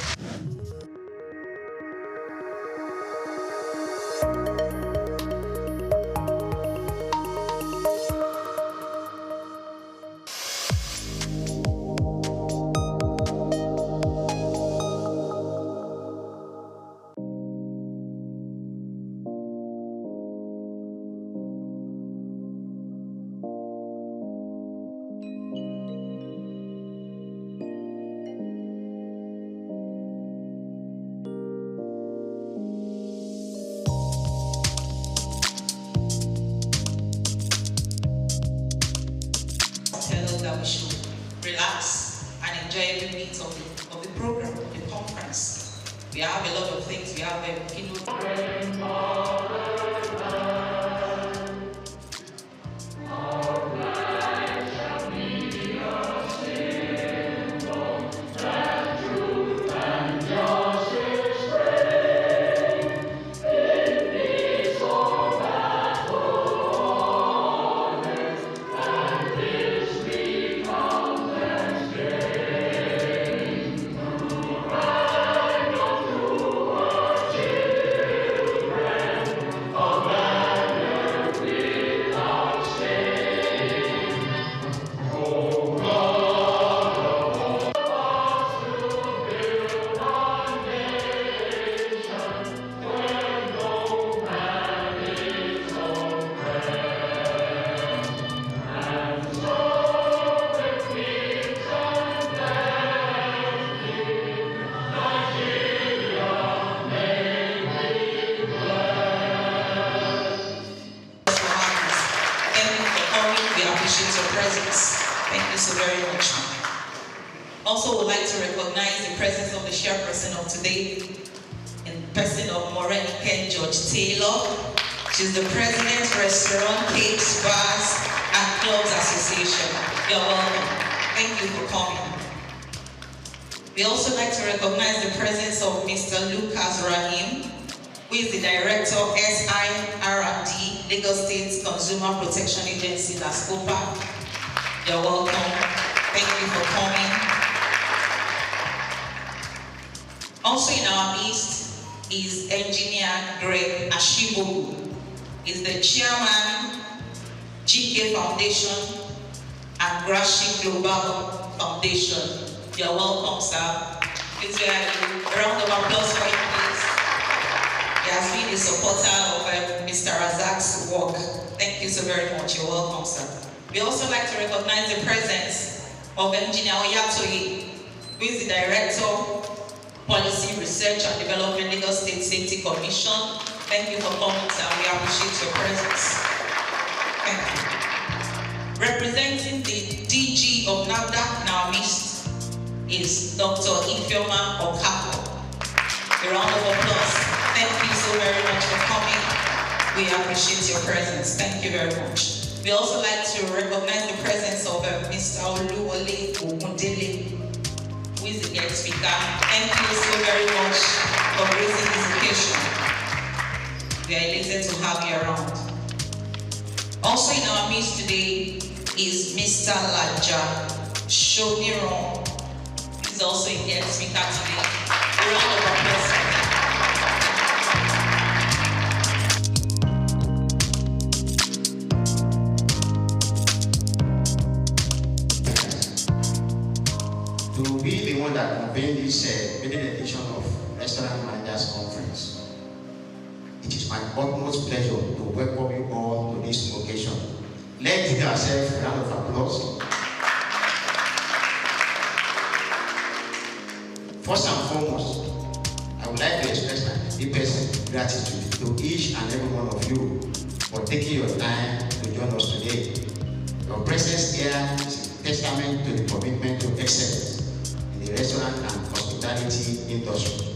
That we should relax and enjoy every minute of the program, the conference. We have a lot of things. We have a Also would like to recognize the presence of the chairperson of today, in person of Maureen Ken George Taylor. She's the president, Restaurant, Cakes, Bars, and Clubs Association. You're welcome. Thank you for coming. We also like to recognize the presence of Mr. Lucas Rahim, who is the director of SIR&D, Lagos State Consumer Protection Agency, LASCOPA. You're welcome. Thank you for coming. Also in our midst is Engineer Greg Ashibogu. He's the chairman GK Foundation, and Grashi Global Foundation. You're welcome, sir. Please a round of applause for him, please. He has been a supporter of Mr. Razak's work. Thank you so very much. You're welcome, sir. We also like to recognize the presence of Engineer Oyatoyi, who is the Director, Policy Research and Development, Lagos State Safety Commission. Thank you for coming, sir. We appreciate your presence. Thank you. Representing the DG of NAFDAC in our midst is Dr. Ifeoma Okafor. A round of applause. Thank you so very much for coming. We appreciate your presence. Thank you very much. We also like to recognize the presence of Mr. Oluwole Ogundele, who is the guest speaker. Thank you so very much for gracing this occasion. We are elated to have you around. Also in our midst today is Mr. Laja Shomiron. He's also a guest speaker today. A round of applause. To be the one that convened this maiden edition of Restaurant Managers Conference, it is my utmost pleasure to welcome you all to this occasion. Let's give ourselves a round of applause. First and foremost, I would like to express my deepest gratitude to each and every one of you for taking your time to join us today. Your presence here is a testament to the commitment to excellence in the restaurant and hospitality industry.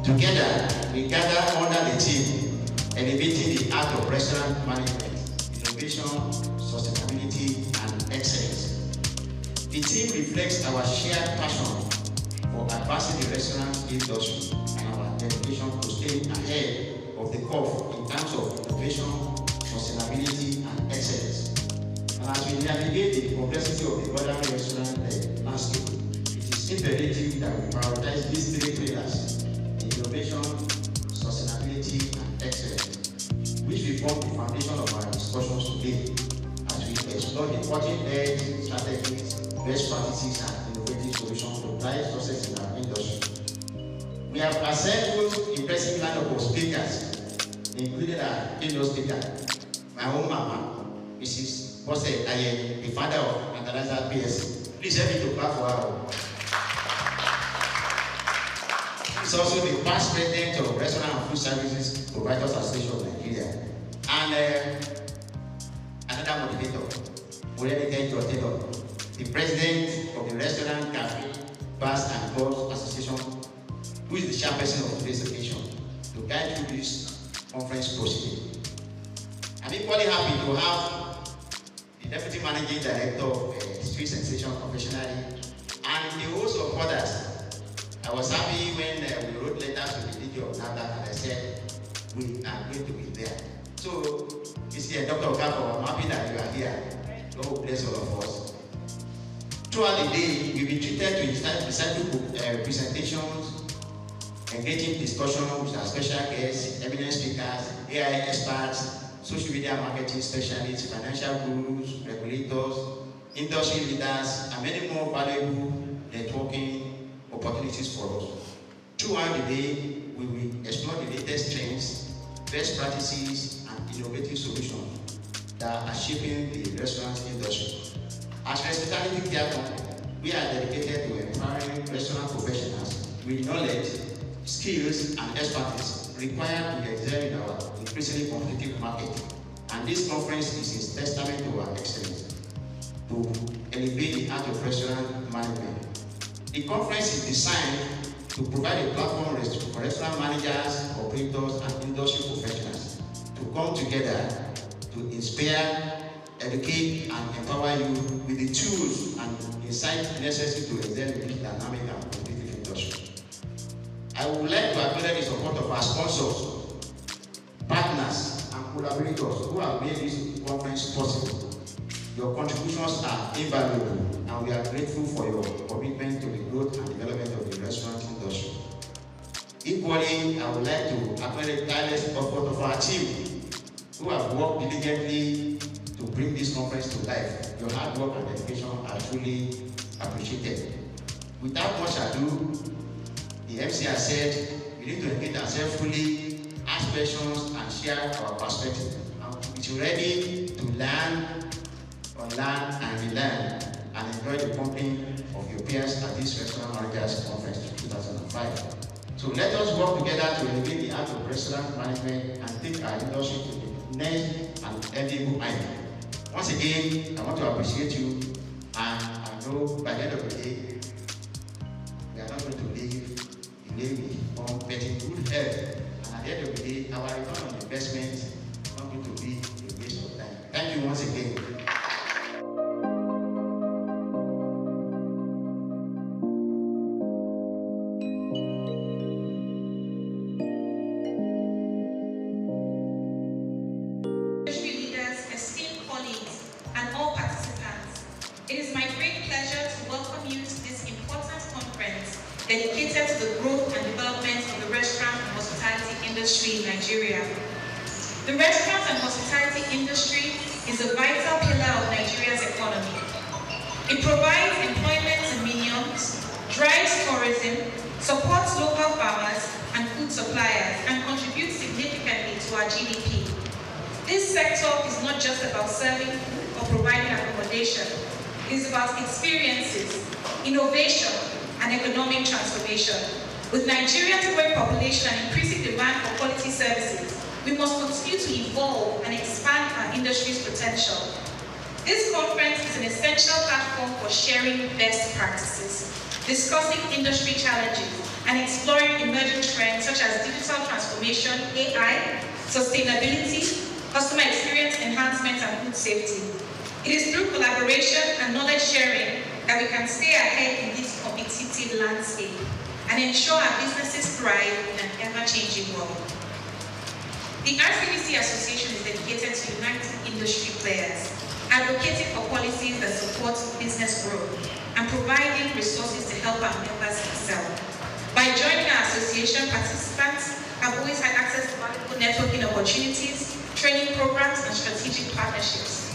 Together, we gather under the theme, elevating the art of restaurant management, innovation, sustainability, and excellence. The theme reflects our shared passion for advancing the restaurant industry and our dedication to staying ahead of the curve in terms of innovation, sustainability, and excellence. And as we navigate the complexity of the modern restaurant landscape, it is imperative that we prioritize these three pillars: innovation, sustainability, and excellence, which will form the foundation of our discussions today as we explore the cutting-edge strategies, best practices, and innovative solutions to drive success in our industry. We have assembled impressive lineup of speakers, including our keynote speaker, my own mama, Mrs. Bose Aye, the founder of International PSC. Please help me to clap for her. She's also the past president of Restaurant and Food Services Providers Association of Nigeria. And another motivator, Moreni Taylor, the president of the Restaurant, Cafe, Bars and Clubs Association, who is the chairperson of today's occasion, to guide through this conference proceeding. I'm equally happy to have the Deputy Managing Director of Street Sensation Professionally and the host of others. I was happy when we wrote letters to the DG of NAFDAC and I said, we are going to be there. So, Mr. Dr. Okafor, I'm happy that you are here. God bless all of us. Throughout the day, we'll be treated to insightful presentations, engaging discussion with our special guests, eminent speakers, AI experts, social media marketing specialists, financial gurus, regulators, industry leaders, and many more valuable networking opportunities for us. Throughout the day, we will explore the latest trends, best practices, and innovative solutions that are shaping the restaurant industry. As Hospitality Care Company, we are dedicated to empowering restaurant professionals with knowledge, skills, and expertise required to excel in our increasingly competitive market. And this conference is a testament to our excellence to elevate the art of restaurant management. The conference is designed to provide a platform for restaurant managers, operators, and industry professionals to come together to inspire, educate, and empower you with the tools and insights necessary to excel in this dynamic and competitive industry. I would like to acknowledge the support of our sponsors, partners, and collaborators who have made this conference possible. Your contributions are invaluable, and we are grateful for your commitment to the growth and development of the restaurant industry. Equally, I would like to acknowledge the tireless effort of our team, who have worked diligently to bring this conference to life. Your hard work and dedication are truly appreciated. Without much ado, the MC has said we need to engage ourselves fully, ask questions, and share our perspective. We're ready to learn, unlearn, and relearn, and enjoy the company of your peers at this Restaurant Managers Conference 2005. So let us work together to elevate the art of restaurant management and take our industry to the next and enviable height. Once again, I want to appreciate you, and I know by the end of the day, we are not going to leave on getting good health, and at the end of the day, our return on investment is not going to be a waste of time. Thank you once again. Leaders, esteemed colleagues, and all participants, it is my great pleasure to welcome you to this important conference dedicated to the growth and development of the restaurant and hospitality industry in Nigeria. The restaurant and hospitality industry is a vital pillar of Nigeria's economy. It provides employment to millions, drives tourism, supports local farmers and food suppliers, and contributes significantly to our GDP. This sector is not just about serving or providing accommodation. It is about experiences, innovation, and economic transformation. With Nigeria's growing population and increasing demand for quality services, we must continue to evolve and expand our industry's potential. This conference is an essential platform for sharing best practices, discussing industry challenges, and exploring emerging trends such as digital transformation, AI, sustainability, customer experience enhancement, and food safety. It is through collaboration and knowledge sharing that we can stay ahead in this competitive landscape and ensure our businesses thrive in an ever-changing world. The RCBC Association is dedicated to uniting industry players, advocating for policies that support business growth, and providing resources to help our members excel. By joining our association, participants have always had access to valuable networking opportunities, training programs, and strategic partnerships.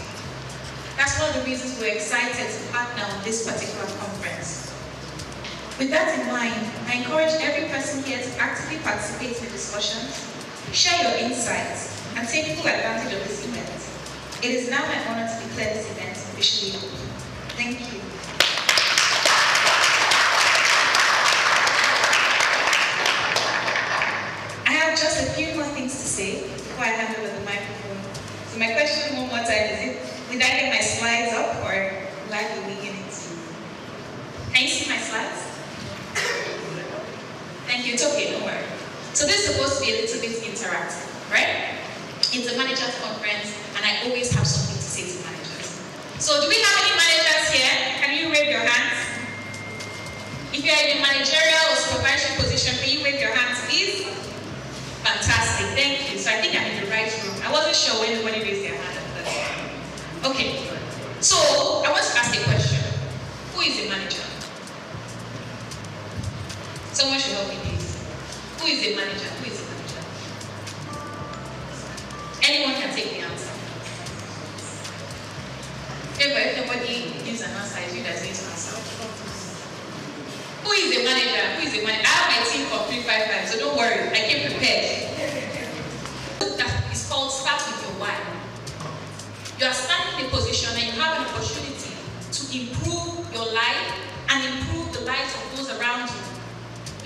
That's one of the reasons we're excited to partner on this particular conference. With that in mind, I encourage every person here to actively participate in the discussions, share your insights, and take full advantage of this event. It is now my honor to declare this event officially open. Thank you. I have just a few more things to say before I hand over the microphone. So my question one more time is, did I get my slides up, or will I be winging it? Can you see my slides? Thank you, it's okay, don't worry. So this is supposed to be a little bit interactive, right? It's a managers conference, and I always have something to say to managers. So do we have any managers here? Can you wave your hands? If you are in a managerial or supervisory position, can you wave your hands, please? Fantastic, thank you. So I think I'm in the right room. I wasn't sure when anybody raised their hand. Okay, so I want to ask a question. Who is a manager? Someone should help me, please. Who is a manager? Who is a manager? Anyone can take the answer. Okay, but if nobody gives an answer, it's you that needs to answer. Who is a manager? Who is a manager? I have my team for 355, so don't worry. I came prepared. It's called Start With Your Why. You are standing in a position and you have an opportunity to improve your life and improve the lives of those around you.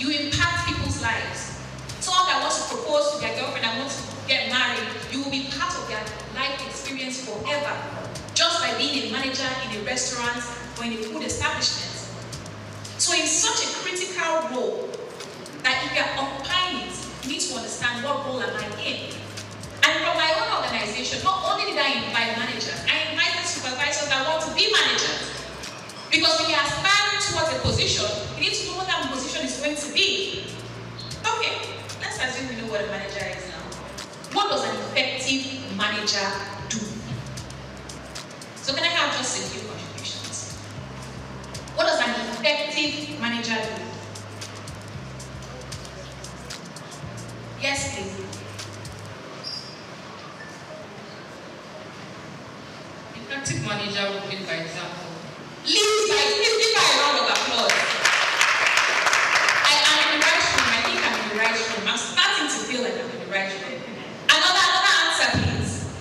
You impact people's lives. Someone that wants to propose to their girlfriend and wants to get married, you will be part of their life experience forever, just by being a manager in a restaurant or in a food establishment. So in such a critical role, that if you are occupying it, you need to understand what role am I in. And from my own organization, not only did I invite managers, I invited supervisors that want to be managers. Because when you are aspiring towards a position, you need to know what that position is going to be. Okay, let's assume we know what a manager is now. What does an effective manager do? So can I have just a few contributions? What does an effective manager do? Yes, please. effective manager will lead by example. Please give her a round of applause. I'm in the right room. I think I'm in the right room. I'm starting to feel like I'm in the right room. Another answer, please.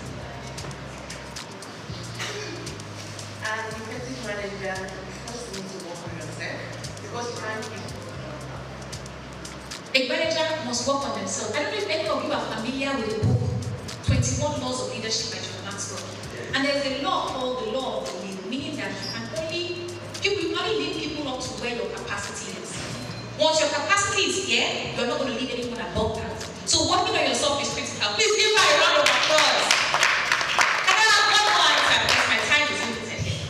As an effective manager, you first need to work on yourself because you can't be. A manager must work on themselves. I don't know if any of you are familiar with the book 21 Laws of Leadership by John Maxwell. And there's a law called the law of the lead, meaning that you will only lead people up to where your capacity is. Once your capacity is here, you're not going to leave anyone above that. So working on yourself is critical. Please give her a round of applause. Can I have one more answer because my time is limited here?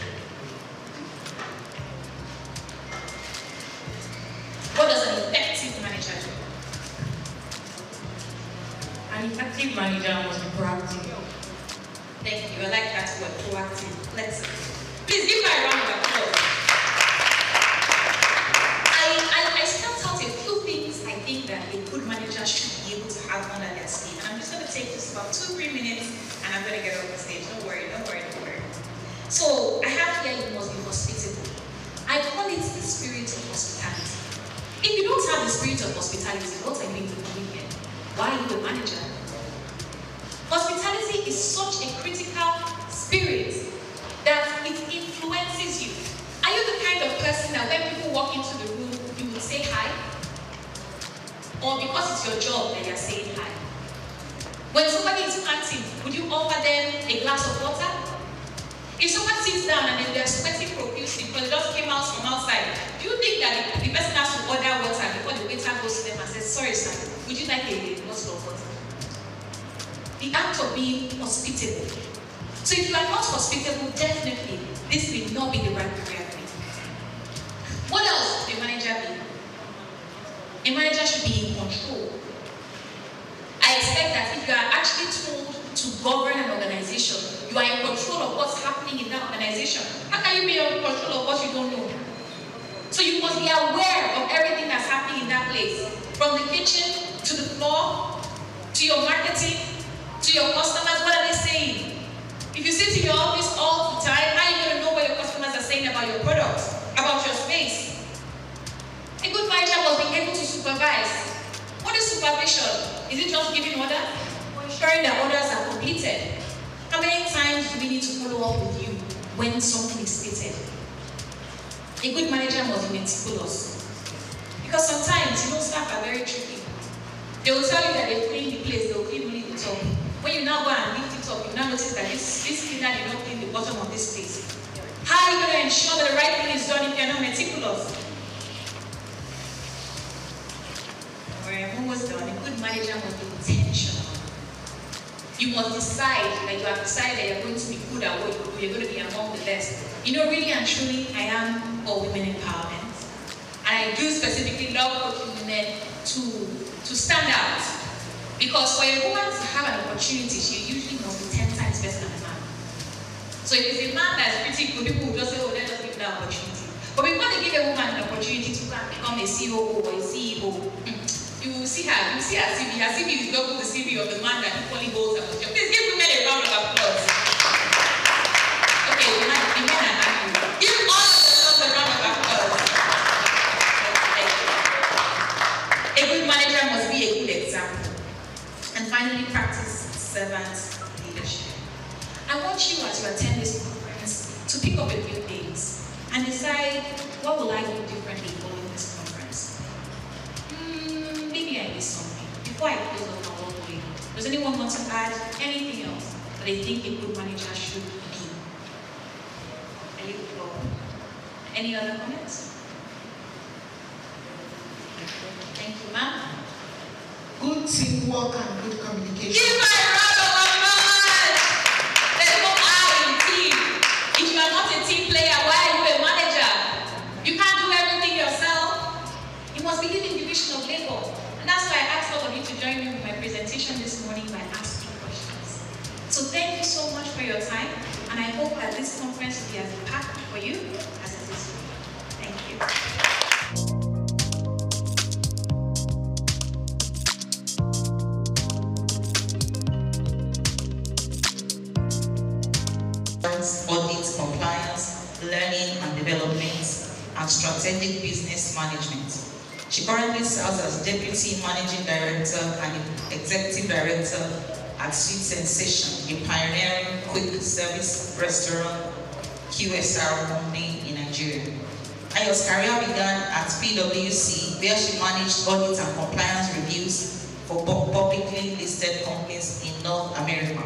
What does an effective manager do? An effective manager must be proactive. Thank you. I like that word, proactive. Let's please give her a round of applause. I stepped out a few things I think that a good manager should be able to have under their sleeve. And I'm just going to take just about 2-3 minutes and I'm going to get off the stage. Don't worry. So I have here, you must be hospitable. I call it the spirit of hospitality. If you don't have the spirit of hospitality, what are you going to do here? Why are you a manager? Hospitality is such a critical spirit that it influences you. Are you the kind of person that when people walk into the room, you would say hi? Or because it's your job that you're saying hi? When somebody is panting, would you offer them a glass of water? If someone sits down and they're sweating profusely because they just came out from outside, do you think that the person has to order water before the waiter goes to them and says, sorry sir, would you like a bottle of water? The act of being hospitable. So if you are not hospitable, definitely this will not be the right career for you. What else should a manager be? A manager should be in control. I expect that if you are actually told to govern an organization, you are in control of what's happening in that organization. How can you be in control of what you don't know? So you must be aware of everything that's happening in that place. From the kitchen to the floor, to your marketing, to your customers, what are they saying? If you sit in your office all the time, how are you going to know what your customers are saying about your products, about your space? A good manager must be able to supervise. What is supervision? Is it just giving orders? Or ensuring that orders are completed? How many times do we need to follow up with you when something is stated? A good manager must be meticulous. Because sometimes, staff are very tricky. They will tell you that they clean the place, they will clean only the top. When you now go and lift it up, you now notice that this cleaner did not clean the bottom of this place. How are you going to ensure that the right thing is done if you are not meticulous? I'm almost done. A good manager must be intentional. You must decide that you have decided that you're going to be good at what you do, you're going to be among the best. Really and truly, I am for women empowerment. And I do specifically love coaching women to stand out. Because for a woman to have an opportunity, she usually must be 10 times better than a man. So if it's a man that's pretty good, people will just say, oh, let us give that opportunity. But before they give a woman an opportunity to become a COO or a CEO, you will see her CV. Her CV is double the CV of the man that equally holds a position. Please give women a round of applause. Okay, the men are happy. Give all of themselves a round of applause. A good manager must be a good example. And finally, practice servant leadership. I want you, as you attend this conference, to pick up a few things and decide, what will I do differently following this conference? Maybe I missed something. Before I close up, I'll walk away. Does anyone want to add anything else that they think a good manager should be? Any other comments? Thank you, ma'am. Good teamwork and good communication. Give my round of applause! There's no I in team. If you are not a team player, why are you a manager? You can't do everything yourself. You must be given division of labor. And that's why I asked all of you to join me with my presentation this morning by asking questions. So thank you so much for your time. And I hope that this conference will be as impactful for you as it is for me. Thank you. governance, audit, compliance, learning and development, and strategic business management. She currently serves as Deputy Managing Director and Executive Director at Sweet Sensation, a pioneering quick service restaurant QSR company in Nigeria. Ayo's career began at PwC, where she managed audit and compliance reviews for publicly listed companies in North America.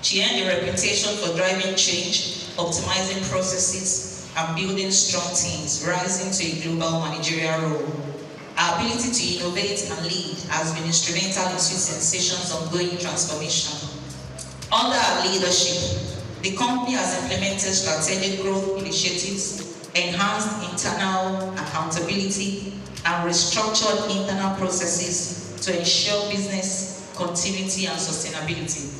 She earned a reputation for driving change, optimizing processes, and building strong teams, rising to a global managerial role. Our ability to innovate and lead has been instrumental in Sweet Sensation's ongoing transformation. Under our leadership, the company has implemented strategic growth initiatives, enhanced internal accountability, and restructured internal processes to ensure business continuity and sustainability.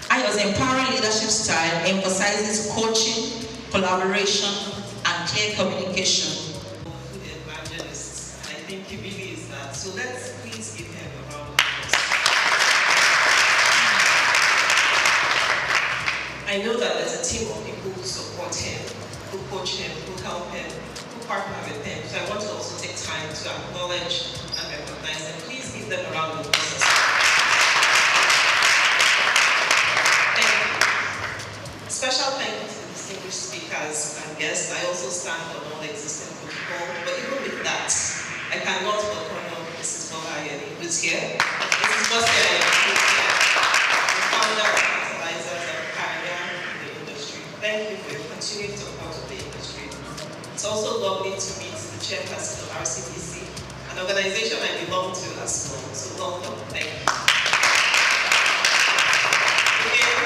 Ayo's empowering leadership style emphasizes coaching, collaboration, and clear communication. Food evangelist, and I think he really is that. So let's please give him a round of applause. I know that there's a team of people who support him, who coach him, who help him, who partner with him. So I want to also take time to acknowledge and recognize them. Please give them a round of applause. Thank you. Special thank you to the distinguished speakers and guests. I also stand on all existing protocol, but even with that, I cannot but honor Mrs. Bolayeni, who's here. Mrs. Bolayeni, who's here, the founder of Fertilizers and pioneer in the industry. Thank you for your continued support of the industry. It's also lovely to meet the chairperson of RCPC, an organization I belong to as well. So welcome. Thank you. Again,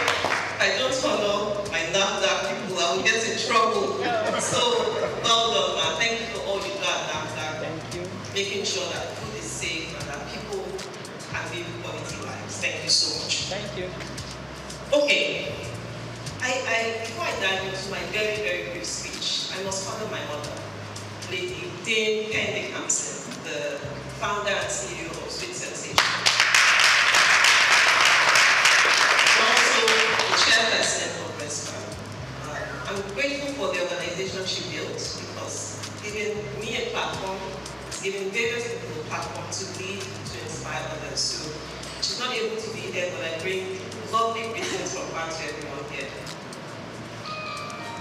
if I don't honor my NAFDAC people, I will get in trouble. So well done, man. Thank you for all you do at NAFDAC. Thank you. Making sure that food is safe and that people can live quality lives. Thank you so much. Thank you. Okay. Before I dive into my very, very brief speech, I must honor my mother, Lady Dame Penny Hampson, the founder and CEO of Sweet Sensation. Also, the chairperson of Restaurant. I'm grateful for the organization she built because giving me a platform, giving various people a platform to lead, to inspire others. So she's not able to be here, but I bring lovely greetings from her to everyone here.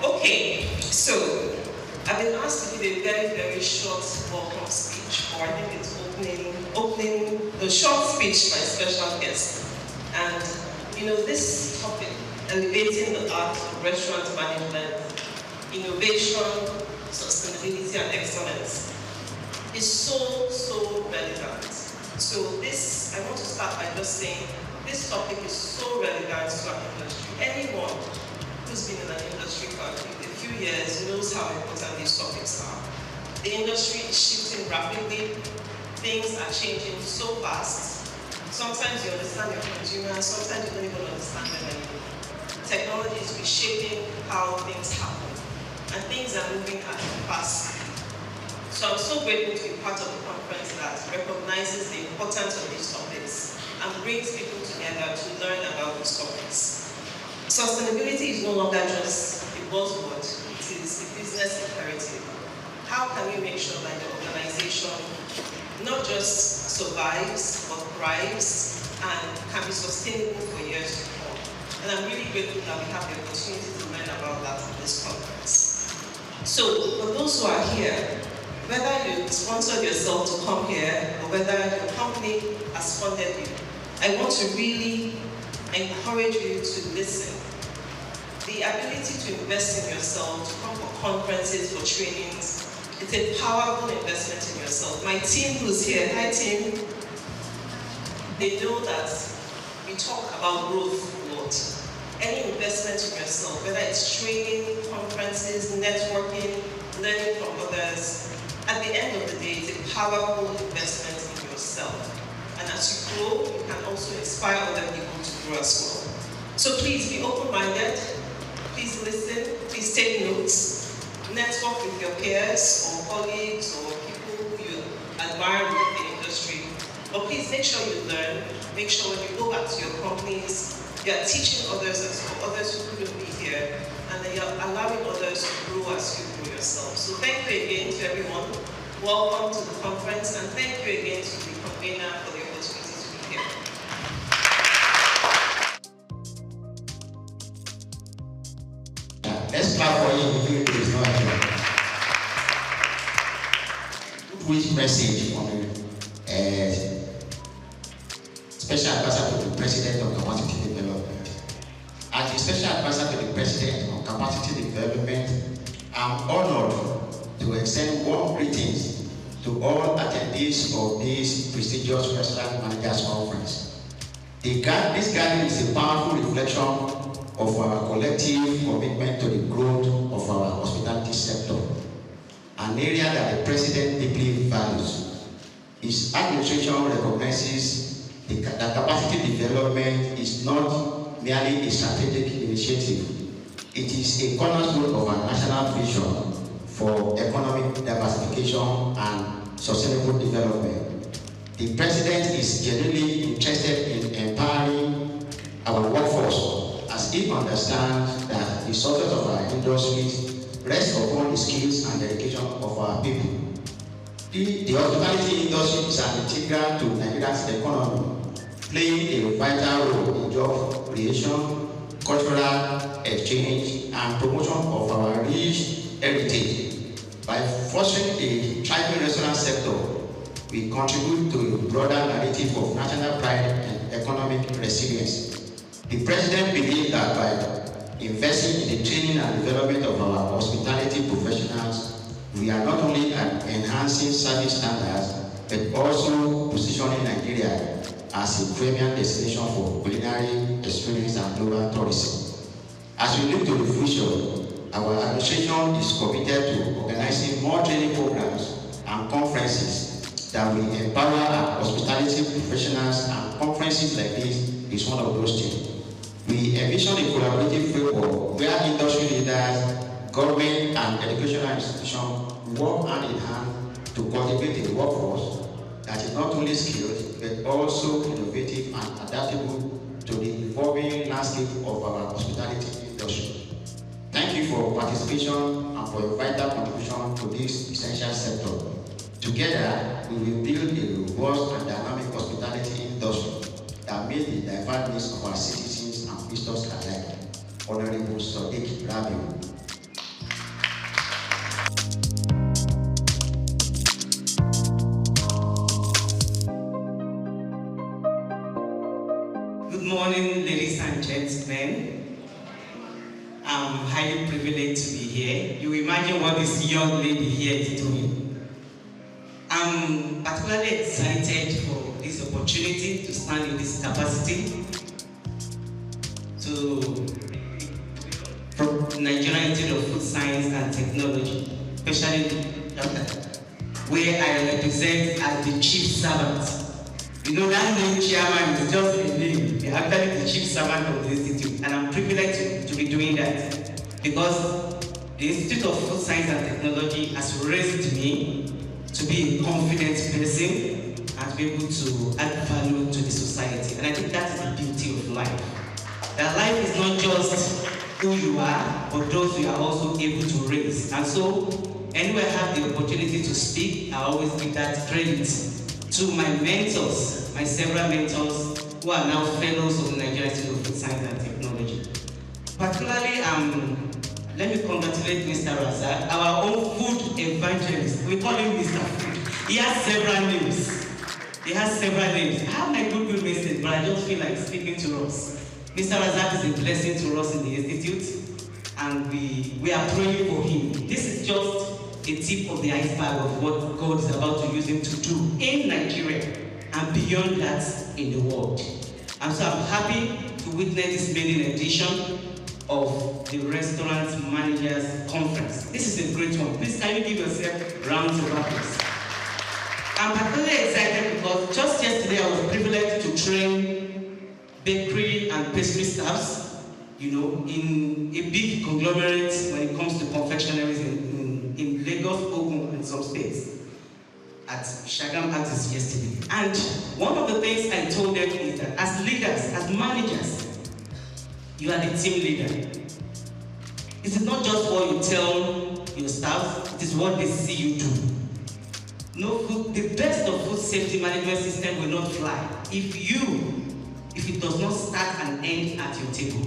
Okay, so I've been asked to give a very, very short welcome speech, or I think it's opening a short speech by special guest. And you know, this topic, elevating the art of restaurant management, innovation, sustainability, and excellence, is so relevant. So this, I want to start by just saying, this topic is so relevant to our industry. Anyone who's been in an industry for a few years knows how important these topics are. The industry is shifting rapidly. Things are changing so fast. Sometimes you understand your consumers, sometimes you don't even understand them anymore. Technology is reshaping how things happen, and things are moving at a fast speed. So I'm so grateful to be part of a conference that recognizes the importance of these topics and brings people together to learn about these topics. Sustainability is no longer just a buzzword, it is a business imperative. How can we make sure that the organization not just survives, but thrives and can be sustainable for years to come? And I'm really grateful that we have the opportunity to learn about that at this conference. So, for those who are here, whether you sponsored yourself to come here or whether your company has funded you, I want to really encourage you to listen. The ability to invest in yourself, to come for conferences, for trainings, it's a powerful investment in yourself. My team who's here, hi team, they know that we talk about growth a lot. Any investment in yourself, whether it's training, conferences, networking, learning from others, at the end of the day, it's a powerful investment in yourself. And as you grow, you can also inspire other people to grow as well. So please be open-minded, please listen, please take notes, network with your peers or colleagues or people who you admire within the industry. But please make sure you learn, make sure when you go back to your companies, You're teaching others as well, others who couldn't be here, and then you're allowing others to grow as you grow yourself. So thank you again to everyone. Welcome to the conference, and thank you again to the convener for the opportunity to be here. Let's clap for him if it is not here. Good wish message from the Special Advisor to the President on Capacity Development. As the Special Advisor to the President on Capacity Development, I'm honored to extend warm greetings to all attendees of this prestigious Restaurant Managers Conference. This gathering is a powerful reflection of our collective commitment to the growth of our hospitality sector, an area that the President deeply values. His administration recognizes that capacity development is not merely a strategic initiative. It is a cornerstone of our national vision for economic diversification and sustainable development. The President is genuinely interested in empowering our workforce, as he understands that the success of our industries rests upon the skills and dedication of our people. The hospitality industry is an integral to Nigeria's economy, playing a vital role in job creation, cultural exchange, and promotion of our rich heritage. By fostering a thriving restaurant sector, we contribute to a broader narrative of national pride and economic resilience. The President believes that by investing in the training and development of our hospitality professionals, we are not only enhancing service standards, but also positioning Nigeria as a premium destination for culinary experience and global tourism. As we look to the future, our administration is committed to organizing more training programs and conferences that will empower our hospitality professionals, and conferences like this is one of those things. We envision a collaborative framework where industry leaders, government, and educational institutions work hand in hand to cultivate a workforce that is not only skilled, but also innovative and adaptable to the evolving landscape of our hospitality industry. Thank you for your participation and for your vital contribution to this essential sector. Together, we will build a robust and dynamic hospitality industry that meets the diverse needs of our citizens and visitors alike. Honorable Souq Rabiu. Good morning, ladies and gentlemen. I'm highly privileged to be here. You imagine what this young lady here is doing. I'm particularly excited for this opportunity to stand in this capacity to Nigerian Institute of Food Science and Technology, especially where I represent as the chief servant. You know, that name chairman is just a name. You're actually the chief servant of the institute, and I'm privileged to be doing that because the Institute of Food Science and Technology has raised me to be a confident person and to be able to add value to the society. And I think that's the beauty of life. That life is not just who you are, but those you are also able to raise. And so, anywhere I have the opportunity to speak, I always give that credit to my mentors, my several mentors who are now fellows of the Nigerian Institute of Food Science and Technology. Particularly, let me congratulate Mr. Razak, our own food evangelist. We call him Mr. Food. He has several names. He has several names. I have my good message, but I just feel like speaking to us. Mr. Razak is a blessing to us in the Institute, and we are praying for him. This is just a tip of the iceberg of what God is about to use him to do in Nigeria and beyond that in the world. And so I'm happy to witness this maiden edition of the Restaurant Managers Conference. This is a great one. Please can you give yourself rounds of applause. I'm particularly excited because just yesterday I was privileged to train bakery and pastry staffs, you know, in a big conglomerate when it comes to confectionaries in Lagos, Ogun, and some states at Shagam Artists yesterday. And one of the things I told them is that as leaders, as managers, You are the team leader. It is not just what you tell your staff, it is what they see you do. No food, the best of food safety management system will not fly if it does not start and end at your table.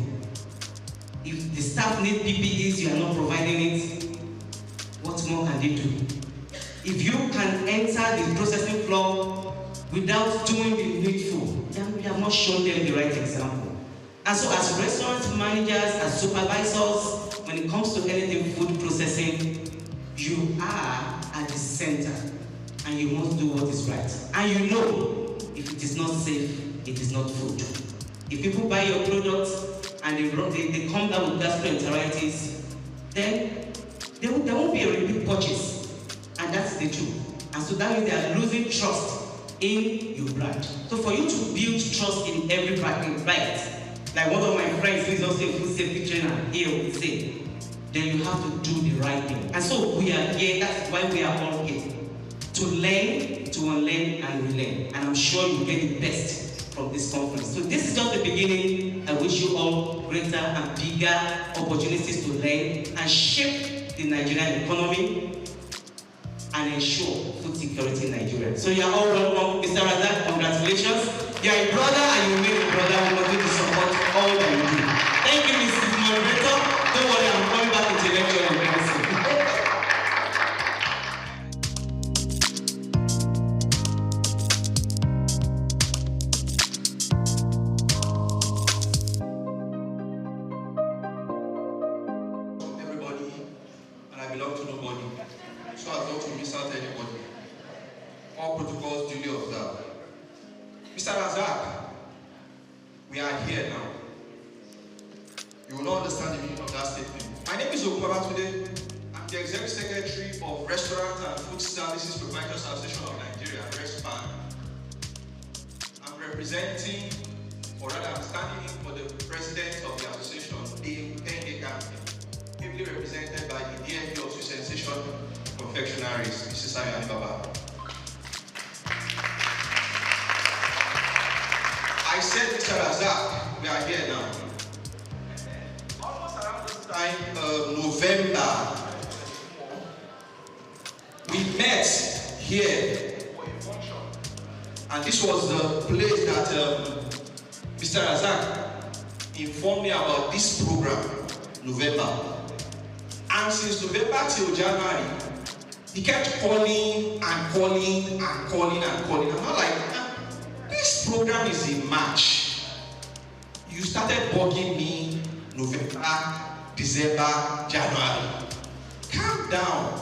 If the staff need PPEs, you are not providing it, what more can they do? If you can enter the processing floor without doing the needful, then we have not shown them the right example. And so as restaurant managers, as supervisors, when it comes to anything food processing, you are at the center and you must do what is right. And you know, if it is not safe, it is not food. If people buy your product and they come down with gastroenteritis, then there won't be a repeat purchase. And that's the truth. And so that means they are losing trust in your brand. So for you to build trust in every brand, right? Like one of my friends who is also a food safety trainer here would say, then you have to do the right thing. And so we are here, that's why we are all here. To learn, to unlearn and relearn. And I'm sure you get the best from this conference. So this is just the beginning. I wish you all greater and bigger opportunities to learn and shape the Nigerian economy and ensure food security in Nigeria. So you are all welcome. Mr. Razak, congratulations. You are a brother and you made a brother. We continue to support all that you do. Thank you, Mrs. Moderator. Don't worry, I'm coming back to the lecture on council. Everybody, and I belong to nobody, so as not to miss out anybody. All protocols duly observed. Mr. Razak, we are here now. You will not understand the meaning of that statement. My name is Okubabatunde. I'm the Executive Secretary of Restaurant and Food Services Proprietors Association of Nigeria, RESPAN. I'm representing, or rather I'm standing in for the President of the Association, the Penge Captain, ably represented by the DMP of Sensation Confectionaries, Mrs. Ayani Baba. I said, Mr. Razak, we are here now. Almost around this time, November, we met here, and this was the place that Mr. Razak informed me about this program, November. And since November till January, he kept calling and calling and calling and calling. I'm not like, this program is in March. You started bugging me November, December, January. Calm down,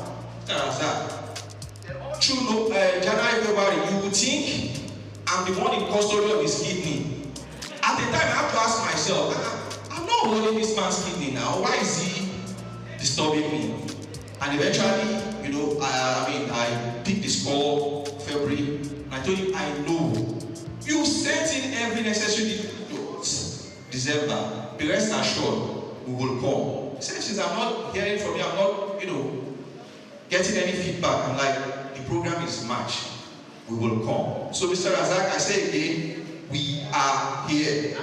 Mr. Razak. Through January, February, you would think I'm the one in custody of his kidney. At the time, I have to ask myself, I'm not holding this man's kidney now. Why is he disturbing me? And eventually, you know, I picked this call February, and I told him, I know. You sent in every necessary December. Be rest assured, we will come. He said, since I'm not hearing from you, I'm not, getting any feedback. I'm like, the program is March. We will come. So, Mr. Razak, I say again, we are here.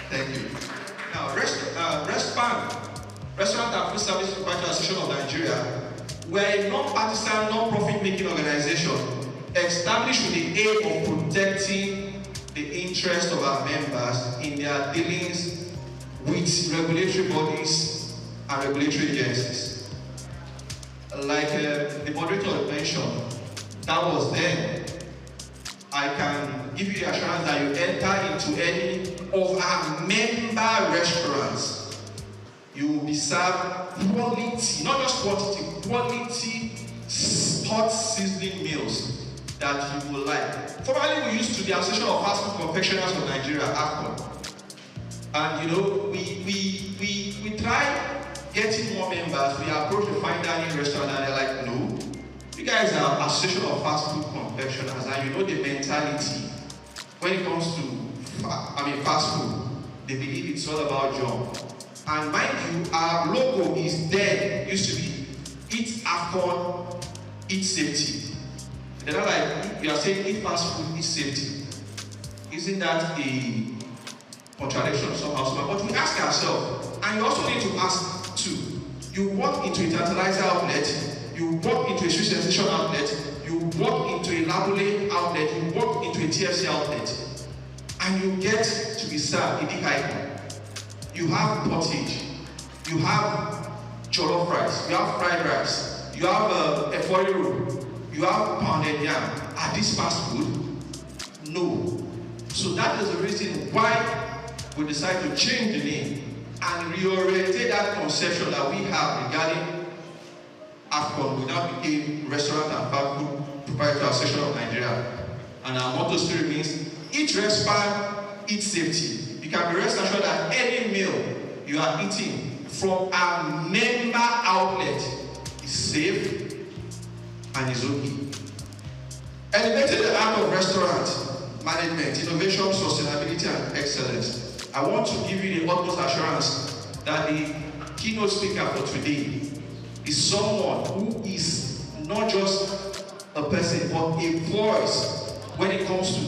Thank you. Now, RESPAN, Restaurant and Food Service Proprietors Association of Nigeria, we're a non-partisan, non-profit making organization established with the aim of protecting the interests of our members in their dealings with regulatory bodies and regulatory agencies. Like the moderator mentioned, that was then. I can give you the assurance that you enter into any of our member restaurants, you will be served quality, not just quantity, quality hot seasoning meals that you will like. Formerly, we used to the Association of Fast Food Confectioners of Nigeria, AFCON. And we try getting more members. We approach the fine dining restaurant and they're like, no, you guys are Association of Fast Food Confectioners, and you know the mentality when it comes to fast food. They believe it's all about junk. And mind you, our logo is there, used to be eat AFCON, eat safety. They're not like, we are saying eat fast food, eat safety. Isn't that a contradiction somehow, but we ask ourselves, and you also need to ask too. You walk into a tantalizer outlet, you walk into a street sensation outlet, you walk into a labule outlet, you walk into a TFC outlet, and you get to be served a big icon. You have pottage, you have jollof rice, you have fried rice, you have efori roll, you have pounded yam. Are these fast food? No. So that is the reason why we decided to change the name and reorientate that conception that we have regarding AFCON. We now became Restaurant and Fast Food Proprietary Association of Nigeria. And our motto still remains, eat respect, eat safety. You can be rest assured that any meal you are eating from a member outlet is safe and is okay. Elevating the art of restaurant management, innovation, sustainability, and excellence. I want to give you the utmost assurance that the keynote speaker for today is someone who is not just a person, but a voice when it comes to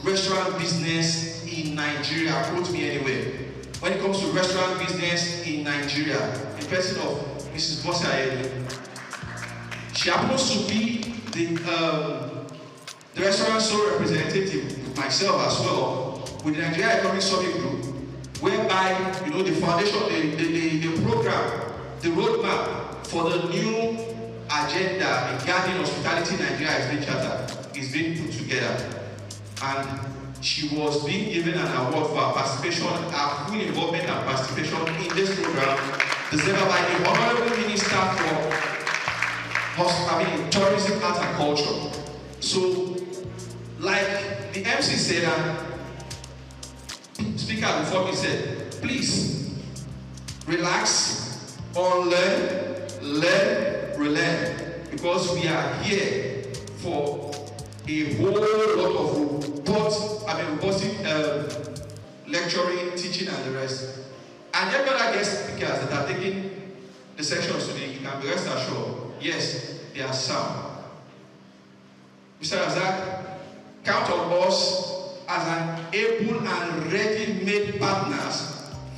restaurant business in Nigeria. Quote me anywhere. When it comes to restaurant business in Nigeria, the person of Mrs. Bossa. She happens to be the restaurant sole representative, myself as well, with the Nigeria Economic Summit Group, whereby, you know, the foundation, the program, the roadmap for the new agenda regarding hospitality in Nigeria is being put together. And she was being given an award for her participation, her full involvement and participation in this program, deserved by the Honorable Minister for Tourism, Arts and Culture. So, like the MC said, and speaker before me said, please relax, unlearn, learn, relearn, because we are here for a whole lot of robust lecturing, teaching, and the rest. And every other guest speakers that are taking the sessions today, you can be rest assured, yes, they are sound. Mr. Razak, count on us as an able and ready-made partners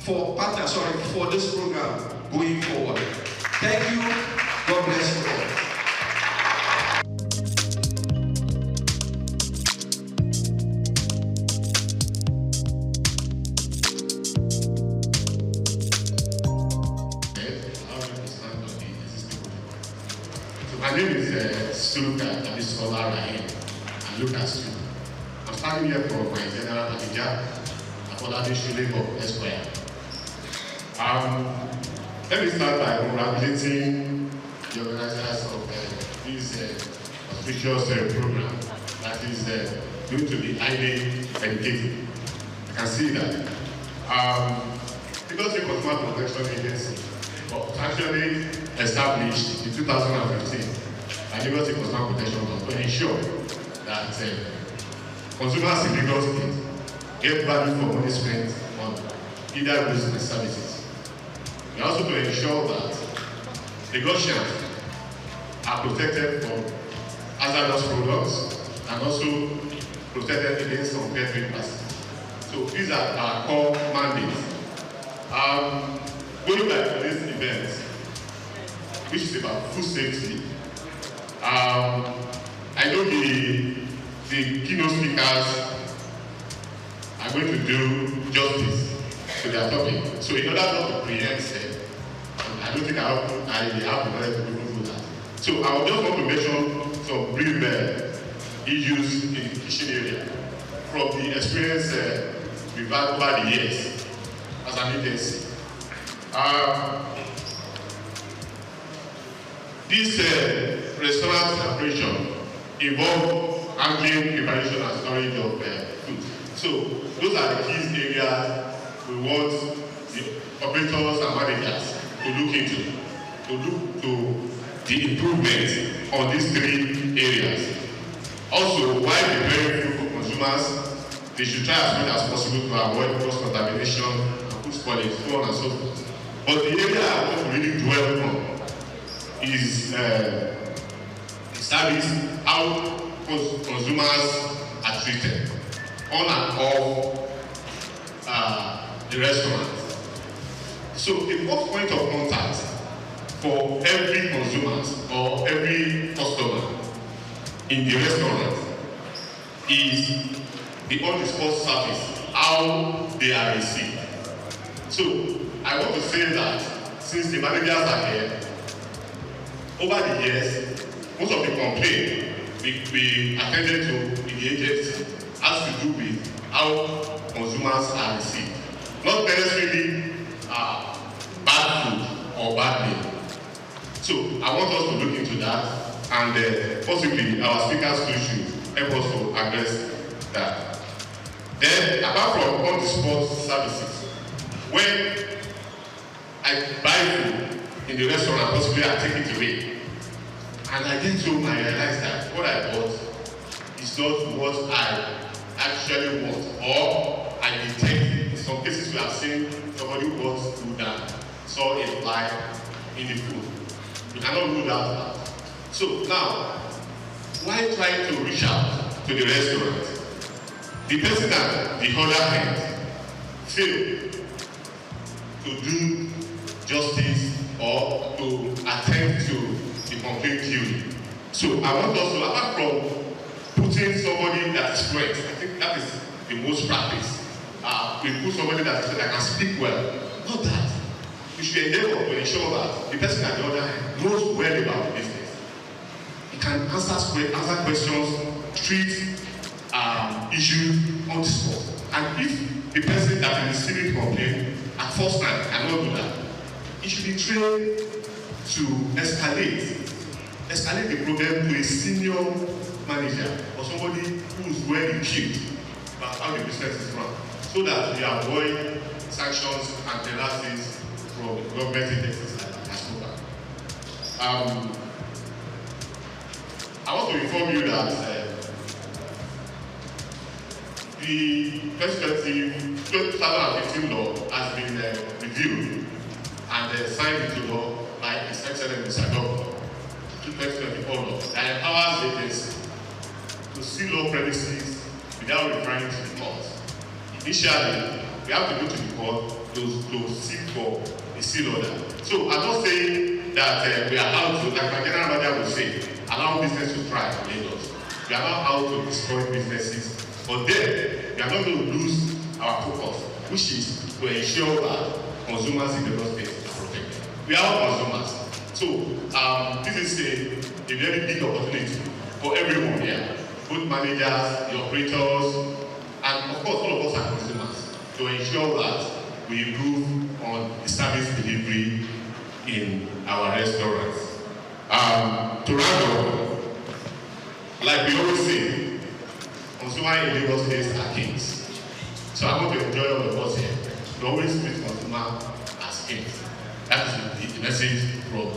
for this program going forward. Thank you. God bless you all. My name is Souq, that is called Rahim, and look at you. I'm standing here for my general manager, Afolabi Shulebo Esquire. Let me start by congratulating the organizers of this auspicious program that is going to be highly educative. I can see that. Because the Consumer Protection Agency was actually established in 2015 by Lagos Consumer Protection Law to ensure that consumers in Lagos State get value for money spent on either goods and services. And also to ensure that Lagosians are protected from hazardous products and also protected against unfair trade practices. So these are our core mandates. Going back to this event, which is about food safety, I know the keynote speakers are going to do justice to their topic. So in order not to preempt them, I don't think I have the knowledge to do that. So I just want to mention some brief issues in the kitchen area from the experience we've had over the years as an agency. This restaurant operation involves handling, preparation, and storage of food. So those are the key areas we want the operators and managers to look into, to look to the improvement on these three areas. Also, while preparing food for consumers, they should try as much as possible to avoid cross-contamination and food spoilage, so on and so forth. But the area I want to really dwell on is service, how consumers are treated on and off the restaurant. So the first point of contact for every consumer or every customer in the restaurant is the on-the-spot service, how they are received. So I want to say that since the managers are here, over the years, most of the complaints we attended to in the agency has to do with how consumers are received. Not necessarily bad food or bad meal. So I want us to look into that, and possibly our speakers too should help us to address that. Then, apart from on-the-spot services, when I buy food in the restaurant, possibly I take it away, and I get home, I realize that what I bought is not what I actually want, or I detect in some cases we have seen somebody who bought food and saw a fly in the food. You cannot rule that out. So now, why try to reach out to the restaurant? The person at the other hand failed to do justice or to attend to the complaint duly. So I want us to, apart from putting somebody that is correct, I think that is the most practice. We put somebody that can speak well. Not that. We should endeavor to ensure that the person at the other hand knows well about the business. He can answer questions, treat issues on the spot. And if the person that is receiving complaint at first time cannot do that, he should be trained to escalate the problem to a senior manager or somebody who is well equipped about how the business is run, so that we avoid sanctions and penalties from government agencies like Souq. I want to inform you that the 2015 law has been reviewed and signed into law by His Excellency Mr. Governor, 2024 law that empowers agencies to seal all premises without referring to the court. Initially, we have to go to the court to seek for a seal order. So I'm not saying that we are out to, like my general manager would say, allow business to thrive in Lagos. We are not out to destroy businesses, but then we are not going to lose our focus, which is to ensure that consumers in the state are protected. We are all consumers. So this is a very big opportunity for everyone here, both managers, the operators, and of course all of us are consumers, to ensure that we improve on the service delivery in our restaurants. To round up, like we always say, consumers in Lagos State are kings. So I want to enjoy all of us here. We always treat consumers as kings. That is the message from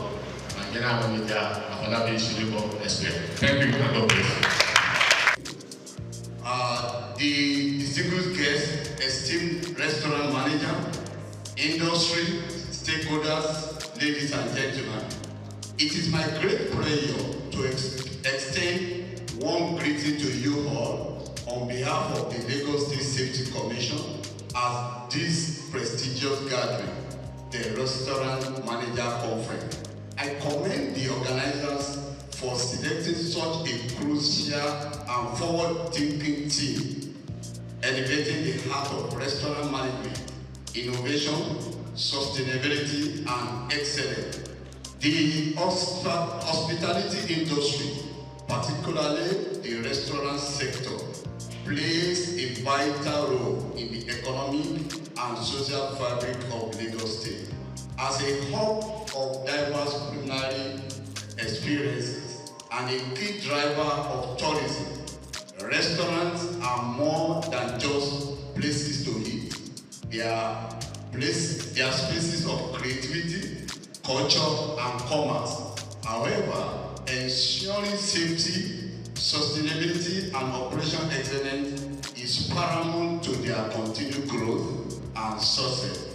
my general manager, Afolabi Shilibo Esquire. Thank you, and God bless. The distinguished guests, esteemed restaurant manager, industry, stakeholders, ladies and gentlemen, it is my great pleasure to extend warm greeting to you all on behalf of the Lagos State Safety Commission at this prestigious gathering, the Restaurant Manager Conference. I commend the organizers for selecting such a crucial and forward-thinking team, elevating the heart of restaurant management, innovation, sustainability, and excellence. The hospitality industry, particularly the restaurant sector, plays a vital role in the economic and social fabric of Lagos State. As a hub of diverse culinary experiences and a key driver of tourism, restaurants are more than just places to eat. They are spaces of creativity, culture, and commerce. However, ensuring safety, sustainability, and operational excellence is paramount to their continued growth and success.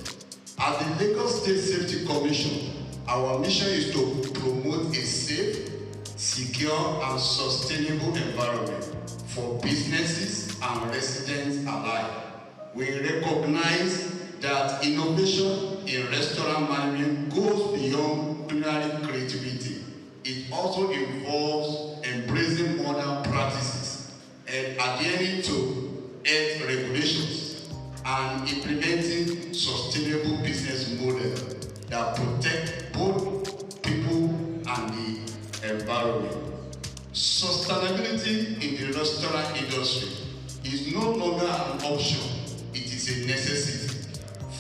At the Lagos State Safety Commission, our mission is to promote a safe, secure, and sustainable environment for businesses and residents alike. We recognize that innovation in restaurant management goes beyond culinary creativity. It also involves embracing modern practices and adhering to health regulations and implementing sustainable business models that protect both people and the environment. Sustainability in the restaurant industry is no longer an option, it is a necessity.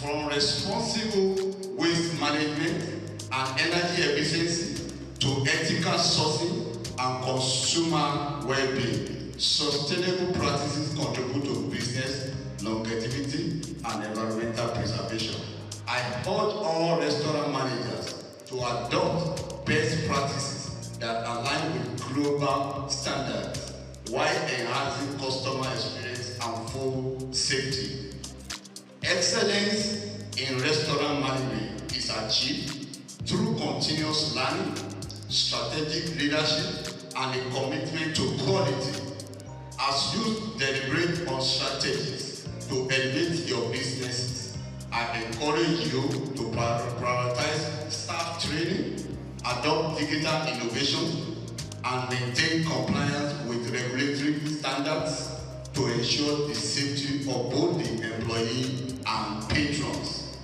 From responsible waste management and energy efficiency to ethical sourcing and consumer well-being, sustainable practices contribute to business longevity and environmental preservation. I urge all restaurant managers to adopt best practices that align with global standards while enhancing customer experience and food safety. Excellence in restaurant management is achieved through continuous learning, strategic leadership, and a commitment to quality. As you deliberate on strategies to elevate your businesses, I encourage you to prioritize staff training, adopt digital innovation, and maintain compliance with regulatory standards to ensure the safety of both the employee and patrons.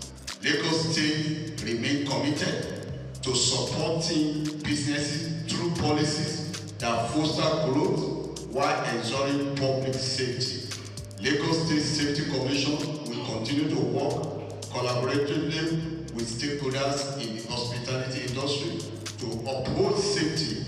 Lagos State remains committed to supporting businesses through policies that foster growth while ensuring public safety. Lagos State Safety Commission will continue to work collaboratively with stakeholders in the hospitality industry to uphold safety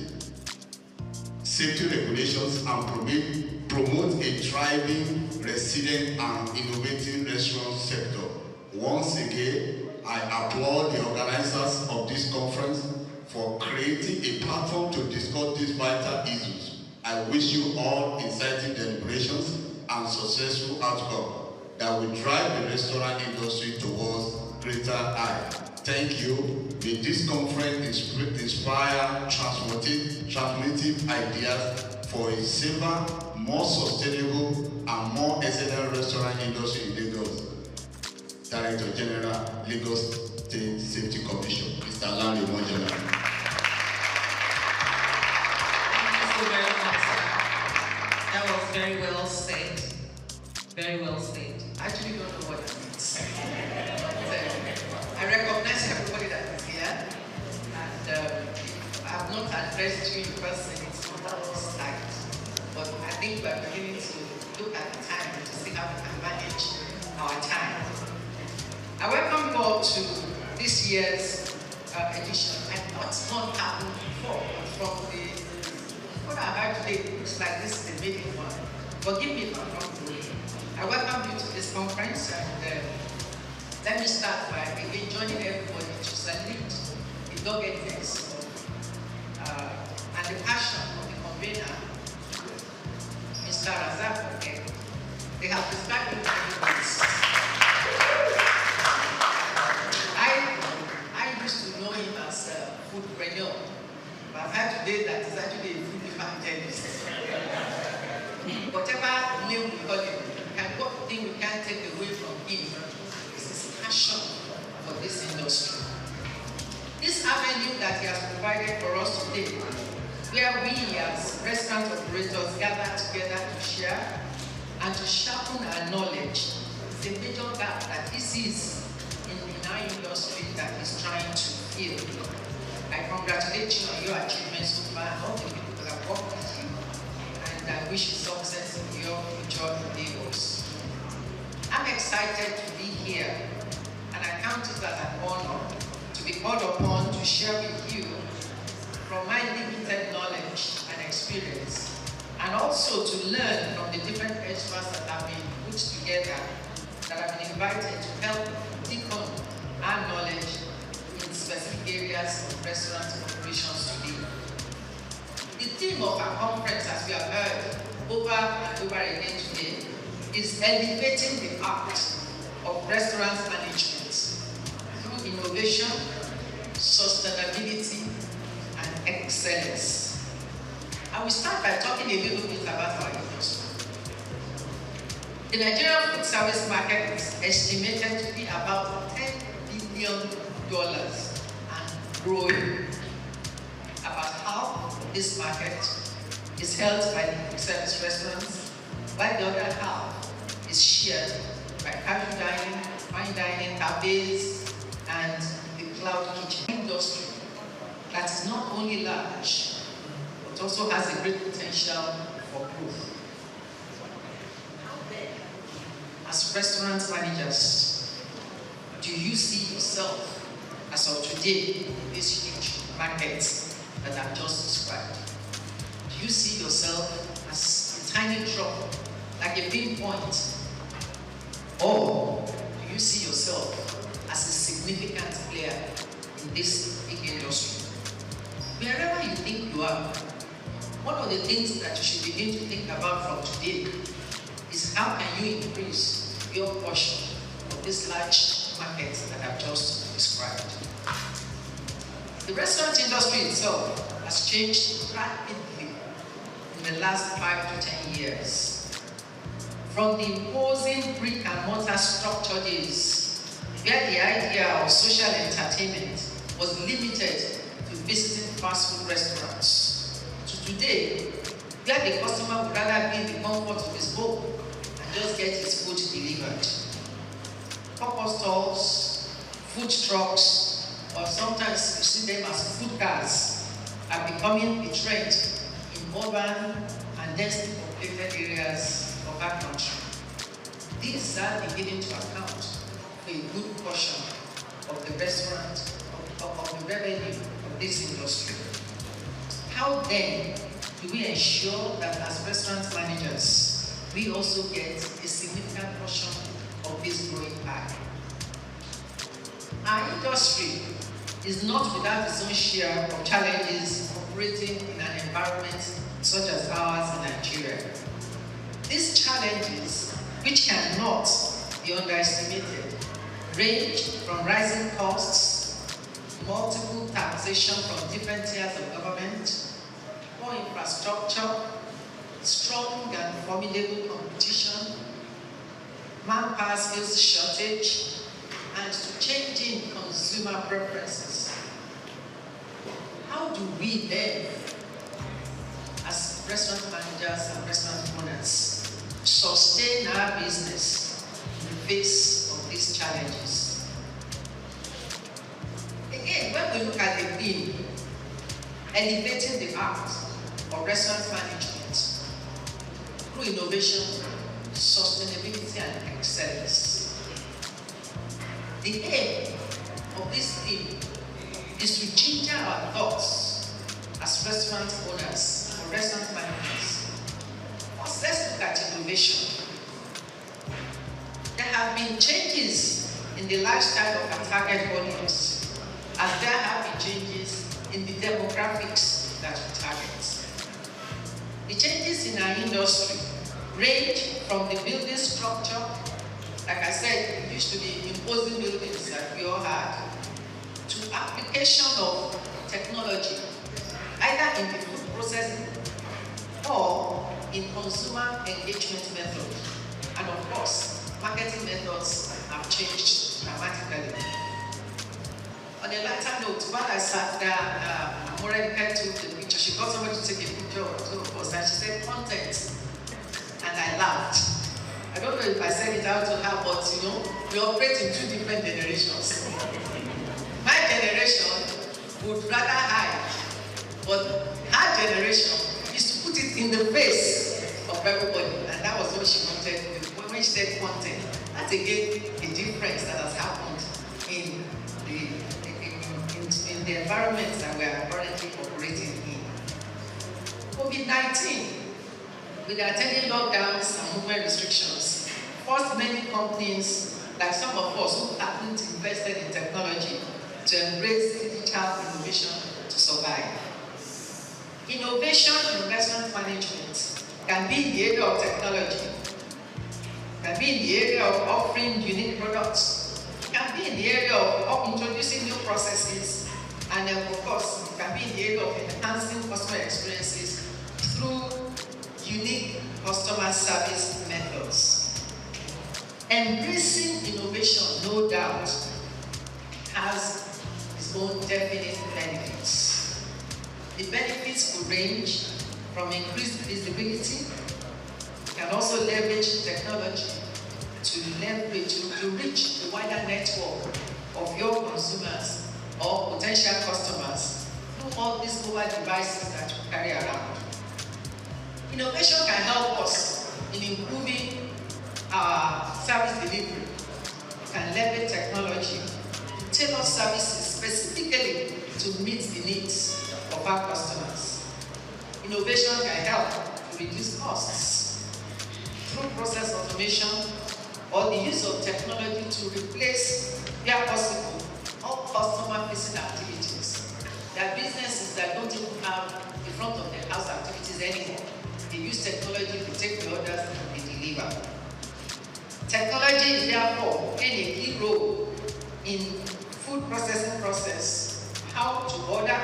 regulations and promote a thriving, resilient, and innovative restaurant sector. Once again, I applaud the organizers of this conference for creating a platform to discuss these vital issues. I wish you all exciting deliberations and successful outcome that will drive the restaurant industry towards greater heights. Thank you. May this conference inspire transformative ideas for a safer, more sustainable, and more excellent restaurant industry in Lagos. Director General, Lagos State Safety Commission, Mr. Larry Mojala. Thank you very much, sir. That was very well said. Very well said. I actually don't know what it means. I recognize everybody that is here, and I have not addressed you in person, it's not at this time. But I think we are beginning to look at the time to see how we can manage our time. I welcome you all to this year's edition. I thought one happened before, but from what I heard today, it looks like this is the maiden one. Forgive me if I'm wrong. I welcome you to this conference, and let me start by again joining everybody to salute the doggedness and the passion of the convener, Mr. Razak. Okay. They have described it many ways. I used to know him as a foodpreneur, but I've heard today that he's actually a food evangelist. Whatever name we call him, and what thing we can't take away from him is his passion for this industry. This avenue that he has provided for us today, where we as restaurant operators gather together to share and to sharpen our knowledge, is a major gap that he sees in our industry that he's trying to fill. I congratulate you on your achievements so far and all the people that have worked with you, and I wish you success in your future endeavors. I'm excited to be here, and I count it as an honor to be called upon to share with you from my limited knowledge and experience, and also to learn from the different experts that have been put together, that have been invited to help deepen our knowledge in specific areas of restaurant operations today. The theme of our conference, as we have heard over and over again today, is elevating the art of restaurant management through innovation, sustainability, and excellence. I will start by talking a little bit about our industry. The Nigerian food service market is estimated to be about $10 billion and growing. About half of this market is held by the food service restaurants, while the other half is shared by casual dining, fine dining, cafes, and the cloud kitchen industry that is not only large, but also has a great potential for growth. As restaurant managers, do you see yourself as of today in this huge market that I've just described? Do you see yourself as a tiny drop, like a pinpoint? Or do you see yourself as a significant player in this big industry? Wherever you think you are, one of the things that you should begin to think about from today is how can you increase your portion of this large market that I've just described. The restaurant industry itself has changed rapidly in the last 5 to 10 years. From the imposing brick and mortar structure days, where the idea of social entertainment was limited to visiting fast food restaurants, to today, where the customer would rather be in the comfort of his home and just get his food delivered. Pop-up stalls, food trucks, or sometimes you see them as food cars, are becoming a trend in urban and densely populated areas of our country. These are beginning to account for a good portion of the restaurant, of the revenue of this industry. How then do we ensure that as restaurant managers, we also get a significant portion of this growing pie? Our industry is not without its own share of challenges operating in an environment such as ours in Nigeria. These challenges, which cannot be underestimated, range from rising costs, multiple taxation from different tiers of government, poor infrastructure, strong and formidable competition, manpower skills shortage, and to changing consumer preferences. How do we then, as restaurant managers and restaurant owners, sustain our business in the face of these challenges? Again, when we look at the theme, elevating the art of restaurant management through innovation, sustainability, and excellence, the aim of this theme is to ginger our thoughts as restaurant owners or restaurant managers. First, let's look at innovation. There have been changes in the lifestyle of our target audience, as there have been changes in the demographics that we target. The changes in our industry range from the building structure. Like I said, it used to be imposing buildings that we all had, to application of technology, either in the food processing or in consumer engagement methods. And of course, marketing methods have changed dramatically. On a lighter note, while I sat there, Morenica took the picture. She got somebody to take a picture of us, and she said content, and I laughed. I don't know if I said it out to her, but you know, we operate in two different generations. My generation would rather hide, but her generation is to put it in the face of everybody, and that was what she wanted. When she said content, that's again a difference that has happened in the environment that we are currently operating in. COVID-19. With the attending lockdowns and movement restrictions, forced many companies, like some of us who haven't invested in technology, to embrace digital innovation to survive. Innovation in restaurant management can be in the area of technology, can be in the area of offering unique products, can be in the area of introducing new processes, and of course, it can be in the area of enhancing customer experiences through unique customer service methods. Embracing innovation, no doubt, has its own definite benefits. The benefits could range from increased visibility. You can also leverage technology to reach the wider network of your consumers or potential customers through all these mobile devices that you carry around. Innovation can help us in improving our service delivery. We can leverage technology to tailor services specifically to meet the needs of our customers. Innovation can help to reduce costs through process automation or the use of technology to replace, where possible, all customer-facing activities. There are businesses that don't even have the front of the house activities anymore. They use technology to take the orders and they deliver. Technology is therefore playing a key role in food processing process, how to order,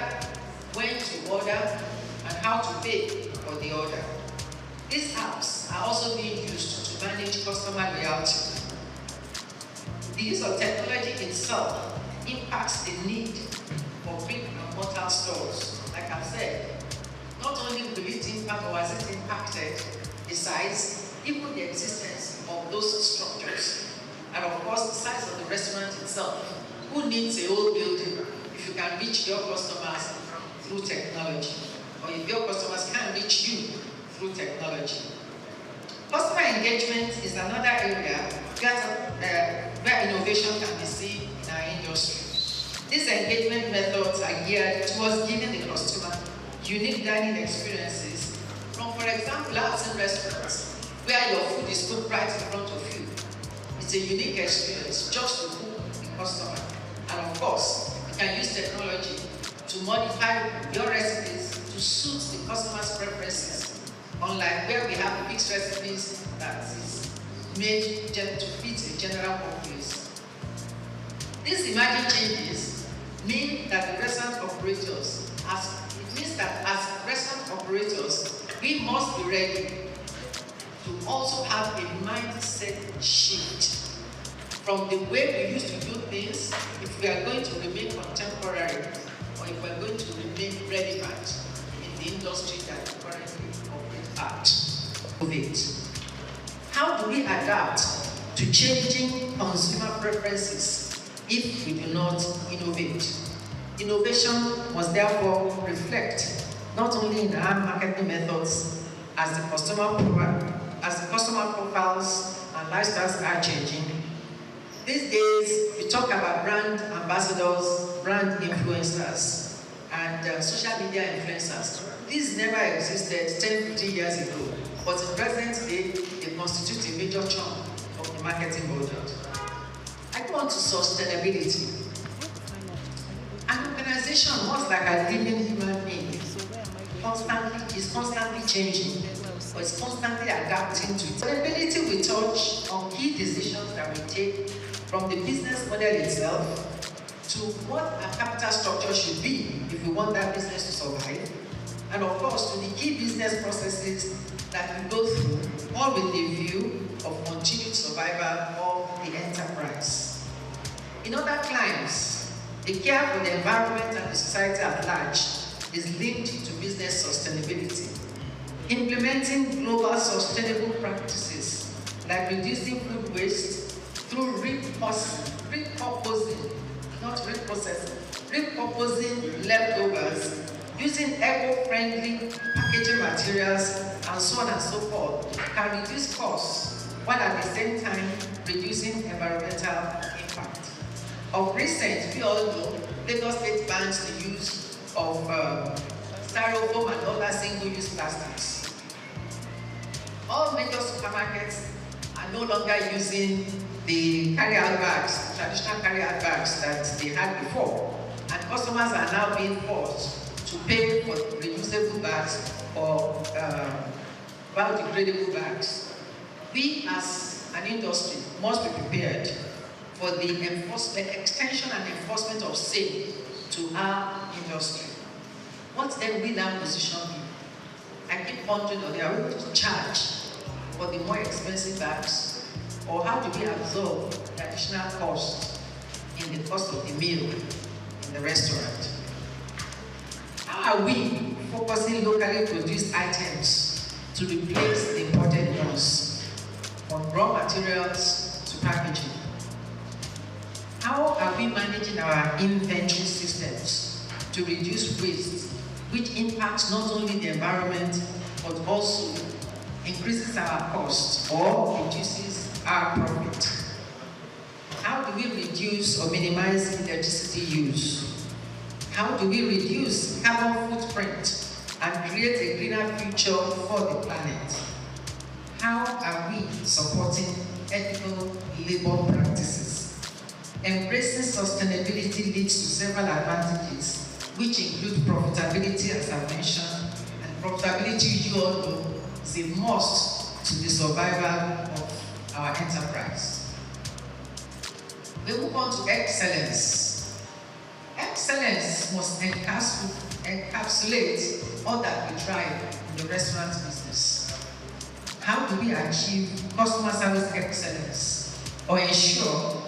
when to order, and how to pay for the order. These apps are also being used to manage customer loyalty. The use of technology itself impacts the need for brick and mortar stores. Like I've said, not only will it impact or has it impacted the size, even the existence of those structures. And of course, the size of the restaurant itself. Who needs a whole building if you can reach your customers through technology? Or if your customers can't reach you through technology? Customer engagement is another area where innovation can be seen in our industry. These engagement methods are geared towards giving the customer unique dining experiences from, for example, I've seen restaurants where your food is cooked right in front of you. It's a unique experience just to cook the customer. And of course, you can use technology to modify your recipes to suit the customer's preferences, unlike where we have fixed recipes that is made to fit a general purpose. These emerging changes mean that the restaurant operators, as restaurant operators, we must be ready to also have a mindset shift from the way we used to do things, if we are going to remain contemporary, or if we are going to remain relevant in the industry that we currently operate at. How do we adapt to changing consumer preferences if we do not innovate? Innovation must therefore reflect not only in our marketing methods as the customer profiles and lifestyles are changing. These days, we talk about brand ambassadors, brand influencers, and social media influencers. These never existed 10, 15 years ago, but in present day, they constitute a major chunk of the marketing budget. I go on to sustainability. An organization, much like a living human being, is constantly changing, but it's constantly adapting to it. Sustainability will touch on key decisions that we take, from the business model itself to what our capital structure should be if we want that business to survive, and of course to the key business processes that we go through, all with the view of continued survival of the enterprise. In other climes, the care for the environment and the society at large is linked to business sustainability. Implementing global sustainable practices like reducing food waste through repurposing leftovers, using eco-friendly packaging materials, and so on and so forth, can reduce costs, while at the same time reducing environmental impact. Of recent, we all know Lagos State bans the use of styrofoam and other single-use plastics. All major supermarkets are no longer using the carry-out bags, traditional carry-out bags that they had before, and customers are now being forced to pay for reusable bags or biodegradable bags. We, as an industry, must be prepared for the extension and enforcement of same to our industry. What then will that position be? I keep wondering, are we going to charge for the more expensive bags? Or how do we absorb the additional cost in the cost of the meal in the restaurant? How are we focusing locally produced items to replace the imported ones, from raw materials to packaging? How are we managing our inventory systems to reduce waste, which impacts not only the environment, but also increases our cost or reduces our profit? How do we reduce or minimize electricity use? How do we reduce carbon footprint and create a greener future for the planet? How are we supporting ethical labor practices? Embracing sustainability leads to several advantages, which include profitability, as I mentioned, and profitability, you all know, is a must to the survival of our enterprise. We move on to excellence. Excellence must encapsulate all that we drive in the restaurant business. How do we achieve customer service excellence or ensure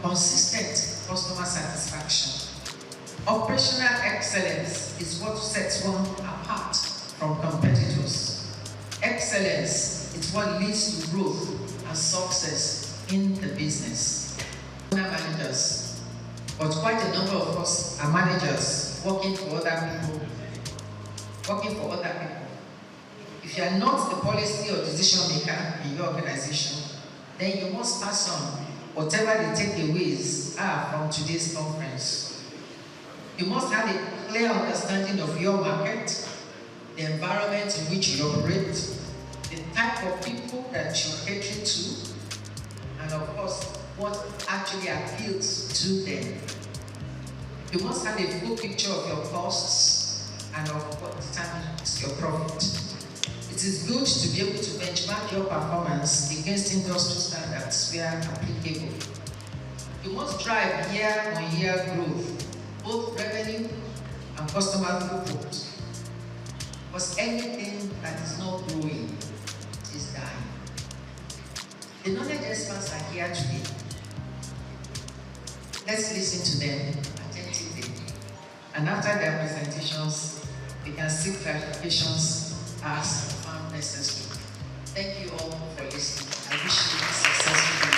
consistent customer satisfaction? Operational excellence is what sets one apart from competitors. Excellence is what leads to growth and success in the business. Managers, but quite a number of us are managers working for other people. If you are not the policy or decision maker in your organization, then you must pass on whatever the takeaways are from today's conference. You must have a clear understanding of your market, the environment in which you operate, the type of people that you're catering to, and of course, what actually appeals to them. You must have a full picture of your costs and of what determines your profit. It is good to be able to benchmark your performance against industry standards where applicable. You must drive year-on-year growth, both revenue and customer throughput. Because anything that is not growing is dying. The knowledge experts are here today. Let's listen to them attentively. And after their presentations, we can seek clarifications as found necessary. Thank you all for listening. I wish you a successful day.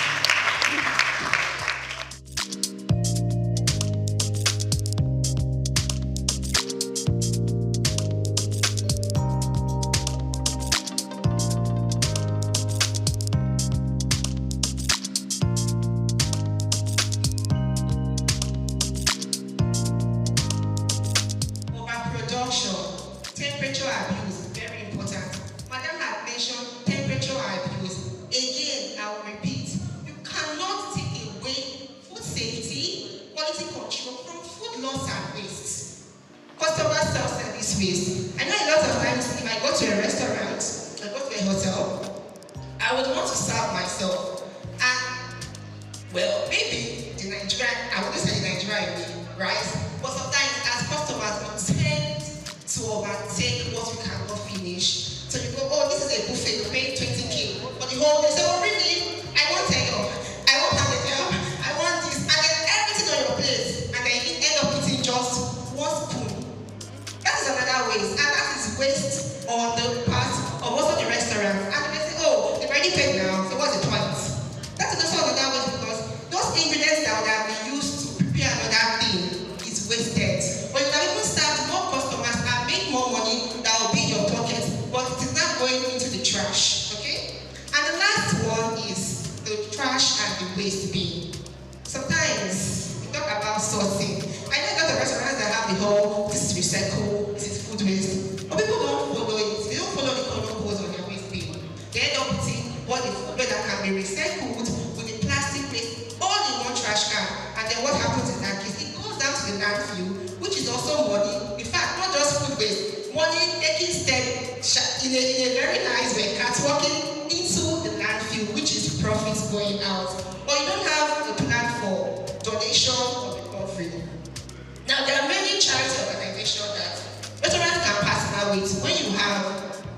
When you have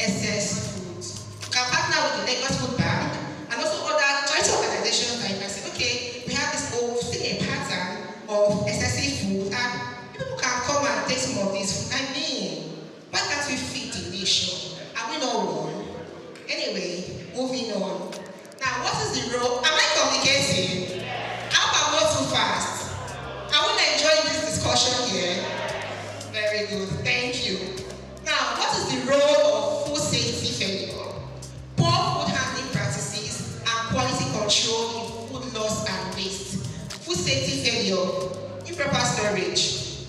excess food, you can partner with the Lagos Food Bank and also other question here? Very good, thank you. Now, what is the role of food safety failure? Poor food handling practices and quality control in food loss and waste. Food safety failure, improper storage.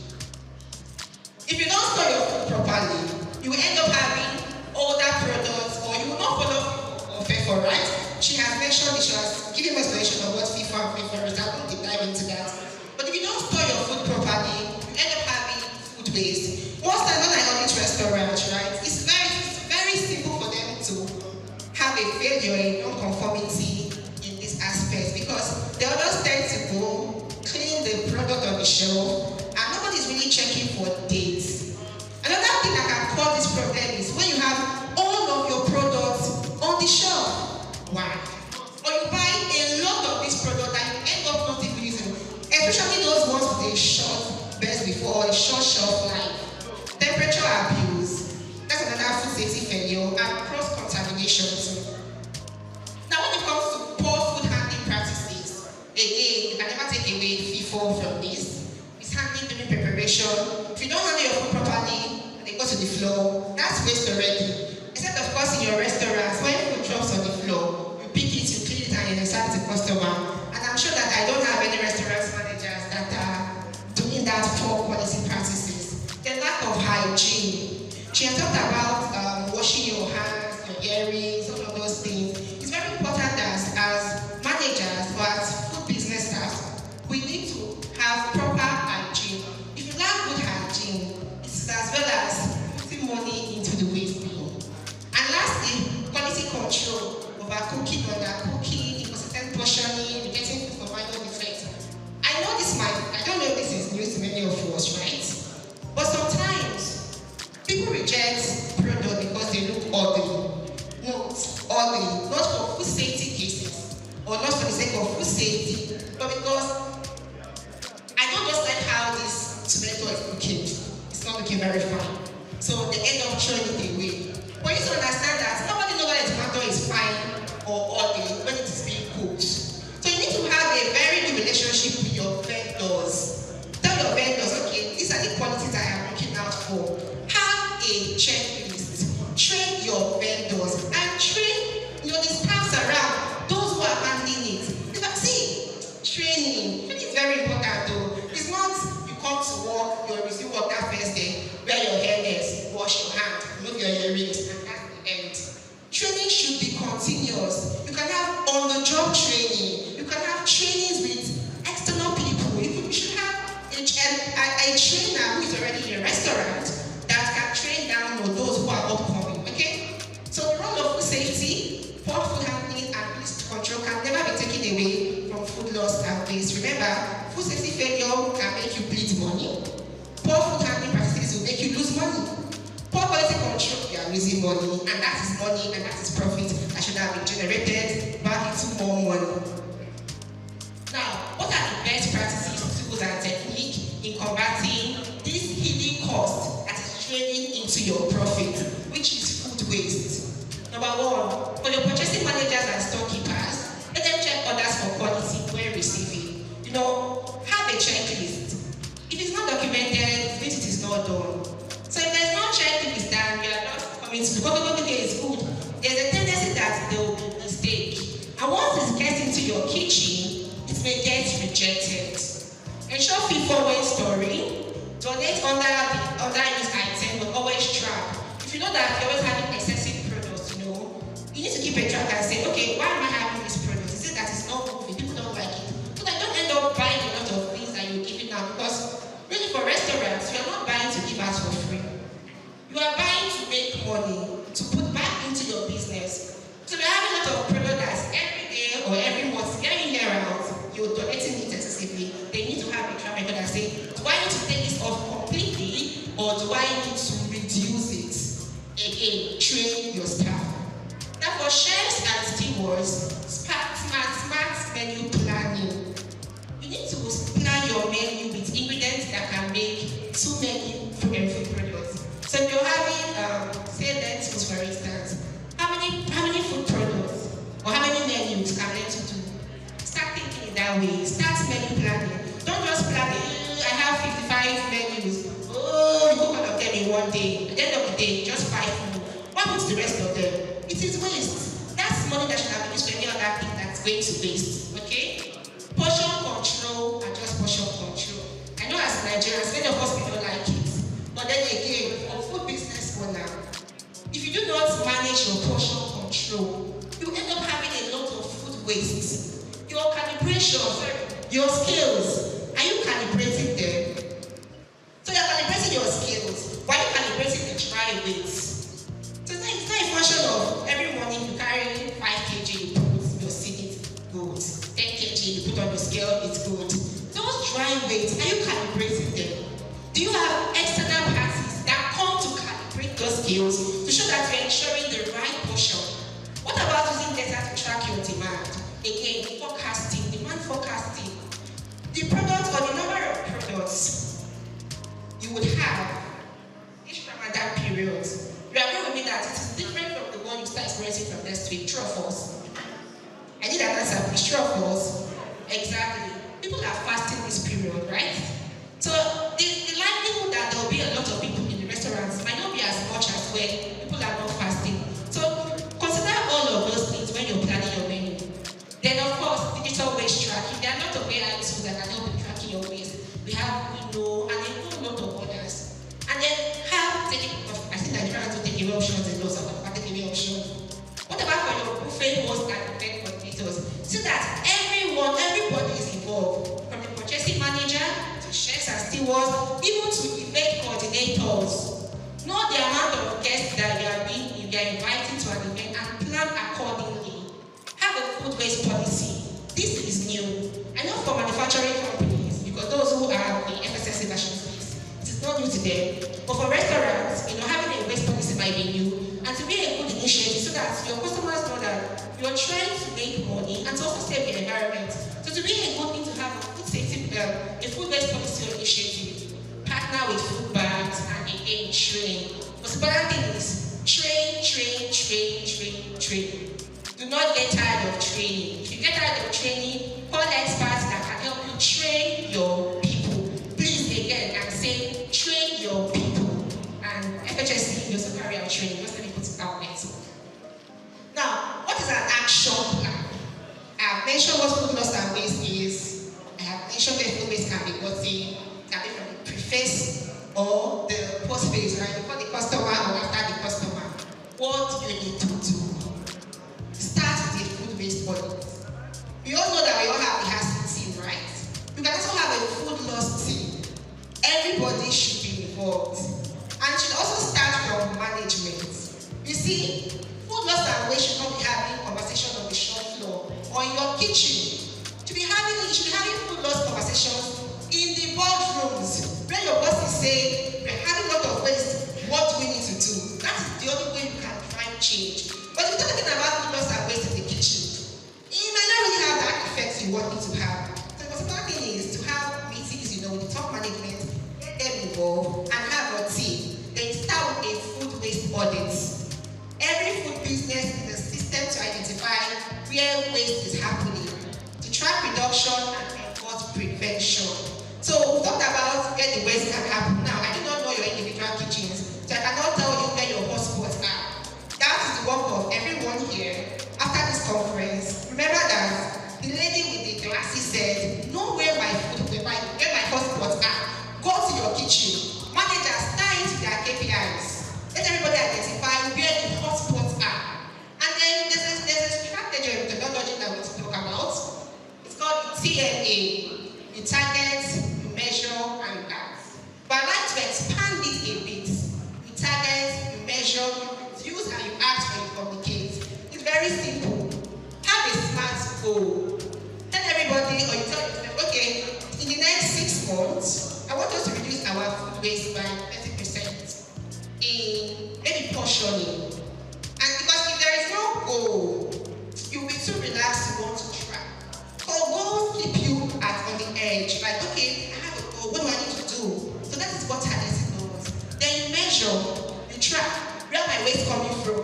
If you don't store your food properly, you will end up having older products, or you will not follow FIFO, right? She has mentioned it, she has given an explanation of what FIFO and FIFO is. I won't dive into that. But if you don't store your food properly, you end up having food waste. Most times when I audit restaurants, right, it's very simple for them to have a failure in non-conformity in this aspect, because they always tend to go clean the product on the shelf and nobody's really checking for dates. Another thing that can cause this problem is when you have all of your products on the shelf. Why? Or you buy a lot of this product that you end up not even using, especially those ones with a short best before, a short shelf life. Temperature abuse, that's another food safety failure, and cross-contamination too. Now when it comes to poor food handling practices, again, you can never take away FIFO from this. Mishandling during preparation. If you don't handle your food properly and they go to the floor, that's waste already. Except of course in your restaurants, when food drops on the floor, you pick it, you clean it, and you serve it to the customer. And I'm sure that I don't have any restaurant managers that are doing that poor quality practices. The lack of hygiene. She has talked about washing your hands, your earrings, all of those things. It's very important as managers or as food business staff, we need to have proper hygiene. If you lack good hygiene, it's as well as putting money into the waste bin. And lastly, quality control, overcooking, undercooking, inconsistent portioning, rejecting food for minor defects. I don't know if this is news to many of us, right? But sometimes people reject product because they look ugly. No, ugly, not for food safety cases, or not for the sake of food safety, but because I don't just like how this tomato is looking. It's not looking very fine. So they end up throwing it away. But you need to understand that nobody knows whether the tomato is fine or ugly when it is being cooked. So you need to have a very good relationship with your vendors. Tell your vendors, okay, these are the qualities I am looking out for. Have a checklist. Train your vendors and train the staffs around, those who are handling it. Training is very important though. It's not you come to work, you resume work that first day, wear your hairnets, wash your hands, remove your earrings, and that's the end. Training should be continuous. You can have on-the-job training. You can have trainings with external people. You should have a trainer who is already in a restaurant that can train down those who are upcoming, okay? So the role of food safety, poor food handling, and waste control can never be taken away from food loss and waste. Remember, food safety failure can make you bleed money. Poor food handling practices will make you lose money. Poor quality control, you are losing money, and that is money and that is profit that should have been generated back into more money. Now, what are the best practices, tools, and techniques in combating this hidden cost that is draining into your profit, which is food waste? Number one, for your purchasing managers and storekeepers, let them check orders for quality when receiving. Have a checklist. If it's not documented, it is not done. So if there's no checklist and you are not coming to the is good, there's a tendency that there will be a mistake. And once it gets into your kitchen, it may get rejected. Ensure FIFO when storing. Donate under this item, but always track. If you know that you're always having excessive products, you need to keep a track and say, okay, why am I having this product? Is it that it's not moving? People don't like it. So that you don't end up buying a lot of things that you're giving out, because really for restaurants, you are not buying to give out for free. You are buying to make money, to put back into your business. So we have a lot of product that's every day or every month, getting here out, you're donating it excessively. They need to have a track record and say, do I need to take this off completely, or do I need to reduce it? Again, train your staff. Now for chefs and stewards, smart menu planning. You need to plan your menu with ingredients that can make too many food products. So if you're having, say lentils for instance, how many food products or how many menus can lentils do? Start thinking in that way. Start menu planning. Don't just plan, I have 55 5 menus. Oh, you cook all of them in one day. At the end of the day, just 5 food. What happens to the rest of them? It is waste. That's money that should have been used for any other thing that's going to waste. Okay? Portion control and just portion control. I know as Nigerians, many of us we don't like it. But then again, for food business owner, if you do not manage your portion control, you end up having a lot of food waste. Your calibration, your scales, are you calibrating them? So you're calibrating your scales. Why are you calibrating the dry weights? So it's not a function of every morning you carry 5 kg, you put your seed, good. 10 kg, you put on your scale, it's good. Those dry weights, are you calibrating them? Do you have external parties that come to calibrate those scales to show that you're ensuring the right portion? What about using data to track your demand? Again, forecasting, demand forecasting. The product or the number of products you would have each Ramadan period. You agree with me that it is different from the one you start experiencing from next week. True or false? I need an answer, please. True or false? Exactly. People are fasting this period, right? So the likelihood that there will be a lot of people in the restaurants might not be as much as when people are not fasting. So consider all of those things when you're planning your menu. Then of course, digital waste tracking. There are a lot of AI tools that can help you tracking your waste. We have Uno and a whole lot of others. And then I think Nigeria has to take away options and laws about taking away options. What about for your buffet hosts and event coordinators? So that everybody is involved, from the purchasing manager to chefs and stewards, even to event coordinators. Know the amount of guests that you are inviting to an event and plan accordingly. Have a food waste policy. This is new. I know for manufacturing companies, because those who are the FSSA version space, it is not new to them. But for restaurants, having a waste policy might be new, and to be a good initiative so that your customers know that you're trying to make money and to also save the environment. So to be a good thing to have a food safety, a food waste policy initiative, partner with food banks, and again train. But the important thing is train. Do not get tired of training. If you get tired of training, call experts that can help you train your people. Please, again, I'm saying train your people. And FHSC will also carry out training. Just let me put it out next. Now, what is an action plan? I have mentioned what food loss and waste is. I have mentioned that food waste can be gotten, can be from the preface or the post phase, right? Before the customer or after the customer. What do you need to do? Start with a food waste audit. We all know that we all have the HACCP team, right? You can also have a food loss team. Everybody should be involved. And it should also start from management. You see, food loss and waste should not be having conversation on the shop floor or in your kitchen. You should be having food loss conversations in the boardrooms. When your boss is saying, we're having a lot of waste, what do we need to do? That is the only way you can drive change. But if you're talking about food loss and waste in the kitchen, you might not really have that effect you want it to have. So the important thing is to have meetings, with the top management, get them involved, and have a team. Then start with a food waste audit. Every food business is a system to identify where waste is happening, to track reduction and enforce prevention. So we talked about where the waste can happen. Now, I do not know your individual kitchens, so I cannot tell you where your hotspots are. That is the work of everyone here. After this conference, remember that the lady with the glasses said, know where my hotspots are. Go to your kitchen. Managers tie into their KPIs. Let everybody identify where the hotspots are. And then there's a strategy of technology that we talk about. It's called TMA. You target, you measure, and you act. But I'd like to expand it a bit. You target, you measure, you use, and you act when you communicate. It's very simple. Have a smart goal. Tell everybody, or you tell yourself, okay, in the next 6 months, I want us to reduce our food waste by 30% in maybe portioning. And because if there is no goal, you'll be too relaxed to want to track. So goals keep you on the edge. Like, okay, I have a goal, what do I need to do? So that is what targeting goals. Then you measure, you track, where my waste coming from?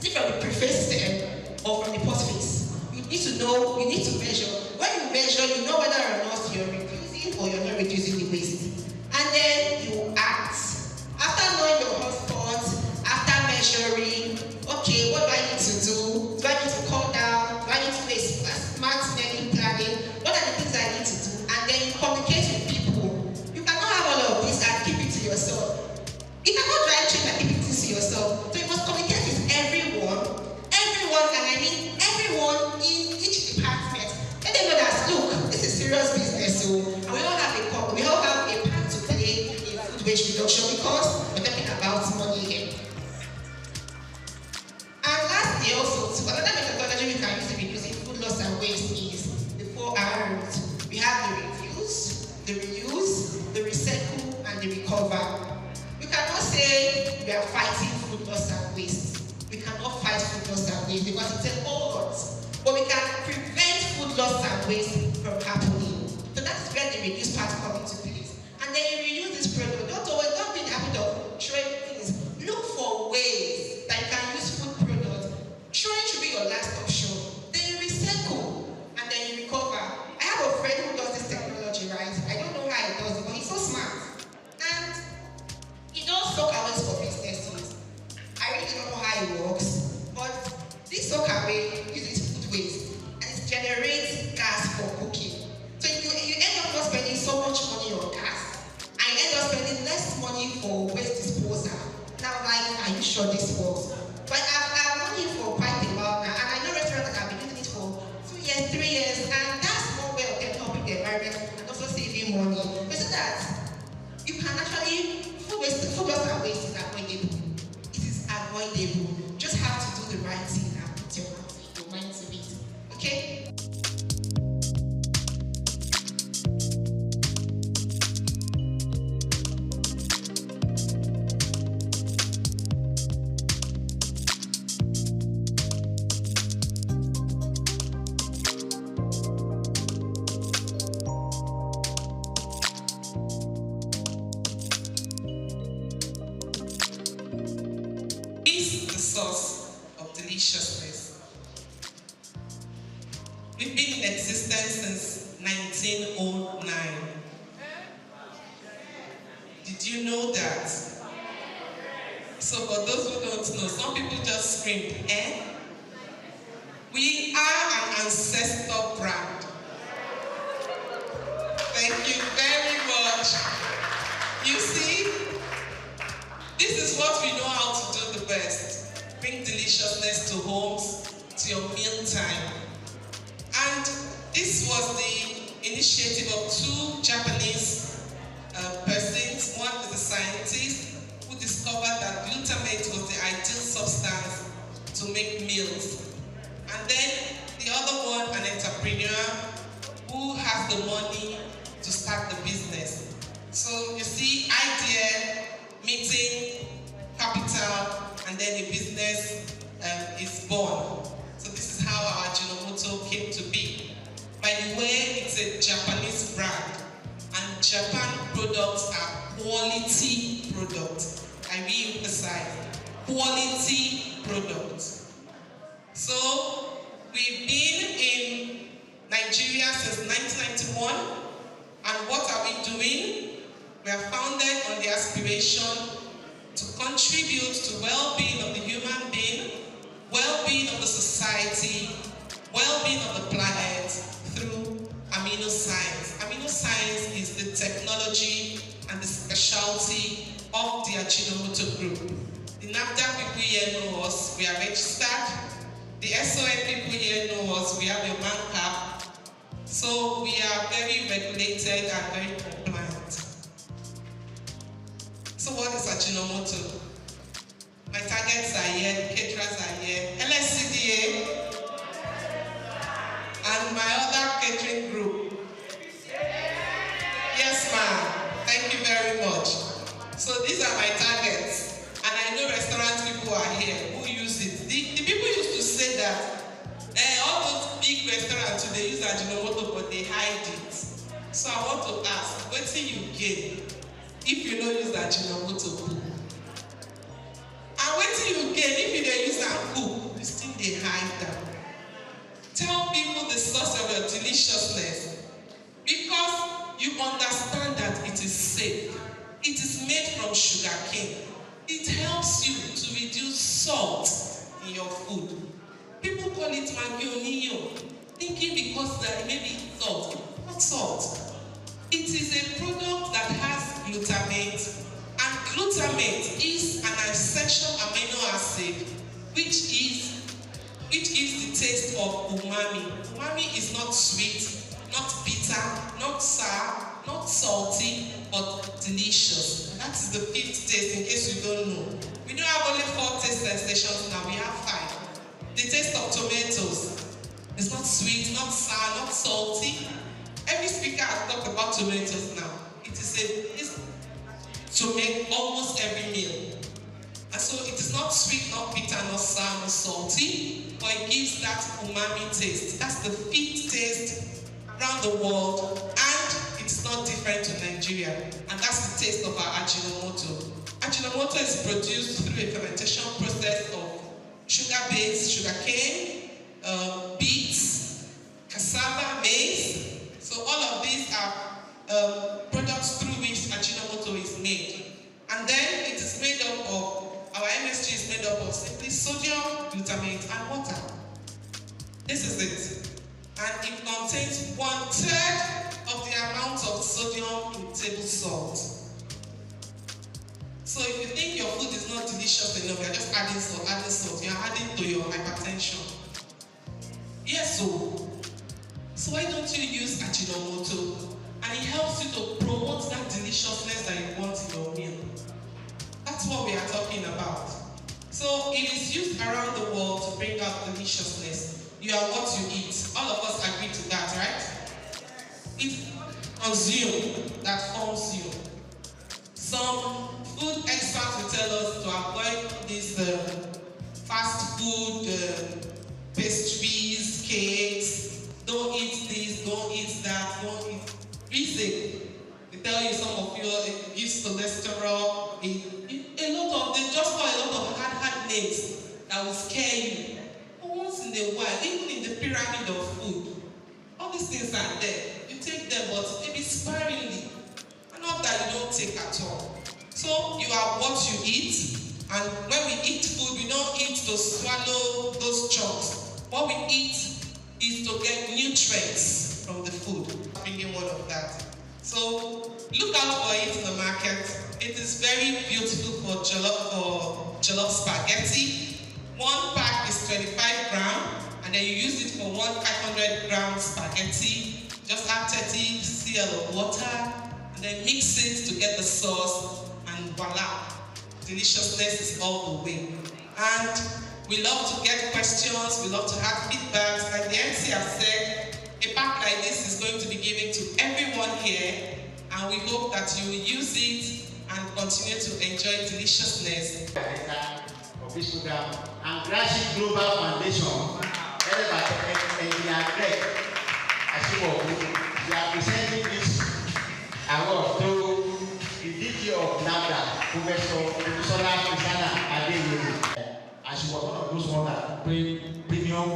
Is it from the preface system or from the post phase? You need to know, you need to measure. When you measure, you know whether or not you're reducing or you're not reducing the waste. and then you act. After knowing your hotspots, after measuring, okay, what do I need to do? Do I need to cut down? Do I need to do a smart menu planning? What are the things I need to do? And then you communicate with people. You cannot have all of this and keep it to yourself. You cannot drive train and keep it to yourself. So you must communicate with everyone, and I mean everyone in each department. Let them know that, look, this is serious business, so and we all have a part to play in food waste reduction because we're talking about money here. And lastly, also, another methodology we can use in reducing food loss and waste is the 4 R's. We have the refuse, the reuse, the recycle, and the recover. We cannot say we are fighting food loss and waste. We cannot fight food loss and waste because it's a whole lot. But we can prevent food loss and waste from happening. So that's where the reduce part comes into place. And then you reuse this product. Don't be in the habit of throwing things. Look for ways that you can use food products. Throwing should be your last option. Then you recycle and then you recover. I have a friend who does this technology, right? I don't know how he does it, but he's so smart. And he does Souq for businesses. I really don't know how it works, but this Souq uses food waste and it generates gas for cooking. So you end up not spending so much money on gas and you end up spending less money for waste disposal. And I'm like, are you sure this works? But I've known him for quite a while now, and I know restaurants that have been using it for 2 years, 3 years, and that's one way of them helping the environment and also saving money. But so that you can actually, food loss and waste is avoidable. Avoidable. Just have to do the right thing and put your mind to it. Okay? Deliciousness. We've been in existence since 1909. Did you know that? So for those who don't know, some people just screamed, eh? We are an ancestor brand. Thank you very much. You see, this is what we know how to do the best. Bring deliciousness to homes, to your meal time. And this was the initiative of 2 Japanese persons. One is a scientist who discovered that glutamate was the ideal substance to make meals. And then the other one, an entrepreneur who has the money to start the business. So you see, idea, meeting, capital, and then the business is born. So this is how our Ajinomoto came to be. By the way, it's a Japanese brand, and Japan products are quality products. I re-emphasize, quality products. So we've been in Nigeria since 1991, and what are we doing? We are founded on the aspiration to contribute to well-being of the human being, well-being of the society, well-being of the planet through amino science. Amino science is the technology and the specialty of the Ajinomoto Group. The NAFDAC people here know us, we are registered. The SON people here know us, we have a man cap. So we are very regulated and very compliant. So what is Ajinomoto? My targets are here, the caterers are here, LSCDA, and my other catering group. Yes, ma'am. Thank you very much. So these are my targets, and I know restaurant people are here who use it. The people used to say that all those big restaurants, they use Ajinomoto, but they hide it. So I want to ask, what do you gain if you don't use Ajinomoto cook? And what do you gain if you don't use that cook? You still they hide them. Tell people the source of your deliciousness, because you understand that it is safe. It is made from sugar cane. It helps you to reduce salt in your food. People call it maggi oniyo, thinking because there may be salt. Not salt. It is a product that has glutamate, and glutamate is an essential amino acid which gives the taste of umami. Umami is not sweet, not bitter, not sour, not salty, but delicious. And that is the 5th taste, in case you don't know. We don't have only 4 taste sensations now, we have 5. The taste of tomatoes is not sweet, not sour, not salty. Every speaker has talked about tomatoes now. It is to make almost every meal. And so it is not sweet, not bitter, not sour, not salty, but it gives that umami taste. That's the 5th taste around the world, and it's not different to Nigeria. And that's the taste of our Ajinomoto. Ajinomoto is produced through a fermentation process of sugar-based sugarcane, beets, cassava, maize. So all of these are products through which Ajinomoto is made. And then it is made up of, our MSG is made up of simply sodium, glutamate, and water. This is it. And it contains 1/3 of the amount of sodium in table salt. So if you think your food is not delicious enough, you're just adding salt, you're adding to your hypertension. Yes, so why don't you use Ajinomoto? And it helps you to promote that deliciousness that you want in your meal. That's what we are talking about. So it is used around the world to bring out deliciousness. You are what you eat. All of us agree to that, right? It's consume that forms you. Some food experts will tell us to avoid this fast food, pastries, cakes. Don't eat this, don't eat that, don't eat. Reason. They tell you some of you it gives cholesterol. A lot of them just for a lot of hard names that will scare you. But once in a while, even in the pyramid of food, all these things are there. You take them, but maybe sparingly. And not that you don't take at all. So you are what you eat, and when we eat food, we don't eat to swallow those chunks. What we eat is to get nutrients from the food. Bringing one of that. So look out for it in the market. It is very beautiful for jollof spaghetti. One pack is 25 grams, and then you use it for 500 gram spaghetti. Just add 30 cl of water, and then mix it to get the sauce, and voila, deliciousness is all the way. And we love to get questions, we love to have feedbacks. Like the MC has said, a pack like this is going to be given to everyone here, and we hope that you will use it and continue to enjoy deliciousness. Of this program, and Grassy Global Foundation, headed by Engineer Greg Ashiwoku, they are presenting this award to the DG of NAFDA, Professor Christiana Adeyemi. And she was one of those ones that bring premium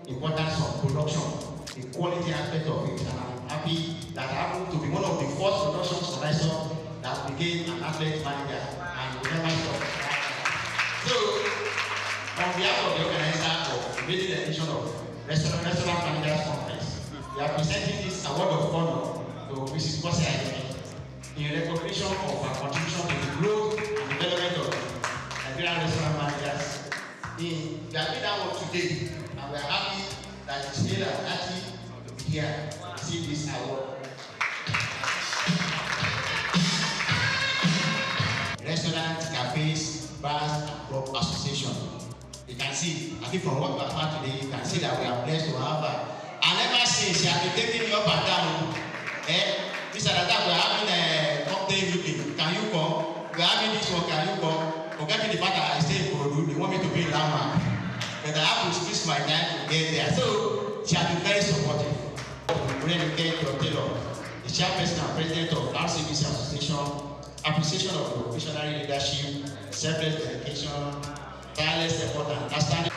importance of production, the quality aspect of it. And I'm happy that I happened to be one of the first production supervisors that became an athlete manager and we never stop. So, on behalf of the organizer of the maiden edition of Restaurant Managers Conference, we are presenting this award of honor to Mrs. Kwasi Ayemi in recognition of her contribution to the growth and development of Nigerian restaurant managers. We are doing that one today, and we are happy that it's still at 30 to be here to see this award. Restaurants, cafes, bars, and club association. You can see, I think from what we have had today, you can see that we are blessed to have her. And ever since she has been taking me up and down. This at the time we are having a cocktail evening. Can you come? We are having this one, can you come? Forgetting the fact that I stay in Korodu, they want me to be in Landmark. But I have to squeeze my time to get there. So she has been very supportive. The chairperson and president of RCBC Association, appreciation of your visionary leadership, selfless dedication, tireless effort, and understanding.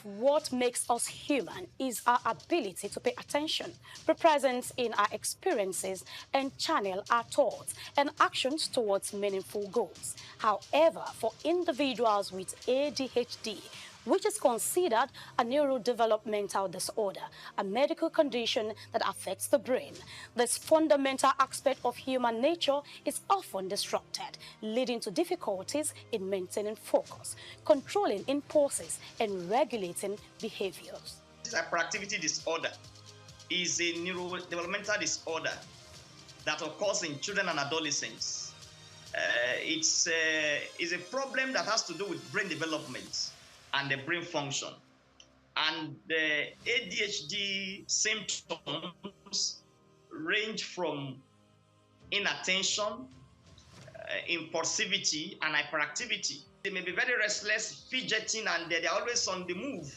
what makes us human is our ability to pay attention, be present in our experiences, and channel our thoughts and actions towards meaningful goals. However, for individuals with ADHD, which is considered a neurodevelopmental disorder, a medical condition that affects the brain. This fundamental aspect of human nature is often disrupted, leading to difficulties in maintaining focus, controlling impulses, and regulating behaviors. Hyperactivity disorder is a neurodevelopmental disorder that occurs in children and adolescents. It's a problem that has to do with brain development and the brain function. And the ADHD symptoms range from inattention, impulsivity, and hyperactivity. They may be very restless, fidgeting, and they're always on the move.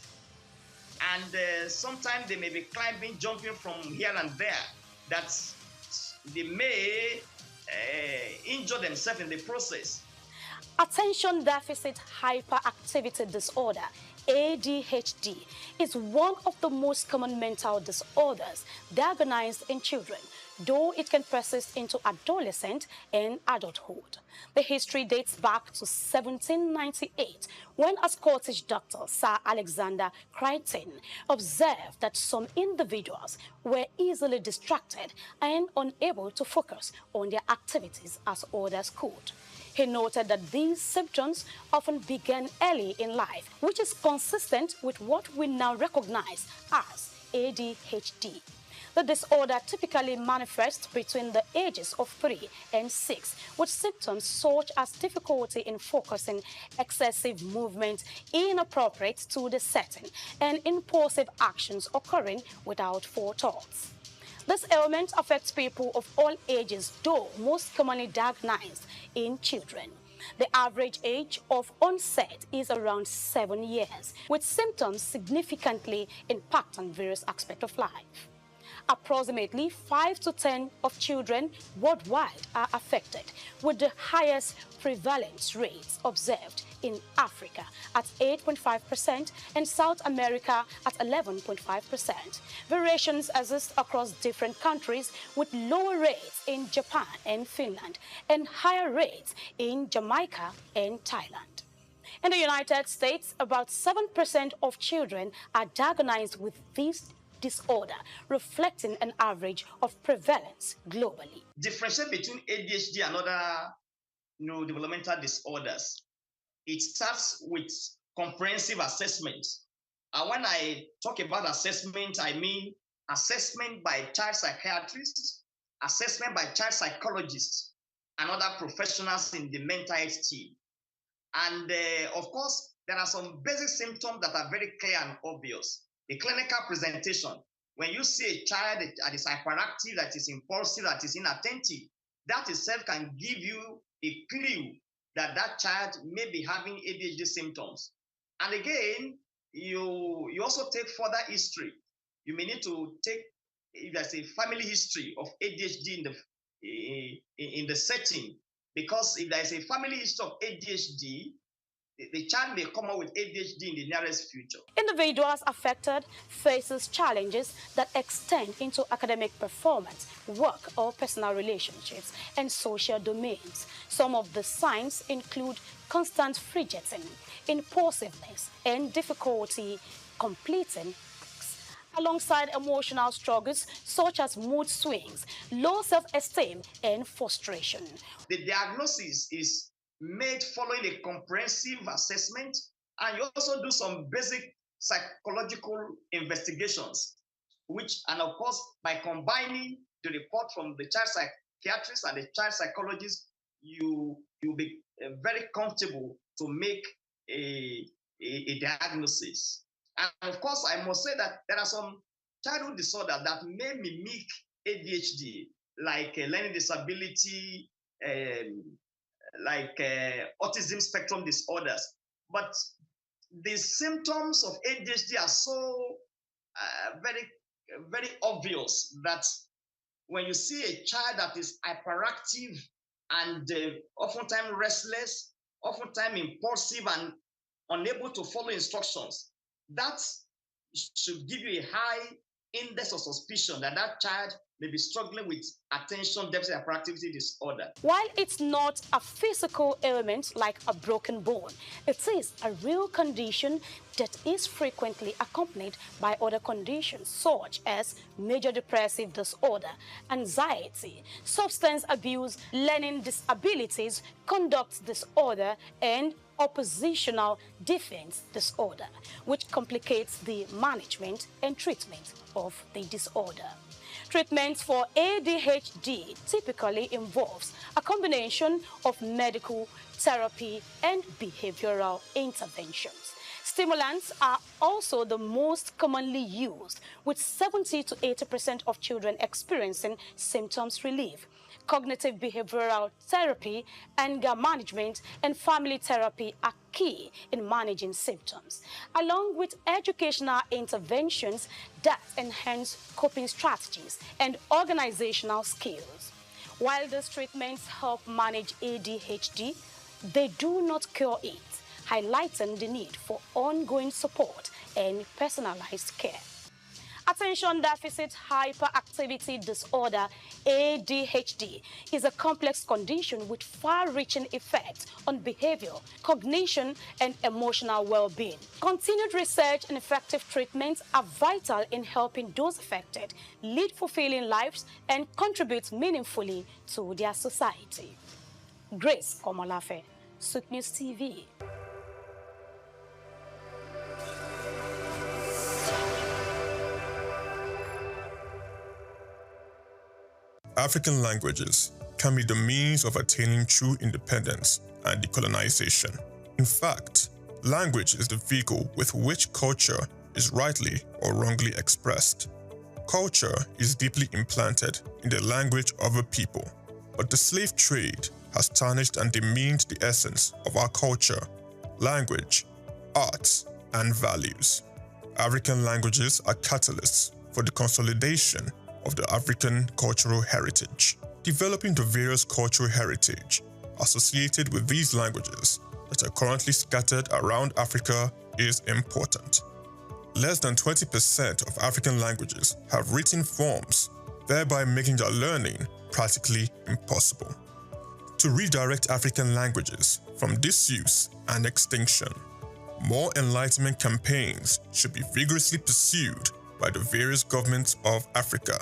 And sometimes they may be climbing, jumping from here and there, that they may injure themselves in the process. Attention deficit hyperactivity disorder, ADHD, is one of the most common mental disorders diagnosed in children, though it can persist into adolescence and adulthood. The history dates back to 1798, when a Scottish doctor, Sir Alexander Crichton, observed that some individuals were easily distracted and unable to focus on their activities as others could. He noted that these symptoms often began early in life, which is consistent with what we now recognize as ADHD. The disorder typically manifests between the ages of 3 and 6, with symptoms such as difficulty in focusing, excessive movement inappropriate to the setting, and impulsive actions occurring without forethoughts. This ailment affects people of all ages, though most commonly diagnosed in children. The average age of onset is around 7 years, with symptoms significantly impacting various aspects of life. Approximately 5 to 10 of children worldwide are affected, with the highest prevalence rates observed in Africa at 8.5% and South America at 11.5%. Variations exist across different countries, with lower rates in Japan and Finland and higher rates in Jamaica and Thailand. In the United States, about 7% of children are diagnosed with this disorder, reflecting an average of prevalence globally. Differentiate between ADHD and other neurodevelopmental disorders. It starts with comprehensive assessment. And when I talk about assessment, I mean assessment by child psychiatrists, assessment by child psychologists, and other professionals in the mental health team. And of course, there are some basic symptoms that are very clear and obvious. The clinical presentation, when you see a child that is hyperactive, that is impulsive, that is inattentive, that itself can give you a clue that that child may be having ADHD symptoms. And again, you also take further history. You may need to take, if there's a family history of ADHD in the setting, because if there's a family history of ADHD, the child may come out with ADHD in the nearest future. Individuals affected faces challenges that extend into academic performance, work or personal relationships, and social domains. Some of the signs include constant fidgeting, impulsiveness, and difficulty completing tasks, alongside emotional struggles such as mood swings, low self-esteem, and frustration. The diagnosis is made following a comprehensive assessment, and you also do some basic psychological investigations, and of course, by combining the report from the child psychiatrist and the child psychologist, you'll be very comfortable to make a diagnosis. And of course, I must say that there are some childhood disorders that may mimic ADHD, like learning disability, like autism spectrum disorders. But the symptoms of ADHD are so very, very obvious that when you see a child that is hyperactive and oftentimes restless, oftentimes impulsive and unable to follow instructions, that should give you a high index of suspicion that that child may be struggling with attention deficit hyperactivity disorder. While it's not a physical ailment like a broken bone, it is a real condition that is frequently accompanied by other conditions such as major depressive disorder, anxiety, substance abuse, learning disabilities, conduct disorder, and oppositional defense disorder, which complicates the management and treatment of the disorder. Treatments for ADHD typically involves a combination of medical, therapy, and behavioral interventions. Stimulants are also the most commonly used, with 70 to 80% of children experiencing symptoms relief. Cognitive behavioral therapy, anger management, and family therapy are key in managing symptoms, along with educational interventions that enhance coping strategies and organizational skills. While these treatments help manage ADHD, they do not cure it, highlighting the need for ongoing support and personalized care. Attention Deficit Hyperactivity Disorder, ADHD, is a complex condition with far-reaching effects on behavior, cognition, and emotional well-being. Continued research and effective treatments are vital in helping those affected lead fulfilling lives and contribute meaningfully to their society. Grace Komolafe, Souq News TV. African languages can be the means of attaining true independence and decolonization. In fact, language is the vehicle with which culture is rightly or wrongly expressed. Culture is deeply implanted in the language of a people, but the slave trade has tarnished and demeaned the essence of our culture, language, arts, and values. African languages are catalysts for the consolidation of the African cultural heritage. Developing the various cultural heritage associated with these languages that are currently scattered around Africa is important. Less than 20% of African languages have written forms, thereby making their learning practically impossible. To redirect African languages from disuse and extinction, more enlightenment campaigns should be vigorously pursued by the various governments of Africa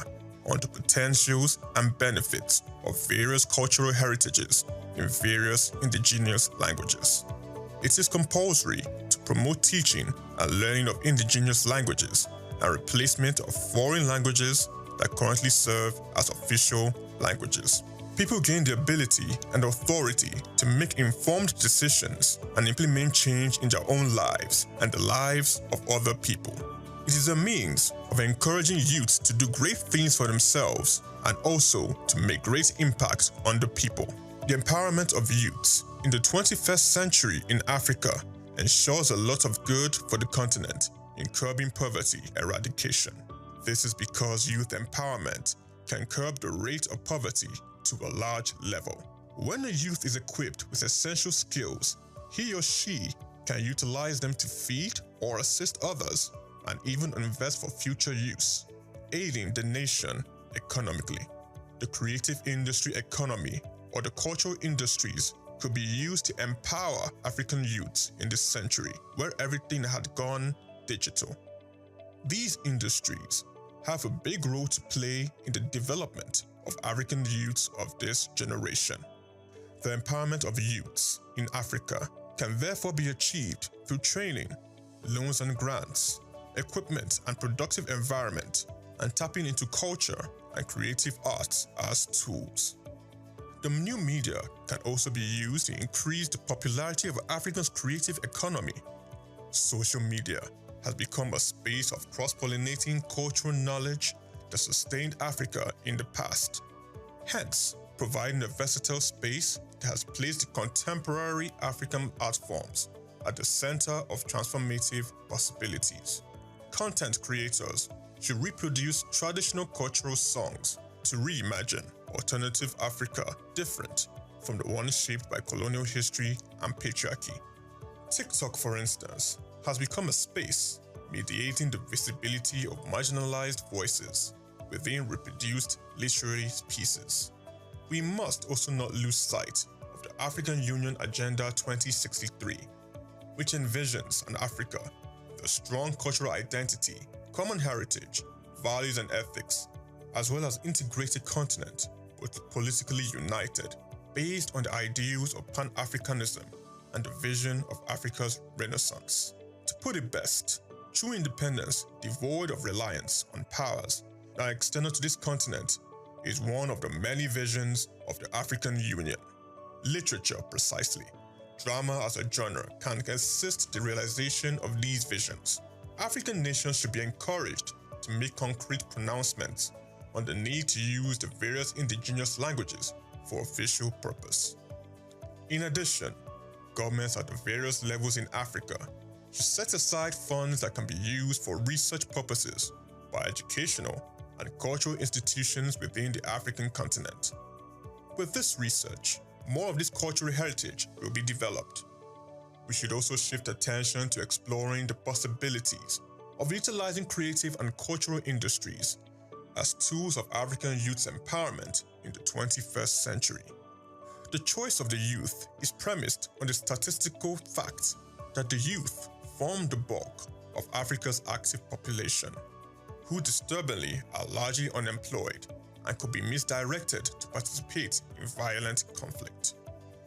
on the potentials and benefits of various cultural heritages in various indigenous languages. It is compulsory to promote teaching and learning of indigenous languages and replacement of foreign languages that currently serve as official languages. People gain the ability and authority to make informed decisions and implement change in their own lives and the lives of other people. It is a means of encouraging youth to do great things for themselves and also to make great impact on the people. The empowerment of youths in the 21st century in Africa ensures a lot of good for the continent in curbing poverty eradication. This is because youth empowerment can curb the rate of poverty to a large level. When a youth is equipped with essential skills, he or she can utilize them to feed or assist others and even invest for future use, aiding the nation economically. The creative industry economy or the cultural industries could be used to empower African youths in this century where everything had gone digital. These industries have a big role to play in the development of African youths of this generation. The empowerment of youths in Africa can therefore be achieved through training, loans and grants, equipment and productive environment, and tapping into culture and creative arts as tools. The new media can also be used to increase the popularity of Africa's creative economy. Social media has become a space of cross-pollinating cultural knowledge that sustained Africa in the past, hence providing a versatile space that has placed the contemporary African art forms at the center of transformative possibilities. Content creators should reproduce traditional cultural songs to reimagine alternative Africa different from the one shaped by colonial history and patriarchy. TikTok, for instance, has become a space mediating the visibility of marginalized voices within reproduced literary pieces. We must also not lose sight of the African Union Agenda 2063, which envisions an Africa with a strong cultural identity, common heritage, values and ethics, as well as integrated continent, both politically united, based on the ideals of Pan-Africanism and the vision of Africa's Renaissance. To put it best, true independence devoid of reliance on powers that are external to this continent is one of the many visions of the African Union. Literature, precisely, drama as a genre, can assist the realization of these visions. African nations should be encouraged to make concrete pronouncements on the need to use the various indigenous languages for official purpose. In addition, governments at the various levels in Africa should set aside funds that can be used for research purposes by educational and cultural institutions within the African continent. With this research, more of this cultural heritage will be developed. We should also shift attention to exploring the possibilities of utilizing creative and cultural industries as tools of African youth's empowerment in the 21st century. The choice of the youth is premised on the statistical fact that the youth form the bulk of Africa's active population, who disturbingly are largely unemployed and could be misdirected to participate in violent conflict.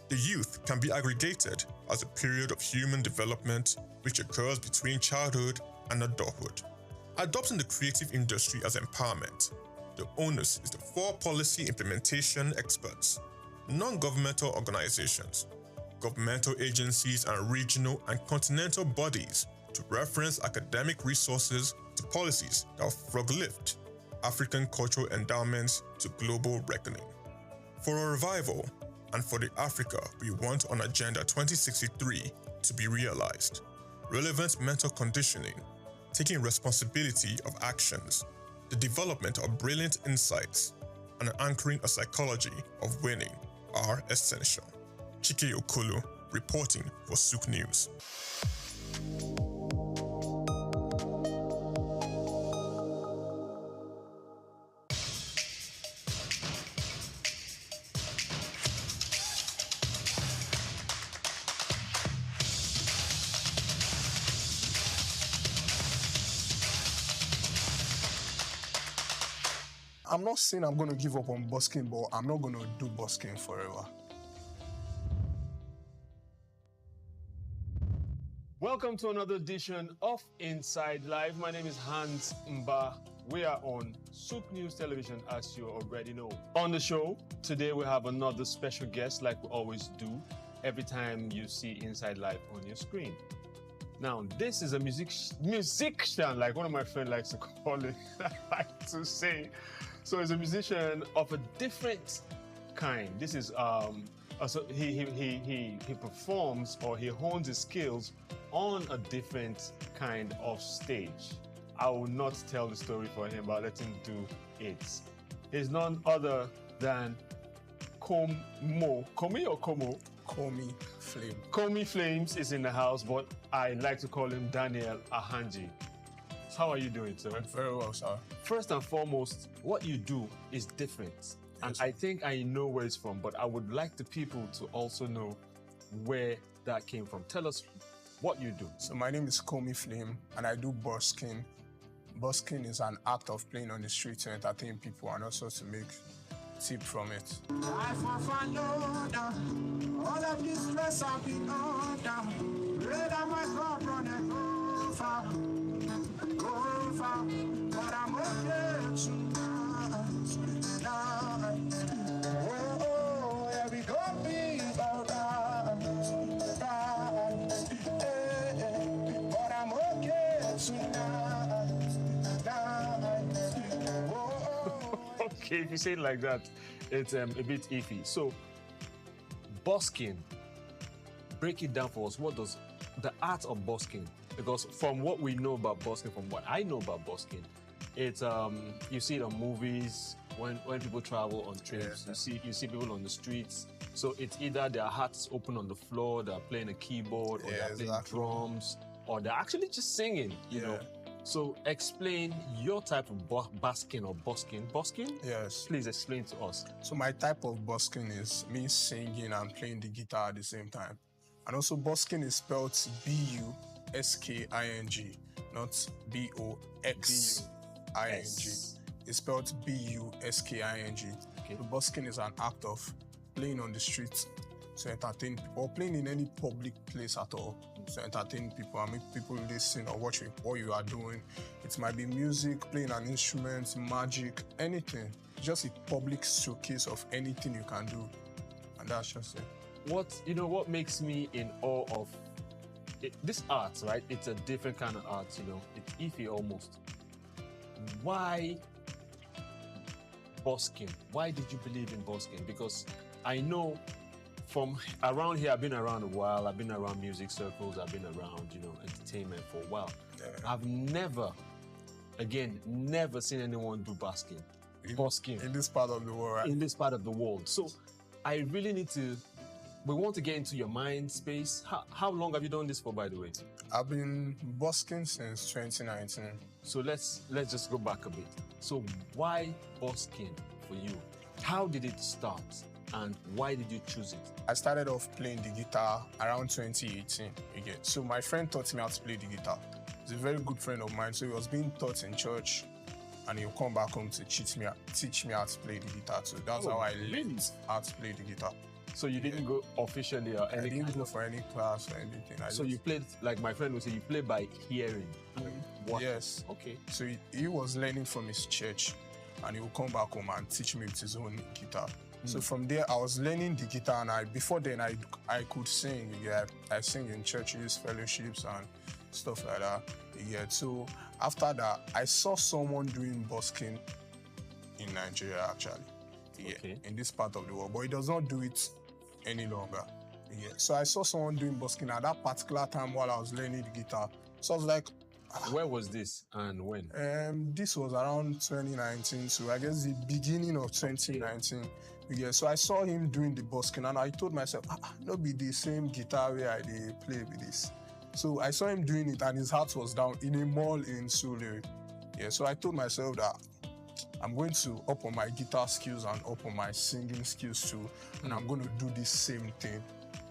The youth can be aggregated as a period of human development which occurs between childhood and adulthood. Adopting the creative industry as empowerment, the onus is for policy implementation experts, non-governmental organizations, governmental agencies and regional and continental bodies to reference academic resources to policies that will frog-lift African cultural endowments to global reckoning. For a revival, and for the Africa we want on Agenda 2063 to be realized, relevant mental conditioning, taking responsibility of actions, the development of brilliant insights, and anchoring a psychology of winning are essential. Chike Okolo, reporting for Souq News. I'm not saying I'm going to give up on busking, but I'm not going to do busking forever. Welcome to another edition of Inside Live. My name is Hans Mba. We are on Souq News Television, as you already know. On the show, today we have another special guest like we always do every time you see Inside Live on your screen. Now, this is a musician, like one of my friends likes to call it, like to say. So he's a musician of a different kind. This is so he performs or he hones his skills on a different kind of stage. I will not tell the story for him, but I'll let him do it. He's none other than Komi or Komo? Komi Flame. Komi Flames is in the house, but I like to call him Daniel Ahanji. How are you doing, sir? I'm very well, sir. First and foremost, what you do is different. And I think I know where it's from, but I would like the people to also know where that came from. Tell us what you do. So my name is Komi Flame, and I do busking. Busking is an act of playing on the street to entertain people and also to make tip from it. All of this stress I've been under. Red on my cup running over, but I'm okay tonight. Oh, yeah, we gon' be alright, but I'm okay tonight. Okay, if you say it like that, it's a bit iffy. So, busking, break it down for us. What does the art of busking? Because from what we know about busking, from what I know about busking, it's you see it on movies when people travel on trips. Yeah. You see people on the streets. So it's either their hats open on the floor, they're playing a keyboard, or they're playing drums, or they're actually just singing, you know. So explain your type of basking or busking. Busking? Yes. Please explain to us. So my type of busking is me singing and playing the guitar at the same time. And also busking is spelled B-U-S-K-I-N-G, not B-O-X-I-N-G. It's spelled B-U-S-K-I-N-G. Okay. So busking is an act of playing on the streets to entertain people, or playing in any public place at all to entertain people and make people listen or watch what you are doing. It might be music, playing an instrument, magic, anything. Just a public showcase of anything you can do. And that's just it. What makes me in awe of this art, right? It's a different kind of art, you know. It's iffy almost. Why busking? Why did you believe in busking? Because I know from around here, I've been around a while. I've been around music circles. I've been around, entertainment for a while. Yeah. I've never seen anyone do busking. In this part of the world, right? In this part of the world. So I really we want to get into your mind space. How long have you done this for, by the way? I've been busking since 2019. So let's just go back a bit. So why busking for you? How did it start? And why did you choose it? I started off playing the guitar around 2018. So my friend taught me how to play the guitar. He's a very good friend of mine. So he was being taught in church, and he'll come back home to teach me how to play the guitar too. That's how I learned how to play the guitar. So you didn't go officially or anything? I didn't go for any class or anything. So you played, like my friend would say, you play by hearing. Yes. Okay. So he was learning from his church, and he would come back home and teach me with his own guitar. So from there, I was learning the guitar, and before then, I could sing. I sing in churches, fellowships, and stuff like that. So after that, I saw someone doing busking in Nigeria, actually. In this part of the world, but he does not do it any longer. So I saw someone doing busking at that particular time while I was learning the guitar. So I was like, where was this and when? This was around 2019, so I guess the beginning of 2019. So I saw him doing the busking, and I told myself, not be the same guitar where I play with this. So I saw him doing it, and his heart was down in a mall in Souq. So I told myself that I'm going to up on my guitar skills and up on my singing skills too, and I'm going to do this same thing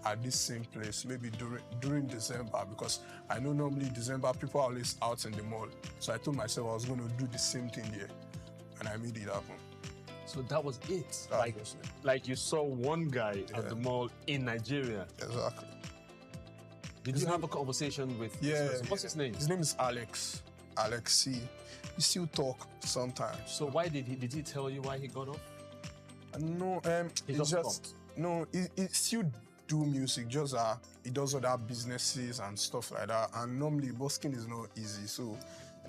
at this same place, maybe during December, because I know normally December people are always out in the mall. So I told myself I was going to do the same thing here, and I made it happen. So that was it. Like you saw one guy at the mall in Nigeria. Exactly. Did you have a conversation with this person? What's his name? His name is Alex. Alexi. We still talk sometimes. So why did he tell you why he got off? No, he still do music, just he does other businesses and stuff like that. And normally busking is not easy. So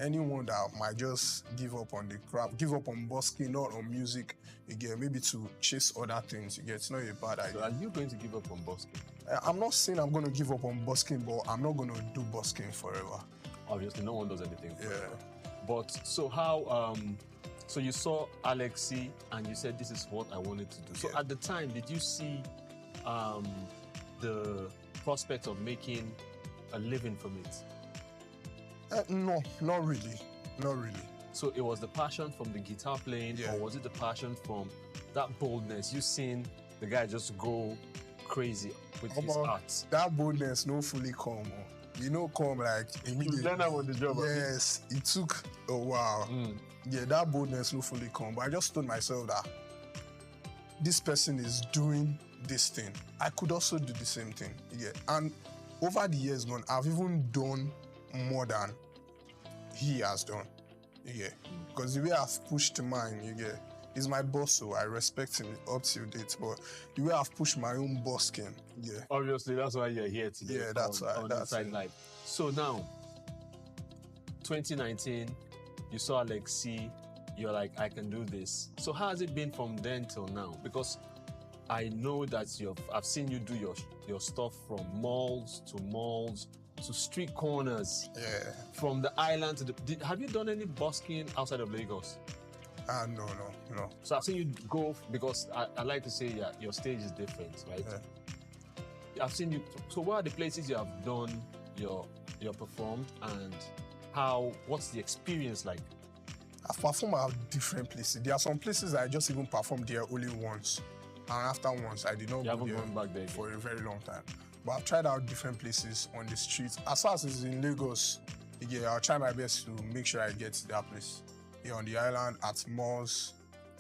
anyone that might just give up on the craft, give up on busking, not on music, maybe to chase other things, it's not a bad idea. So are you going to give up on busking? I'm not saying I'm going to give up on busking, but I'm not going to do busking forever. Obviously, no one does anything forever. But so how, so you saw Alexi and you said, this is what I wanted to do. So at the time, did you see the prospect of making a living from it? No, not really. So it was the passion from the guitar playing, or was it the passion from that boldness? You seen the guy just go crazy with his art. That boldness no fully come. Come like immediately. Learn on the job. Yes, it took a while. That boldness no fully come. But I just told myself that this person is doing this thing. I could also do the same thing. And over the years gone, I've even done more than he has done. Because the way I've pushed mine, he's my boss, so I respect him up to date. But the way I've pushed my own busking, Obviously, that's why you're here today. Yeah, that's why. On Inside Life. So now, 2019, you saw Alexi, you're like, I can do this. So how has it been from then till now? Because I know that I've seen you do your stuff from malls to street corners. From the island to have you done any busking outside of Lagos? No. So I've seen you go, because I like to say your stage is different, right? I've seen you. So what are the places you have done you're performed, and what's the experience like? I've performed at different places. There are some places I just even performed there only once, and after once I did not go there gone back there for a very long time. But I've tried out different places on the streets. As far as it's in Lagos, yeah, I'll try my best to make sure I get to that place. Yeah, on the island, at malls.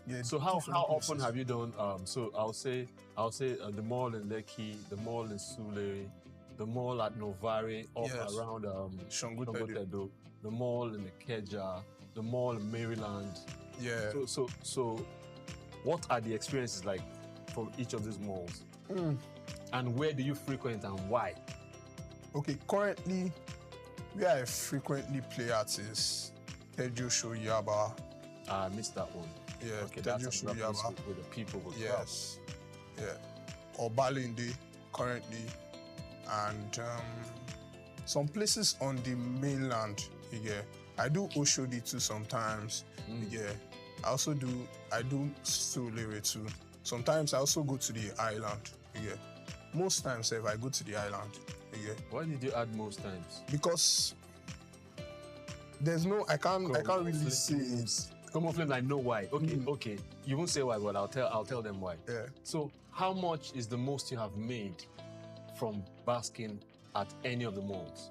Yeah. So how often have you done? So I'll say the mall in Lekki, the mall in Sule, the mall at Novare, around Shongotedo, the mall in Ikeja, the mall in Maryland. Yeah. So what are the experiences like from each of these malls? And where do you frequent and why? Okay, currently, where I frequently play at is Tejo Shoyaba. I missed that one. Yeah, okay, Tejo that's Shoyaba. With the people. Yes. Yeah. Obalinde currently, and some places on the mainland. Yeah, I do Oshodi too sometimes. Yeah, I do Sulere too. Sometimes I also go to the island. Yeah, most times if I go to the island. Yeah. Why did you add most times? Because there's no, I can't really say it. Come on, Flame, I know why. Okay. You won't say why, but I'll tell them why. Yeah. So, how much is the most you have made from basking at any of the malls?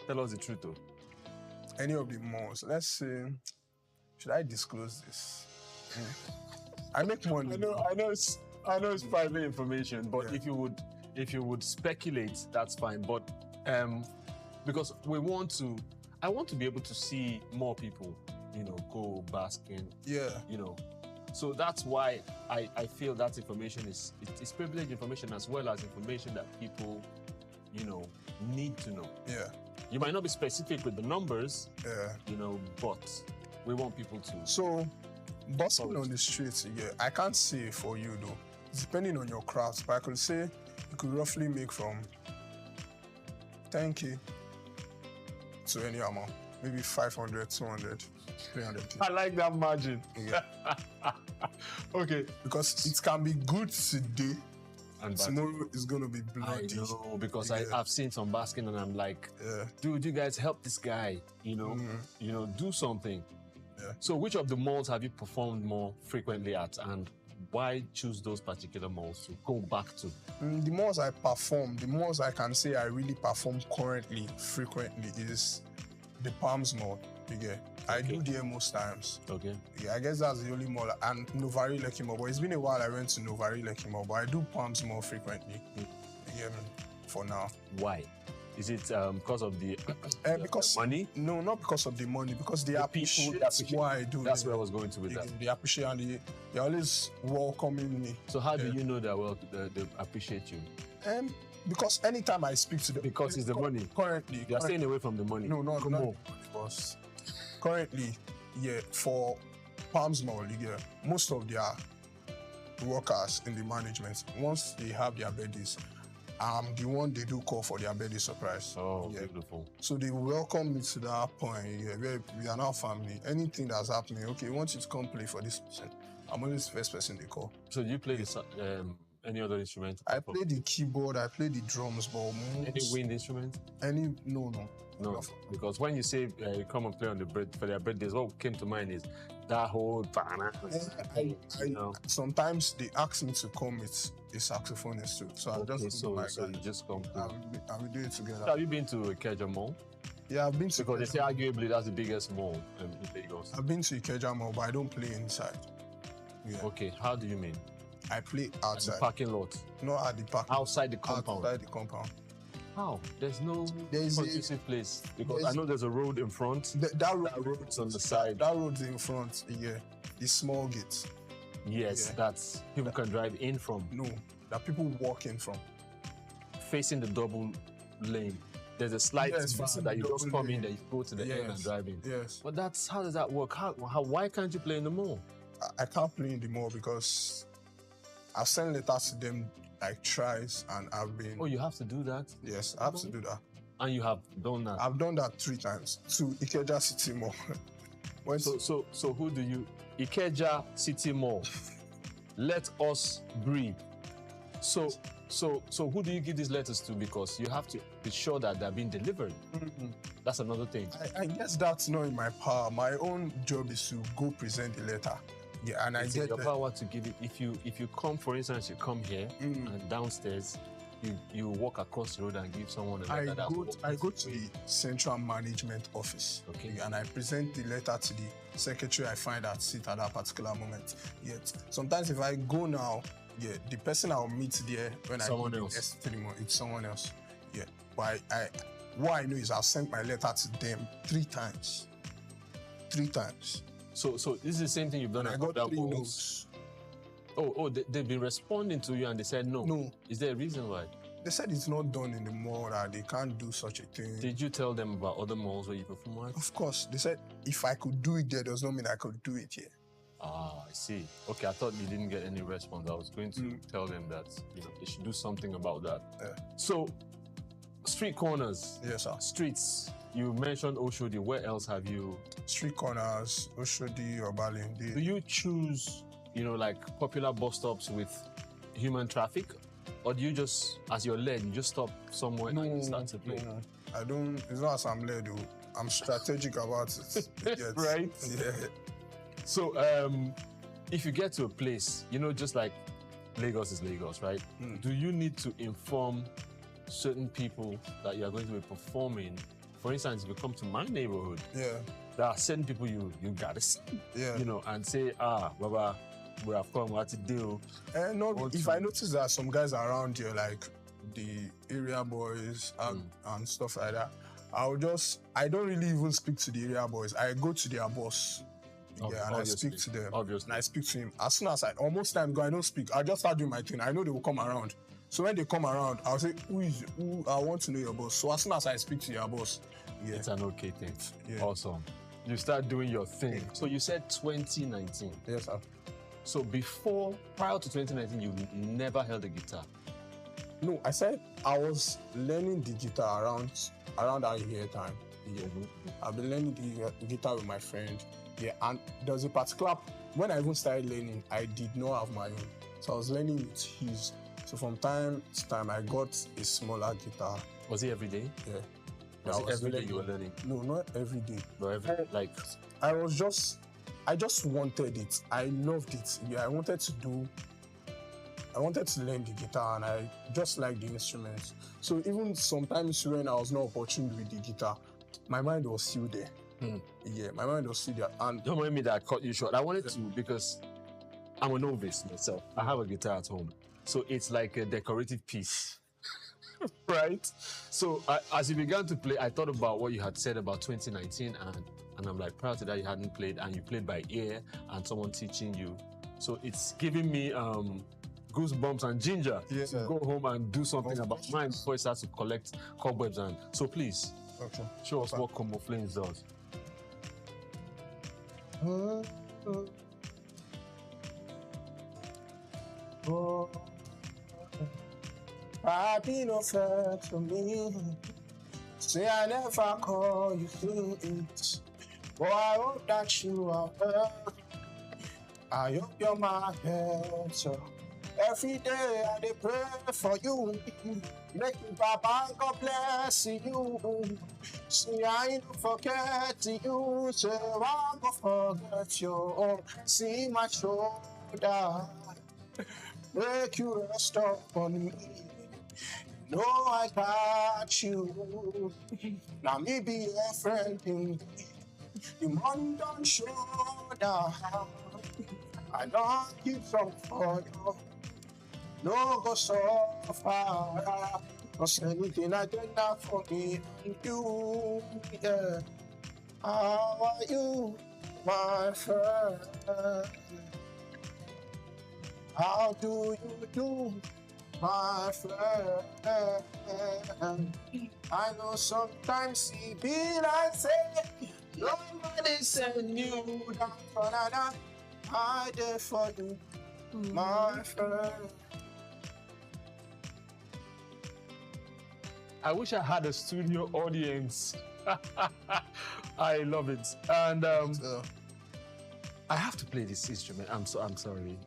Tell us the truth, though. Any of the malls. Let's say, should I disclose this? I make money. I know it's private information, but if you would speculate, that's fine. But because I want to be able to see more people, go basking. Yeah. So that's why I feel that information is privileged information as well as information that people, need to know. Yeah. You might not be specific with the numbers. Yeah. But we want people to. So, busking on the streets, yeah, I can't say for you though. It's depending on your craft, but I could say you could roughly make from 10K to any amount. Maybe 500, 200, 300. I like that margin. Yeah. Okay. Because it can be good today, and tomorrow is going to be bloody. I know, because I've seen some basking and I'm like, dude, you guys help this guy, do something. Yeah. So which of the malls have you performed more frequently at, and why choose those particular malls to go back to? The malls I perform, the malls I can say I really perform currently, frequently, is the Palms Mall. I do there most times. Okay. Yeah, I guess that's the only mall. And Novari Lekki Mall. But it's been a while I went to Novari Lekki Mall, but I do Palms Mall frequently. For now. Why? Is it because of the money? No, not because of the money. Because they appreciate why I do. That's where I was going to with that. They appreciate, and they're always welcoming me. So how do you know that they appreciate you? Because anytime I speak to them, because it's the money. Currently, you're staying away from the money. No, not boss. Currently, for Palms Mall, most of their workers in the management, once they have their birthdays, I'm the one they do call for their birthday surprise. Oh, beautiful. So they welcome me to that point. Where we are now family. Anything that's happening, okay, we want you to come play for this person. I'm always the first person they call. So do you play any other instrument? I play the keyboard, I play the drums, but any wind instrument? No. Because when you say come and play on for their birthdays, what came to mind is that whole sometimes they ask me to come with a saxophonist too. So you just come through. And we do it together. So have you been to Ikeja Mall? Yeah, I've been to. Because they say arguably that's the biggest mall in Lagos. I've been to Ikeja Mall, but I don't play inside. Yeah. Okay, how do you mean? I play outside. At the parking lot? Not at the parking. Outside the compound? Outside the compound. How? There's no conducive place? Because I know there's a road in front. That road's on the side. That road's in front, the small gate. Yes, that's people can drive in from. No, that people walk in from. Facing the double lane. There's a slight bar that you just come in, then you go to the end and drive in. Yes. But how does that work? Why can't you play in the mall? I can't play in the mall because I've sent letters to them like twice, and I've been. Oh, you have to do that? Yes, I have to do that. And you have done that? I've done that 3 times to Ikeja City Mall. So who do you? Ikeja City Mall. Let us breathe. So who do you give these letters to? Because you have to be sure that they're being delivered. That's another thing. I guess that's not in my power. My own job is to go present the letter. Yeah, and It's I in get your power to give it. If you come, for instance, you come here and downstairs, you walk across the road and give someone a letter. I go to the central management office. Okay. And I present the letter to the secretary I find at seat at that particular moment. Yet sometimes if I go now, the person I'll meet there when Someone I do else. the ceremony, it's someone else. Yeah. But what I know is I've sent my letter to them 3 times. 3 times. So this is the same thing you've done. I got 3 no's. They've been responding to you and they said no. No. Is there a reason why? They said it's not done in the mall, that they can't do such a thing. Did you tell them about other malls where you perform at? Of course. They said if I could do it there, does not mean I could do it here. Ah, I see. Okay, I thought you didn't get any response. I was going to tell them that they should do something about that. Yeah. So, street corners. Yes, sir. Streets. You mentioned Oshodi. Where else have you? Street corners, Oshodi, Obalinde. Do you choose, like popular bus stops with human traffic? Or do you just, as you're led, you just stop somewhere and you start to play? No. I don't, it's not as I'm led, though. I'm strategic about it. Yes. Right? Yeah. So, if you get to a place, just like Lagos is Lagos, right? Do you need to inform certain people that you are going to be performing? For instance, if you come to my neighborhood, there are certain people you gotta see, and say, Baba, we have come, what to do? If I notice that some guys around here, like the area boys and stuff like that, I don't really even speak to the area boys. I go to their boss. Yeah, and I speak to them. Obviously. And I speak to him. As soon as almost time go, I don't speak. I just start doing my thing. I know they will come around. So when they come around, I'll say, who I want to know your boss. So as soon as I speak to your boss, it's an okay thing. Yeah. Awesome. You start doing your thing. So you said 2019. Yes, sir. So prior to 2019, you never held a guitar? No, I said I was learning the guitar around that year time. Yeah. I've been learning the guitar with my friend. Yeah, and there's a particular, when I even started learning, I did not have my own. So I was learning with his. So from time to time, I got a smaller guitar. Was it every day? Yeah. Was it every day you were learning? No, not every day. But I just wanted it. I loved it. Yeah, I wanted to learn the guitar and I just liked the instruments. So even sometimes when I was not opportune with the guitar, my mind was still there. Yeah, my mind was still there. And don't mind me that I cut you short. I wanted to, because I'm a novice myself. I have a guitar at home. So it's like a decorative piece, right? So as you began to play, I thought about what you had said about 2019 and I'm like, prior to that you hadn't played and you played by ear and someone teaching you. So it's giving me goosebumps and ginger to go home and do something about mine before it starts to collect cobwebs. And so please, show us what Combo Flames does. Probably no fair to me. Say I never call you it. Boy, I hope that you are well. I hope you're my better. Every day I dey pray for you. Make me Papa God bless you. See I ain't forget you. Say I go forget you. See my shoulder. Make you rest up on me. No, I got you. Now me be your friend. The money don't show down. I don't keep some for you. No go so far. Cause anything I did that for me and you. Yeah. How are you, my friend? How do you do, my friend? I know sometimes it be like say nobody send you down for that. I did for you, my friend. I wish I had a studio audience. I love it. And I have to play this instrument. I'm sorry.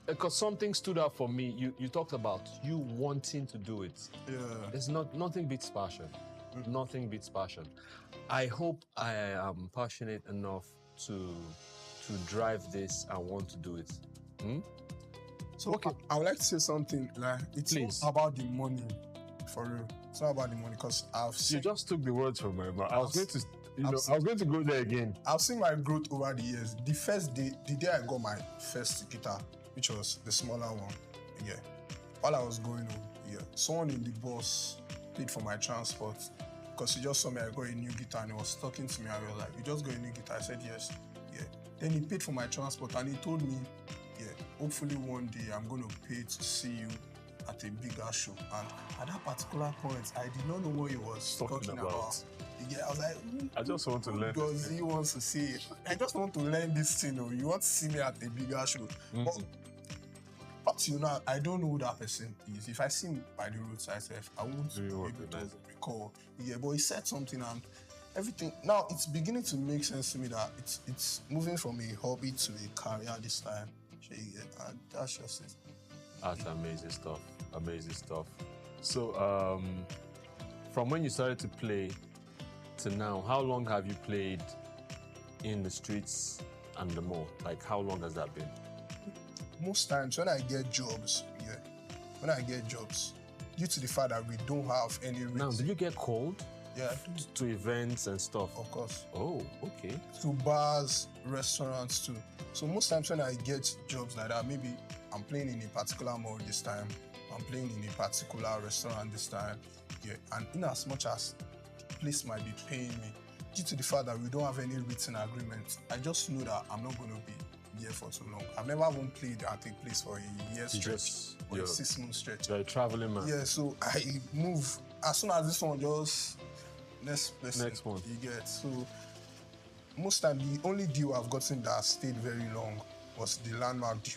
Because something stood out for me. You talked about you wanting to do it. Yeah. It's nothing beats passion. Nothing beats passion. I hope I am passionate enough to drive this and want to do it. So okay, I would like to say something. Like it's not about the money, for real. It's not about the money because I've seen. You just took the words from my mouth. I was going to go there again. I've seen my growth over the years. The first day, the day I got my first guitar, which was the smaller one, yeah. While I was going home, yeah, someone in the bus paid for my transport because he just saw me. I got a new guitar and he was talking to me. I was like, "You just got a new guitar?" I said, "Yes." Yeah. Then he paid for my transport and he told me, "Yeah, hopefully one day I'm going to pay to see you at a bigger show." And at that particular point, I did not know what he was talking about. Yeah, I was like, I just want to learn. Because he wants to see it. I just want to learn this thing. You want to see me at a bigger show. But you know, I don't know who that person is. If I see him by the roadside, I won't be able to recall. Yeah, but he said something and everything. Now it's beginning to make sense to me that it's moving from a hobby to a career this time. And that's just it. That's amazing stuff. Amazing stuff. So, from when you started to play to now, how long have you played in the streets and the mall? Like, how long has that been? Most times when I get jobs, due to the fact that we don't have any reason. Now, do you get called? Yeah, to events and stuff? Of course. Oh, okay. To bars, restaurants too. So most times when I get jobs like that, maybe I'm playing in a particular mall this time, I'm playing in a particular restaurant this time, yeah. And in as much as the place might be paying me, due to the fact that we don't have any written agreement, I just know that I'm not going to be here for too long. I've never even played at a place for a year stretch or a 6 month stretch. You're a traveling man. Yeah, so I move as soon as this one just next one you get. So most time the only deal I've gotten that stayed very long was the Landmark deal.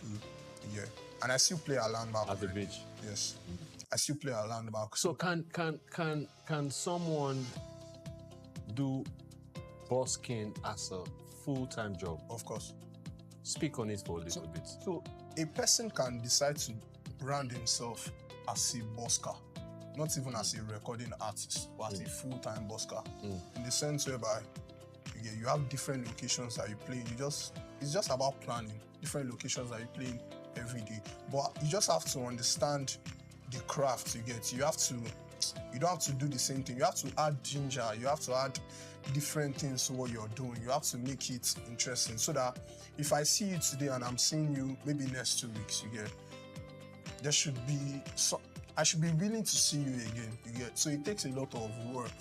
Yeah, and I still play a Landmark at the beach. Yes, I still play a Landmark. So can someone do busking as a full-time job? Of course. Speak on it for a little bit. So a person can decide to brand himself as a busker, not even as a recording artist, but as a full-time busker. In the sense whereby you have different locations that you play. It's just about planning different locations that you play in every day. But you just have to understand the craft you get. You don't have to do the same thing. You have to add ginger. You have to add different things to what you're doing. You have to make it interesting so that if I see you today and I'm seeing you maybe next 2 weeks, there should be I should be willing to see you again. So it takes a lot of work.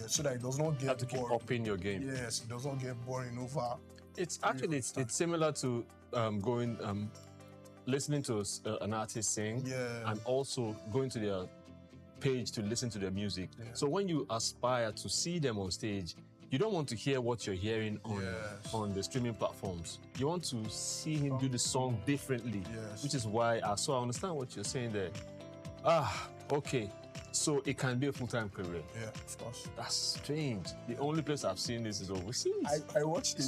So that it does not get boring. You have to keep upping your game. Yes, it does not get boring over. It's actually it's similar to listening to an artist sing, and also going to their page to listen to their music. So when you aspire to see them on stage, you don't want to hear what you're hearing on the streaming platforms. You want to see him do the song differently, which is why I understand what you're saying there. Okay. So it can be a full-time career. Yeah, of course. That's strange. The only place I've seen this is overseas. I watched a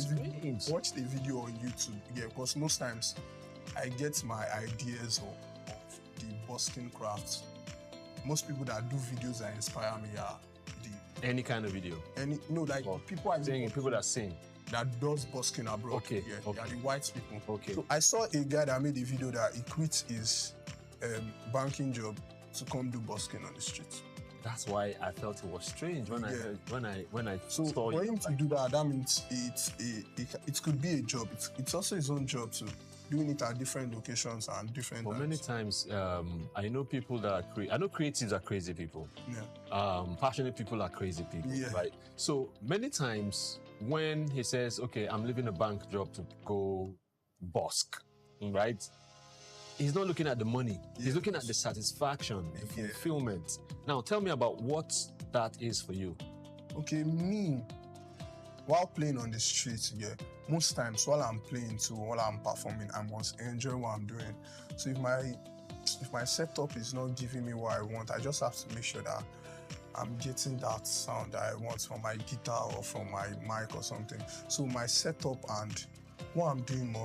video on YouTube. Yeah, because most times I get my ideas of the busking craft. Most people that do videos that inspire me are any kind of video. People that sing. That does busking abroad. Okay. They are the white people. Okay. So I saw a guy that made a video that he quit his banking job to come do busking on the street. That's why I felt it was strange when I so saw for him to do that means it could be a job. It's also his own job too, doing it at different locations and different. But many times, I know people that I know creatives are crazy people. Yeah. Passionate people are crazy people. Yeah. Right. So many times when he says, "Okay, I'm leaving a bank job to go busk," right? He's not looking at the money. He's looking at the satisfaction, the fulfillment. Now, tell me about what that is for you. Okay, me, while playing on the street, most times while I'm playing too, while I'm performing, I must enjoy what I'm doing. So if my setup is not giving me what I want, I just have to make sure that I'm getting that sound that I want from my guitar or from my mic or something. So my setup and what I'm doing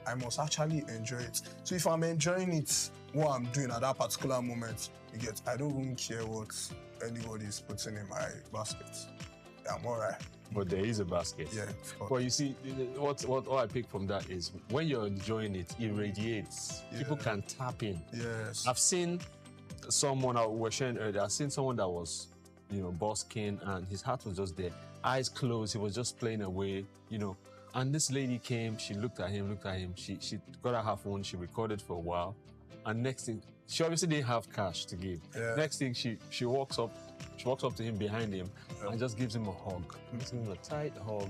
I must actually enjoy it. So if I'm enjoying it, what I'm doing at that particular moment, I don't even care what anybody is putting in my basket. Yeah, I'm all right. But there is a basket. Yeah. Well, you see, what I pick from that is when you're enjoying it, it radiates. Yeah. People can tap in. Yes. I've seen someone I was sharing earlier. I've seen someone that was, busking, and his heart was just there, eyes closed. He was just playing away, And this lady came. She looked at him. She got out her phone. She recorded for a while, and next thing, she obviously didn't have cash to give. Yeah. Next thing, she walks up. She walks up to him behind him and just gives him a hug. Gives him a tight hug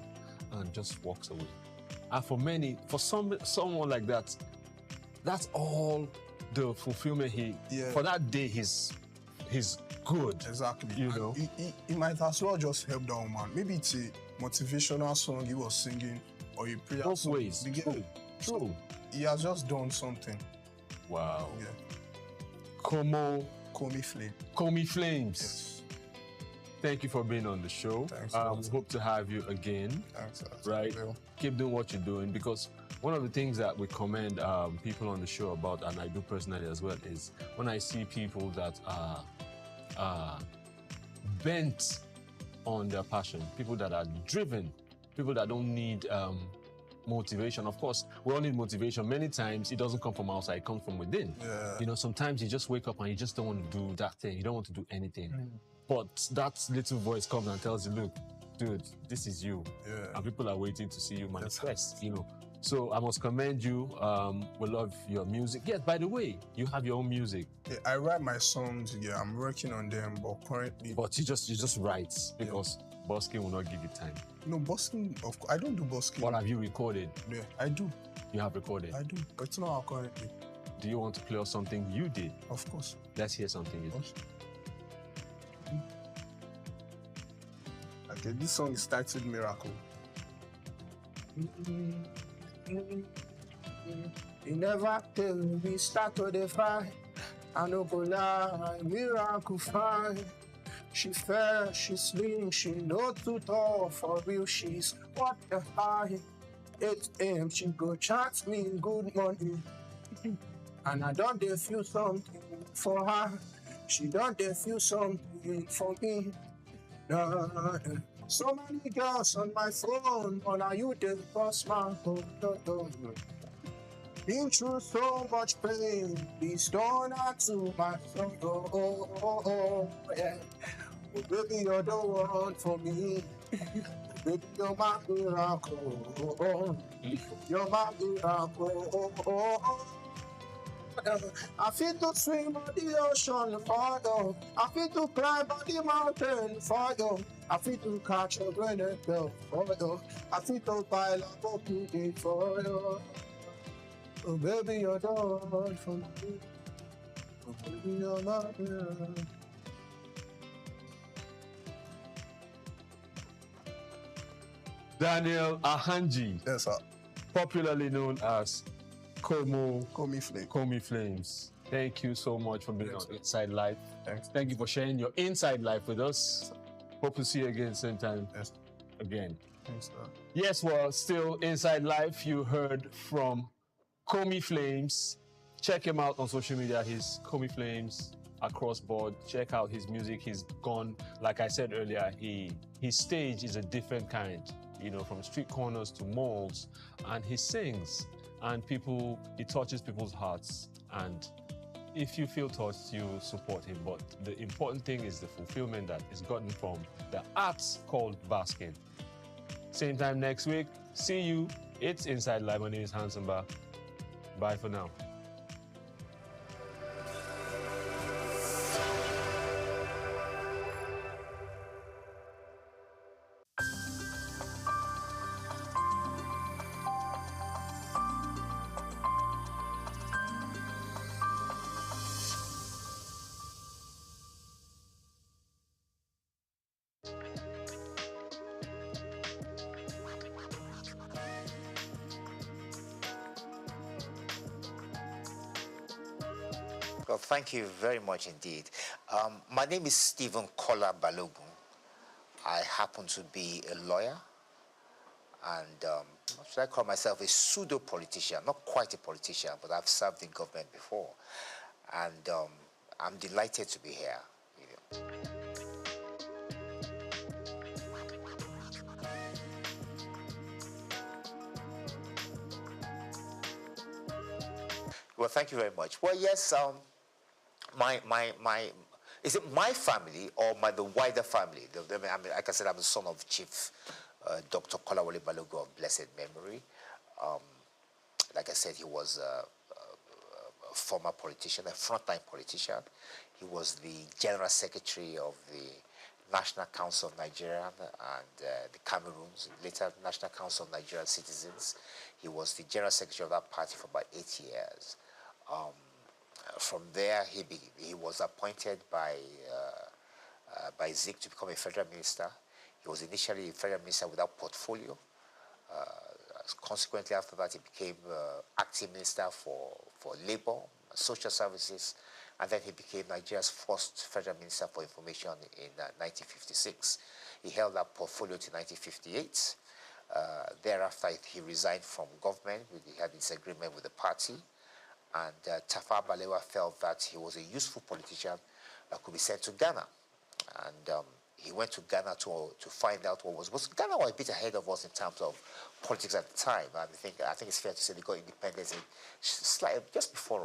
and just walks away. And for someone like that, that's all the fulfillment for that day he's good. Exactly. He might as well just help that woman. Maybe it's a motivational song he was singing or a prayer Both song. ways. True. He has just done something. Wow. Yeah. Komi Flames. Yes. Thank you for being on the show. Thanks. We hope to have you again. Thanks. Right? Keep doing what you're doing, because one of the things that we commend people on the show about, and I do personally as well, is when I see people that are bent on their passion, people that are driven, people that don't need motivation. Of course, we all need motivation. Many times it doesn't come from outside, it comes from within. Yeah. Sometimes you just wake up and you just don't want to do that thing. You don't want to do anything. But that little voice comes and tells you, look, dude, this is you. Yeah. And people are waiting to see you manifest, So I must commend you. We love your music. Yes, by the way, you have your own music. Yeah, I write my songs, I'm working on them, but currently... But you just write, because busking will not give you time. No, busking, I don't do busking. What have you recorded? Yeah, I do. You have recorded? I do, but it's not out currently. Do you want to play us something you did? Of course. Let's hear something you did. Okay, this song is titled Miracle. You never tell me start to the fight. I no go lie, miracle fine. She fair, she slim, she no too tall. For real, she's what the high. 8 a.m. she go chat me good morning. And I don't dey feel something for her. She don't dey feel something for me. Nah. So many girls on my phone, but now you did cross my home. Been through so much pain, please don't add to my soul. Yeah. Oh, baby, you're the one for me. Baby, you're my miracle. You're my miracle. I feel to swim on the ocean for you. I feel to climb on the mountain for you. I feel to catch a grenade for you. I feel to pile up a beauty for you. Oh, baby, you're the one for me. Oh, baby, you're my miracle. Daniel Ahanji. Yes, sir. Popularly known as Komi Flames. Thank you so much for being on Inside Life. Thanks. Thank you for sharing your inside life with us. Hope to see you again same time. Yes. Again. Thanks, sir. Yes, well, still Inside Life. You heard from Komi Flames. Check him out on social media. He's Komi Flames across board. Check out his music. He's gone, like I said earlier, his stage is a different kind, from street corners to malls, and he sings. And he touches people's hearts. And if you feel touched, you support him. But the important thing is the fulfillment that is gotten from the art called basking. Same time next week. See you. It's Inside Live. My name is Hans Mba. Bye for now. Well, thank you very much indeed. My name is Stephen Kola Balogun. I happen to be a lawyer, and should I call myself a pseudo-politician? Not quite a politician, but I've served in government before. And I'm delighted to be here. Well, thank you very much. Well, yes, is it my family or the wider family? I mean, like I said, I'm the son of Chief Dr. Kolawole Balogun of blessed memory. Like I said, he was a former politician, a frontline politician. He was the General Secretary of the National Council of Nigeria and the Cameroons, later National Council of Nigerian Citizens. He was the General Secretary of that party for about 8 years. From there, he was appointed by Souq to become a federal minister. He was initially a federal minister without portfolio. Consequently, after that, he became acting minister for labor, social services, and then he became Nigeria's first federal minister for information in 1956. He held that portfolio to 1958. Thereafter, he resigned from government. He had disagreement with the party. And Tafawa Balewa felt that he was a useful politician that could be sent to Ghana. And he went to Ghana to find out what was. Ghana was a bit ahead of us in terms of politics at the time. I think it's fair to say they got independence just before